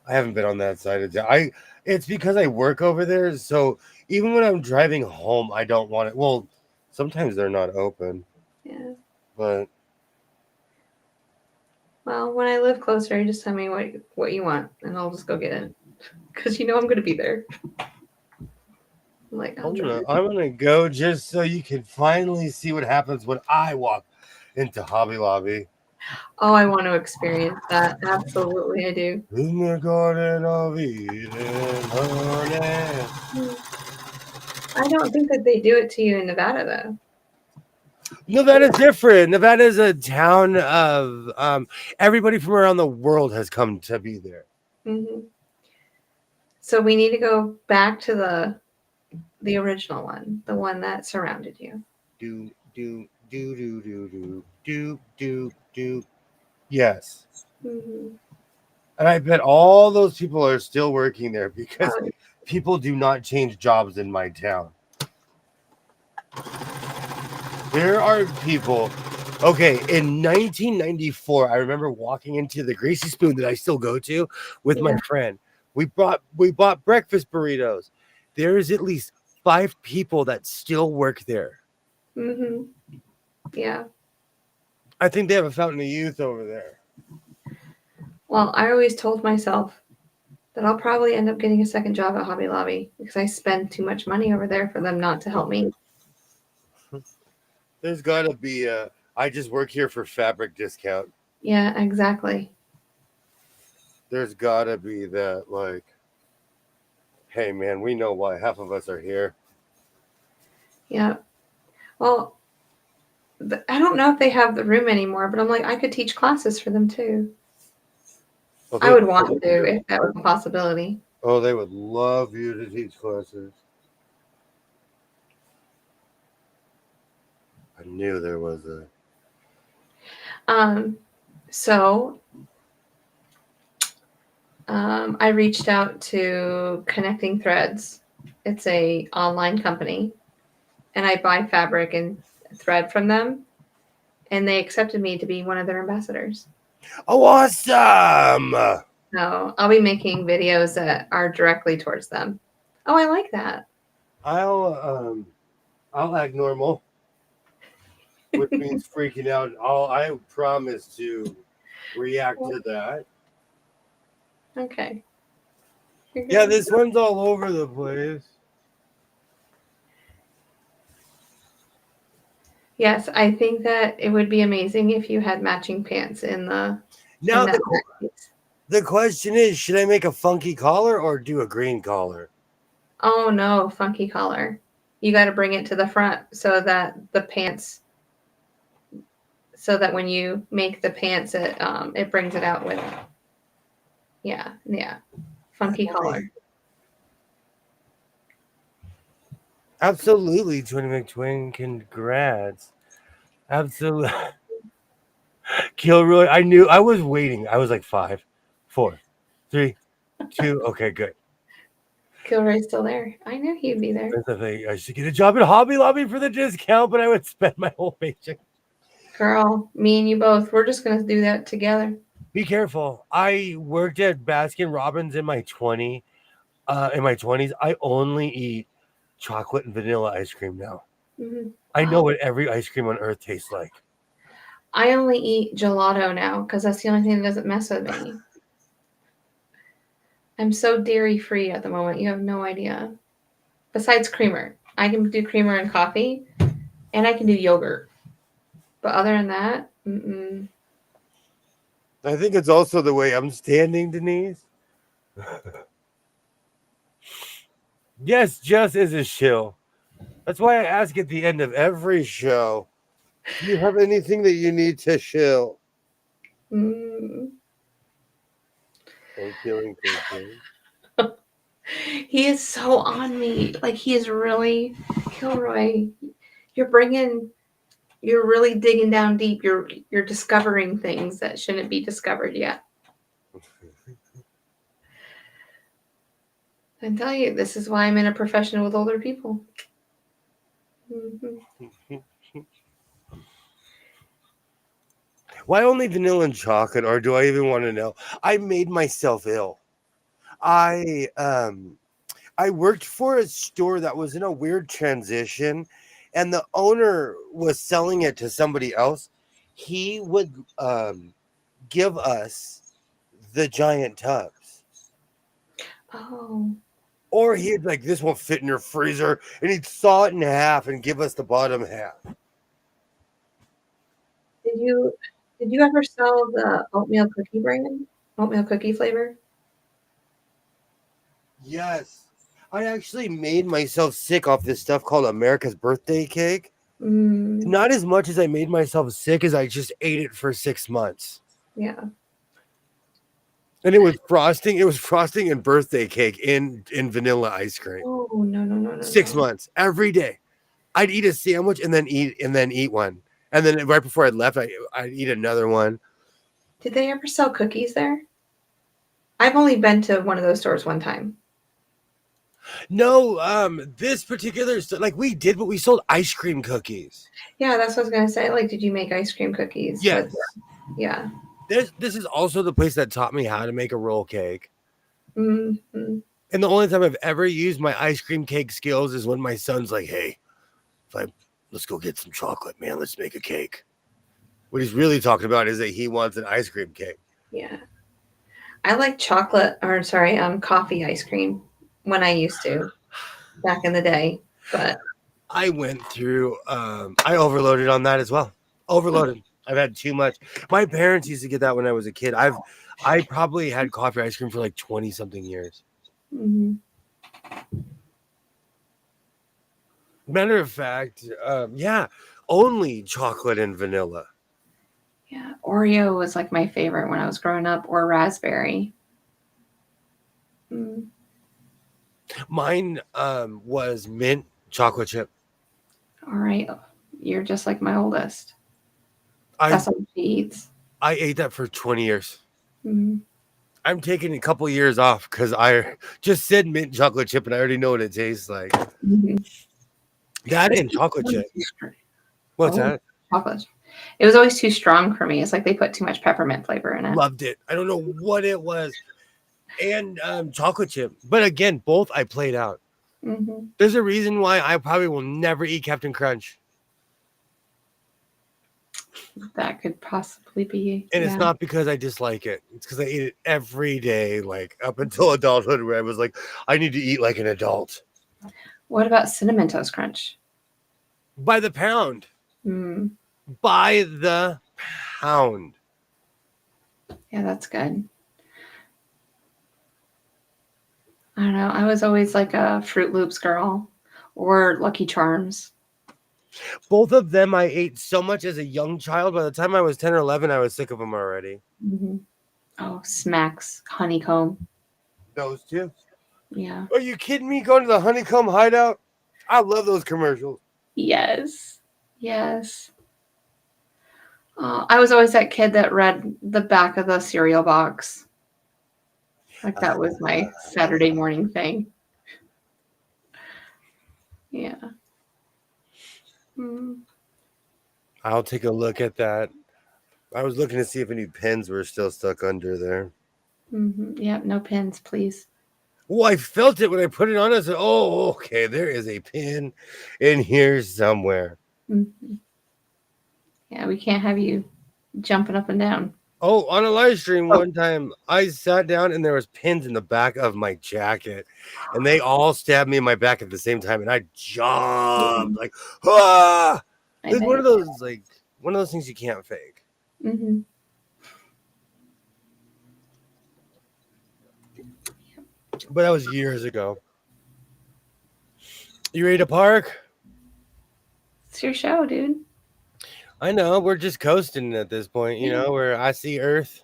I haven't been on that side of town. It's because I work over there, so even when I'm driving home, I don't want it. Well, sometimes they're not open, Yeah. but Well, when I live closer, just tell me what you want, and I'll just go get it. Because I'm going to be there. I'm like, I'll drive. I'm gonna go just so you can finally see what happens when I walk into Hobby Lobby. Oh, I want to experience that. Absolutely, I do. In the Garden of Eden, honey. I don't think that they do it to you in Nevada, though. Nevada's different. Nevada is a town of everybody from around the world has come to be there. Hmm. So we need to go back to the original one, the one that surrounded you. Do Do do do do do do do. Yes. Mm-hmm. And I bet all those people are still working there because Oh, people do not change jobs in my town. There are people. Okay, in 1994, I remember walking into the Greasy Spoon that I still go to with my yeah. friend. We bought breakfast burritos. There's at least 5 people that still work there. Mm-hmm. Yeah. I think they have a Fountain of Youth over there. Well, I always told myself that I'll probably end up getting a second job at Hobby Lobby because I spend too much money over there for them not to help me. There's got to be a. I just work here for fabric discount. Yeah, exactly. There's got to be that, like, hey, man, we know why half of us are here. Yeah. Well, I don't know if they have the room anymore, but I'm like, I could teach classes for them too. Well, I would want to if that was a possibility. Oh, they would love you to teach classes. I knew there was a. So I reached out to Connecting Threads. It's a online company, and I buy fabric and thread from them, and they accepted me to be one of their ambassadors. Oh, awesome! So I'll be making videos that are directly towards them. Oh, I like that. I'll act normal, which means freaking out. I promise to react to that. Okay. Yeah, this one's all over the place. Yes, I think that it would be amazing if you had matching pants in the. Now in that the question is, should I make a funky collar or do a green collar? Oh no, funky collar. You got to bring it to the front so that the pants, so that when you make the pants, it brings it out with it. Yeah, yeah. Funky collar. Absolutely, Twin McTwin. Congrats. Absolutely. Kilroy, I knew I was waiting. I was like 5, 4, 3, 2. Okay, good. Kilroy's still there. I knew he'd be there. I should get a job at Hobby Lobby for the discount, but I would spend my whole paycheck. Girl, me and you both. We're just gonna do that together. Be careful. I worked at Baskin Robbins in my 20s. I only eat chocolate and vanilla ice cream now. Mm-hmm. I know what every ice cream on earth tastes like. I only eat gelato now because that's the only thing that doesn't mess with me. I'm so dairy free at the moment. You have no idea. Besides creamer, I can do creamer and coffee, and I can do yogurt. But other than that, I think it's also the way I'm standing, Denise. Yes, Jess is a shill. That's why I ask at the end of every show, do you have anything that you need to shill? I'm feeling good. He is so on me. Like, he is really, Kilroy, you're really digging down deep. You're discovering things that shouldn't be discovered yet. I tell you, this is why I'm in a profession with older people. Mm-hmm. Why only vanilla and chocolate, or do I even want to know? I made myself ill. I worked for a store that was in a weird transition, and the owner was selling it to somebody else. He would give us the giant tubs. Oh. Or he'd like, this won't fit in your freezer, and he'd saw it in half and give us the bottom half. Did you ever sell the oatmeal cookie brand? Oatmeal cookie flavor? Yes. I actually made myself sick off this stuff called America's Birthday Cake. Not as much as I made myself sick as I just ate it for 6 months. Yeah. And it was frosting. It was frosting and birthday cake in vanilla ice cream. Oh, no. 6 months every day. I'd eat a sandwich and then eat one. And then right before I left, I'd eat another one. Did they ever sell cookies there? I've only been to one of those stores one time. No, this particular like we did, but we sold ice cream cookies. Yeah, that's what I was gonna say. Like, did you make ice cream cookies? Yes. Yeah. This is also the place that taught me how to make a roll cake. Mm-hmm. And the only time I've ever used my ice cream cake skills is when my son's like, "Hey, let's go get some chocolate, man. Let's make a cake." What he's really talking about is that he wants an ice cream cake. Yeah. I like coffee ice cream when I used to back in the day, but I went through, I overloaded on that as well. Overloaded. I've had too much. My parents used to get that when I was a kid. I probably had coffee ice cream for like 20 something years. mm-hmm. Matter of fact, yeah, only chocolate and vanilla. Yeah, Oreo was like my favorite when I was growing up, or raspberry. Mm. Mine was mint chocolate chip. All right, you're just like my oldest. I That's what she eats. I ate that for 20 years. Mm. I'm taking a couple years off because I just said mint chocolate chip and I already know what it tastes like. Mm-hmm. That and chocolate chip. What's that? Chocolate. It was always too strong for me. It's like they put too much peppermint flavor in it. Loved it. I don't know what it was. And chocolate chip. But again, both I played out. Mm-hmm. There's a reason why I probably will never eat Captain Crunch. That could possibly be. And it's not because I dislike it. It's because I eat it every day, like up until adulthood, where I was like, I need to eat like an adult. What about Cinnamon Toast Crunch? By the pound. Mm. By the pound. Yeah, that's good. I don't know. I was always like a Fruit Loops girl or Lucky Charms. Both of them I ate so much as a young child. By the time I was 10 or 11, I was sick of them already. Mm-hmm. Oh, Smacks, Honeycomb. Those two? Yeah. Are you kidding me? Going to the Honeycomb Hideout? I love those commercials. Yes. Yes. I was always that kid that read the back of the cereal box. Like that was my Saturday morning thing. Yeah. Mm. I'll take a look at that. I was looking to see if any pins were still stuck under there. Mm-hmm. Yeah, no pins, please. Well, I felt it when I put it on. I said, oh, okay, there is a pin in here somewhere. Mm-hmm. Yeah, we can't have you jumping up and down. Oh, on a live stream one time, I sat down and there was pins in the back of my jacket, and they all stabbed me in my back at the same time, and I jumped like, ah! It's one of those things you can't fake. Mm-hmm. But that was years ago. You ready to park? It's your show, dude. I know, we're just coasting at this point, you know, where I see Earth.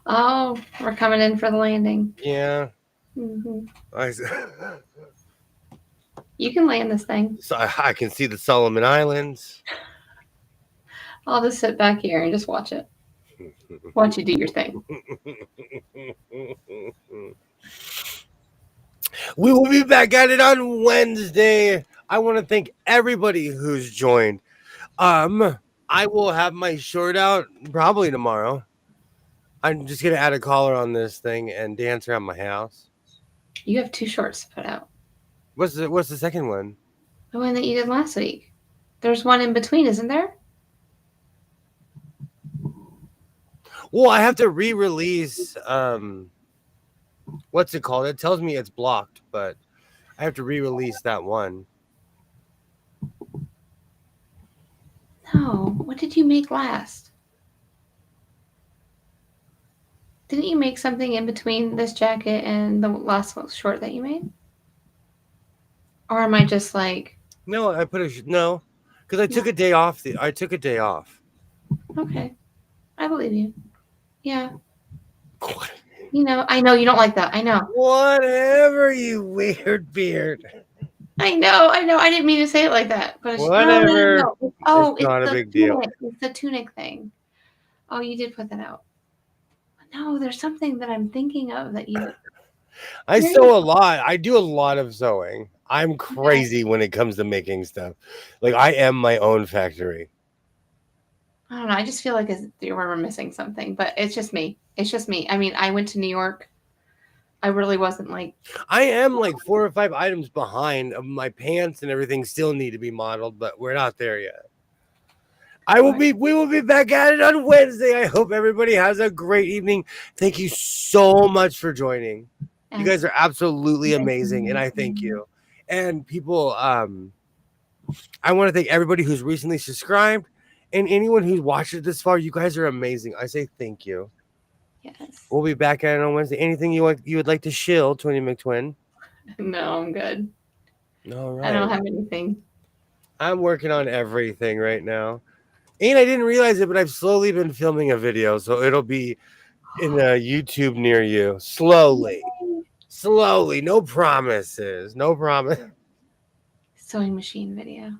Oh, we're coming in for the landing. Yeah. Mm-hmm. I You can land this thing. So I can see the Solomon Islands. I'll just sit back here and just watch it. Watch you do your thing. We will be back at it on Wednesday. I want to thank everybody who's joined. I will have my short out probably tomorrow. I'm just gonna add a collar on this thing and dance around my house. You have 2 shorts to put out. What's the second one? The one that you did last week. There's one in between, isn't there? Well, I have to re-release what's it called? It tells me it's blocked, but I have to re-release that one. No. What did you make last? Didn't you make something in between this jacket and the last short that you made? Or am I just like... No, I put no, because I took a day off. I took a day off. Okay. I believe you. Yeah. What? You know, I know you don't like that. I know. Whatever, you weird beard. I know. I didn't mean to say it like that. But Whatever. No. Oh, It's not a big deal. It's the tunic thing. Oh, you did put that out. No, there's something that I'm thinking of that you. I sew a lot. I do a lot of sewing. I'm crazy when it comes to making stuff. Like I am my own factory. I don't know. I just feel like we're missing something, but it's just me. It's just me. I mean, I went to New York. I really wasn't like. I am like 4 or 5 items behind. My pants and everything still need to be modeled, but we're not there yet. We will be back at it on Wednesday. I hope everybody has a great evening. Thank you so much for joining. You guys are absolutely amazing, and I thank you. And people, I want to thank everybody who's recently subscribed and anyone who's watched it this far. You guys are amazing. I say thank you. Yes. We'll be back at it on Wednesday. Anything you would like to shill, Twinny McTwin? No, I'm good. All right. I don't have anything. I'm working on everything right now. And I didn't realize it, but I've slowly been filming a video, so it'll be in a YouTube near you. Slowly. No promises. No promise. Sewing machine video.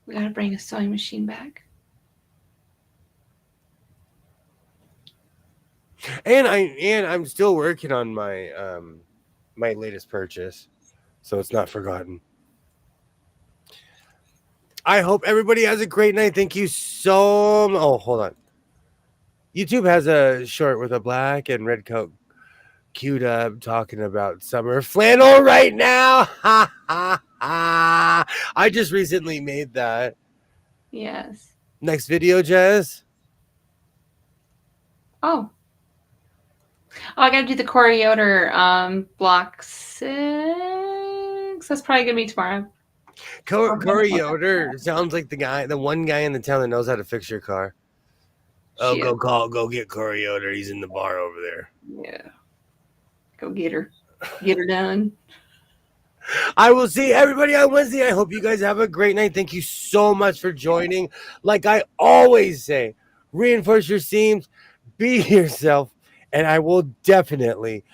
We gotta bring a sewing machine back. And I'm still working on my my latest purchase, so it's not forgotten. I hope everybody has a great night. Thank you so much. Oh, hold on. YouTube has a short with a black and red coat queued up talking about summer flannel right now. Ha ha ha. I just recently made that. Yes. Next video, Jez. Oh, I gotta do the Corey Yoder block 6. That's probably gonna be tomorrow. Corey Yoder sounds like the one guy in the town that knows how to fix your car. Oh, go get Corey Yoder. He's in the bar over there. Yeah. Go get her. Get her done. I will see everybody on Wednesday. I hope you guys have a great night. Thank you so much for joining. Like I always say, reinforce your seams, be yourself, and I will definitely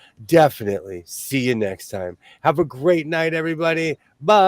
see you next time. Have a great night, everybody. Bye.